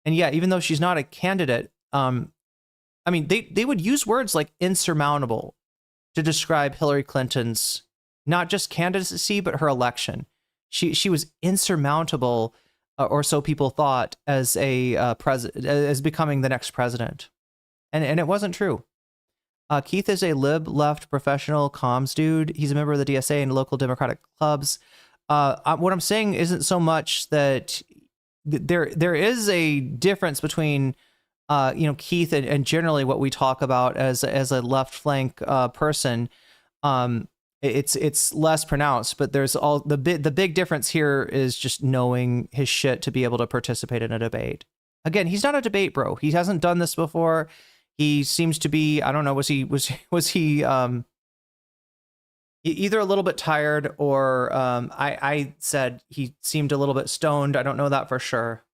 and yeah, even though she's not a candidate, I mean, they would use words like insurmountable to describe Hillary Clinton's not just candidacy, but her election. She was insurmountable, or so people thought, as a as becoming the next president, and it wasn't true. Keith is a lib-left professional comms dude. He's a member of the DSA and local Democratic clubs. What I'm saying isn't so much that there is a difference between Keith and generally what we talk about as a left flank person. It's less pronounced, but there's all the big difference here is just knowing his shit to be able to participate in a debate. Again, he's not a debate bro. He hasn't done this before. He seems to be, I don't know, was he either a little bit tired or I said he seemed a little bit stoned. I don't know that for sure.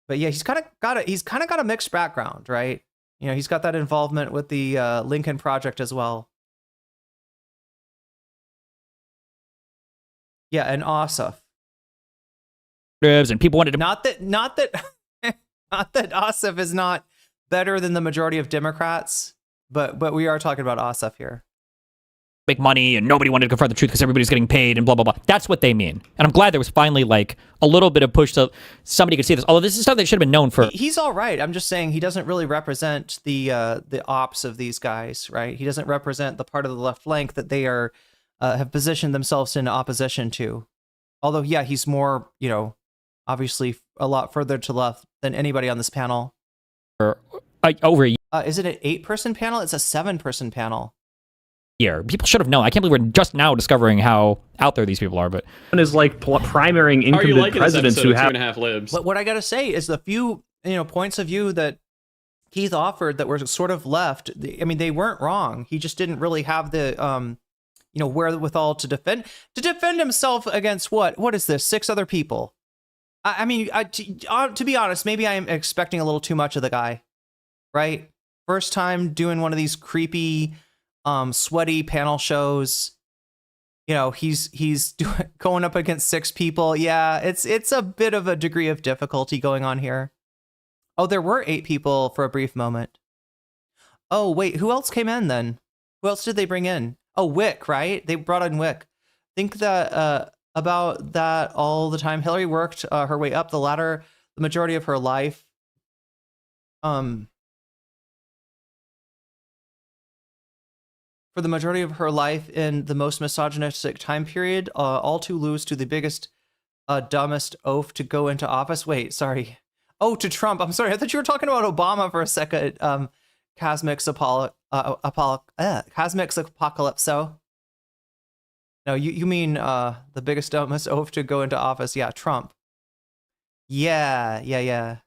But yeah, he's kind of got a mixed background, right? You know, he's got that involvement with the Lincoln Project as well. Yeah, and Ossoff. And people wanted to not that Ossoff is not better than the majority of Democrats, but we are talking about Ossoff here. Make money, and nobody wanted to confront the truth because everybody's getting paid and blah blah blah. That's what they mean, and I'm glad there was finally like a little bit of push so somebody could see this. Although this is stuff that should have been known for. He's all right. I'm just saying he doesn't really represent the ops of these guys, right? He doesn't represent the part of the left flank that they are have positioned themselves in opposition to. Although, yeah, he's more, obviously a lot further to left than anybody on this panel. Over a year. Is it an 8-person panel? It's a 7-person panel. People should have known. I can't believe we're just now discovering how out there these people are. But one is like primarying incumbent presidents who have 2.5 libs. But what I got to say is the few points of view that Keith offered that were sort of left. I mean, they weren't wrong. He just didn't really have the wherewithal to defend himself against what is this? 6 other people. I mean, to be honest, maybe I'm expecting a little too much of the guy, right? First time doing one of these creepy, sweaty panel shows. He's going up against 6 people. Yeah, it's a bit of a degree of difficulty going on here. Oh, there were 8 people for a brief moment. Oh, wait, who else came in then? Who else did they bring in? Oh, Whick, right? They brought in Whick. Think that about that all the time. Hillary worked her way up the ladder the majority of her life. For the majority of her life in the most misogynistic time period, all to lose to the biggest, dumbest oaf to go into office. Wait, sorry. Oh, to Trump. I'm sorry. I thought you were talking about Obama for a second. Cosmics apocalypse. No, you mean the biggest, dumbest oaf to go into office. Yeah, Trump. Yeah.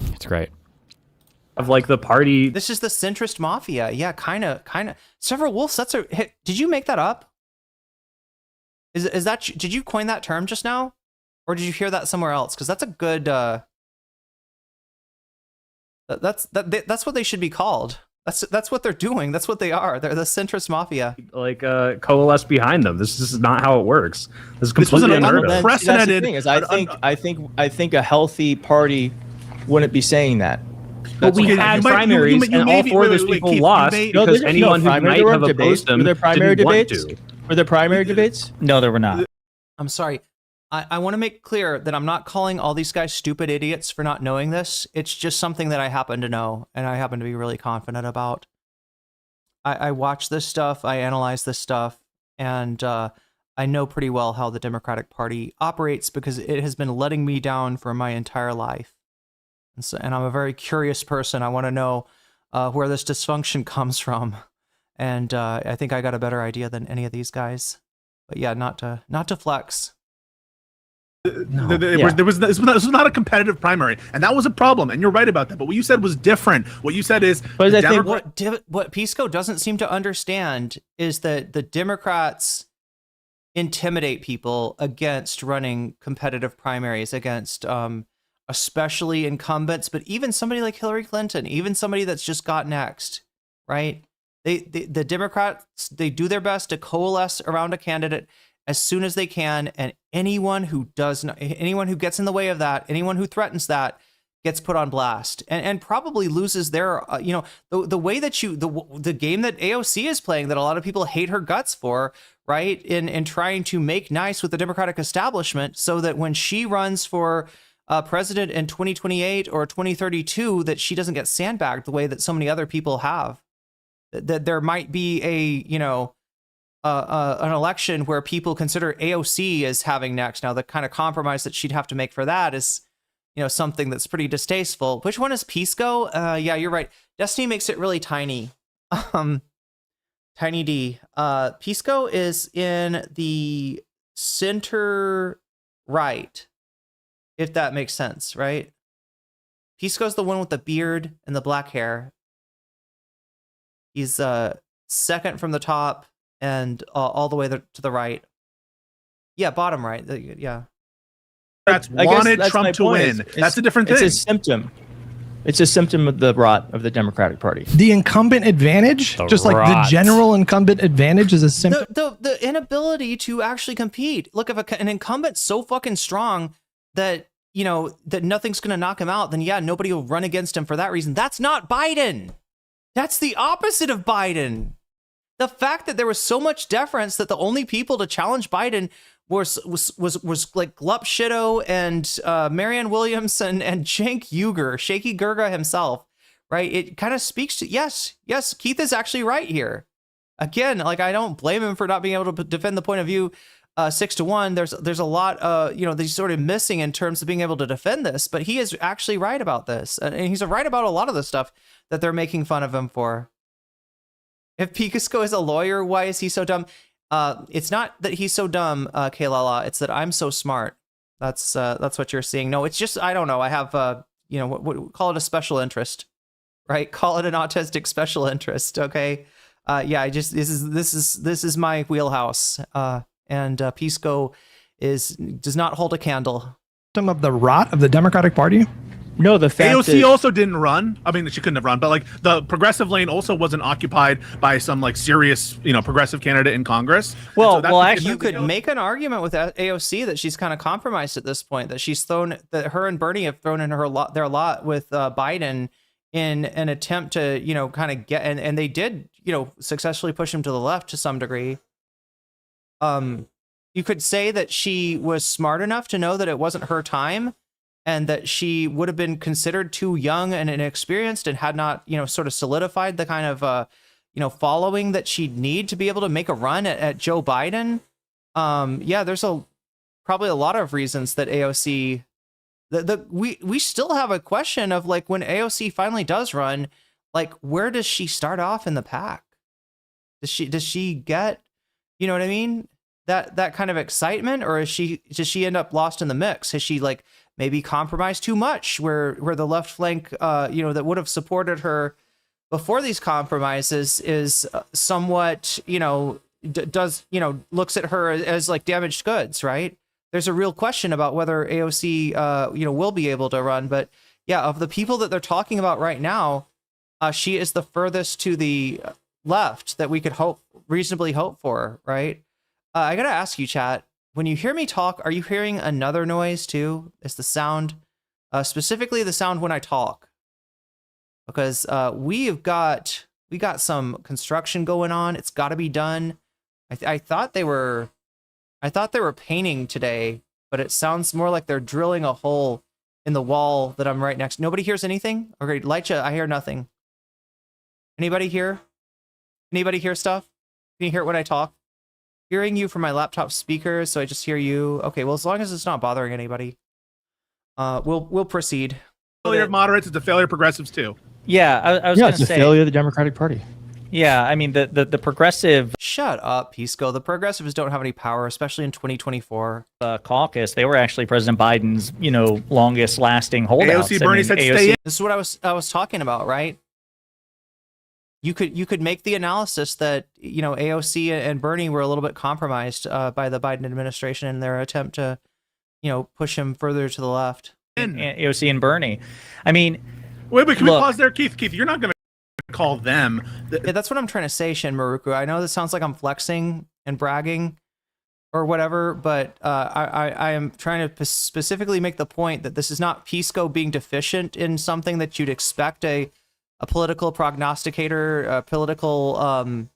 It's great. Of like the party. This is the centrist mafia. Yeah, kind of. Several wolves. That's a hit. Did you make that up? Is that? Did you coin that term just now, or did you hear that somewhere else? Because that's a good. That's what they should be called. That's what they're doing. That's what they are. They're the centrist mafia. Like coalesce behind them. This is not how it works. This is completely unprecedented. Thing is, I think a healthy party wouldn't be saying that. But we had primaries, and all 4 of those people lost because anyone who might have opposed them didn't want to. Were there primary debates? No, there were not. I'm sorry. I want to make clear that I'm not calling all these guys stupid idiots for not knowing this. It's just something that I happen to know, and I happen to be really confident about. I watch this stuff, I analyze this stuff, and I know pretty well how the Democratic Party operates because it has been letting me down for my entire life. And I'm a very curious person. I want to know where this dysfunction comes from. And I think I got a better idea than any of these guys. But yeah, not to flex. This was not a competitive primary, and that was a problem. And you're right about that. But what you said was different. What you said is, what Pisco doesn't seem to understand is that the Democrats intimidate people against running competitive primaries against, especially incumbents, but even somebody like Hillary Clinton, even somebody that's just got next, right? The Democrats, they do their best to coalesce around a candidate as soon as they can, and anyone who gets in the way of that, anyone who threatens that, gets put on blast and probably loses their, the way that the game that AOC is playing that a lot of people hate her guts for, right? In trying to make nice with the Democratic establishment so that when she runs for president in 2028 or 2032, that she doesn't get sandbagged the way that so many other people have. That there might be an election where people consider AOC as having next. Now, the kind of compromise that she'd have to make for that is, something that's pretty distasteful. Which one is Pisco? Yeah, you're right. Destiny makes it really tiny. Tiny D. Pisco is in the center right, if that makes sense, right? Pisco's the one with the beard and the black hair. He's second from the top and all the way to the right. Yeah, bottom right. Yeah. That's wanted Trump to win. That's a different thing. It's a symptom. It's a symptom of the rot of the Democratic Party. The incumbent advantage, the general incumbent advantage is a symptom. The inability to actually compete. Look, if an incumbent's so fucking strong that, that nothing's going to knock him out, then yeah, nobody will run against him for that reason. That's not Biden. That's the opposite of Biden. The fact that there was so much deference that the only people to challenge Biden was like Glup Shitto and Marianne Williamson and Cenk Uygur, Shaky Gurga himself, right? It kind of speaks to, yes, Keith is actually right here. Again, like, I don't blame him for not being able to defend the point of view 6-1. There's a lot, that he's sort of missing in terms of being able to defend this, but he is actually right about this. And he's right about a lot of the stuff that they're making fun of him for. If Pisco is a lawyer, why is he so dumb? It's not that he's so dumb, Kaylala. It's that I'm so smart. That's what you're seeing. No, it's just, I don't know. I have, what call it a special interest, right? Call it an autistic special interest. Okay. Yeah, this is my wheelhouse. And Pisco does not hold a candle. Some of the rot of the Democratic Party. No, the fact AOC also didn't run. I mean, she couldn't have run, but like the progressive lane also wasn't occupied by some like serious, progressive candidate in Congress. Well, actually, you could make an argument with AOC that she's kind of compromised at this point. That her and Bernie have thrown in their lot with Biden in an attempt to, kind of get, and they did, successfully push him to the left to some degree. You could say that she was smart enough to know that it wasn't her time, and that she would have been considered too young and inexperienced and had not, sort of solidified the kind of, following that she'd need to be able to make a run at Joe Biden. Yeah, there's probably a lot of reasons that AOC, we still have a question of like, when AOC finally does run, like, where does she start off in the pack? Does she get, you know what I mean? That kind of excitement, or does she end up lost in the mix? Has she like maybe compromised too much where the left flank, that would have supported her before these compromises is somewhat, looks at her as like damaged goods, right? There's a real question about whether AOC, will be able to run. But yeah, of the people that they're talking about right now, she is the furthest to the left that we could reasonably hope for, right? I gotta ask you, chat, when you hear me talk, are you hearing another noise too? It's the sound, specifically the sound when I talk, because we got some construction going on. It's got to be done. I thought they were painting today, but it sounds more like they're drilling a hole in the wall that I'm right next. Nobody hears anything? Okay, Lycha, I hear nothing. Anybody hear? Anybody hear stuff? Can you hear it when I talk? Hearing you from my laptop speakers, so I just hear you. Okay, well, as long as it's not bothering anybody, we'll proceed. Failure of moderates is a failure of progressives too. Yeah, I was going to say, it's a failure of the Democratic Party. Yeah, I mean the progressive. Shut up, Pisco. The progressives don't have any power, especially in 2024. Caucus, they were actually President Biden's, longest lasting holdouts. AOC, Bernie said stay in. This is what I was talking about, right? You could make the analysis that, AOC and Bernie were a little bit compromised by the Biden administration in their attempt to, push him further to the left. And AOC and Bernie. I mean, wait, can we pause there, Keith? Keith, you're not going to call them. Yeah, that's what I'm trying to say, Shin Maruku. I know this sounds like I'm flexing and bragging, or whatever, but I am trying to specifically make the point that this is not Pisco being deficient in something that you'd expect a political prognosticator, a political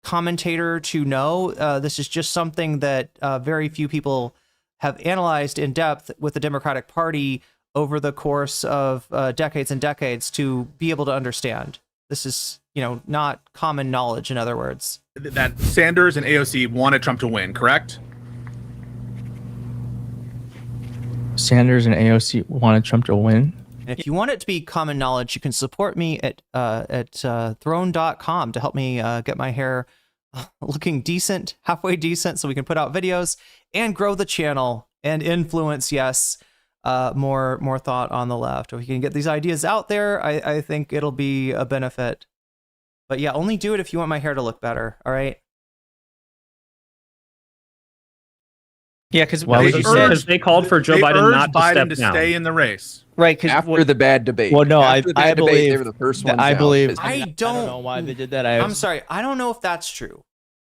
commentator to know. This is just something that very few people have analyzed in depth with the Democratic Party over the course of decades and decades to be able to understand. This is, not common knowledge, in other words. That Sanders and AOC wanted Trump to win, correct? Sanders and AOC wanted Trump to win. And if you want it to be common knowledge, you can support me at throne.com to help me get my hair looking decent, halfway decent, so we can put out videos and grow the channel and influence, yes, more thought on the left. If we can get these ideas out there, I think it'll be a benefit. But yeah, only do it if you want my hair to look better, all right? Yeah, because they called for Joe Biden not to Biden step down. Stay in the race. Right, after the bad debate. Well, no, I believe they were the first ones I believe. I don't know why they did that. I'm sorry. I don't know if that's true.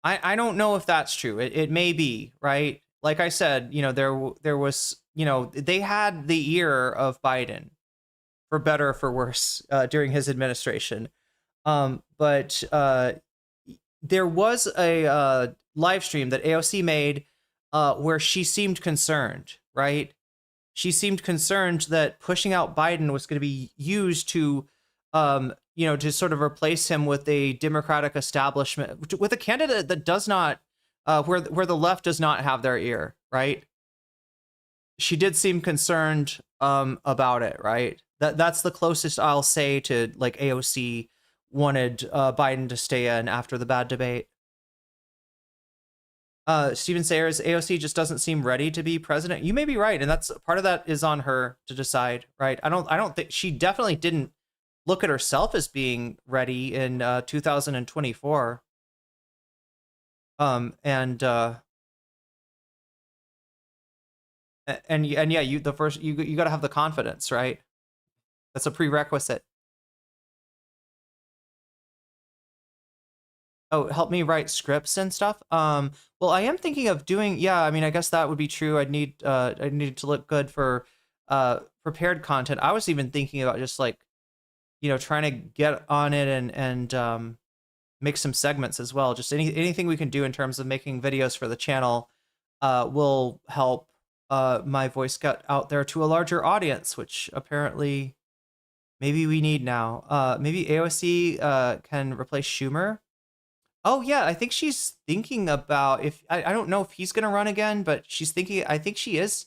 I don't know if that's true. It may be, right? Like I said, there was, they had the ear of Biden, for better or for worse, during his administration. But there was a live stream that AOC made where she seemed concerned, right? She seemed concerned that pushing out Biden was going to be used to, to sort of replace him with a Democratic establishment, with a candidate that does not, where the left does not have their ear, right? She did seem concerned about it, right? That's the closest I'll say to like AOC wanted Biden to stay in after the bad debate. Steven Sayers, AOC just doesn't seem ready to be president. You may be right, and that's part of that is on her to decide, right? I don't think she definitely didn't look at herself as being ready in 2024. And yeah, you got to have the confidence, right? That's a prerequisite. Oh, help me write scripts and stuff. Well, I am thinking of doing. Yeah, I mean, I guess that would be true. I need to look good for prepared content. I was even thinking about just like, trying to get on it and make some segments as well. Just anything we can do in terms of making videos for the channel will help my voice get out there to a larger audience, which apparently maybe we need now. Maybe AOC can replace Schumer. Oh yeah, I think she's thinking about if I don't know if he's gonna run again, but she's thinking. I think she is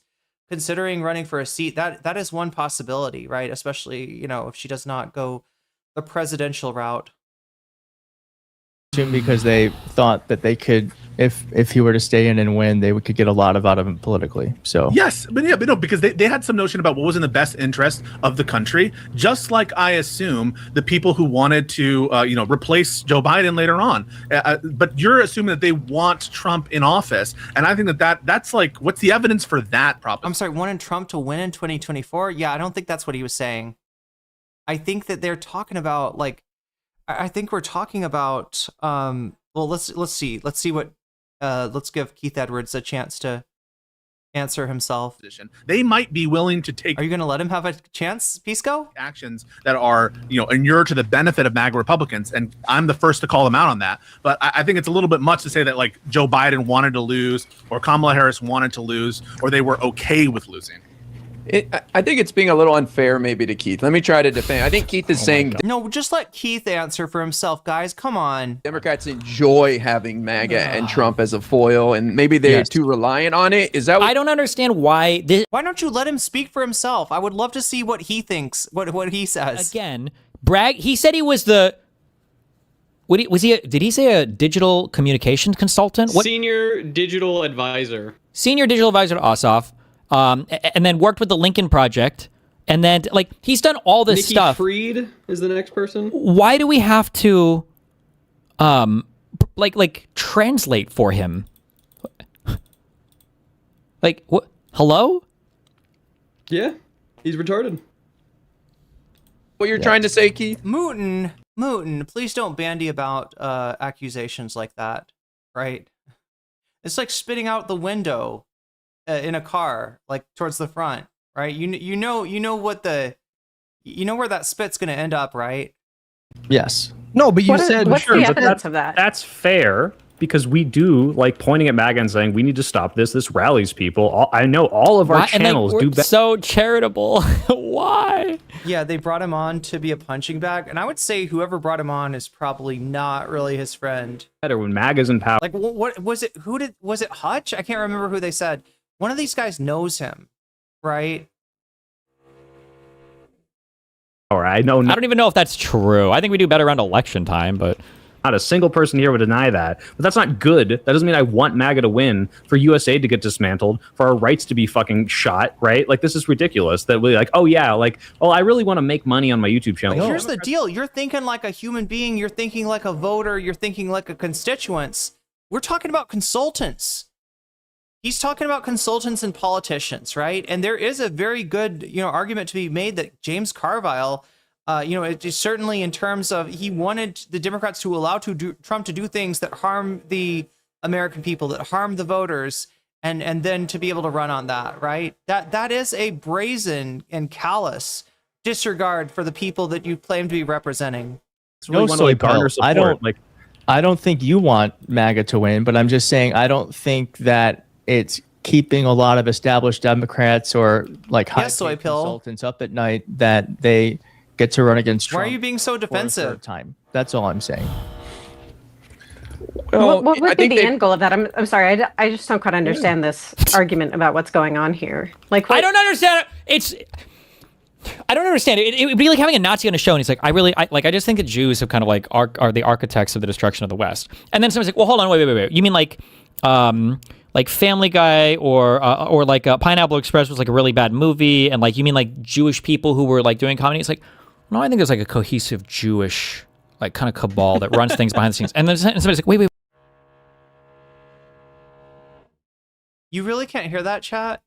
considering running for a seat. That is one possibility, right? Especially if she does not go the presidential route. Because they thought that they could, if he were to stay in and win, they could get a lot out of him politically. So yes, but no, because they had some notion about what was in the best interest of the country. Just like I assume the people who wanted to, replace Joe Biden later on. But you're assuming that they want Trump in office, and I think that's like, what's the evidence for that problem? I'm sorry, wanting Trump to win in 2024? Yeah, I don't think that's what he was saying. I think that they're talking about like. I think we're talking about well, let's see what let's give Keith Edwards a chance to answer himself. They might be willing to take. Are you going to let him have a chance, Pisco? Actions that are inure to the benefit of MAGA Republicans, and I'm the first to call them out on that. But I think it's a little bit much to say that like Joe Biden wanted to lose, or Kamala Harris wanted to lose, or they were okay with losing. I think it's being a little unfair maybe to Keith. Let me try to defend. I think Keith is saying... No, just let Keith answer for himself, guys. Come on. Democrats enjoy having MAGA and Trump as a foil, and maybe they're too reliant on it. Is that what... I don't understand why... Why don't you let him speak for himself? I would love to see what he thinks, what he says. Again, he said he was the... Did he say a digital communications consultant? Senior digital advisor. Senior digital advisor to Ossoff. And then worked with the Lincoln Project, and then like he's done all this stuff. Freed is the next person. Why do we have to, like translate for him? Like what? Hello? Yeah, he's retarded. What you're trying to say, Keith? Mootin, please don't bandy about accusations like that, right? It's like spitting out the window in a car, like towards the front, right? You know what you know where that spit's going to end up, right? Yes. No, but you said what's sure, the but evidence of that? That's fair because we do like pointing at MAGA and saying we need to stop this. This rallies people. I know all of our channels do better. So charitable. Why? Yeah, they brought him on to be a punching bag, and I would say whoever brought him on is probably not really his friend. Better when MAGA's in power. Like, what was it? Was it Hutch? I can't remember who they said. One of these guys knows him, right? I know. I don't even know if that's true. I think we do better around election time, but not a single person here would deny that. But that's not good. That doesn't mean I want MAGA to win, for USA to get dismantled, for our rights to be fucking shot, right? Like, this is ridiculous that we're like, oh yeah, like, oh, I really want to make money on my YouTube channel. But here's the deal. You're thinking like a human being. You're thinking like a voter. You're thinking like a constituents. We're talking about consultants. He's talking about consultants and politicians, right? And there is a very good, argument to be made that James Carville, it is certainly in terms of he wanted the Democrats to allow Trump to do things that harm the American people, that harm the voters, and then to be able to run on that, right? That is a brazen and callous disregard for the people that you claim to be representing. No, I don't think you want MAGA to win, but I'm just saying I don't think that it's keeping a lot of established Democrats or like high-paid consultants up at night that they get to run against Trump. Why are you being so defensive? Time. That's all I'm saying. Well, what would be the end goal of that? I'm sorry, I just don't quite understand this argument about what's going on here. Like, I don't understand it. I don't understand it. It would be like having a Nazi on a show, and he's like, I just think that Jews have kind of like are the architects of the destruction of the West. And then someone's like, well, hold on, wait. You mean like Family Guy or like Pineapple Express was like a really bad movie, and like you mean like Jewish people who were like doing comedy? It's like, no, I think there's like a cohesive Jewish like kind of cabal that runs things behind the scenes. And then somebody's like, wait. You really can't hear that, chat?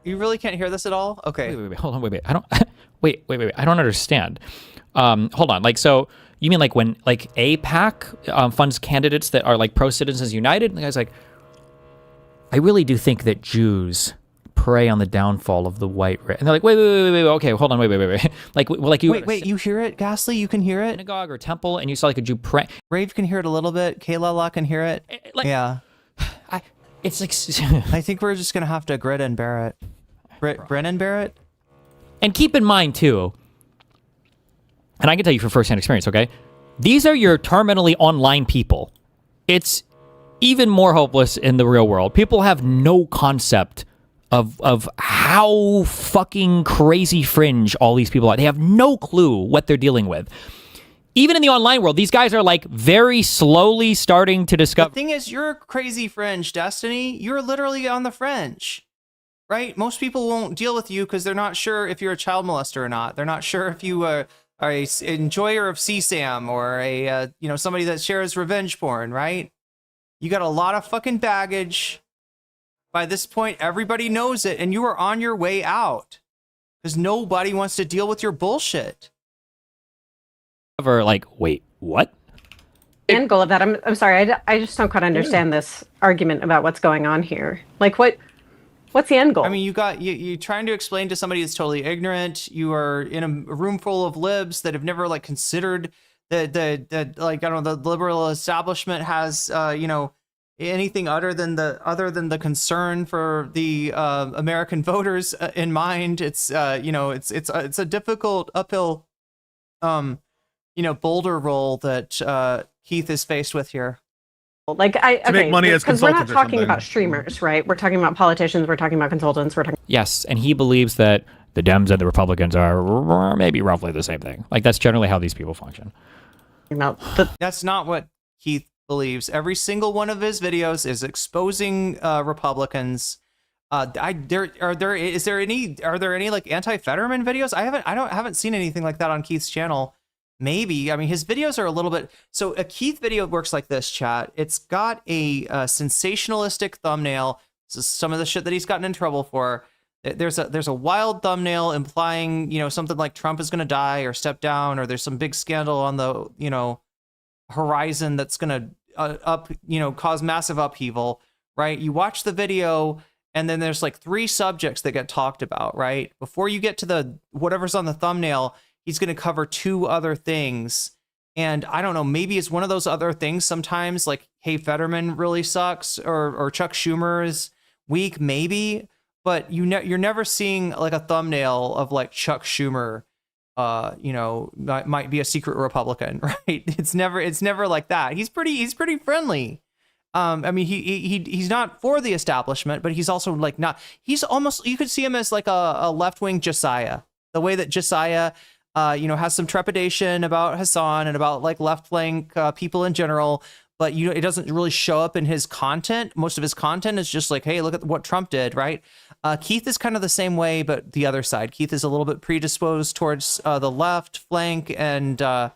You really can't hear this at all? Okay. Wait. Hold on. Wait. I don't. Wait. I don't understand. Hold on. Like, so you mean like when like AIPAC funds candidates that are like pro Citizens United? And the guy's like, I really do think that Jews prey on the downfall of the white race. And they're like, wait. Okay, hold on. Wait. Like you. Wait. You hear it, Ghastly? You can hear it. Synagogue or temple, and you saw like a Jew pray. Rave can hear it a little bit. Kaylala can hear it. Yeah. It's like I think we're just gonna have to grit and bear it. Brennan Barrett. And keep in mind too, and I can tell you from firsthand experience, okay? These are your terminally online people. It's even more hopeless in the real world. People have no concept of how fucking crazy fringe all these people are. They have no clue what they're dealing with. Even in the online world, these guys are like very slowly starting to discover. The thing is, you're crazy fringe, Destiny. You're literally on the fringe, right? Most people won't deal with you because they're not sure if you're a child molester or not. They're not sure if you are a enjoyer of CSAM or a somebody that shares revenge porn, right? You got a lot of fucking baggage. By this point, everybody knows it, and you are on your way out because nobody wants to deal with your bullshit. Like, wait, what? End goal of that? I'm sorry, I just don't quite understand this argument about what's going on here. Like, what's the end goal? I mean, you're trying to explain to somebody that's totally ignorant. You are in a room full of libs that have never like considered that like, I don't know, the liberal establishment has anything other than the concern for the American voters in mind. It's it's a difficult uphill boulder roll that Keith is faced with here. Like to make money as consultants, we're not talking about streamers, right? We're talking about politicians. We're talking about consultants. We're talking. Yes, and he believes that the Dems and the Republicans are maybe roughly the same thing. Like that's generally how these people function. That's not what Keith believes. Every single one of his videos is exposing Republicans. Are there any like anti-Fetterman videos? I haven't seen anything like that on Keith's channel. Maybe. I mean, his videos are a little bit... So a Keith video works like this, chat. It's got a sensationalistic thumbnail. This is some of the shit that he's gotten in trouble for. There's a wild thumbnail implying, something like Trump is going to die or step down, or there's some big scandal on the, horizon that's gonna cause massive upheaval, right? You watch the video, and then there's like 3 subjects that get talked about, right? Before you get to the whatever's on the thumbnail, he's gonna cover 2 other things. And I don't know, maybe it's one of those other things sometimes, like, hey, Fetterman really sucks, or Chuck Schumer is weak, maybe. But you're never seeing like a thumbnail of like Chuck Schumer, might be a secret Republican, right? It's never like that. He's pretty friendly. I mean, he's not for the establishment, but he's also like not. He's almost, you could see him as like a left-wing Josiah. The way that Josiah, has some trepidation about Hasan and about like left flank people in general, but it doesn't really show up in his content. Most of his content is just like, hey, look at what Trump did, right? Keith is kind of the same way, but the other side. Keith is a little bit predisposed towards the left flank, but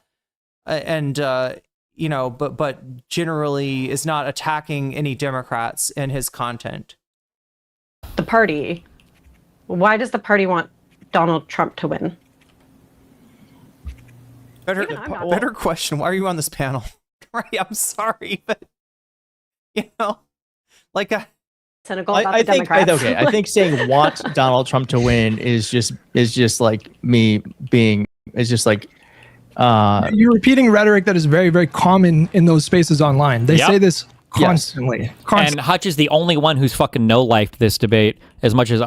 generally is not attacking any Democrats in his content. The party. Why does the party want Donald Trump to win? Better question. Why are you on this panel? Right, I'm sorry, but like cynical about the Democrats. I think saying want Donald Trump to win is just like me being you're repeating rhetoric that is very, very common in those spaces online. They say this constantly. Yes. And Hutch is the only one who's fucking no-lifed this debate as much as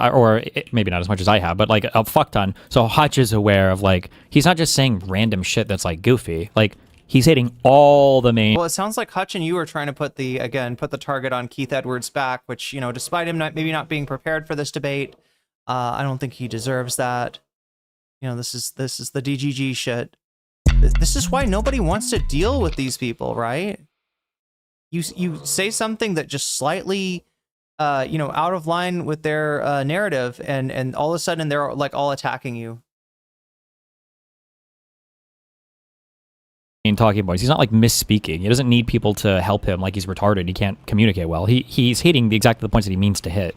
maybe not as much as I have, but like a fuck ton. So Hutch is aware of, like, he's not just saying random shit that's like goofy. Like, he's hitting all the main. Well, it sounds like Hutch and you are trying to put the target on Keith Edwards' back, which, despite him maybe not being prepared for this debate, I don't think he deserves that. This is the DGG shit. This is why nobody wants to deal with these people, right? You say something that just slightly, out of line with their narrative, and all of a sudden they're like all attacking you. Talking points. He's not like misspeaking. He doesn't need people to help him like he's retarded. He can't communicate well. He's hitting exactly the points that he means to hit.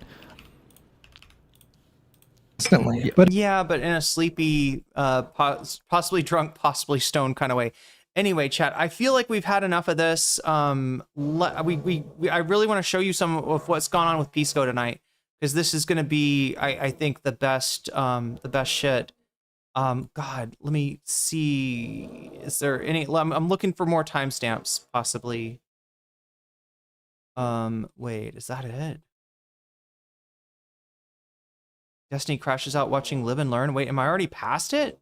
Instantly. But in a sleepy, possibly drunk, possibly stoned kind of way. Anyway, chat, I feel like we've had enough of this. I really want to show you some of what's gone on with Pisco tonight, because this is going to be, I think, the best shit. God, let me see. Is there any? I'm looking for more timestamps, possibly. Wait, is that it? Destiny crashes out watching Live and Learn. Wait, am I already past it?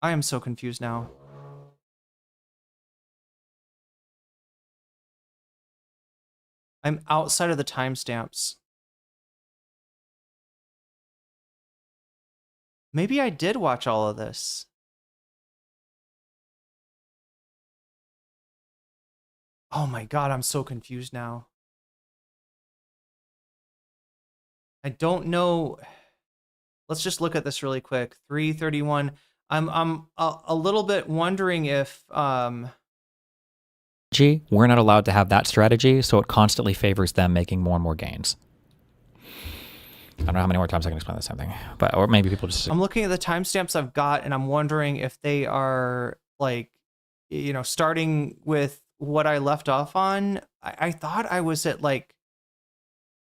I am so confused now. I'm outside of the timestamps. Maybe I did watch all of this. Oh my God, I'm so confused now. I don't know. Let's just look at this really quick. 331. I'm a little bit wondering if we're not allowed to have that strategy, so it constantly favors them making more and more gains. I don't know how many more times I can explain the same thing, or maybe people just. I'm looking at the timestamps I've got, and I'm wondering if they are like, starting with what I left off on. I thought I was at like,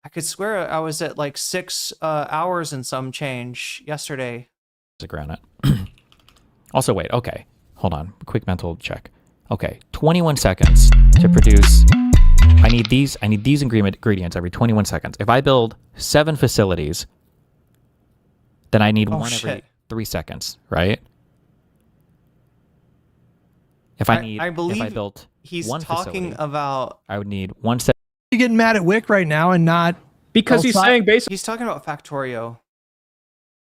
I could swear I was at like 6 hours and some change yesterday. Granite. Also, wait. Okay, hold on. Quick mental check. Okay, 21 seconds to produce. I need these ingredients every 21 seconds. If I build 7 facilities, then I need one every 3 seconds, right? I built he's one talking facility, about. I would need 1 second. You're getting mad at Whick right now and not because he's saying basically he's talking about Factorio.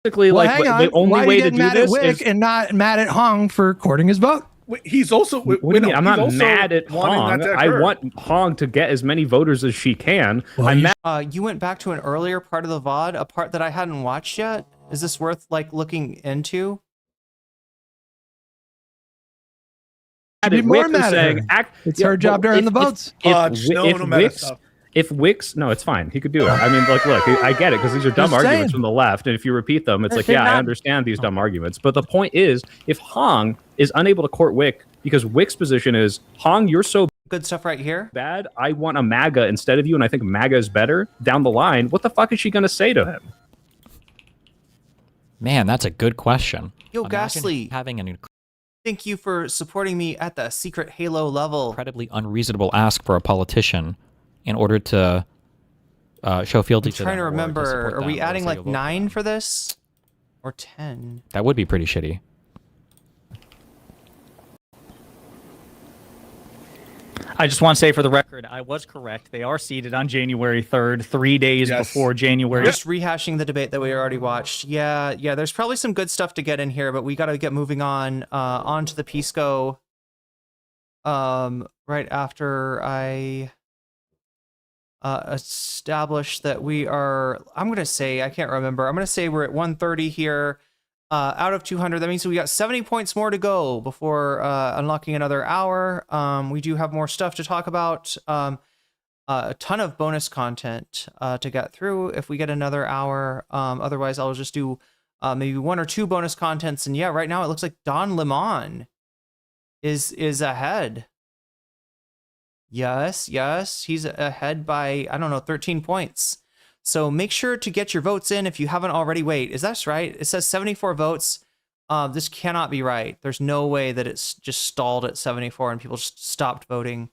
Basically, well, like the only way to do this is and not mad at Hong for courting his vote. He's also. I'm not mad at Hong. I want Hong to get as many voters as she can. Well, I'm mad. You went back to an earlier part of the VOD, a part that I hadn't watched yet. Is this worth like looking into? Be more mad at her. It's her job to earn the votes. Just no meta stuff. If Wick's, no, it's fine. He could do it. I mean, look, I get it because these are dumb arguments from the left, and if you repeat them, it's like, yeah, I understand these dumb arguments. But the point is, if Hong is unable to court Whick because Wick's position is, Hong, you're so good stuff right here. Bad. I want a MAGA instead of you, and I think MAGA is better. Down the line, what the fuck is she going to say to him? Man, that's a good question. Yo, Imagine Ghastly. having an Thank you for supporting me at the secret Halo level. incredibly unreasonable ask for a politician in order to show fealty to them. I'm trying to remember, are we adding like 9 for for this? Or 10? That would be pretty shitty. I just want to say for the record, I was correct. They are seated on January 3rd, 3 days before January. Just rehashing the debate that we already watched. Yeah, there's probably some good stuff to get in here, but we got to get moving on to the Pisco right after I establish that we are, I'm going to say, I can't remember. I'm going to say we're at 130 here. Out of 200, that means we got 70 points more to go before unlocking another hour. We do have more stuff to talk about. A ton of bonus content to get through if we get another hour. Otherwise, I'll just do maybe 1 or 2 bonus contents. And yeah, right now it looks like Don Lemon is ahead. Yes, he's ahead by, I don't know, 13 points. So make sure to get your votes in if you haven't already. Wait, is that right? It says 74 votes. This cannot be right. There's no way that it's just stalled at 74 and people just stopped voting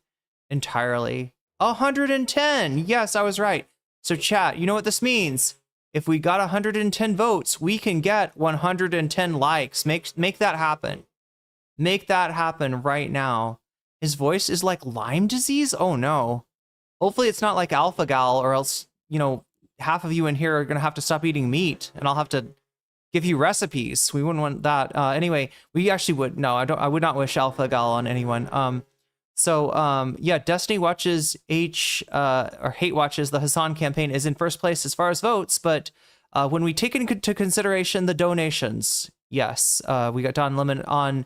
entirely. 110. Yes, I was right. So chat, you know what this means? If we got 110 votes, we can get 110 likes. Make that happen. Make that happen right now. His voice is like Lyme disease? Oh no. Hopefully it's not like alpha-gal, or else, you know, half of you in here are going to have to stop eating meat, and I'll have to give you recipes. We wouldn't want that. Anyway, we actually would. No, I would not wish alpha-gal on anyone. Yeah, Destiny watches or hate watches the Hasan campaign is in first place as far as votes, but when we take into consideration the donations, yes, we got Don Lemon on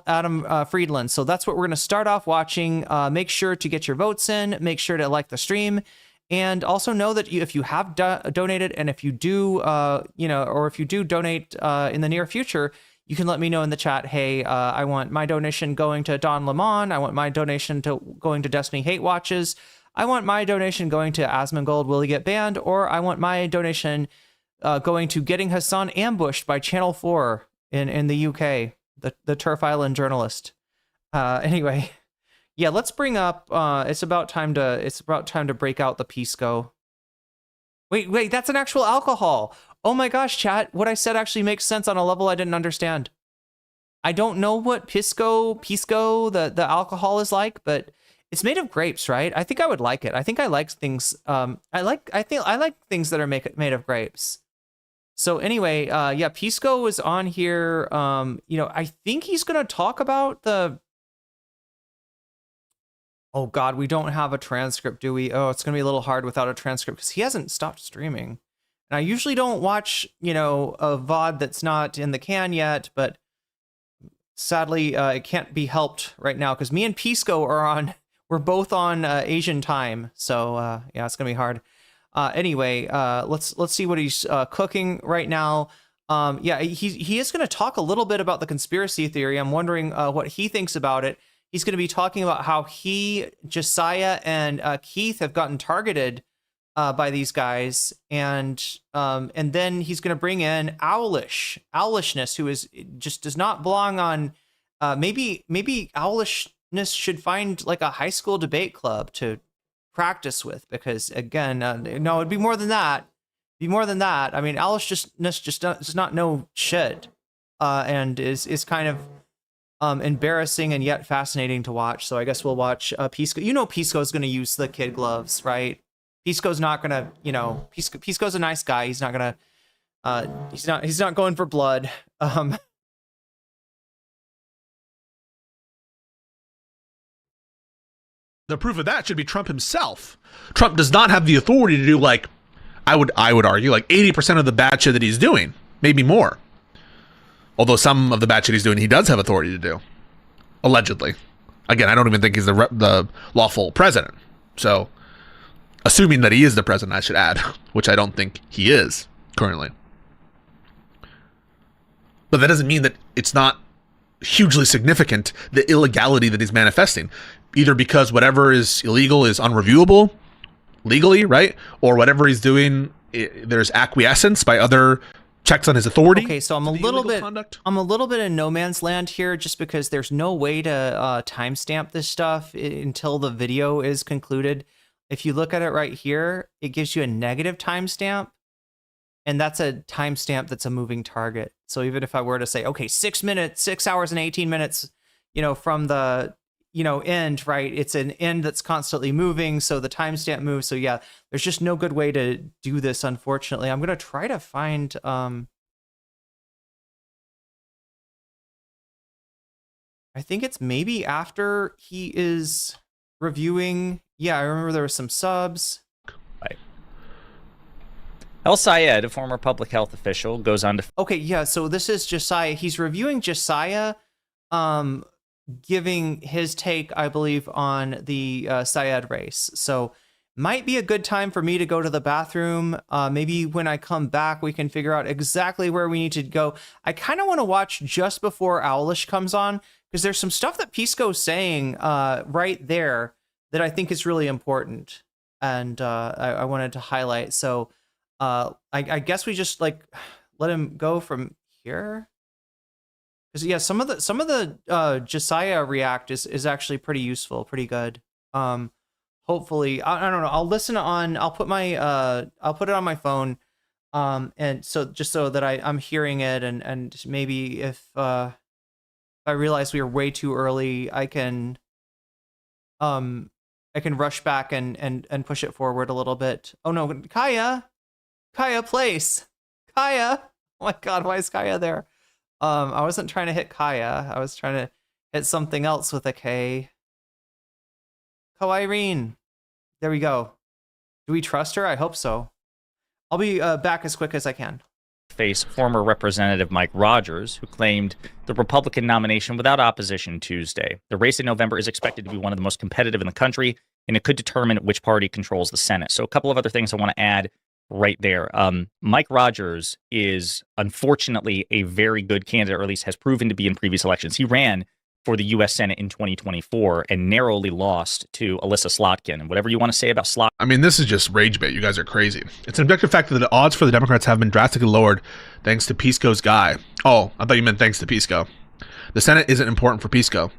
Adam Friedland. So that's what we're going to start off watching. Make sure to get your votes in. Make sure to like the stream. And also know that if you have donated, and if you do, or if you do donate in the near future, you can let me know in the chat, hey, I want my donation going to Don Lemon. I want my donation going to Destiny Hate Watches. I want my donation going to Asmongold, Will He Get Banned? Or I want my donation going to Getting Hasan Ambushed by Channel 4 in the UK, the Turf Island journalist. Anyway. Yeah, let's bring up. It's about time to break out the Pisco. Wait, that's an actual alcohol. Oh my gosh, chat! What I said actually makes sense on a level I didn't understand. I don't know what Pisco, the alcohol is like, but it's made of grapes, right? I think I would like it. I think I like things. I like things that are made of grapes. So anyway, yeah, Pisco is on here. I think he's gonna talk about the. Oh God, we don't have a transcript, do we? Oh, it's gonna be a little hard without a transcript because he hasn't stopped streaming. And I usually don't watch, a VOD that's not in the can yet, but sadly, it can't be helped right now because me and Pisco we're both on Asian time. So yeah, it's gonna be hard. Anyway, let's see what he's cooking right now. Yeah, he is gonna talk a little bit about the conspiracy theory. I'm wondering what he thinks about it. He's going to be talking about how Josiah, and Keith have gotten targeted by these guys, and then he's going to bring in Owlishness, who does not belong on. Maybe Owlishness should find like a high school debate club to practice with, because again, no, it'd be more than that. I mean, Owlishness just does not know shit, and is kind of. Embarrassing and yet fascinating to watch. So I guess we'll watch Pisco. Pisco's going to use the kid gloves, right? Pisco's not going to, Pisco's a nice guy. He's not going to, he's not going for blood. The proof of that should be Trump himself. Trump does not have the authority to do, like, I would argue, like 80% of the bad shit that he's doing, maybe more. Although some of the bad shit he's doing, he does have authority to do, allegedly. Again, I don't even think he's the lawful president. So assuming that he is the president, I should add, which I don't think he is currently. But that doesn't mean that it's not hugely significant, the illegality that he's manifesting, either because whatever is illegal is unreviewable legally, right? Or whatever he's doing, there's acquiescence by other checks on his authority. Okay, so I'm a little bit in no man's land here, just because there's no way to timestamp this stuff until the video is concluded. If you look at it right here, it gives you a negative timestamp, and that's a timestamp that's a moving target. So even if I were to say, okay, 6 hours and 18 minutes, from the end, right? It's an end that's constantly moving, so the timestamp moves. So yeah, there's just no good way to do this, unfortunately. I'm gonna try to find I think it's maybe after he is reviewing. Yeah, I remember there were some subs. Right. El Sayed, a former public health official, goes on to... Okay, yeah, so this is Josiah. He's reviewing Josiah, giving his take, I believe, on the Syed race. So might be a good time for me to go to the bathroom. Maybe when I come back, we can figure out exactly where we need to go. I kind of want to watch just before Owlish comes on, because there's some stuff that Pisco's saying right there that I think is really important, and I wanted to highlight. So I guess we just let him go from here. Because yeah, some of the Josiah react is actually pretty useful, pretty good. Hopefully, I don't know. I'll listen on. I'll put it on my phone, and so just so that I'm hearing it, and maybe if I realize we are way too early, I can rush back and push it forward a little bit. Oh no, Kaya, place, Kaya. Oh my God, why is Kaya there? I wasn't trying to hit Kaya. I was trying to hit something else with a K. Irene. There we go. Do we trust her? I hope so. I'll be back as quick as I can. Face former Representative Mike Rogers, who claimed the Republican nomination without opposition Tuesday. The race in November is expected to be one of the most competitive in the country, and it could determine which party controls the Senate. So a couple of other things I want to add right there. Mike Rogers is unfortunately a very good candidate, or at least has proven to be in previous elections. He ran for the U.S. Senate in 2024 and narrowly lost to Alyssa Slotkin. And whatever you want to say about Slotkin. I mean, this is just rage bait. You guys are crazy. It's an objective fact that the odds for the Democrats have been drastically lowered thanks to Pisco's guy. Oh, I thought you meant thanks to Pisco. The Senate isn't important for Pisco.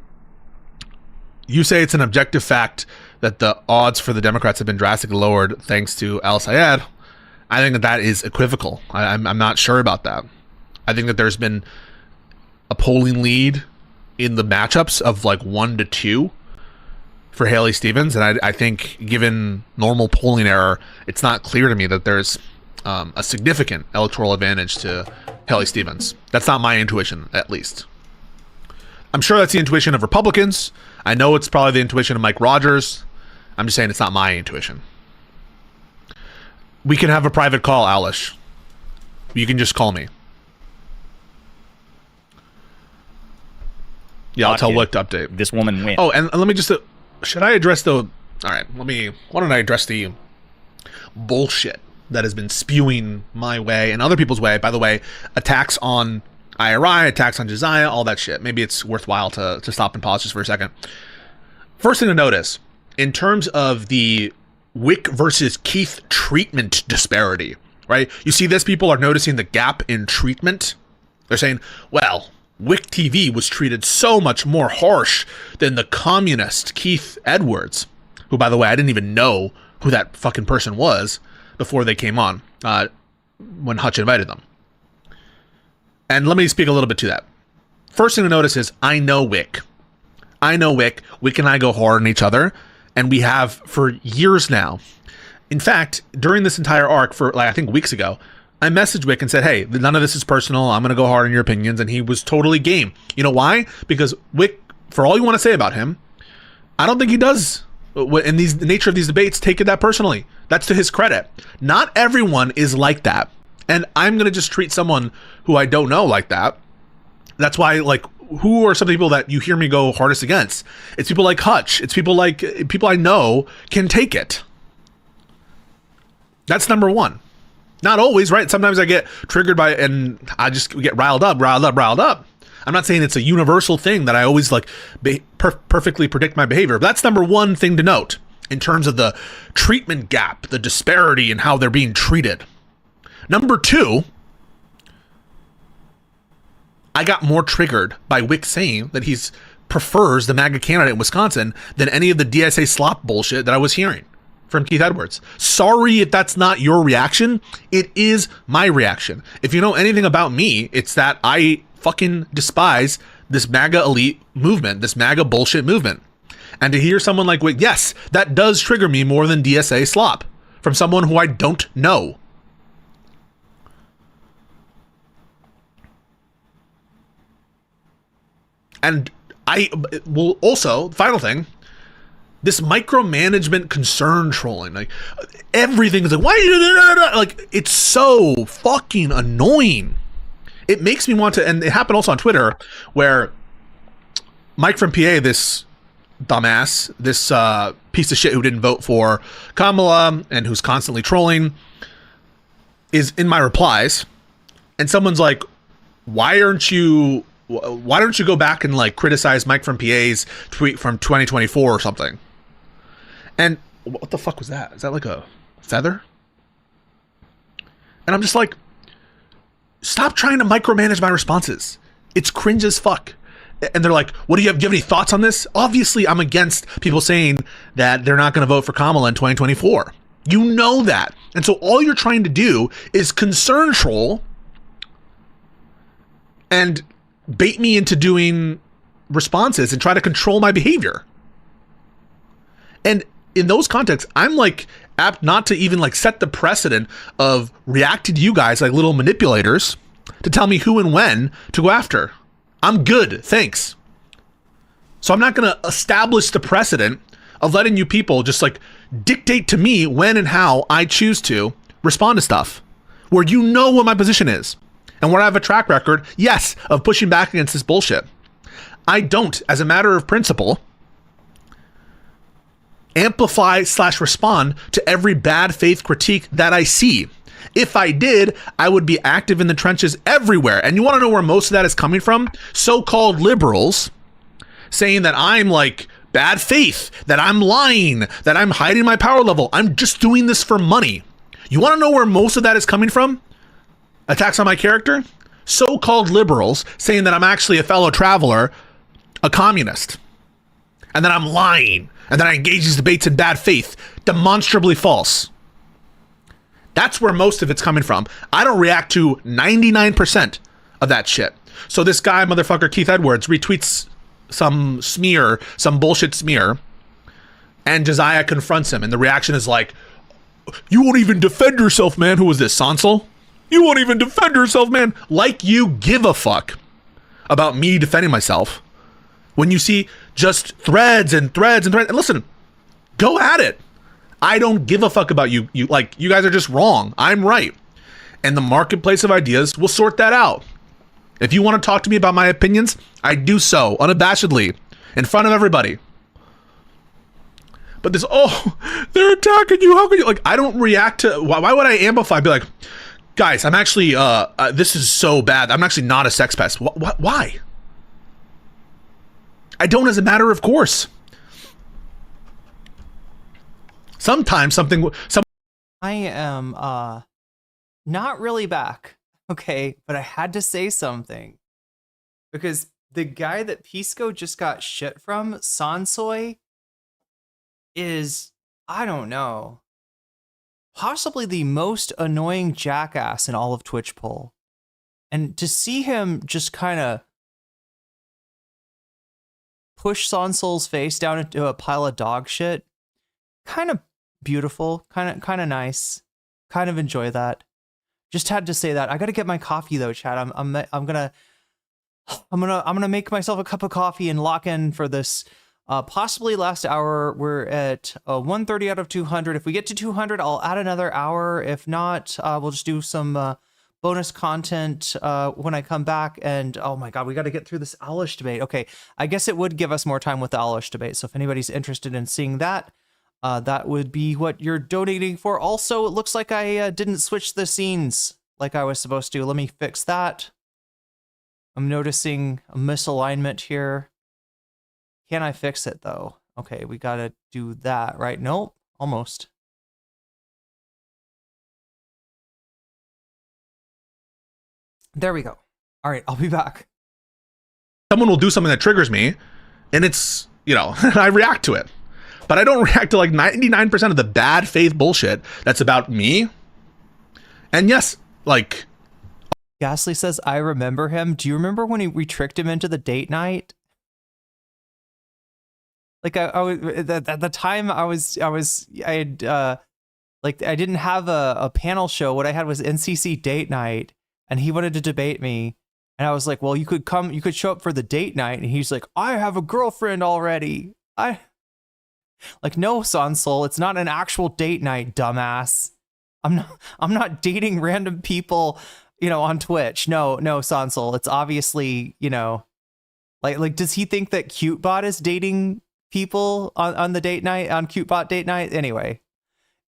You say it's an objective fact that the odds for the Democrats have been drastically lowered thanks to Al Sayed. I think that is equivocal. I'm not sure about that. I think that there's been a polling lead in the matchups of 1-2 for Haley Stevens, and I think given normal polling error, it's not clear to me that there's a significant electoral advantage to Haley Stevens. That's not my intuition, at least. I'm sure that's the intuition of Republicans. I know it's probably the intuition of Mike Rogers. I'm just saying it's not my intuition. We can have a private call, Alish. You can just call me. Yeah, I'll tell Whick to update. This woman wins. Oh, and let me just... should I address the... All right, why don't I address the bullshit that has been spewing my way and other people's way. By the way, attacks on IRI, attacks on Josiah, all that shit. Maybe it's worthwhile to stop and pause just for a second. First thing to notice, in terms of the Whick versus Keith treatment disparity, right? You see this, people are noticing the gap in treatment. They're saying, well, Whick TV was treated so much more harsh than the communist Keith Edwards, who, by the way, I didn't even know who that fucking person was before they came on, when Hutch invited them. And let me speak a little bit to that. First thing to notice is I know Whick. Whick and I go hard on each other, and we have for years now. In fact, during this entire arc, for I think weeks ago, I messaged Whick and said, hey, none of this is personal. I'm going to go hard on your opinions. And he was totally game. You know why? Because Whick, for all you want to say about him, I don't think he does, in the nature of these debates, take it that personally. That's to his credit. Not everyone is like that. And I'm going to just treat someone who I don't know like that. That's why, who are some people that you hear me go hardest against? It's people like Hutch. It's people I know can take it. That's number one. Not always, right? Sometimes I get triggered by it and I just get riled up. I'm not saying it's a universal thing that I always like perfectly predict my behavior. But that's number one thing to note in terms of the treatment gap, the disparity in how they're being treated. Number two, I got more triggered by Whick saying that he prefers the MAGA candidate in Wisconsin than any of the DSA slop bullshit that I was hearing from Keith Edwards. Sorry if that's not your reaction. It is my reaction. If you know anything about me, it's that I fucking despise this MAGA elite movement, this MAGA bullshit movement. And to hear someone like Whick, yes, that does trigger me more than DSA slop from someone who I don't know. And I will also, final thing, this micromanagement concern trolling, like everything is like, why are you, like, it's so fucking annoying. It makes me want to, and it happened also on Twitter where Mike from PA, this dumbass, this piece of shit who didn't vote for Kamala and who's constantly trolling, is in my replies, and someone's like, why don't you go back and like criticize Mike from PA's tweet from 2024 or something? And what the fuck was that? Is that like a feather? And I'm just like, stop trying to micromanage my responses. It's cringe as fuck. And they're like, what do you have any thoughts on this? Obviously, I'm against people saying that they're not going to vote for Kamala in 2024. You know that. And so all you're trying to do is concern troll and bait me into doing responses and try to control my behavior. And in those contexts, I'm like apt not to even like set the precedent of reacting to you guys like little manipulators to tell me who and when to go after. I'm good, thanks. So I'm not going to establish the precedent of letting you people just like dictate to me when and how I choose to respond to stuff where you know what my position is and where I have a track record, yes, of pushing back against this bullshit. I don't, as a matter of principle, amplify/respond to every bad faith critique that I see. If I did, I would be active in the trenches everywhere. And you want to know where most of that is coming from? So-called liberals saying that I'm like bad faith, that I'm lying, that I'm hiding my power level. I'm just doing this for money. You want to know where most of that is coming from? Attacks on my character? So-called liberals saying that I'm actually a fellow traveler, a communist, and that I'm lying, and that I engage these debates in bad faith, demonstrably false. That's where most of it's coming from. I don't react to 99% of that shit. So this guy, motherfucker Keith Edwards, retweets some smear, some bullshit smear, and Josiah confronts him, and the reaction is like, you won't even defend yourself, man. Who was this, Sansel? You won't even defend yourself, man. Like you give a fuck about me defending myself when you see just threads and threads and threads. And listen, go at it. I don't give a fuck about you. You guys are just wrong. I'm right. And the marketplace of ideas will sort that out. If you want to talk to me about my opinions, I do so unabashedly in front of everybody. But this, they're attacking you. How can you? Like, I don't react to, why would I amplify? Be like, guys, I'm actually, this is so bad. I'm actually not a sex pest. Why? I don't, as a matter of course. Sometimes I am not really back, okay, but I had to say something because the guy that Pisco just got shit from, Sansoy, is, I don't know, possibly the most annoying jackass in all of Twitch poll. And to see him just kind of push Sansol's face down into a pile of dog shit, kind of beautiful, kind of nice, kind of enjoy that. Just had to say that. I gotta get my coffee though, Chad. I'm gonna make myself a cup of coffee and lock in for this possibly last hour. We're at 130 out of 200. If we get to 200, I'll add another hour. If not, we'll just do some bonus content when I come back. And oh my god, we got to get through this Owlish debate. Okay, I guess it would give us more time with the Owlish debate. So if anybody's interested in seeing that, that would be what you're donating for. Also, it looks like I didn't switch the scenes like I was supposed to. Let me fix that. I'm noticing a misalignment here. Can I fix it though? Okay, we gotta do that, right? Nope, almost. There we go. All right, I'll be back. Someone will do something that triggers me, and it's, you know, I react to it. But I don't react to like 99% of the bad faith bullshit that's about me. And yes, like... Ghastly says, I remember him. Do you remember when we tricked him into the date night? Like at the time I didn't have a panel show. What I had was NCC date night, and he wanted to debate me. And I was like, well, you could show up for the date night. And he's like, I have a girlfriend already. Like, no, Sansol, it's not an actual date night, dumbass. I'm not dating random people, you know, on Twitch. No, Sansol. It's obviously, you know, like, does he think that CuteBot is dating people on the date night, on CuteBot date night? Anyway,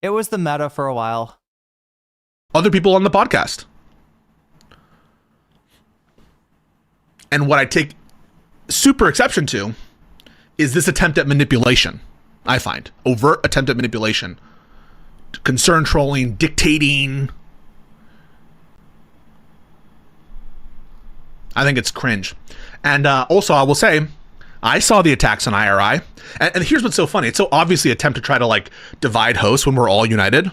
it was the meta for a while. Other people on the podcast. And what I take super exception to is this attempt at manipulation. I find overt attempt at manipulation, concern trolling, dictating. I think it's cringe. And also, I will say, I saw the attacks on IRI, and here's what's so funny. It's so obviously an attempt to try to like divide hosts when we're all united.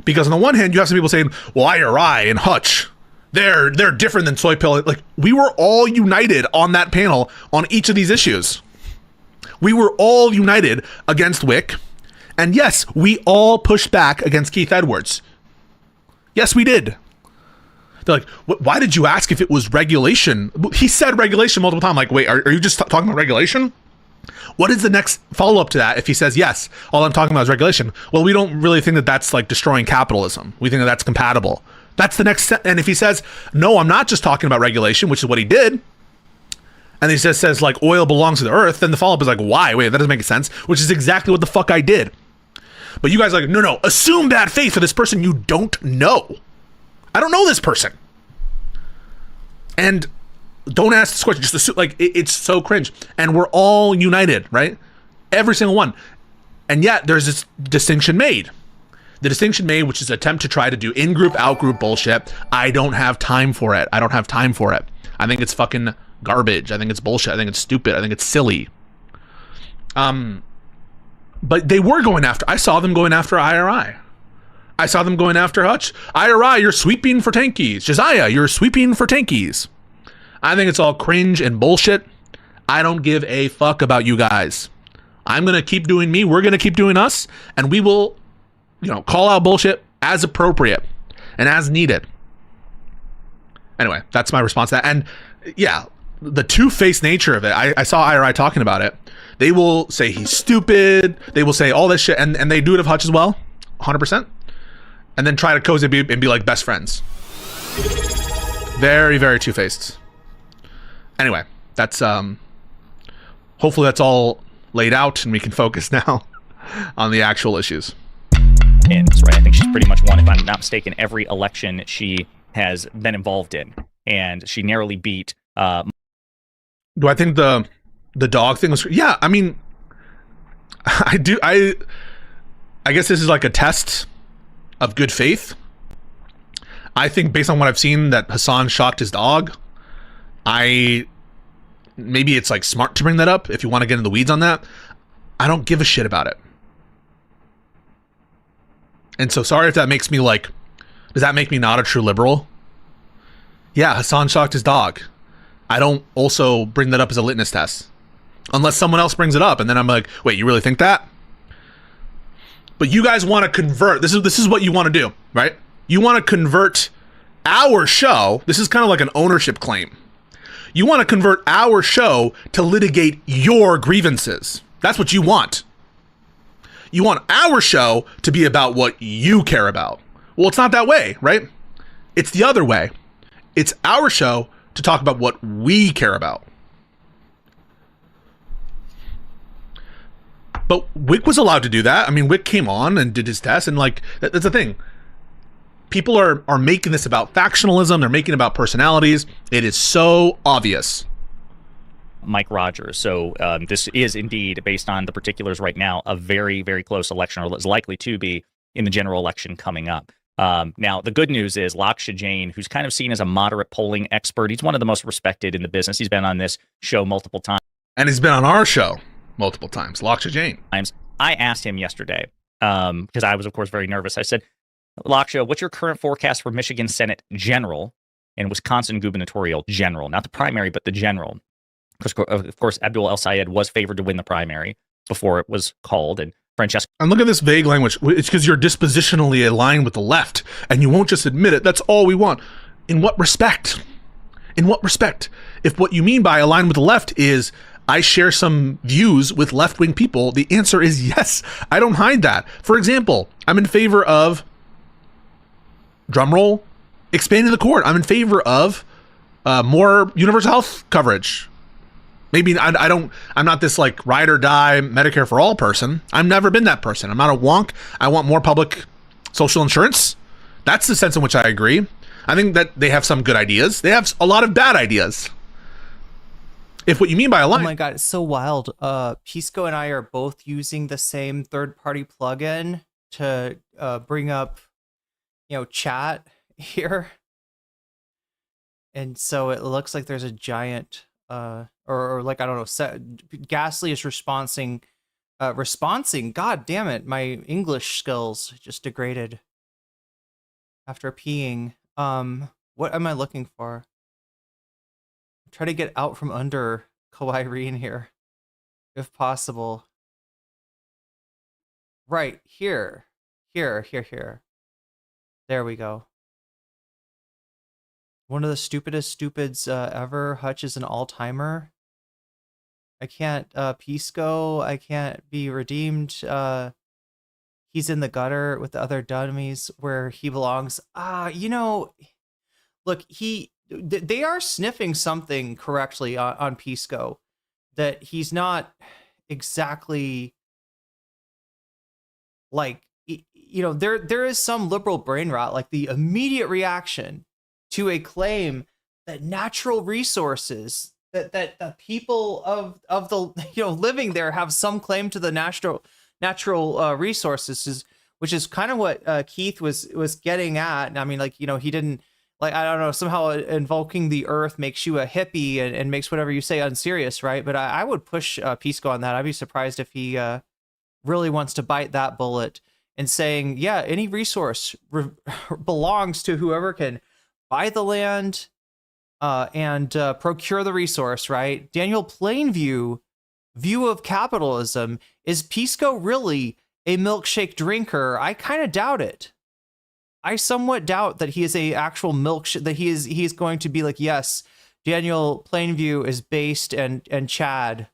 Because on the one hand, you have some people saying, well, IRI and Hutch, they're different than Soy Pill. Like, we were all united on that panel on each of these issues. We were all united against Whick. And yes, we all pushed back against Keith Edwards. Yes, we did. They're like, why did you ask if it was regulation? He said regulation multiple times. I'm like, wait, are you just talking about regulation? What is the next follow-up to that if he says, yes, all I'm talking about is regulation? Well, we don't really think that that's like destroying capitalism. We think that that's compatible. That's the next and if he says, no, I'm not just talking about regulation, which is what he did, and he just says like oil belongs to the earth, then the follow-up is like, why? Wait, that doesn't make sense, which is exactly what the fuck I did. But you guys are like, no, assume bad faith for this person you don't know. I don't know this person. And don't ask this question, just assume, like, it's so cringe. And we're all united, right? Every single one. And yet there's this distinction made. The distinction made, which is an attempt to try to do in-group, out-group bullshit. I don't have time for it. I think it's fucking garbage. I think it's bullshit. I think it's stupid. I think it's silly. But they were going after, I saw them going after IRI. I saw them going after Hutch. IRI, you're sweeping for tankies. Josiah, you're sweeping for tankies. I think it's all cringe and bullshit. I don't give a fuck about you guys. I'm going to keep doing me. We're going to keep doing us. And we will, call out bullshit as appropriate and as needed. Anyway, that's my response to that. And yeah, the two-faced nature of it. I saw IRI talking about it. They will say he's stupid. They will say all this shit. And they do it of Hutch as well. 100%. And then try to cozy and be like best friends. Very, very two-faced. Anyway, that's hopefully that's all laid out and we can focus now on the actual issues. Right? I think she's pretty much won, if I'm not mistaken, every election she has been involved in, and she narrowly beat. Do I think the dog thing was? Yeah, I mean, I do. I guess this is like a test of good faith. I think based on what I've seen that Hasan shocked his dog. Maybe it's like smart to bring that up if you want to get in the weeds on that. I don't give a shit about it. And so sorry if that makes me like, does that make me not a true liberal? Yeah, Hasan shocked his dog. I don't also bring that up as a litmus test. Unless someone else brings it up and then I'm like, wait, you really think that? But you guys want to convert, this is what you want to do, right? You want to convert our show, this is kind of like an ownership claim. You want to convert our show to litigate your grievances. That's what you want. You want our show to be about what you care about. Well, it's not that way, right? It's the other way. It's our show to talk about what we care about. But Whick was allowed to do that. I mean, Whick came on and did his test, and like that's the thing. People are making this about factionalism. They're making it about personalities. It is so obvious. Mike Rogers. So this is indeed, based on the particulars right now, a very, very close election, or is likely to be in the general election coming up. Now, the good news is Laksha Jain, who's kind of seen as a moderate polling expert, he's one of the most respected in the business. He's been on this show multiple times. And he's been on our show multiple times, Laksha Jain. I asked him yesterday, because I was, of course, very nervous. I said, Laksha, what's your current forecast for Michigan Senate general and Wisconsin gubernatorial general? Not the primary, but the general. Of course, Abdul El-Sayed was favored to win the primary before it was called, and Francesca. And look at this vague language. It's because you're dispositionally aligned with the left, and you won't just admit it. That's all we want. In what respect? In what respect? If what you mean by aligned with the left is I share some views with left-wing people, the answer is yes. I don't hide that. For example, I'm in favor of, drumroll, expanding the court. I'm in favor of more universal health coverage. Maybe I'm not this like ride or die Medicare for all person. I've never been that person. I'm not a wonk. I want more public social insurance. That's the sense in which I agree. I think that they have some good ideas. They have a lot of bad ideas. If what you mean by align. Oh my God, it's so wild. Pisco and I are both using the same third-party plugin to bring up, chat here. And so it looks like there's a giant... or like, I don't know, Ghastly is responding. God damn it, my English skills just degraded after peeing. What am I looking for? Try to get out from under Irene here, if possible. Right, here. There we go. One of the stupidest stupids ever. Hutch is an all-timer. I can't Pisco. I can't be redeemed. He's in the gutter with the other dummies where he belongs. Look, they are sniffing something correctly on Pisco, that he's not exactly like, there is some liberal brain rot, like the immediate reaction to a claim that natural resources, that the people of the living there have some claim to the natural resources, which is kind of what Keith was getting at. I mean, he didn't, like, I don't know, somehow invoking the earth makes you a hippie and makes whatever you say unserious, right? But I would push Pisco on that. I'd be surprised if he really wants to bite that bullet and saying, yeah, any resource belongs to whoever can buy the land and procure the resource, right? Daniel Plainview view of capitalism. Is Pisco really a milkshake drinker? I kind of doubt it. I somewhat doubt that he is a actual milkshake, that he's going to be like, yes, Daniel Plainview is based and Chad,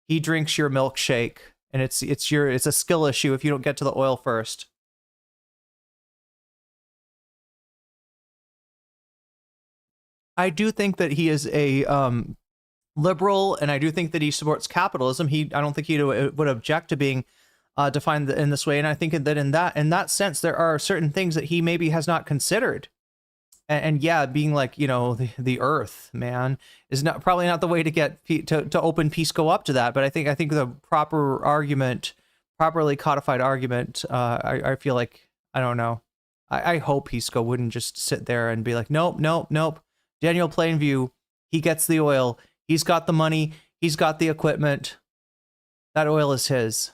he drinks your milkshake, and it's a skill issue if you don't get to the oil first. I do think that he is a liberal, and I do think that he supports capitalism. I don't think he would object to being defined in this way. And I think that in that sense, there are certain things that he maybe has not considered. And yeah, being like, the earth, man, is probably not the way to get to open Pisco up to that. But I think the properly codified argument, I feel like, I don't know. I hope Pisco wouldn't just sit there and be like, nope. Daniel Plainview, he gets the oil. He's got the money. He's got the equipment. That oil is his.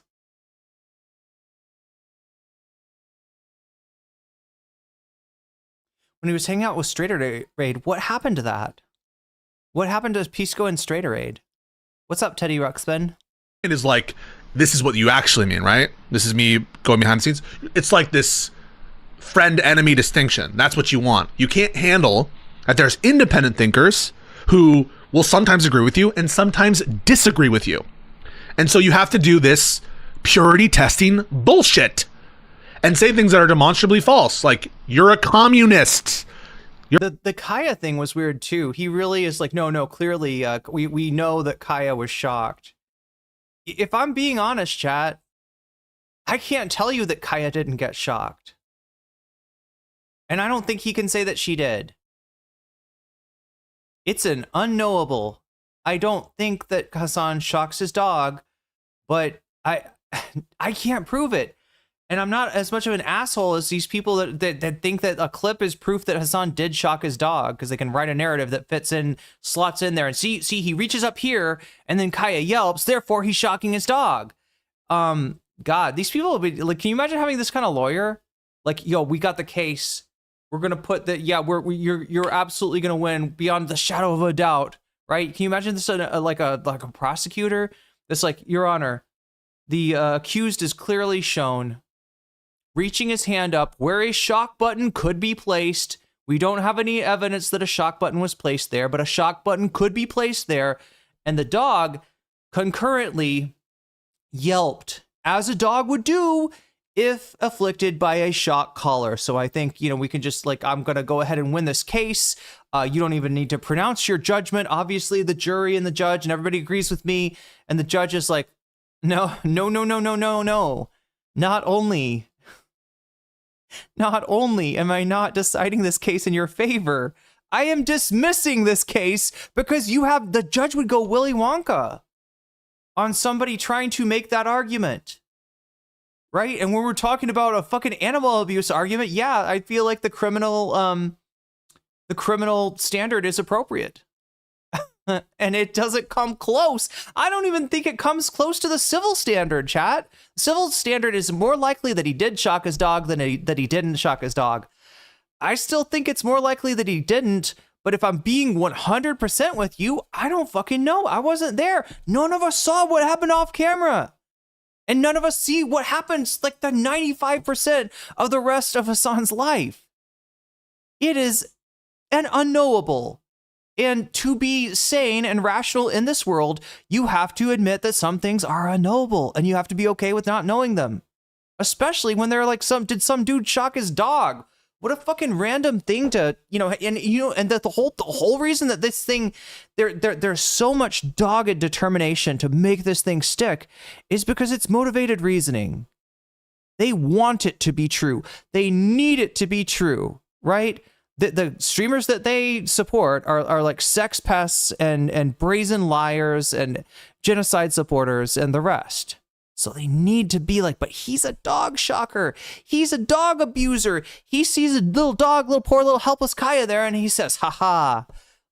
When he was hanging out with Straighter Raid, what happened to that? What happened to Pisco and Straighter Raid? What's up, Teddy Ruxpin? It is like, this is what you actually mean, right? This is me going behind the scenes. It's like this friend-enemy distinction. That's what you want. You can't handle that there's independent thinkers who will sometimes agree with you and sometimes disagree with you. And so you have to do this purity testing bullshit and say things that are demonstrably false. Like, you're a communist. The Kaya thing was weird too. He really is like, no, clearly we know that Kaya was shocked. If I'm being honest, chat, I can't tell you that Kaya didn't get shocked. And I don't think he can say that she did. It's an unknowable. I don't think that Hasan shocks his dog, but I can't prove it. And I'm not as much of an asshole as these people that think that a clip is proof that Hasan did shock his dog, because they can write a narrative that fits in, slots in there, and see he reaches up here and then Kaya yelps, therefore he's shocking his dog. God, these people will be like, can you imagine having this kind of lawyer? Like, yo, we got the case. We're gonna put that. Yeah, you're absolutely gonna win beyond the shadow of a doubt, right? Can you imagine this like a prosecutor? It's like, Your Honor, the accused is clearly shown reaching his hand up where a shock button could be placed. We don't have any evidence that a shock button was placed there, but a shock button could be placed there, and the dog concurrently yelped, as a dog would do if afflicted by a shock collar. So I think, we can just, like, I'm going to go ahead and win this case. You don't even need to pronounce your judgment. Obviously, the jury and the judge and everybody agrees with me. And the judge is like, no. Not only am I not deciding this case in your favor, I am dismissing this case because the judge would go Willy Wonka on somebody trying to make that argument. Right? And when we're talking about a fucking animal abuse argument, yeah, I feel like the criminal standard is appropriate. And it doesn't come close. I don't even think it comes close to the civil standard, chat. Civil standard is more likely that he did shock his dog than that he didn't shock his dog. I still think it's more likely that he didn't, but if I'm being 100% with you, I don't fucking know. I wasn't there. None of us saw what happened off camera. And none of us see what happens like the 95% of the rest of Hasan's life. It is an unknowable. And to be sane and rational in this world, you have to admit that some things are unknowable, and you have to be okay with not knowing them. Especially when they're like, did some dude shock his dog? What a fucking random thing to, and the whole reason that this thing, there's so much dogged determination to make this thing stick is because it's motivated reasoning. They want it to be true. They need it to be true, right? The streamers that they support are like sex pests and brazen liars and genocide supporters and the rest. So they need to be like, but he's a dog shocker. He's a dog abuser. He sees a little dog, poor little helpless Kaya there, and he says, haha,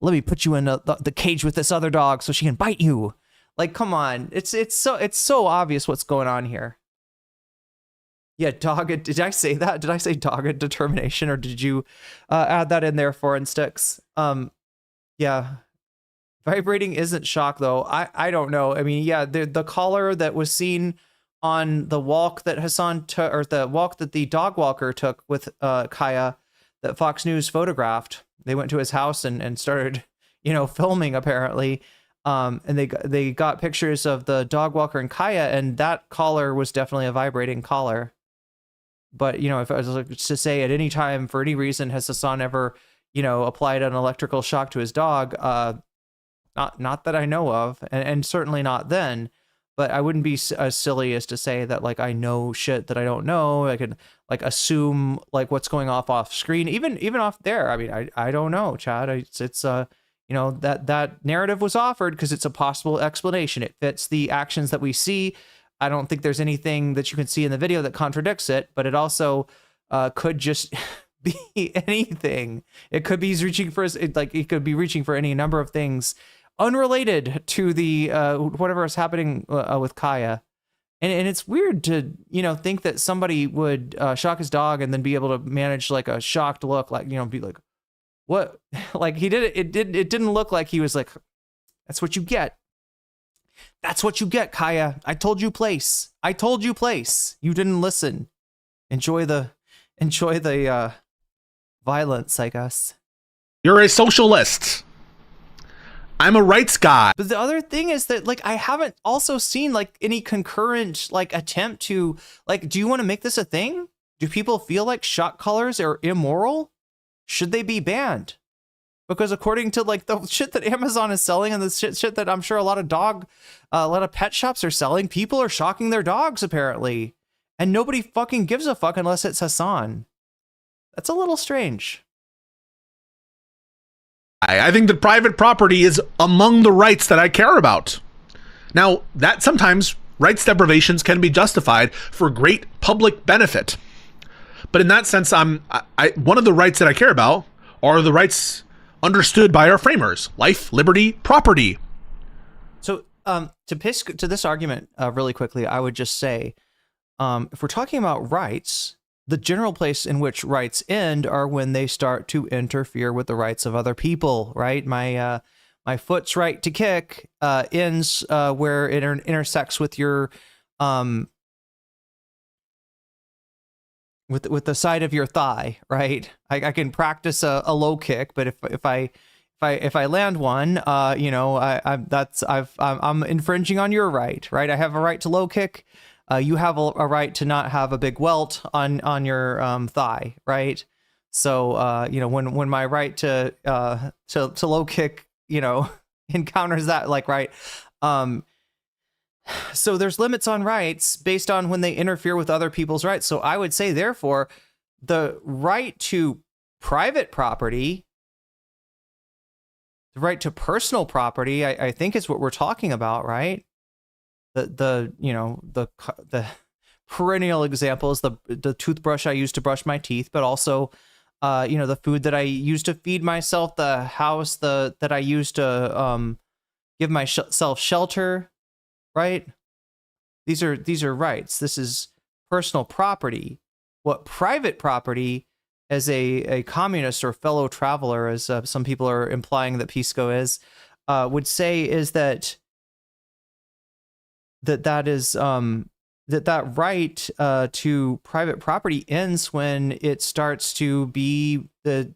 let me put you in the cage with this other dog so she can bite you. Like, come on. It's so obvious what's going on here. Yeah, dogged. Did I say that? Did I say dogged determination, or did you add that in there, Foreign Sticks? Yeah. Vibrating isn't shock, though. I don't know. I mean, yeah, the collar that was seen on the walk that Hasan took, or the walk that the dog walker took with Kaya, that Fox News photographed. They went to his house and started, filming apparently. And they got pictures of the dog walker and Kaya, and that collar was definitely a vibrating collar. But, if I was to say at any time, for any reason, has Hasan ever, applied an electrical shock to his dog? Not that I know of, and certainly not then. But I wouldn't be as silly as to say that, like, I know shit that I don't know. I could, like, assume, like, what's going off screen, even off there. I mean, I don't know, Chad. It's that narrative was offered because it's a possible explanation. It fits the actions that we see. I don't think there's anything that you can see in the video that contradicts it, but it also could just be anything. It could be reaching for, it could be reaching for any number of things unrelated to the whatever is happening with Kaya. And it's weird to, think that somebody would shock his dog and then be able to manage like a shocked look, like, be like, what? Like he did it. It didn't look like he was like, that's what you get. That's what you get, Kaya. I told you place. You didn't listen. Enjoy the violence, I guess. You're a socialist. I'm a rights guy. But the other thing is that, like, I haven't also seen like any concurrent like attempt to, like, do you want to make this a thing? Do people feel like shock collars are immoral? Should they be banned? Because according to like the shit that Amazon is selling and the shit that I'm sure a lot of pet shops are selling, people are shocking their dogs apparently. And nobody fucking gives a fuck unless it's Hasan. That's a little strange. I think that private property is among the rights that I care about. Now, that sometimes rights deprivations can be justified for great public benefit. But in that sense, one of the rights that I care about are the rights understood by our framers: life, liberty, property. So to this argument really quickly, I would just say, if we're talking about rights, the general place in which rights end are when they start to interfere with the rights of other people, right? My foot's right to kick ends where it intersects with your with the side of your thigh, right? I can practice a low kick, but if I land one, I'm infringing on your right? I have a right to low kick. You have a right to not have a big welt on your thigh, right? So when my right to low kick, encounters that, like, right. So there's limits on rights based on when they interfere with other people's rights. So I would say, therefore, the right to private property, the right to personal property, I think is what we're talking about, right? The perennial example is the toothbrush I use to brush my teeth, but also the food that I use to feed myself, the house that I use to give myself shelter, right? These are rights. This is personal property. What private property, as a communist or fellow traveler, as some people are implying that Pisco is, would say is that right to private property ends when it starts to be the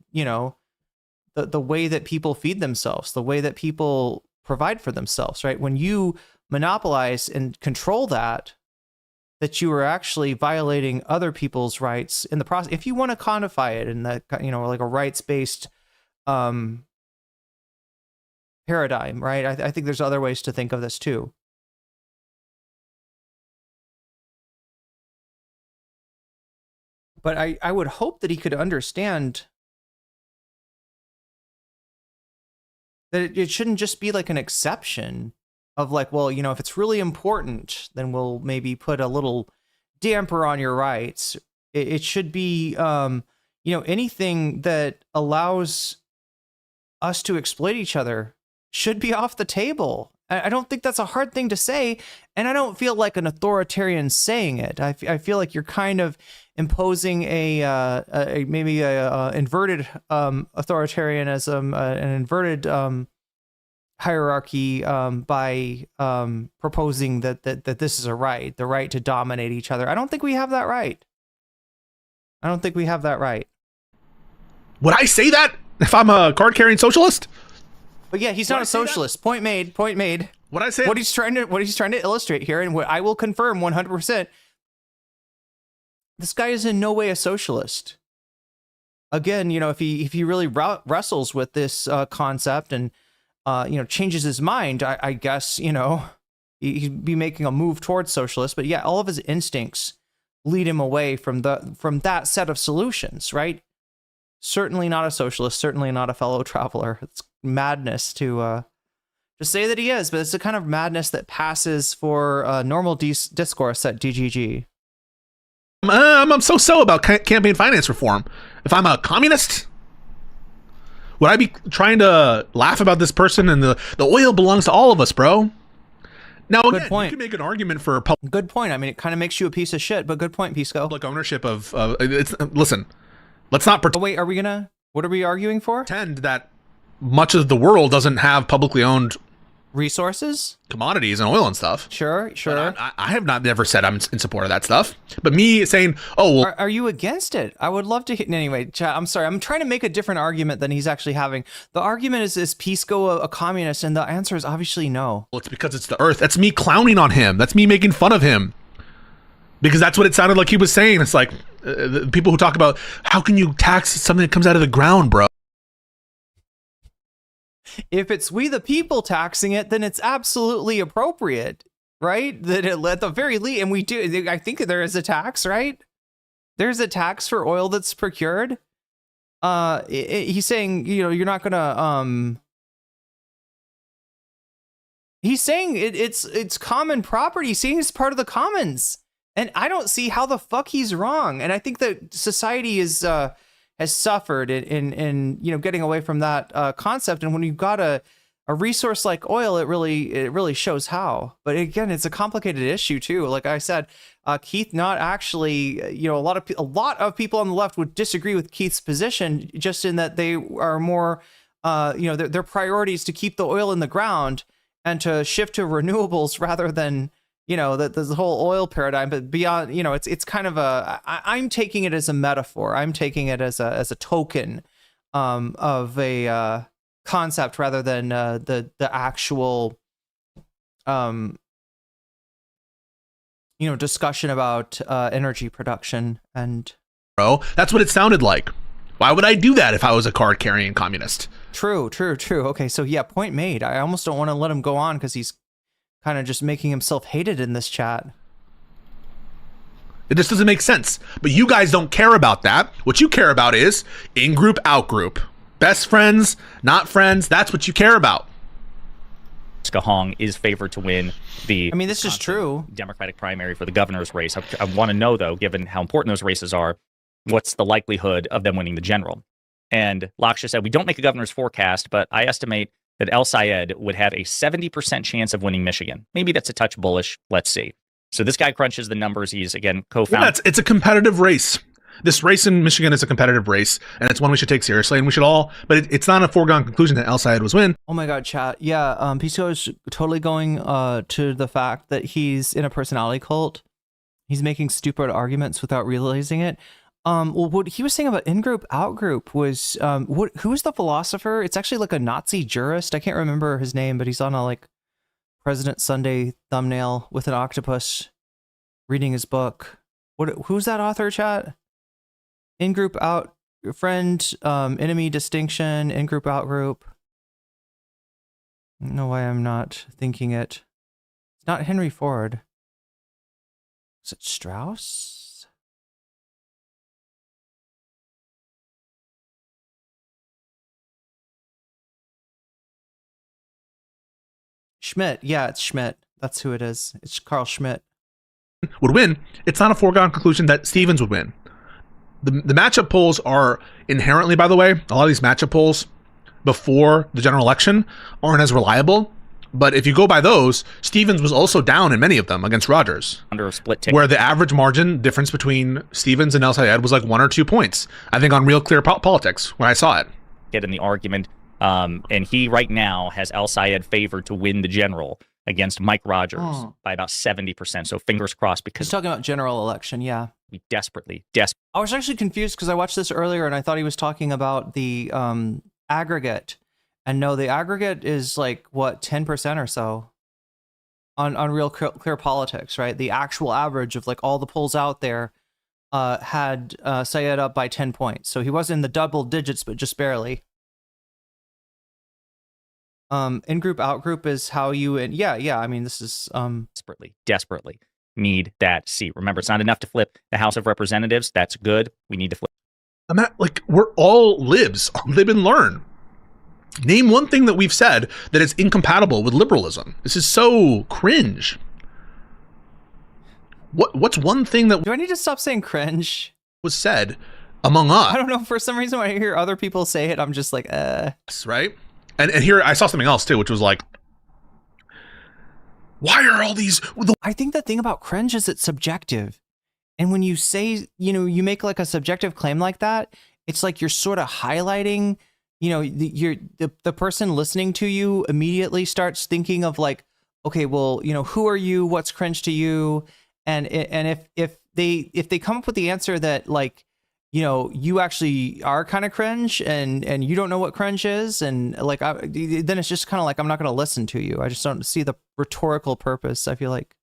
way that people feed themselves, the way that people provide for themselves, right? When you monopolize and control that you are actually violating other people's rights in the process. If you want to codify it in that, like a rights-based paradigm, right? I think there's other ways to think of this too. But I would hope that he could understand that it shouldn't just be like an exception of like, well, if it's really important, then we'll maybe put a little damper on your rights. It should be, anything that allows us to exploit each other should be off the table. I don't think that's a hard thing to say, and I don't feel like an authoritarian saying it. I feel like you're kind of imposing a maybe inverted authoritarianism, an inverted hierarchy by proposing that this is a right, the right to dominate each other. I don't think we have that right. Would I say that if I'm a card-carrying socialist? But yeah, he's not a socialist. Point made. What I say? What he's trying to illustrate here, and what I will confirm 100%, this guy is in no way a socialist. Again, if he really wrestles with this concept and changes his mind, I guess he'd be making a move towards socialist. But yeah, all of his instincts lead him away from that set of solutions, right? Certainly not a socialist, certainly not a fellow traveler. It's madness to say that he is, but it's the kind of madness that passes for normal discourse at DGG. I'm so about campaign finance reform. If I'm a communist, would I be trying to laugh about this person? And the oil belongs to all of us, bro. Now, again, you can make an argument for public. Good point. I mean, it kind of makes you a piece of shit, but good point, Pisco. Public ownership of it's. Listen, let's not pretend. Oh, wait, what are we arguing for? Pretend that much of the world doesn't have publicly owned resources, commodities, and oil and stuff. Sure. I have never said I'm in support of that stuff. But me saying, oh, well, are you against it? I would love to hit. Anyway, chat, I'm sorry. I'm trying to make a different argument than he's actually having. The argument is Pisco a communist? And the answer is obviously no. Well, it's because it's the earth. That's me clowning on him. That's me making fun of him. Because that's what it sounded like he was saying. It's like the people who talk about how can you tax something that comes out of the ground, bro? If it's we the people taxing it, then it's absolutely appropriate. right? That at the very least, and we do. I think there is a tax, right? There's a tax for oil that's procured. He's saying, you're not gonna. He's saying it's common property. He's saying it's part of the commons, and I don't see how the fuck he's wrong. And I think that society is has suffered in getting away from that concept. And when you've got a resource like oil, it really shows how. But again, it's a complicated issue too. Like I said, Keith, not actually, a lot of people on the left would disagree with Keith's position, just in that they are more, their priority is to keep the oil in the ground and to shift to renewables rather than, the whole oil paradigm. But beyond, it's kind of I'm taking it as a metaphor. I'm taking it as a token of a concept rather than the actual discussion about energy production. And bro, that's what it sounded like. Why would I do that if I was a card carrying communist? True. Okay, so yeah, point made. I almost don't want to let him go on because he's kind of just making himself hated in this chat. It just doesn't make sense. But you guys don't care about that. What you care about is in-group, out-group. Best friends, not friends. That's what you care about. Hong is favored to win the this is true. Democratic primary for the governor's race. I want to know, though, given how important those races are, what's the likelihood of them winning the general? And Laksha said, we don't make a governor's forecast, but I estimate that El Sayed would have a 70% chance of winning Michigan. Maybe that's a touch bullish. Let's see. So this guy crunches the numbers. He's, again, co-founder. Yeah, it's a competitive race. This race in Michigan is a competitive race, and it's one we should take seriously, and we should all, but it's not a foregone conclusion that El Sayed was win. Oh my God, chat. Yeah, PCO is totally going to the fact that he's in a personality cult. He's making stupid arguments without realizing it. Well, what he was saying about in-group, out-group was, who is the philosopher? It's actually like a Nazi jurist. I can't remember his name, but he's on a President Sunday thumbnail with an octopus reading his book. Who's that author, chat? In-group, out, friend, enemy distinction, in-group, out-group. I don't know why I'm not thinking it. It's not Henry Ford. Is it Strauss? Schmidt. Yeah, it's Schmidt. That's who it is. It's Carl Schmidt. Would win. It's not a foregone conclusion that Stevens would win. The matchup polls are inherently, by the way, a lot of these matchup polls before the general election aren't as reliable. But if you go by those, Stevens was also down in many of them against Rogers. Under a split ticket. Where the average margin difference between Stevens and El Sayed was like 1 or 2 points. I think on Real Clear Politics, when I saw it. Get in the argument. And he right now has El Sayed favored to win the general against Mike Rogers by about 70%. So fingers crossed, because he's talking about general election. Yeah. We desperately. I was actually confused because I watched this earlier and I thought he was talking about the aggregate. And no, the aggregate is like, what, 10% or so on Real Clear Politics, right? The actual average of like all the polls out there had Sayed up by 10 points. So he was in the double digits, but just barely. In-group, out-group is how you... Yeah, I mean, this is... Desperately need that seat. Remember, it's not enough to flip the House of Representatives. That's good. We need to flip. I'm not, we're all libs. Live and learn. Name one thing that we've said that is incompatible with liberalism. This is so cringe. What's one thing that... Do I need to stop saying cringe? ...was said among us? I don't know. For some reason, when I hear other people say it, I'm just like, Right? And here, I saw something else, too, which was like, why are all these... I think the thing about cringe is it's subjective. And when you say, you make like a subjective claim like that, it's like you're sort of highlighting, the person listening to you immediately starts thinking of like, okay, well, who are you? What's cringe to you? And if they come up with the answer that like, you actually are kind of cringe and you don't know what cringe is. And like, then it's just kind of like, I'm not going to listen to you. I just don't see the rhetorical purpose. I feel like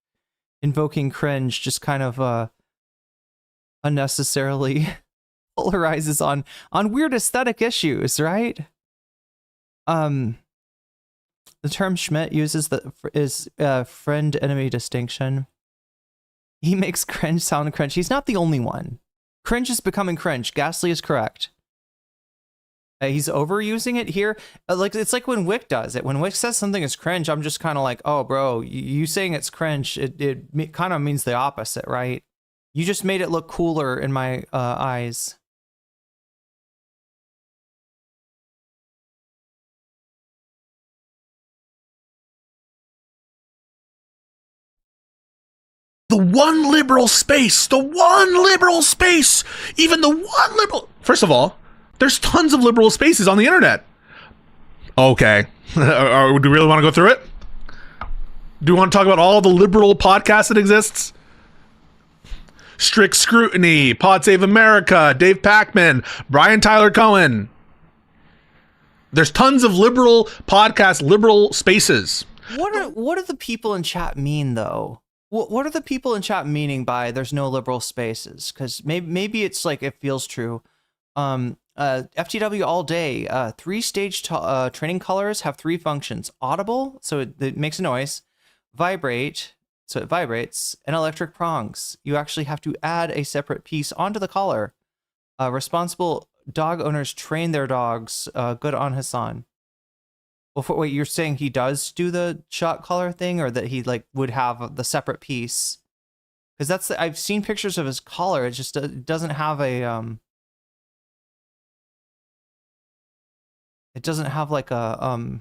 invoking cringe just kind of unnecessarily polarizes on weird aesthetic issues, right? The term Schmidt uses is friend-enemy distinction. He makes cringe sound cringe. He's not the only one. Cringe is becoming cringe. Ghastly is correct. He's overusing it here. Like it's like when Whick does it. When Whick says something is cringe, I'm just kind of like, oh, bro, you saying it's cringe, it kind of means the opposite, right? You just made it look cooler in my eyes. The one liberal space, even the one liberal. First of all, there's tons of liberal spaces on the internet. Okay. Do we really want to go through it? Do we want to talk about all the liberal podcasts that exists? Strict Scrutiny, Pod Save America, Dave Pacman, Brian Tyler Cohen. There's tons of liberal podcasts, liberal spaces. What do the people in chat mean, though? What are the people in chat meaning by there's no liberal spaces? Because maybe it's like it feels true. FTW all day. 3-stage training colors have 3 functions: audible, so it makes a noise; vibrate, so it vibrates; and electric prongs. You actually have to add a separate piece onto the collar. Responsible dog owners train their dogs. Good on Hasan. Well, wait, you're saying he does do the shot collar thing, or that he like would have the separate piece? Because I've seen pictures of his collar. It just doesn't have a It doesn't have like a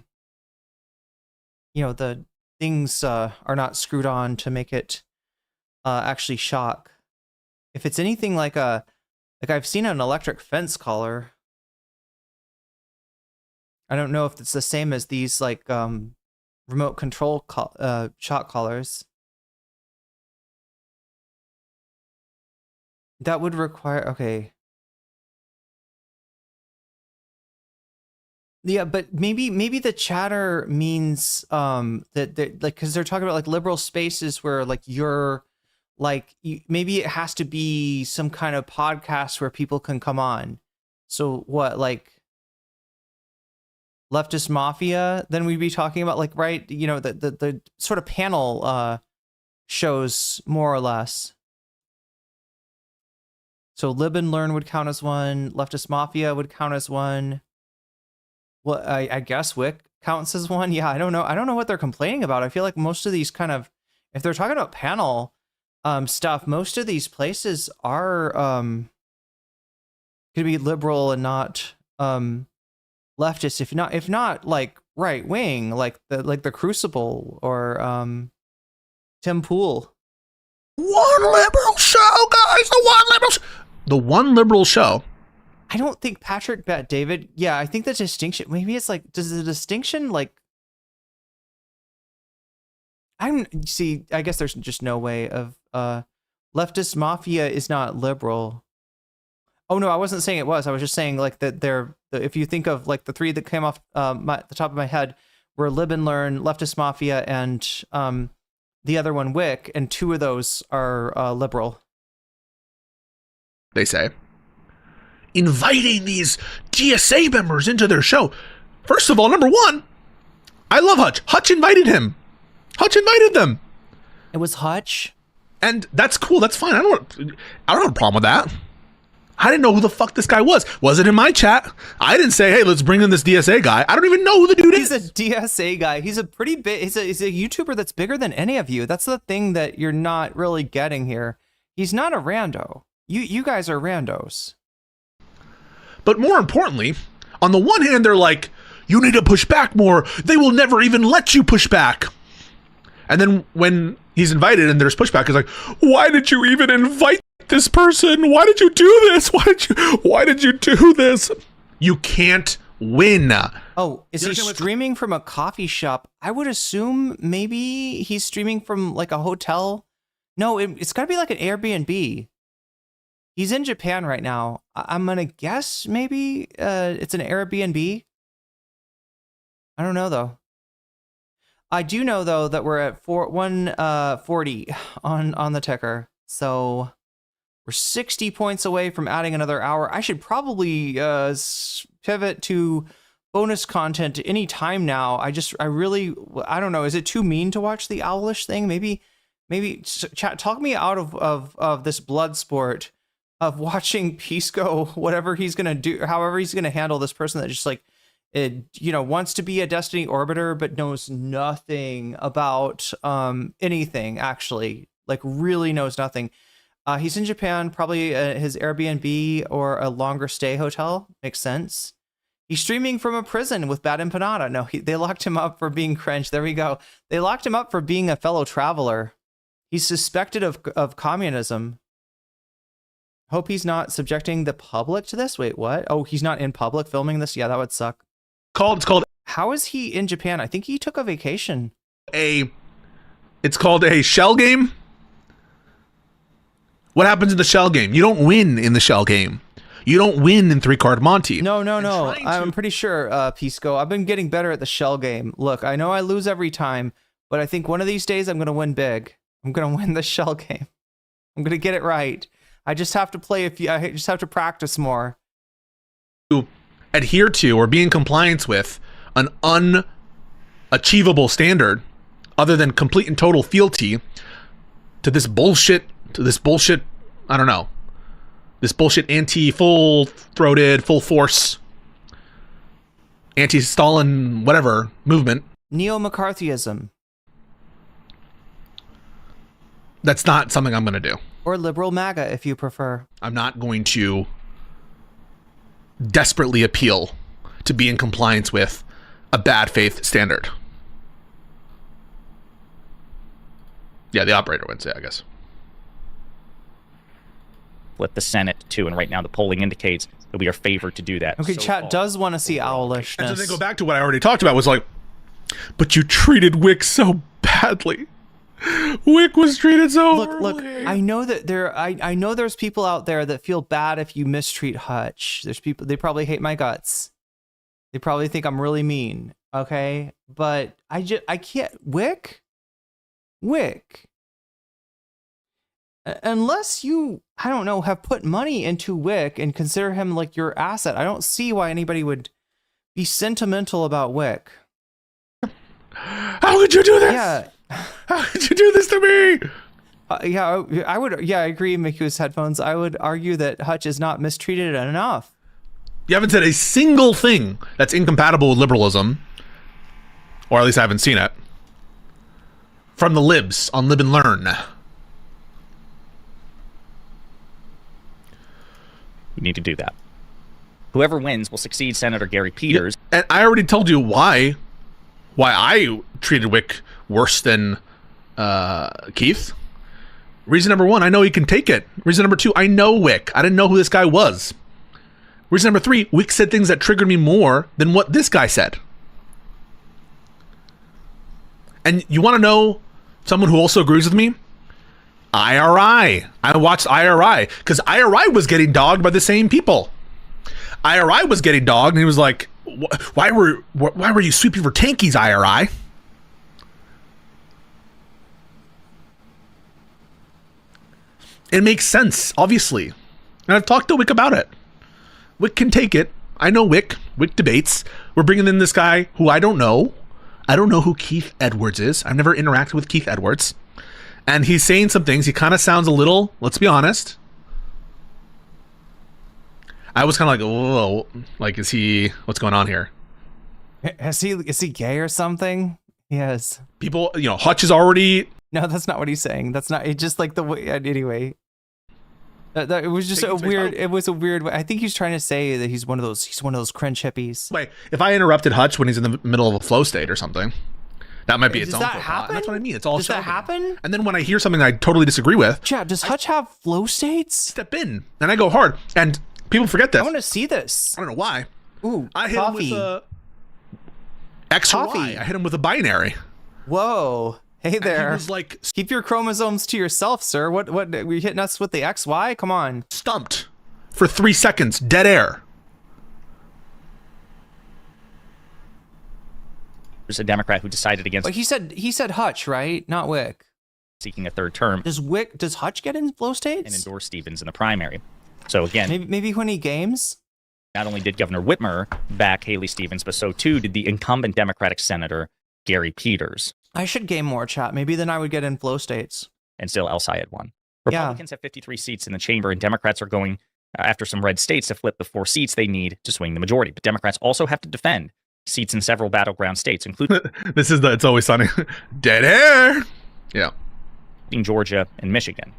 the things are not screwed on to make it actually shock. If it's anything like I've seen an electric fence collar. I don't know if it's the same as these like remote control shot collars. That would require, okay. Yeah, but maybe the chatter means that like, because they're talking about like liberal spaces where like you're like maybe it has to be some kind of podcast where people can come on. So what, like leftist mafia, then we'd be talking about like, right, the sort of panel shows, more or less. So Lib and Learn would count as one, leftist mafia would count as one. Well, I guess Whick counts as one. Yeah, I don't know what they're complaining about. I feel like most of these kind of, if they're talking about panel stuff, most of these places are gonna be liberal and not leftist, if not like right wing, like the Crucible or Tim Pool. One liberal show, guys. The one liberal show. I don't think Patrick bet David. Yeah, I think the distinction. Maybe it's like, does the distinction like? I guess there's just no way of leftist mafia is not liberal. Oh no, I wasn't saying it was. I was just saying like that if you think of like the 3 that came off the top of my head were Lib and Learn, leftist mafia, and the other one Whick, and 2 of those are liberal. They say inviting these GSA members into their show. First of all, number 1, I love Hutch. Hutch invited him. Hutch invited them. It was Hutch, and that's cool. That's fine. I don't have a problem with that. I didn't know who the fuck this guy was. Was it in my chat? I didn't say, hey, let's bring in this DSA guy. I don't even know who the dude is. He's a DSA guy. He's a pretty big, he's a YouTuber that's bigger than any of you. That's the thing that you're not really getting here. He's not a rando. You guys are randos. But more importantly, on the one hand, they're like, you need to push back more. They will never even let you push back. And then when he's invited and there's pushback, he's like, why did you even invite this person? Why did you do this? Why did you do this? You can't win. Oh, is he streaming from a coffee shop? I would assume maybe he's streaming from like a hotel. No, it's got to be like an Airbnb. He's in Japan right now. I'm gonna guess maybe it's an Airbnb. I don't know though. I do know though that we're at 140 on the ticker, so we're 60 points away from adding another hour. I should probably pivot to bonus content any time now. I don't know. Is it too mean to watch the Owlish thing? Maybe chat, talk me out of this blood sport of watching Pisco, whatever he's gonna do, however he's gonna handle this person that just like, wants to be a Destiny orbiter but knows nothing about anything, actually, like really knows nothing. He's in Japan, probably his Airbnb or a longer stay hotel. Makes sense. He's streaming from a prison with bad empanada. No, they locked him up for being cringe. There we go. They locked him up for being a fellow traveler. He's suspected of communism. Hope he's not subjecting the public to this. Wait, what? Oh, he's not in public filming this? Yeah, that would suck. It's called. How is he in Japan? I think he took a vacation. It's called a shell game. What happens in the shell game? You don't win in the shell game. You don't win in 3-card Monty. No. I'm pretty sure, Pisco. I've been getting better at the shell game. Look, I know I lose every time, but I think one of these days I'm going to win big. I'm going to win the shell game. I'm going to get it right. I just have to I just have to practice more. To adhere to or be in compliance with an unachievable standard other than complete and total fealty to this bullshit, I don't know, this bullshit full-throated, full-force, anti-Stalin, whatever, movement. Neo-McCarthyism. That's not something I'm going to do. Or liberal MAGA, if you prefer. I'm not going to desperately appeal to be in compliance with a bad faith standard. Yeah, the operator wins it, I guess. Flip the Senate too, and right now the polling indicates that we are favored to do that. Okay, chat does want to see Owlishness. And so they go back to what I already talked about, was like, but you treated Whick so badly. Whick was treated so Look, I know that I know there's people out there that feel bad if you mistreat Hutch. There's people, they probably hate my guts. They probably think I'm really mean, okay? But I can't. Whick? Unless you, I don't know, have put money into Whick and consider him like your asset, I don't see why anybody would be sentimental about Whick. How could you do this? Yeah. How could you do this to me? I would. Yeah, I agree, Miku's headphones. I would argue that Hutch is not mistreated enough. You haven't said a single thing that's incompatible with liberalism, or at least I haven't seen it, from the libs on Live and Learn. We need to do that. Whoever wins will succeed Senator Gary Peters. Yeah, and I already told you why I treated Whick worse than Keith. Reason number 1, I know he can take it. Reason number 2, I know Whick. I didn't know who this guy was. Reason number 3, Whick said things that triggered me more than what this guy said. And you want to know someone who also agrees with me? IRI. I watched IRI because IRI was getting dogged by the same people. IRI was getting dogged, and he was like, "Why were you sweeping for tankies, IRI?" It makes sense, obviously, and I've talked to Whick about it. Whick can take it. I know Whick. Whick debates. We're bringing in this guy who I don't know. I don't know who Keith Edwards is. I've never interacted with Keith Edwards. And he's saying some things. He kind of sounds a little, let's be honest. I was kind of like, whoa, like, is he, what's going on here? Is he gay or something? Yes. People, Hutch is already. No, that's not what he's saying. That's not, it's just like the way, anyway. It was just a weird, it was a weird way. I think he's trying to say that he's one of those cringe hippies. Wait, if I interrupted Hutch when he's in the middle of a flow state or something, that might be its own. Does that happen? That's what I mean. It's all. Does that happen? And then when I hear something I totally disagree with, Chat, does Hutch have flow states? Step in and I go hard. And people forget this. I want to see this. I don't know why. Ooh, I hit coffee. him with a X or Y. I hit him with a binary. Whoa. Hey there. He was like, keep your chromosomes to yourself, sir. What were you hitting us with the XY? Come on. Stumped for 3 seconds, dead air. There's a Democrat who decided against. But he said Hutch, right? Not Whick. Seeking a third term. Does Hutch get in flow states? And endorse Stevens in the primary. So again, maybe when he games. Not only did Governor Whitmer back Haley Stevens, but so too did the incumbent Democratic Senator Gary Peters. I should gain more, chat. Maybe then I would get in flow states. And still El Sayed won. Republicans have 53 seats in the chamber, and Democrats are going after some red states to flip the 4 seats they need to swing the majority. But Democrats also have to defend seats in several battleground states, including It's Always Sunny. Dead air. Yeah. Georgia and Michigan.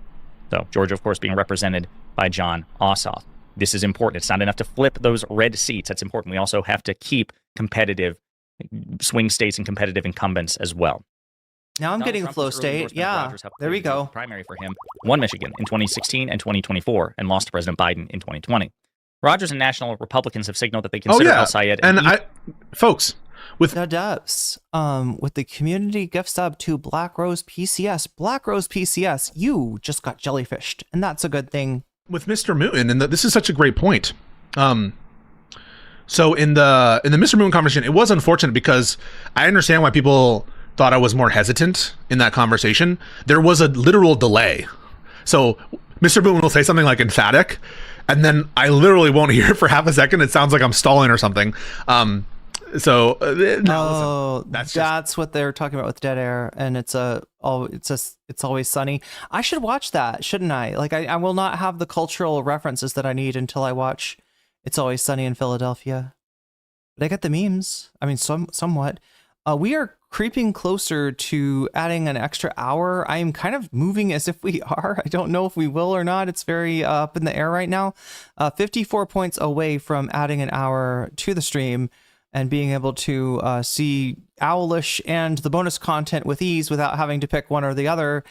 So Georgia, of course, being represented by Jon Ossoff. This is important. It's not enough to flip those red seats. That's important. We also have to keep competitive swing states and competitive incumbents as well. Now I'm getting a flow state. Yeah, there we go. Primary for him won Michigan in 2016 and 2024 and lost to President Biden in 2020. Rogers and national Republicans have signaled that they consider El Sayed folks with the dubs with the community gift sub to Black Rose PCS, you just got jellyfished, and that's a good thing. With Mr. Mooten, and this is such a great point. So in the Mr. Mooten conversation, it was unfortunate because I understand why people thought I was more hesitant in that conversation. There was a literal delay. So Mr. Mooten will say something like emphatic, and then I literally won't hear it for half a second. It sounds like I'm stalling or something. That's what they're talking about with dead air, and it's Always Sunny. I should watch that, shouldn't I? Like I will not have the cultural references that I need until I watch It's Always Sunny in Philadelphia. But I get the memes. I mean, somewhat. We are creeping closer to adding an extra hour. I am kind of moving as if we are. I don't know if we will or not. It's very up in the air right now. 54 points away from adding an hour to the stream and being able to see Owlish and the bonus content with ease without having to pick one or the other.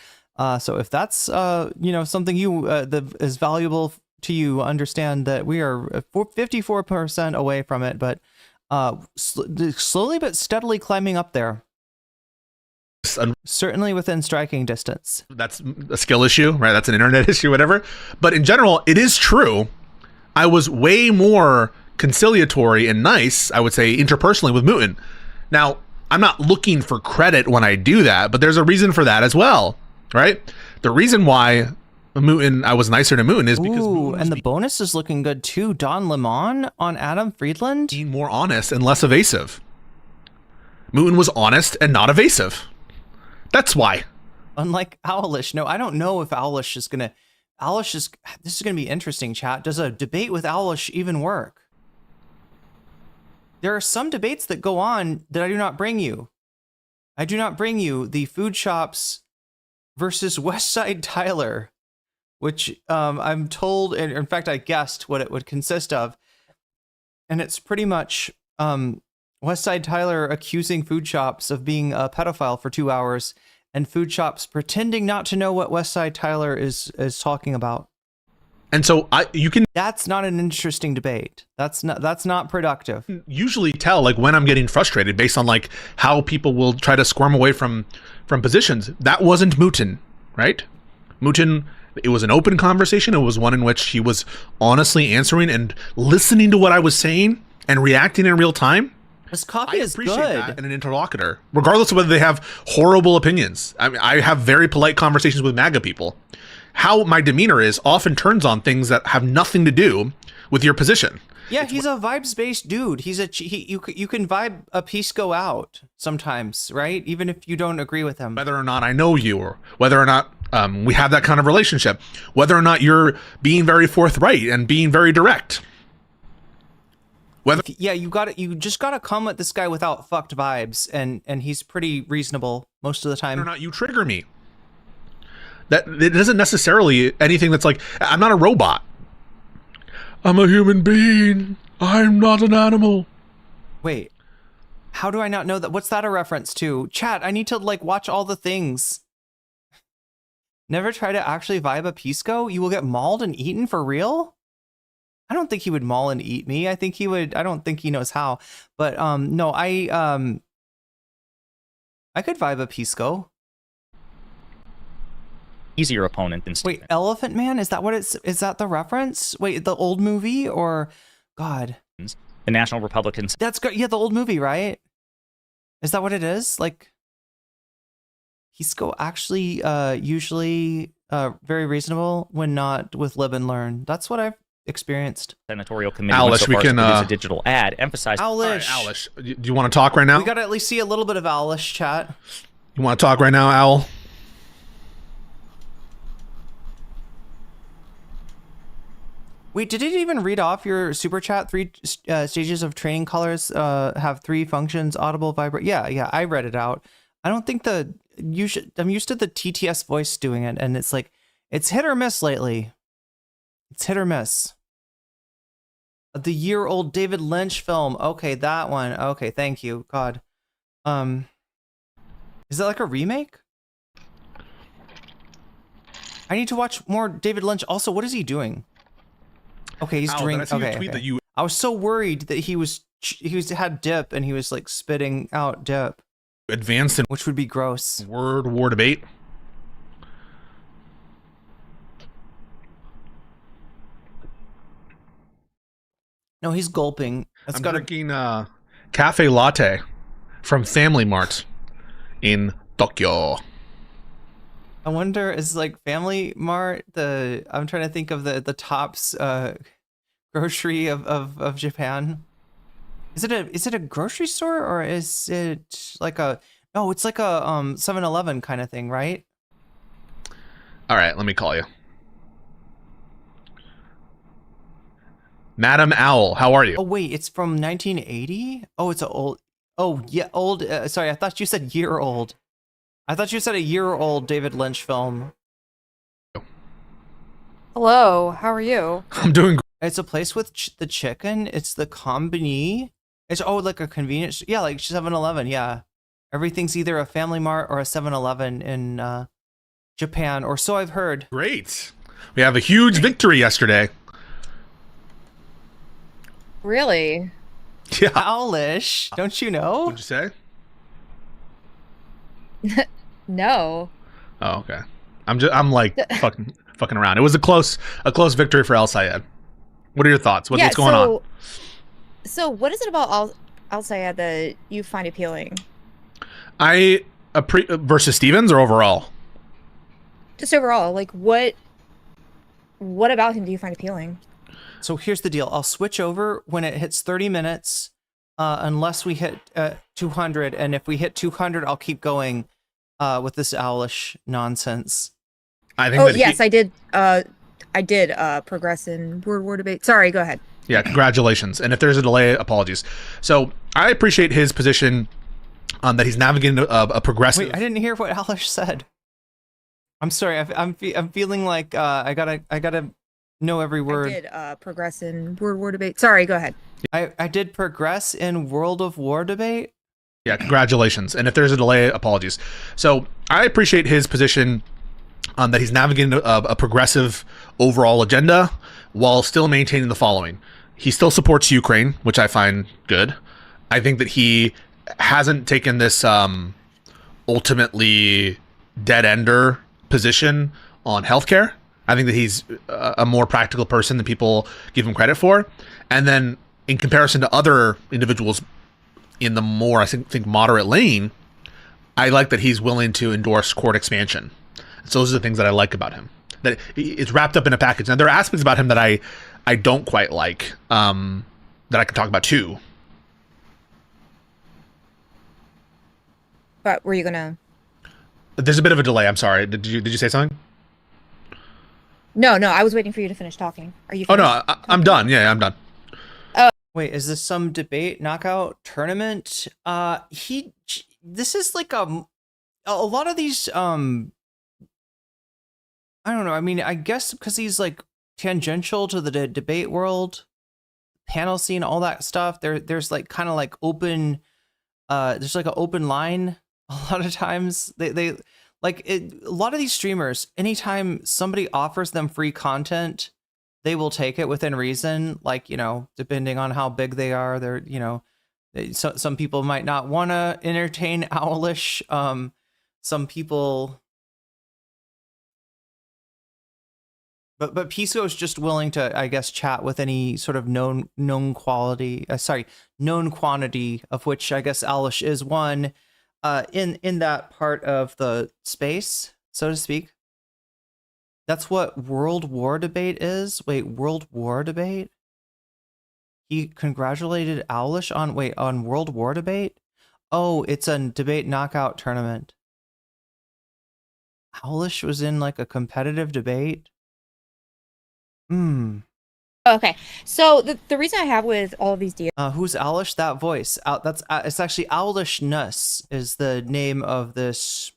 So if that's something that is valuable to you, understand that we are 54% away from it, but slowly but steadily climbing up there. Certainly within striking distance. That's a skill issue, right? That's an internet issue, whatever. But in general, it is true. I was way more conciliatory and nice, I would say, interpersonally with Mooten. Now, I'm not looking for credit when I do that, but there's a reason for that as well, right? The reason why I was nicer to Mooten is because and the bonus is looking good too. Don Lemon on Adam Friedland. Being more honest and less evasive. Mooten was honest and not evasive. That's why. Unlike Owlish. No, I don't know if Owlish is gonna. This is gonna be interesting, chat. Does a debate with Owlish even work? There are some debates that go on that I do not bring you. I do not bring you the food shops versus Westside Tyler, which I'm told, and in fact, I guessed what it would consist of. And it's pretty much Westside Tyler accusing food shops of being a pedophile for 2 hours, and food shops pretending not to know what Westside Tyler is talking about. And so that's not an interesting debate. That's not productive. Usually tell like when I'm getting frustrated based on like how people will try to squirm away from positions. That wasn't Mooten, right? Mooten, it was an open conversation. It was one in which he was honestly answering and listening to what I was saying and reacting in real time. This coffee is good. That in an interlocutor, regardless of whether they have horrible opinions. I mean, I have very polite conversations with MAGA people. How my demeanor is often turns on things that have nothing to do with your position. Yeah, he's a vibes-based dude. You can vibe a piece go out sometimes, right? Even if you don't agree with him. Whether or not I know you, or whether or not we have that kind of relationship, whether or not you're being very forthright and being very direct. You just gotta come at this guy without fucked vibes, and he's pretty reasonable most of the time. Whether or not you trigger me. That it isn't necessarily anything that's like, I'm not a robot. I'm a human being. I'm not an animal. Wait, how do I not know that? What's that a reference to? Chat, I need to like watch all the things. Never try to actually vibe a Pisco? You will get mauled and eaten for real? I don't think he would maul and eat me. I don't think he knows how. But no, I could vibe a Pisco. Easier opponent than Steven. Wait, Elephant Man? Is that the reference? Wait, the old movie or God? The National Republicans. That's good. Yeah, the old movie, right? Is that what it is? Like, Pisco actually usually very reasonable when not with Lib and Learn. That's what experienced. Senatorial committee went so far as to produce a digital ad emphasizing. Owlish. All right, Owlish, do you want to talk right now? We got to at least see a little bit of Owlish chat. You want to talk right now, Owl? Wait, did it even read off your super chat? 3 stages of training colors have 3 functions: audible, vibrate. Yeah, I read it out. I don't think I'm used to the TTS voice doing it, and it's like it's hit or miss lately. It's hit or miss. The year-old David Lynch film. Okay, that one. Okay, thank you. God. Is that like a remake? I need to watch more David Lynch. Also, what is he doing? Okay, he's drinking. Okay. I was so worried that he had dip and he was like spitting out dip. Advanced in which would be gross. Word war debate. No, he's gulping. I'm drinking cafe latte from Family Mart in Tokyo. I wonder, is like Family Mart I'm trying to think of the Tops grocery of Japan. Is it a grocery store, or is it like it's like a 7-Eleven kind of thing, right? All right, let me call you. Madam Owl, how are you? Oh wait, it's from 1980? Oh, it's old. Oh yeah, old. Sorry, I thought you said year old. I thought you said a year-old David Lynch film. Hello, how are you? I'm doing great. It's a place with the chicken. It's the Combini. It's like a convenience. Yeah, like 7-Eleven. Yeah, everything's either a Family Mart or a 7-Eleven in Japan, or so I've heard. Great. We have a huge victory yesterday. Really? Yeah. Owlish, don't you know? What'd you say? No. Oh, okay. I'm like fucking around. It was a close victory for El Sayed. What are your thoughts? What's going on? So what is it about Al Sayed that you find appealing? Versus Stevens or overall? Just overall, like what about him do you find appealing? So here's the deal. I'll switch over when it hits 30 minutes, unless we hit 200. And if we hit 200, I'll keep going with this Owlish nonsense. I think. Yes, I did. I did progress in word war debate. Sorry, go ahead. Yeah, congratulations. And if there's a delay, apologies. So I appreciate his position that he's navigating a progressive. Wait, I didn't hear what Owlish said. I'm sorry. I'm feeling like I gotta know every word. I did progress in word war debate. Sorry, go ahead. I did progress in World of War debate. Yeah, congratulations. And if there's a delay, apologies. So I appreciate his position that he's navigating a progressive overall agenda while still maintaining the following. He still supports Ukraine, which I find good. I think that he hasn't taken this ultimately dead-ender position on healthcare. I think that he's a more practical person than people give him credit for. And then in comparison to other individuals in the more, I think moderate lane, I like that he's willing to endorse court expansion. So those are the things that I like about him. That it's wrapped up in a package. Now there are aspects about him that I don't quite like, that I can talk about too. But were you gonna? There's a bit of a delay. I'm sorry. Did you say something? No, I was waiting for you to finish talking. Are you finished? Oh no, I'm done. Yeah, I'm done. Wait, is this some debate knockout tournament? This is like a lot of these I don't know. I mean, I guess because he's like tangential to the debate world, panel scene, all that stuff. There's like kind of like open there's like an open line a lot of times. They like a lot of these streamers, anytime somebody offers them free content, they will take it within reason. Like, depending on how big they are, they're, some people might not want to entertain Owlish. Some people, but Pisco is just willing to, I guess, chat with any sort of known quantity, of which I guess Owlish is one. In that part of the space, so to speak. That's what World War debate is? Wait, World War debate? He congratulated Owlish on World War debate? Oh, it's a debate knockout tournament. Owlish was in like a competitive debate? Okay, so the reason I have with all of these deals. Who's Owlish? That voice. It's actually Owlishness is the name of this.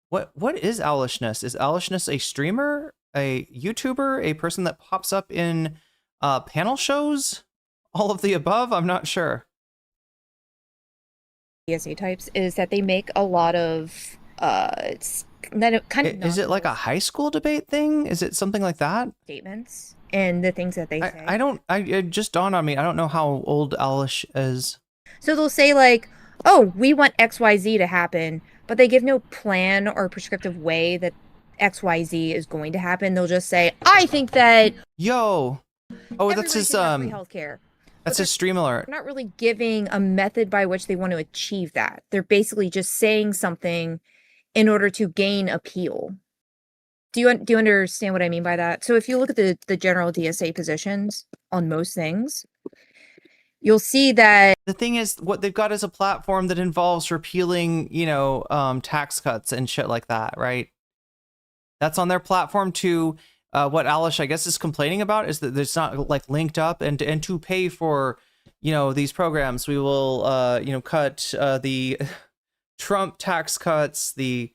What is Owlishness? Is Owlishness a streamer, a YouTuber, a person that pops up in panel shows? All of the above? I'm not sure. DSA types is that they make a lot of it's kind of is it like a high school debate thing? Is it something like that? Statements and the things that they say. It just dawned on me. I don't know how old Owlish is. So they'll say like, oh, we want XYZ to happen, but they give no plan or prescriptive way that XYZ is going to happen. They'll just say, I think that that's his healthcare. That's his stream alert. They're not really giving a method by which they want to achieve that. They're basically just saying something in order to gain appeal. Do you understand what I mean by that? So if you look at the general DSA positions on most things, you'll see that the thing is what they've got is a platform that involves repealing, tax cuts and shit like that, right? That's on their platform too. What Owlish, I guess, is complaining about is that it's not like linked up, and to pay for, these programs, we will, cut the Trump tax cuts, the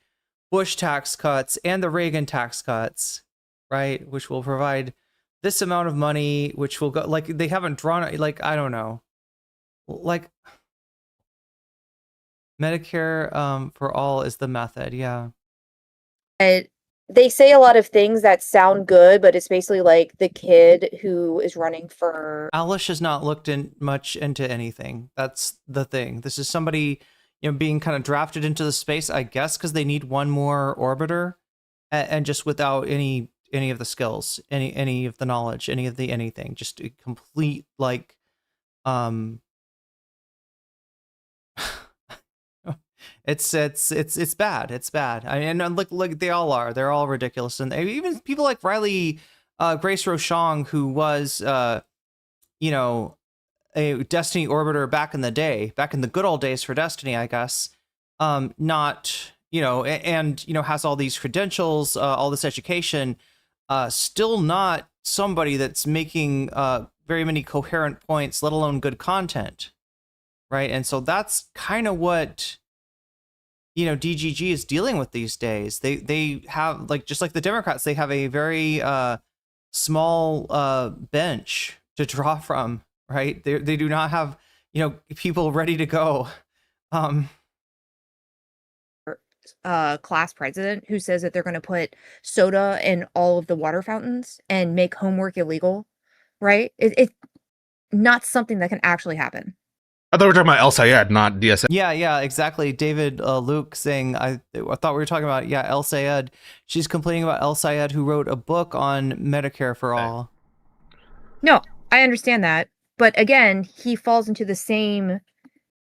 Bush tax cuts, and the Reagan tax cuts, right? Which will provide this amount of money, which will go, like, they haven't drawn it, like, I don't know, like Medicare for all is the method, yeah. They say a lot of things that sound good, but it's basically like the kid who is running for. Owlish has not looked much into anything. That's the thing. This is somebody, being kind of drafted into the space, I guess, because they need one more orbiter, and just without any of the skills, any of the knowledge, any of the anything, just a complete like, It's bad. It's bad. I mean, look, they all are. They're all ridiculous, and even people like Riley, Grace Rochong, who was, a Destiny orbiter back in the day, back in the good old days for Destiny, I guess. Not, has all these credentials, all this education, still not somebody that's making very many coherent points, let alone good content, right? And so that's kind of what DGG is dealing with these days. They have, like, just like the Democrats, they have a very small bench to draw from, right? They do not have people ready to go. Class president who says that they're going to put soda in all of the water fountains and make homework illegal, right? It's not something that can actually happen. I thought we were talking about El Sayed, not DSA. Yeah, exactly. David Luke saying, I thought we were talking about, El Sayed. She's complaining about El Sayed, who wrote a book on Medicare for all. No, I understand that. But again, he falls into the same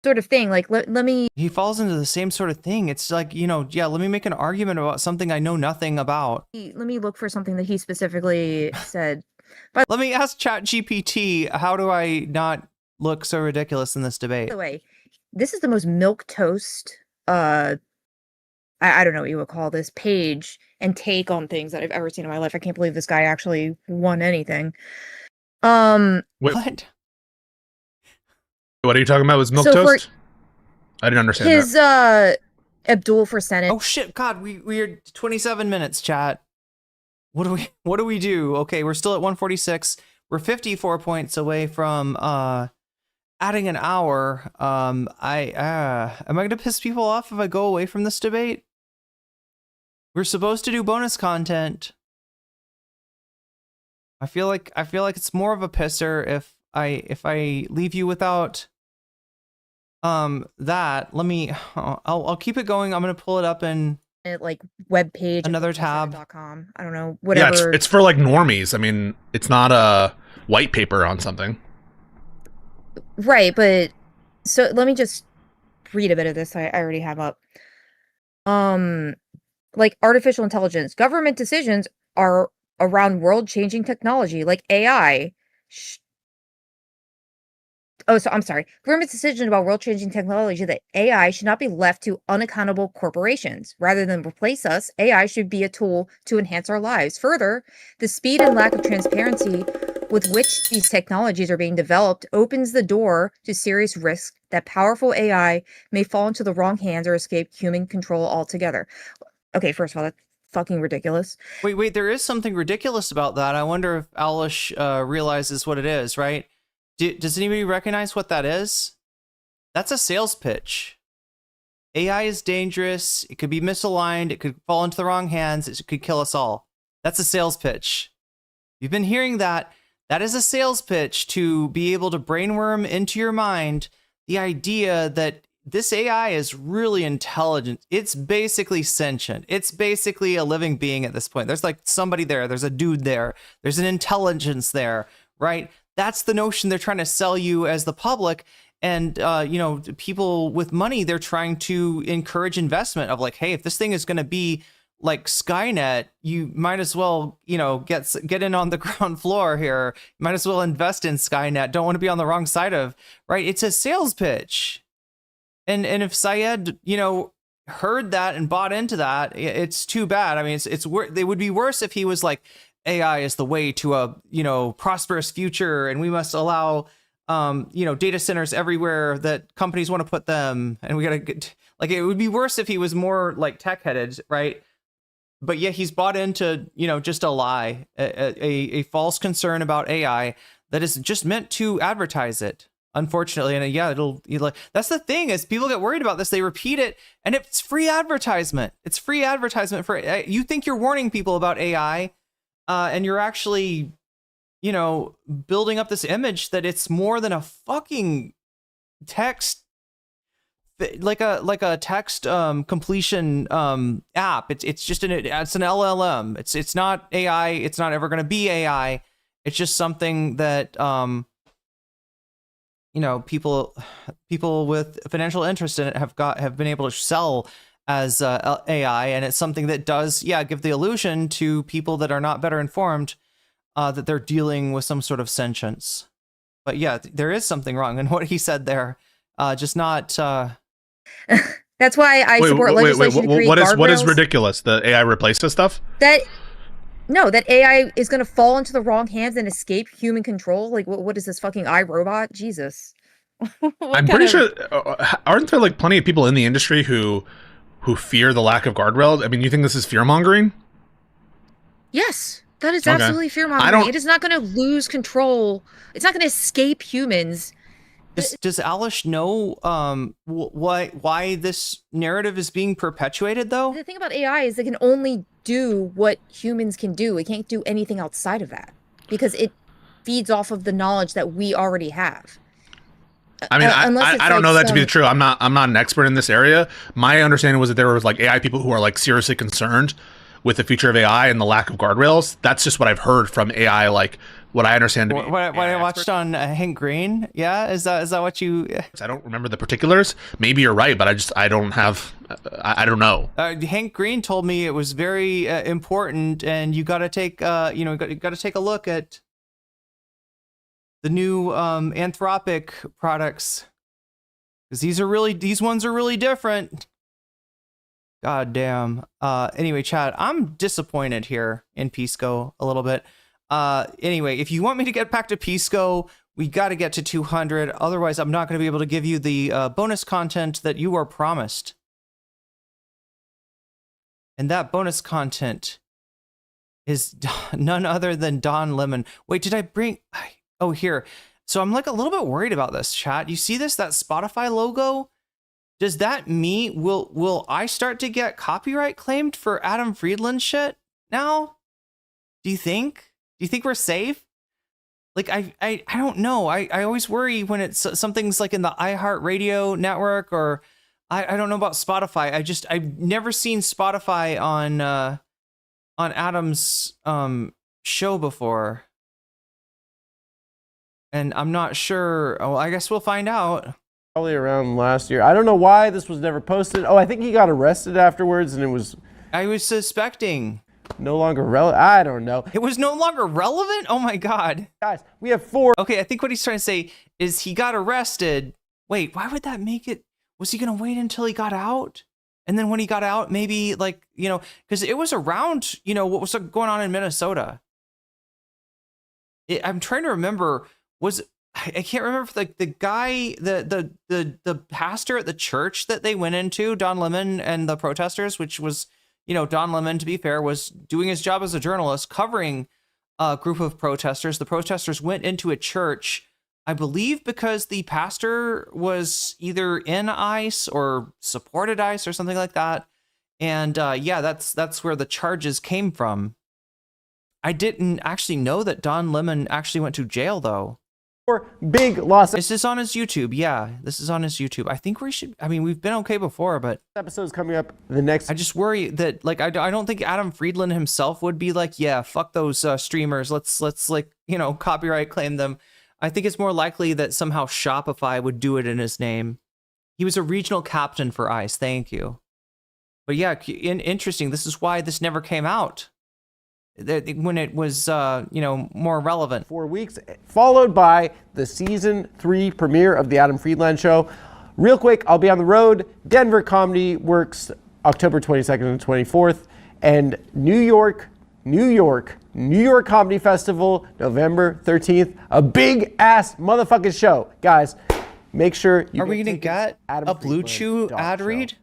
sort of thing. Like, let me... He falls into the same sort of thing. It's like, let me make an argument about something I know nothing about. Let me look for something that he specifically said. But let me ask ChatGPT, how do I not look so ridiculous in this debate? By the way, this is the most milquetoast, I don't know what you would call this, page and take on things that I've ever seen in my life. I can't believe this guy actually won anything. Wait, what? What are you talking about? Was milquetoast? I didn't understand his, that. Abdul for Senate. Oh shit! God, we are 27 minutes, chat. What do we do? Okay, we're still at 146. We're 54 points away from adding an hour. Am I gonna piss people off if I go away from this debate? We're supposed to do bonus content. I feel like it's more of a pisser if I leave you without that. Let me. I'll keep it going. I'm gonna pull it up in like web page, another tab. I don't know, whatever. Yeah, it's for like normies. I mean, it's not a white paper on something. Right, but so let me just read a bit of this. I already have up. Like artificial intelligence, government decisions are around world-changing technology like AI. I'm sorry. Government's decision about world-changing technology that AI should not be left to unaccountable corporations. Rather than replace us, AI should be a tool to enhance our lives. Further, the speed and lack of transparency with which these technologies are being developed opens the door to serious risk that powerful AI may fall into the wrong hands or escape human control altogether. Okay, first of all, that's fucking ridiculous. Wait, there is something ridiculous about that. I wonder if Alish realizes what it is, right? Does anybody recognize what that is? That's a sales pitch. AI is dangerous. It could be misaligned. It could fall into the wrong hands. It could kill us all. That's a sales pitch. You've been hearing that. That is a sales pitch to be able to brainworm into your mind the idea that this AI is really intelligent. It's basically sentient. It's basically a living being at this point. There's like somebody there. There's a dude there. There's an intelligence there, right? That's the notion they're trying to sell you as the public. And, people with money, they're trying to encourage investment of like, hey, if this thing is going to be like Skynet, you might as well, get in on the ground floor here. You might as well invest in Skynet. Don't want to be on the wrong side of, right? It's a sales pitch. And if Syed, heard that and bought into that, it's too bad. I mean, it would be worse if he was like, AI is the way to a, prosperous future, and we must allow, data centers everywhere that companies want to put them. And we got to get, like, it would be worse if he was more like tech headed, right? But yeah, he's bought into, just a lie, a false concern about AI that is just meant to advertise it, unfortunately. And yeah, that's the thing is people get worried about this. They repeat it and it's free advertisement. It's free advertisement for, you think you're warning people about AI, and you're actually, building up this image that it's more than a fucking text, like a text completion app. It's just it's an LLM. It's not AI. It's not ever going to be AI. It's just something that people with financial interest in it have been able to sell as AI, and it's something that does, give the illusion to people that are not better informed that they're dealing with some sort of sentience. But yeah, there is something wrong in what he said there. Just not. That's why I support legislation to create guardrails. What is ridiculous? The AI replaces stuff? That AI is going to fall into the wrong hands and escape human control. Like, what is this fucking iRobot? Jesus. I'm pretty sure. Aren't there like plenty of people in the industry who fear the lack of guardrails? I mean, you think this is fear mongering? Yes, that is absolutely fear mongering. It is not going to lose control. It's not going to escape humans. Does Alish know why this narrative is being perpetuated, though? The thing about AI is it can only do what humans can do. It can't do anything outside of that because it feeds off of the knowledge that we already have. I mean, I don't know that to be true. I'm not an expert in this area. My understanding was that there was like AI people who are like seriously concerned with the future of AI and the lack of guardrails. That's just what I've heard from AI, like what I understand to be. What I watched on Hank Green. Yeah, is that what you? I don't remember the particulars. Maybe you're right, but I don't know. Hank Green told me it was very important, and you got to take got to take a look at the new Anthropic products, because these ones are really different. God damn. Anyway, Chad, I'm disappointed here in Pisco a little bit. Anyway, if you want me to get back to Pisco, we got to get to 200. Otherwise, I'm not going to be able to give you the bonus content that you are promised. And that bonus content is none other than Don Lemon. Wait, did I bring... Oh, here. So I'm like a little bit worried about this, chat. You see that Spotify logo? Does that mean will I start to get copyright claimed for Adam Friedland shit now? Do you think we're safe? Like I don't know. I always worry when it's something's like in the iHeartRadio network, or I don't know about Spotify. I've never seen Spotify on Adam's show before. And I'm not sure. Oh, I guess we'll find out. Probably around last year. I don't know why this was never posted. Oh, I think he got arrested afterwards, and it was... I was suspecting. no longer relevant. I don't know. It was no longer relevant? Oh my God. Guys, we have 4. Okay, I think what he's trying to say is he got arrested. Wait, why would that make it? Was he going to wait until he got out? And then when he got out, maybe like, because it was around, what was going on in Minnesota. I'm trying to remember, I can't remember if like the guy, the pastor at the church that they went into, Don Lemon and the protesters, which was, Don Lemon, to be fair, was doing his job as a journalist covering a group of protesters. The protesters went into a church, I believe, because the pastor was either in ICE or supported ICE or something like that. And yeah, that's where the charges came from. I didn't actually know that Don Lemon actually went to jail, though. Big loss. Is this on his YouTube? Yeah, this is on his YouTube. I think we've been okay before, but episode's coming up the next. I just worry that like I don't think Adam Friedland himself would be like, yeah, fuck those streamers. Let's like, copyright claim them. I think it's more likely that somehow Shopify would do it in his name. He was a regional captain for ICE. Thank you. But yeah, interesting. This is why this never came out. When it was, more relevant. 4 weeks, followed by the season 3 premiere of the Adam Friedland Show. Real quick, I'll be on the road. Denver Comedy Works, October 22nd and 24th, and New York Comedy Festival, November 13th. A big ass motherfucking show, guys. Make sure you. Are we gonna get a Blue Chew ad read?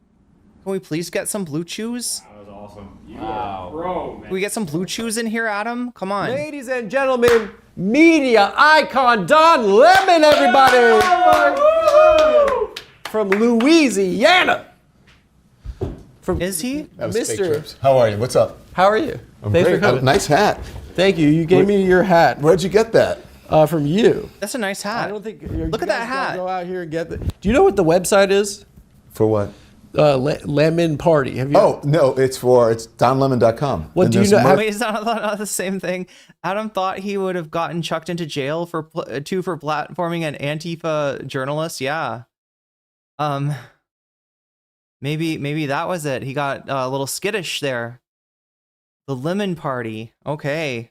Can we please get some Blue Chews? Awesome. Wow. Bro, man. Can we get some Blue Chews in here, Adam? Come on. Ladies and gentlemen, media icon Don Lemon, everybody. From Louisiana. Is he? That was fake Mr. trips. How are you? What's up? How are you? I'm Thanks great. for coming. Nice hat. Thank you. You gave me your hat. Where'd you get that? From you. That's a nice hat. I don't think. Look at that hat. Go out here and get the. Do you know what the website is? For what? Lemon Party. Have you? Oh no, it's donlemon.com. What do you know? Wait, is that not the same thing? Adam thought he would have gotten chucked into jail for platforming an Antifa journalist. Yeah. Maybe that was it. He got a little skittish there. The Lemon Party. Okay.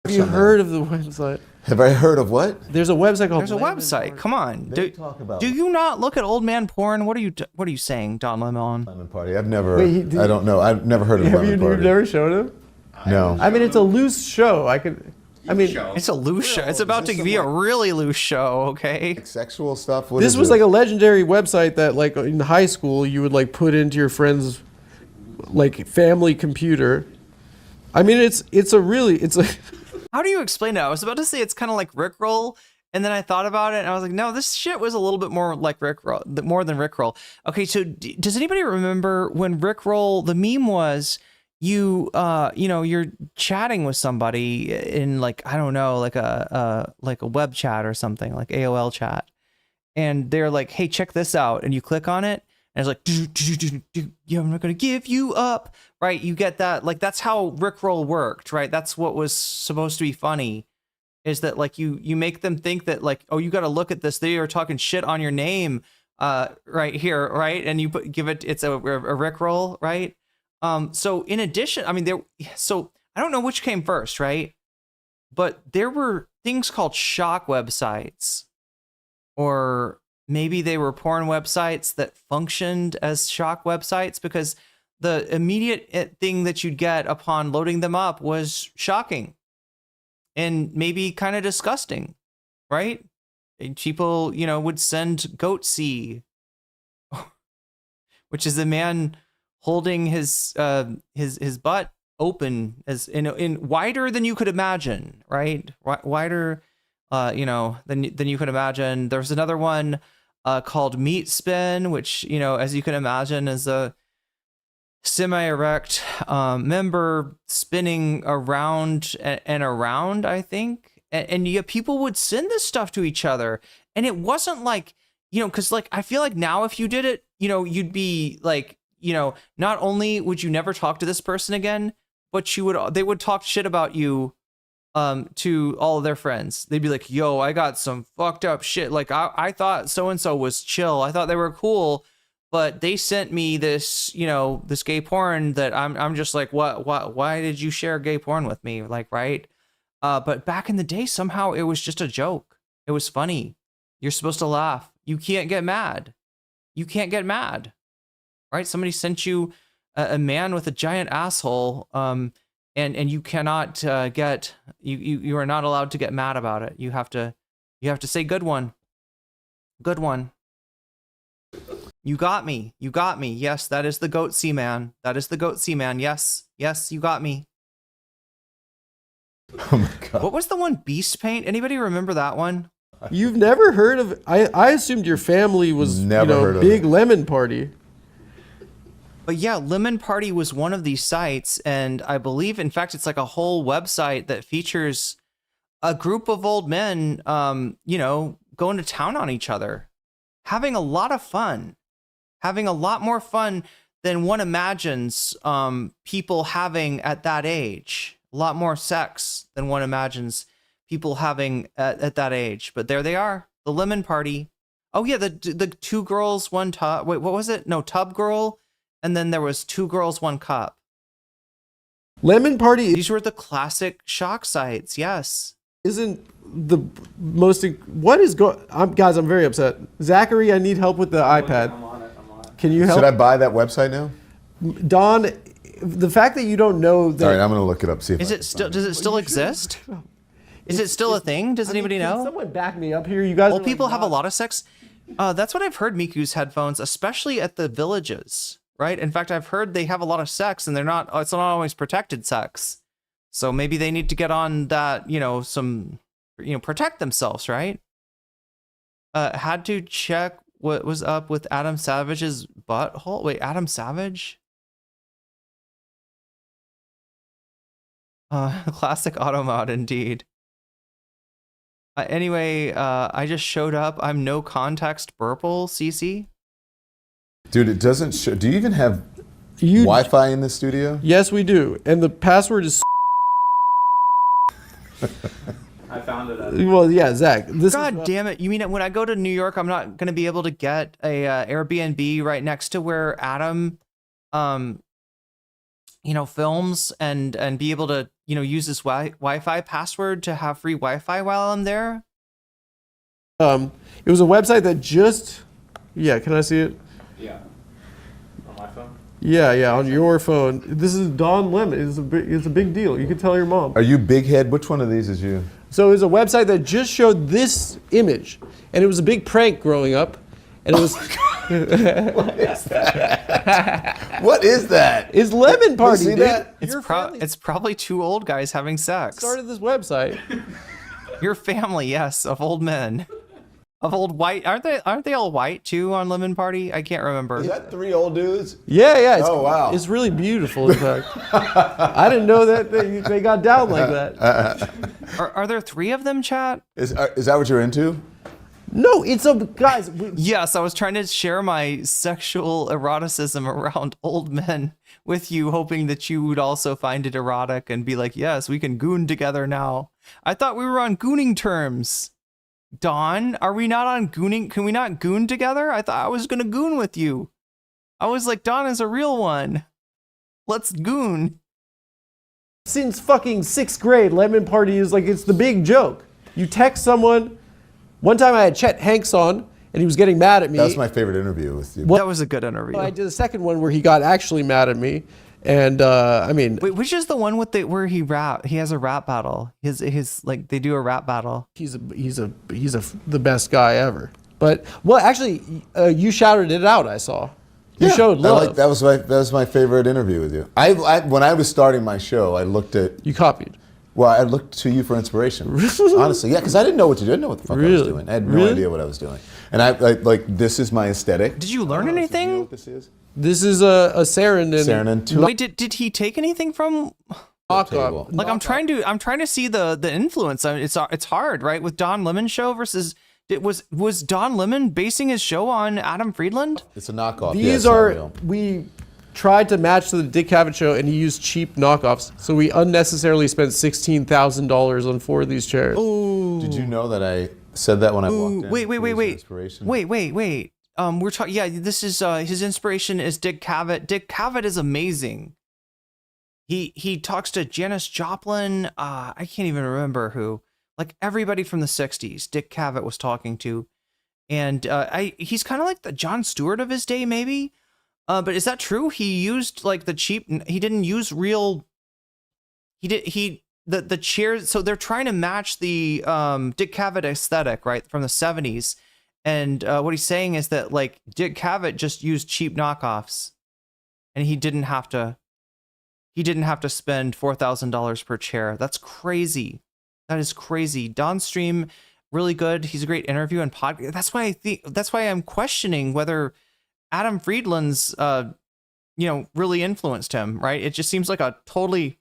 Have you heard of the website? Have I heard of what? There's a website called. There's a website. Come on. Do you not look at old man porn? What are you saying, Don Lemon? Lemon Party. I've never. I don't know. I've never heard of Lemon Party. You've never shown him? No. I mean, it's a loose show. It's a loose show. It's about to be a really loose show. Okay. Like sexual stuff. This was like a legendary website that, like, in high school, you would like put into your friend's like family computer. I mean, it's a. How do you explain it? I was about to say it's kind of like Rickroll, and then I thought about it, and I was like, no, this shit was a little bit more like Rickroll, more than Rickroll. Okay, so does anybody remember when Rickroll? The meme was you're chatting with somebody in like I don't know, like a web chat or something, like AOL chat, and they're like, hey, check this out, and you click on it. And it's like, I'm not going to give you up, right? You get that, like, that's how Rickroll worked, right? That's what was supposed to be funny, is that, like, you make them think that, like, oh, you got to look at this. They are talking shit on your name right here, right? And you give it, it's a Rickroll, right? So in addition, I mean, so I don't know which came first, right? But there were things called shock websites, or maybe they were porn websites that functioned as shock websites, because the immediate thing that you'd get upon loading them up was shocking and maybe kind of disgusting, right? And people, would send goatsy, which is a man holding his butt open as in wider than you could imagine, right? Wider, than you could imagine. There's another one called Meat Spin, which, as you can imagine, is a semi-erect member spinning around and around, I think. And yet people would send this stuff to each other. And it wasn't like, because like, I feel like now if you did it, you'd be like, not only would you never talk to this person again, but they would talk shit about you to all of their friends. They'd be like, yo, I got some fucked up shit. Like I thought so-and-so was chill. I thought they were cool. but they sent me this, this gay porn that I'm just like, what, why did you share gay porn with me? Like, right? But back in the day, somehow it was just a joke. It was funny. You're supposed to laugh. You can't get mad. You can't get mad, right? Somebody sent you a man with a giant asshole, and you cannot you are not allowed to get mad about it. You have to say good one. Good one. You got me. You got me. Yes, that is the goat sea man. That is the goat sea man. Yes. Yes, you got me. Oh my God. What was the one, Beast Paint? Anybody remember that one? You've never heard of? I assumed your family was Never heard of big it. lemon party. But yeah, Lemon Party was one of these sites, and I believe, in fact, it's like a whole website that features a group of old men, going to town on each other, having a lot of fun, having a lot more fun than one imagines people having at that age. A lot more sex than one imagines people having at that age. But there they are, the Lemon Party. Oh yeah, the 2 girls, 1 tub. Wait, what was it? No, Tub Girl. And then there was 2 girls, 1 cup. Lemon Party. These were the classic shock sites. Yes. Isn't the most? What is going? Guys, I'm very upset. Zachary, I need help with the iPad. I'm on it. Can you help? Should I buy that website now? Don, the fact that you don't know that. All right, I'm gonna look it up. See if Does it still exist? Is it still a thing? Does anybody know? Can someone back me up here? You guys. Well, people have a lot of sex. That's what I've heard. Miku's headphones, especially at the villages. Right. In fact, I've heard they have a lot of sex, and it's not always protected sex. So maybe they need to get on that, protect themselves, right? Had to check what was up with Adam Savage's butthole. Wait, Adam Savage? Classic auto mod indeed. Anyway, I just showed up. I'm no context Burple, CC. Dude, it doesn't show. Do you even have Wi-Fi in the studio? Yes, we do. And the password is. I found it. Well, yeah, Zach. God damn it! You mean when I go to New York, I'm not going to be able to get a Airbnb right next to where Adam, films and be able to use this Wi-Fi password to have free Wi-Fi while I'm there? It was a website that just. Yeah, can I see it? Yeah. On my phone? Yeah, on your phone. This is Don Lemon. It's a big deal. You can tell your mom. Are you Big Head? Which one of these is you? So it was a website that just showed this image, and it was a big prank growing up, and it was. What is that? What is that? It's Lemon Party. You see that? It's probably 2 old guys having sex. Started this website. Your family, yes, of old men. Of old white, aren't they all white too on Lemon Party? I can't remember. Is that 3 old dudes? Yeah. Oh wow, it's really beautiful. In fact, I didn't know that they got down like that. Are there 3 of them, chat? Is that what you're into? No, it's a guys. Yes, I was trying to share my sexual eroticism around old men with you, hoping that you would also find it erotic and be like, yes, we can goon together now. I thought we were on gooning terms. Don, are we not on gooning? Can we not goon together? I thought I was gonna goon with you. I was like, Don is a real one. Let's goon. Since fucking 6th grade, Lemon Party is like, it's the big joke. You text someone. One time I had Chet Hanks on, and he was getting mad at me. That was my favorite interview with you. That was a good interview. I did a second one where he got actually mad at me. And wait, which is the one with where he has a rap battle? His like they do a rap battle. He's the best guy ever. But actually, you shouted it out. I saw. You showed love. That was my favorite interview with you. When I was starting my show, I looked at. You copied. Well, I looked to you for inspiration. Honestly, yeah, because I didn't know what to do. I didn't know what the fuck I was doing. I had no idea what I was doing. And I this is my aesthetic. Did you learn anything? You know what this is? This is a Sarin. Wait, did he take anything from? Like I'm trying to see the influence. I mean, it's hard, right? With Don Lemon show versus was Don Lemon basing his show on Adam Friedland? It's a knockoff. These we tried to match the Dick Cavett show, and he used cheap knockoffs. So we unnecessarily spent $16,000 on 4 of these chairs. Ooh. Did you know that I said that when I walked in? Wait. we're talking. Yeah, this is his inspiration is Dick Cavett. Dick Cavett is amazing. He talks to Janis Joplin. I can't even remember who. Like everybody from the '60s, Dick Cavett was talking to, and he's kind of like the Jon Stewart of his day, maybe. But is that true? He used like the cheap. He didn't use real. The chairs. So they're trying to match the Dick Cavett aesthetic, right, from the '70s. And what he's saying is that like Dick Cavett just used cheap knockoffs, and he didn't have to spend $4,000 per chair. That's crazy. That is crazy. Don Stream, really good. He's a great interview and podcast. That's why I'm questioning whether Adam Friedland's really influenced him, right? It just seems like a totally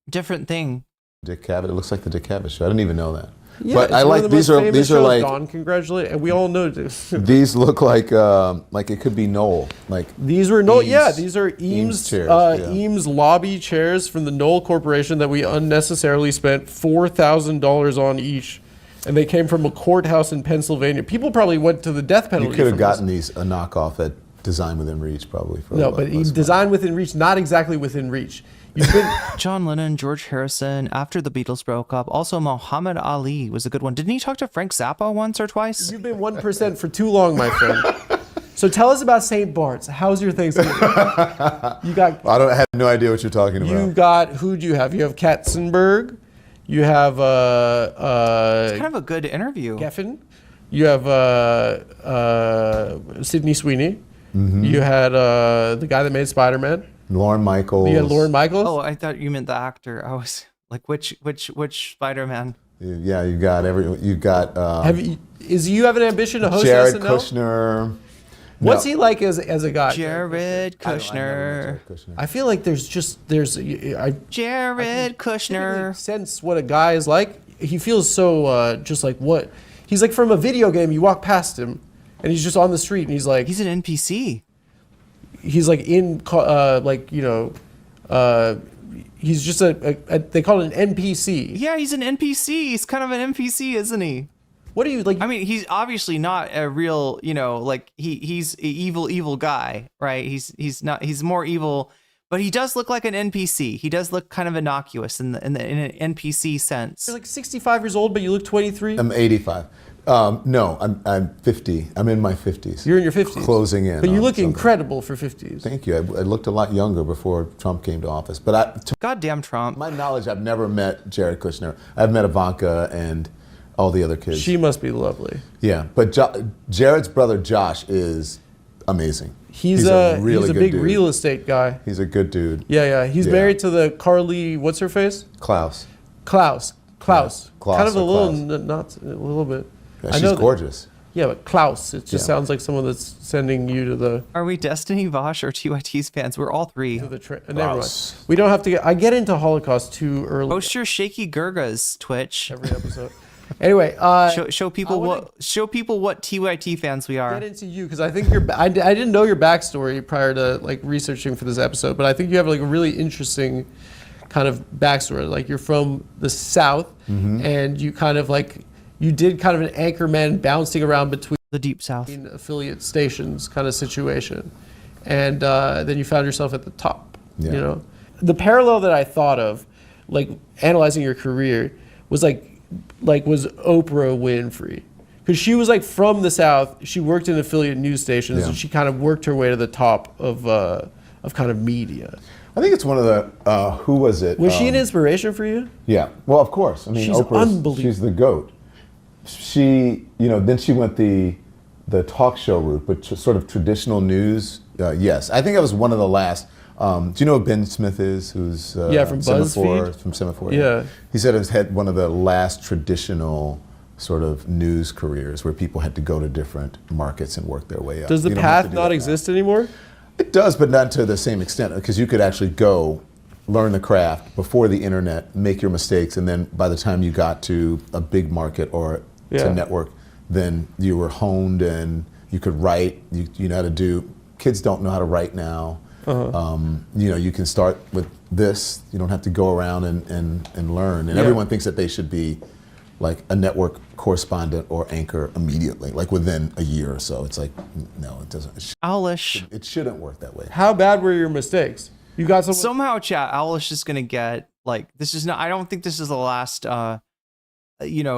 different thing. Dick Cavett. It looks like the Dick Cavett show. I didn't even know that. Yeah, but I like these are like Don, congratulate, and we all know this. These look like it could be Knoll. Like these were Knoll. Yeah, these are Eames chairs. Eames lobby chairs from the Knoll Corporation that we unnecessarily spent $4,000 on each, and they came from a courthouse in Pennsylvania. People probably went to the death penalty. You could have gotten these a knockoff at Design Within Reach, probably. For no, but Design Within Reach, not exactly within reach. John Lennon, George Harrison, after the Beatles broke up. Also, Muhammad Ali was a good one. Didn't he talk to Frank Zappa once or twice? You've been 1% for too long, my friend. So tell us about St. Bart's. How's your Thanksgiving? I have no idea what you're talking about. You got, who do you have? You have Katzenberg. You have it's kind of a good interview. Geffen. You have Sydney Sweeney. Mm-hmm. You had the guy that made Spider-Man. Lorne Michaels. You had Lorne Michaels? Oh, I thought you meant the actor. I was like, which Spider-Man? Yeah, you got You got. You have an ambition to host Jared SNL? Kushner. What's he like as a guy? Jared Kushner. I feel like there's Jared Kushner. Really sense what a guy is like. He feels so just like what he's like from a video game. You walk past him, and he's just on the street, and he's like he's an NPC. He's like he's just they call it an NPC. Yeah, he's an NPC. He's kind of an NPC, isn't he? What do you like? I mean, he's obviously not a real, like he's an evil guy, right? He's not. He's more evil, but he does look like an NPC. He does look kind of innocuous in an NPC sense. You're like 65 years old, but you look 23. I'm 85. No, I'm 50. I'm in my 50s. You're in your 50s. Closing in. But you look incredible for 50s. Thank you. I looked a lot younger before Trump came to office. But goddamn Trump. My knowledge, I've never met Jared Kushner. I've met Ivanka and all the other kids. She must be lovely. Yeah, but Jared's brother Josh is amazing. He's a really big dude. Real estate guy. He's a good dude. Yeah. He's married to the Carly, what's her face? Klaus. Klaus. Kind of a little bit. Yeah, she's gorgeous. Yeah, but Klaus, it just sounds like someone that's sending you to the... Are we Destiny, Vosh, or TYT's fans? We're all three. Never mind. We don't have to I get into Holocaust too early. Post your shaky Gurgas, Twitch. Every episode. Anyway, show people what TYT fans we are. Get into you because I think I didn't know your backstory prior to like researching for this episode, but I think you have like a really interesting kind of backstory. Like you're from the South, and you kind of like you did kind of an anchorman bouncing around between the Deep South affiliate stations kind of situation, and then you found yourself at the top. Yeah. You know, the parallel that I thought of, like analyzing your career, was was Oprah Winfrey, because she was like from the South. She worked in affiliate news stations, and she kind of worked her way to the top of kind of media. I think it's one of the who was it? Was she an inspiration for you? Yeah, well, of course. I mean, she's unbelievable. She's the GOAT. She, then she went the talk show route, but sort of traditional news. Yes, I think I was one of the last. Do you know who Ben Smith is? Who's from BuzzFeed? From Semaphore. Yeah. He said it had one of the last traditional sort of news careers where people had to go to different markets and work their way up. Does the path not exist anymore? It does, but not to the same extent, because you could actually go learn the craft before the internet, make your mistakes, and then by the time you got to a big market or to network, then you were honed and you could write. You know how to do. Kids don't know how to write now. You can start with this. You don't have to go around and learn. And everyone thinks that they should be like a network correspondent or anchor immediately, like within a year or so. It's like, no, it doesn't. Owlish. It shouldn't work that way. How bad were your mistakes? You got some. Somehow, chat. Owlish is gonna get like this is not. I don't think this is the last.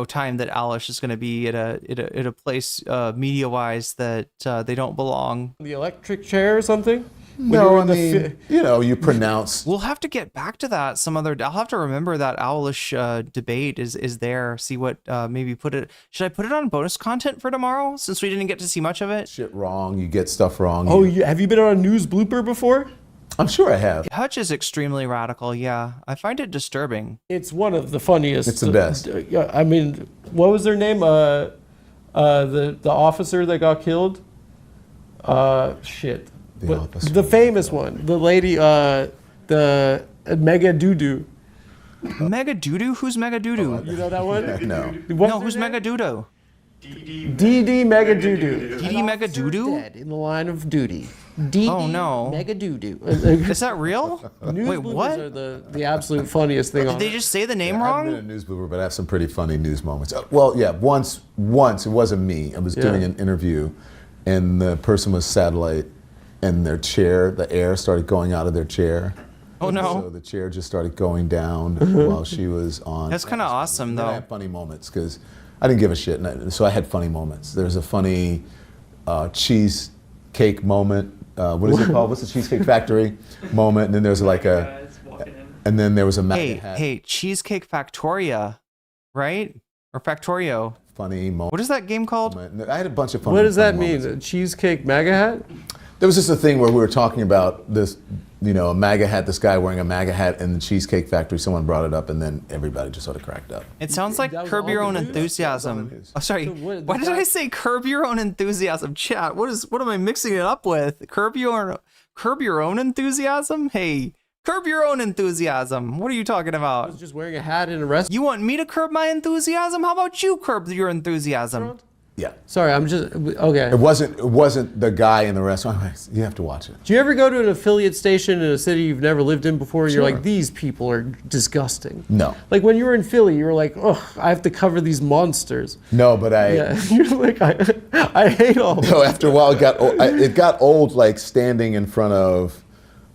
Time that Owlish is gonna be at a place media wise that they don't belong. The electric chair or something. No, I mean, you pronounce. We'll have to get back to that some other. I'll have to remember that Owlish debate is there. See what maybe put it. Should I put it on bonus content for tomorrow since we didn't get to see much of it? Shit wrong. You get stuff wrong. Oh, have you been on a news blooper before? I'm sure I have. Hutch is extremely radical. Yeah, I find it disturbing. It's one of the funniest. It's the best. I mean, what was their name? The officer that got killed. Shit. The famous one, the lady, the Mega Doodoo. Mega Doodoo? Who's Mega Doodoo? You know that one? No. No, who's Mega Doodoo? DD Mega Doodoo. DD Mega Doodoo? Dead in the line of duty. DD Oh no. Mega Doodoo. Is that real? Wait, what? Are the absolute funniest thing on Did they just say the name I wrong? haven't been a news blooper, but I have some pretty funny news moments. Well, yeah, once it wasn't me. I was doing an interview, and the person was satellite, and their chair, the air started going out of their chair. Oh no! So the chair just started going down while she was on. That's kind of awesome, though. I had funny moments because I didn't give a shit, so I had funny moments. There's a funny cheesecake moment. What is it called? What's the Cheesecake Factory moment? And then there's like and then there was a MAGA hat. Hey, Cheesecake Factoria, right? Or Factorio. Funny moment. What is that game called? I had a bunch of funny. What does that mean? Moments. A cheesecake MAGA hat? There was just a thing where we were talking about this, a MAGA hat, this guy wearing a MAGA hat in the Cheesecake Factory. Someone brought it up, and then everybody just sort of cracked up. It sounds like Curb Your Own Enthusiasm. Oh, sorry. Why did I say Curb Your Own Enthusiasm? Chat. What am I mixing it up with? Curb Your Own Enthusiasm? Hey, Curb Your Own Enthusiasm. What are you talking about? I was just wearing a hat in a restaurant. You want me to curb my enthusiasm? How about you curb your enthusiasm? Yeah. Sorry, I'm just okay. It wasn't the guy in the restaurant. You have to watch it. Do you ever go to an affiliate station in a city you've never lived in before? And Sure. you're like, these people are disgusting. No. Like when you were in Philly, you were like, oh, I have to cover these monsters. No, but You're like, I hate all this. No, after a while it got old, like standing in front of,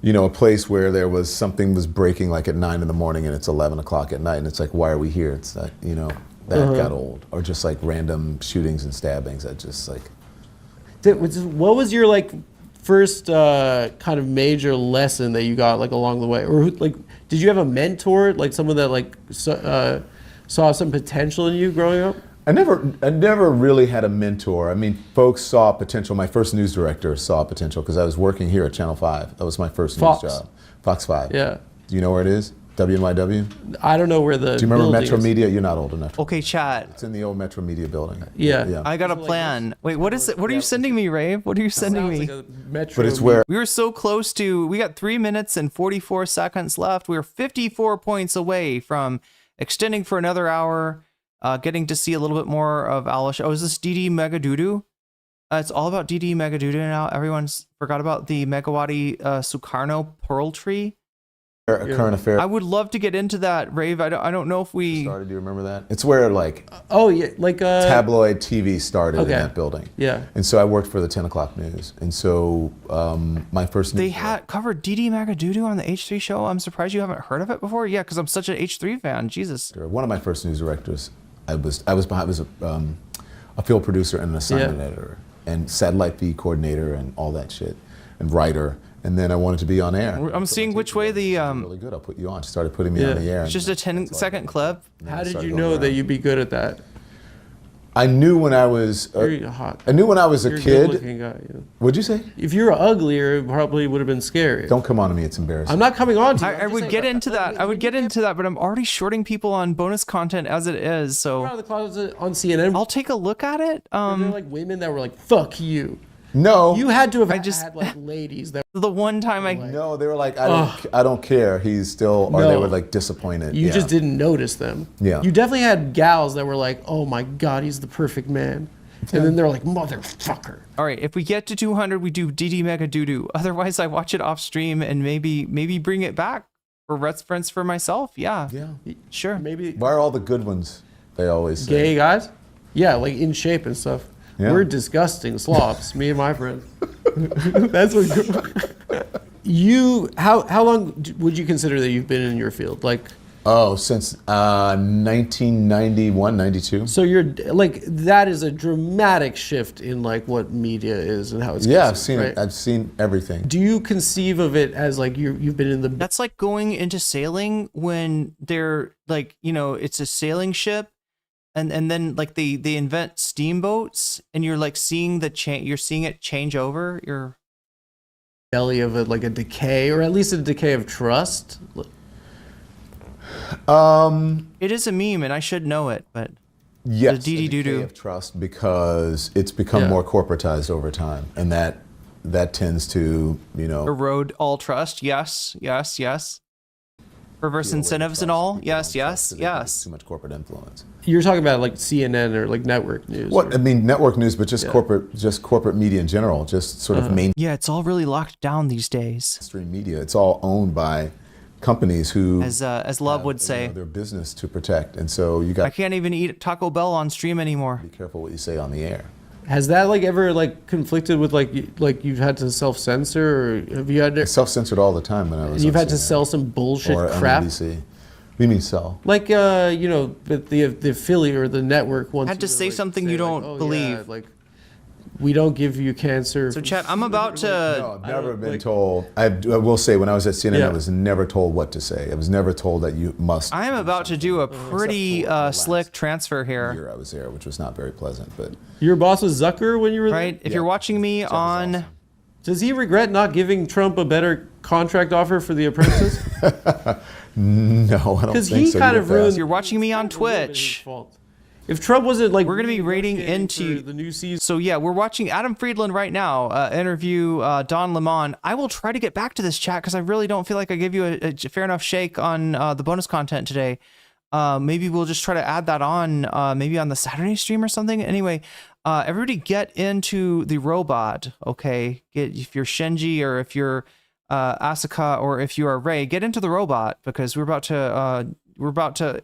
a place where something was breaking like at 9 in the morning and it's 11 o'clock at night, and it's like, why are we here? It's like, that got old. Or just like random shootings and stabbings. That just like. What was your like first kind of major lesson that you got like along the way, or like did you have a mentor, like someone that like saw some potential in you growing up? I never really had a mentor. I mean, folks saw potential. My first news director saw potential because I was working here at Channel 5. That was my first news job. Fox 5. Yeah. Do you know where it is? WNYW? I don't know where the. Do you remember building Metro is. Media? You're not old enough. Okay, chat. It's in the old Metro Media building. Yeah. I got a plan. Wait, what is it? What are you sending me, Rave? What are you sending me? Metro But it's where we were so close to. We got 3 minutes and 44 seconds left. We were 54 points away from extending for another hour, getting to see a little bit more of Alish. Oh, is this DD Mega Doodoo? It's all about DD Mega Doodoo now. Everyone's forgot about the Megawati Sukarno Pearl Tree. a current affair. I would love to get into that, Rave. I don't know if we started. Do you remember that? It's where like tabloid TV started in that building. Yeah. And so I worked for the 10 o'clock news. And so my first they had covered DD Magadoodoo on the H3 show. I'm surprised you haven't heard of it before. Yeah, because I'm such an H3 fan. Jesus. One of my first news directors. I was a field producer and an assignment editor and satellite feed coordinator and all that shit and writer. And then I wanted to be on air. I'm seeing which way the really good. I'll put you on. She started putting me on the air. It's just a 10-second clip. How did you know that you'd be good at that? I knew when I was You're hot. I knew when I was a You're kid. good-looking guy, yeah. What'd you say? If you were uglier, it probably would have been scary. Don't come on to me. It's embarrassing. I'm not coming on to you. I would get into that. I would get into that, but I'm already shorting people on bonus content as it is. So out of the closet on CNN. I'll take a look at it. Were there like women that were like, "Fuck you." No. You had to have had like ladies that. The one time No, they were like, I don't care. He's still, or they were like disappointed. You just didn't notice them. Yeah. You definitely had gals that were like, "Oh my God, he's the perfect man," and then they're like, "Motherfucker." All right, if we get to 200, we do DD Magadoodoo. Otherwise, I watch it off stream and maybe bring it back for reference for myself. Yeah. Yeah. Sure. Maybe. Why are all the good ones They always say. Gay guys? Yeah, like in shape and stuff. Yeah. We're disgusting slobs, me and my friends. That's what how long would you consider that you've been in your field? Like, oh, since 1991, 92. So you're like, that is a dramatic shift in like what media is and how it's Yeah, consumed, right? I've seen everything. Do you conceive of it as like you've been in the... That's like going into sailing when they're like, it's a sailing ship, and then like they invent steamboats, and you're like seeing you're seeing it change over. You're belly of like a decay, or at least a decay of trust. It is a meme, and I should know it, but yes, the a decay of trust, because it's become more corporatized over time, and that tends to erode all trust. Yes. Perverse incentives and all. Yes. Too much corporate influence. You're talking about like CNN or like network news. What I mean, network news, but just corporate media in general, just sort of main. Yeah, it's all really locked down these days. Mainstream media. It's all owned by companies who, as Love would say, their business to protect, and so you got. I can't even eat Taco Bell on stream anymore. Be careful what you say on the air. Has that like ever like conflicted with like you've had to self-censor, or have you had to... self-censored all the time when I was. You've had to sell some bullshit or crap. NBC. What do you mean sell? Like the affiliate or the network wants. Had to say something you don't believe. Like, we don't give you cancer. So chat, I'm about to. No, I've never been told. I will say, when I was at CNN, I was never told what to say. I was never told that you must. I am about to do a pretty slick transfer here. Year I was there, which was not very pleasant, but. Your boss was Zucker when you were there? Right. If you're watching me on. Awesome. Does he regret not giving Trump a better contract offer for The Apprentice? No, I don't think so. Because he kind of ruined. You're watching me on Twitch. If Trump wasn't like, we're going to be rating into the new season. So yeah, we're watching Adam Friedland right now interview Don Lemon. I will try to get back to this chat because I really don't feel like I gave you a fair enough shake on the bonus content today. Maybe we'll just try to add that on maybe on the Saturday stream or something. Anyway, everybody get into the robot, okay? If you're Shinji or if you're Asuka or if you are Rey, get into the robot because we're about to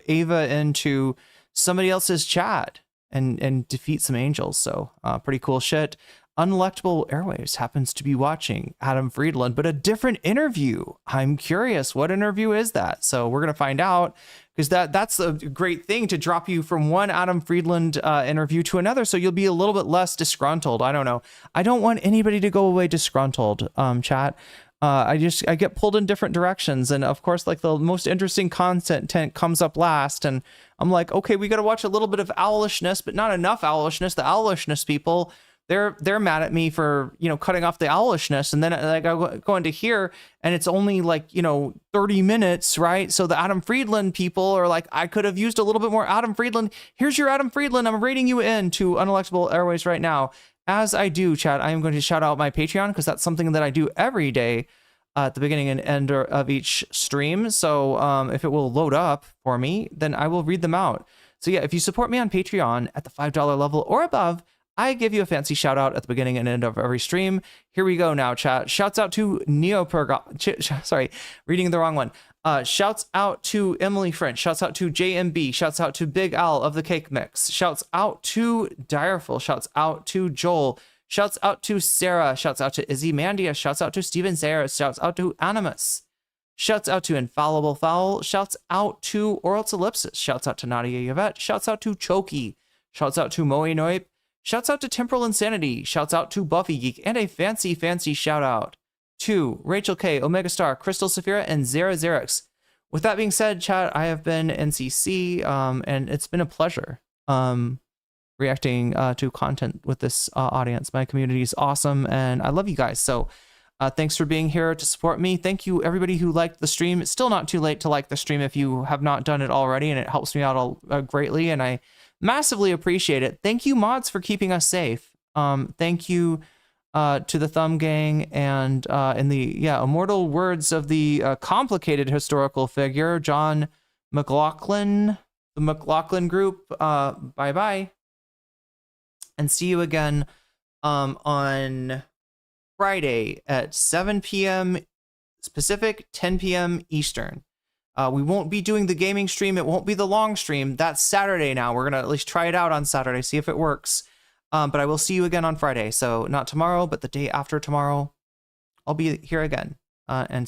Ava into somebody else's chat and defeat some angels. So pretty cool shit. Unelectable Airwaves happens to be watching Adam Friedland, but a different interview. I'm curious, what interview is that? So we're gonna find out, because that's a great thing to drop you from one Adam Friedland interview to another, so you'll be a little bit less disgruntled. I don't know. I don't want anybody to go away disgruntled, chat. I get pulled in different directions, and of course, like the most interesting content comes up last, and I'm like, okay, we got to watch a little bit of owlishness, but not enough owlishness. The owlishness people, they're mad at me for cutting off the owlishness, and then like I go into here, and it's only like 30 minutes, right? So the Adam Friedland people are like, I could have used a little bit more Adam Friedland. Here's your Adam Friedland. I'm rating you in to Unelectable Airways right now. As I do, chat, I am going to shout out my Patreon because that's something that I do every day at the beginning and end of each stream. So if it will load up for me, then I will read them out. So yeah, if you support me on Patreon at the $5 level or above, I give you a fancy shout out at the beginning and end of every stream. Here we go now, chat. Shouts out to reading the wrong one. Shouts out to Emily French. Shouts out to JMB. Shouts out to Big Al of the Cake Mix. Shouts out to Direful. Shouts out to Joel. Shouts out to Sarah. Shouts out to Izzy Mandia. Shouts out to Steven Sayers. Shouts out to Animus. Shouts out to Infallible Fowl. Shouts out to Oral Ellipsis. Shouts out to Nadia Yvette. Shouts out to Choki. Shouts out to Moe Noip. Shouts out to Temporal Insanity. Shouts out to Buffy Geek. And a fancy shout out to Rachel K, Omega Star, Crystal Saphira, and Zara Xerix. With that being said, chat, I have been NCC, and it's been a pleasure reacting to content with this audience. My community is awesome, and I love you guys. So thanks for being here to support me. Thank you, everybody who liked the stream. It's still not too late to like the stream if you have not done it already, and it helps me out greatly, and I massively appreciate it. Thank you, mods, for keeping us safe. Thank you to the Thumb Gang, and in the immortal words of the complicated historical figure, John McLaughlin, the McLaughlin Group, bye-bye. And see you again on Friday at 7 p.m. Pacific, 10 p.m. Eastern. We won't be doing the gaming stream. It won't be the long stream. That's Saturday now. We're going to at least try it out on Saturday, see if it works. But I will see you again on Friday. So not tomorrow, but the day after tomorrow, I'll be here again. And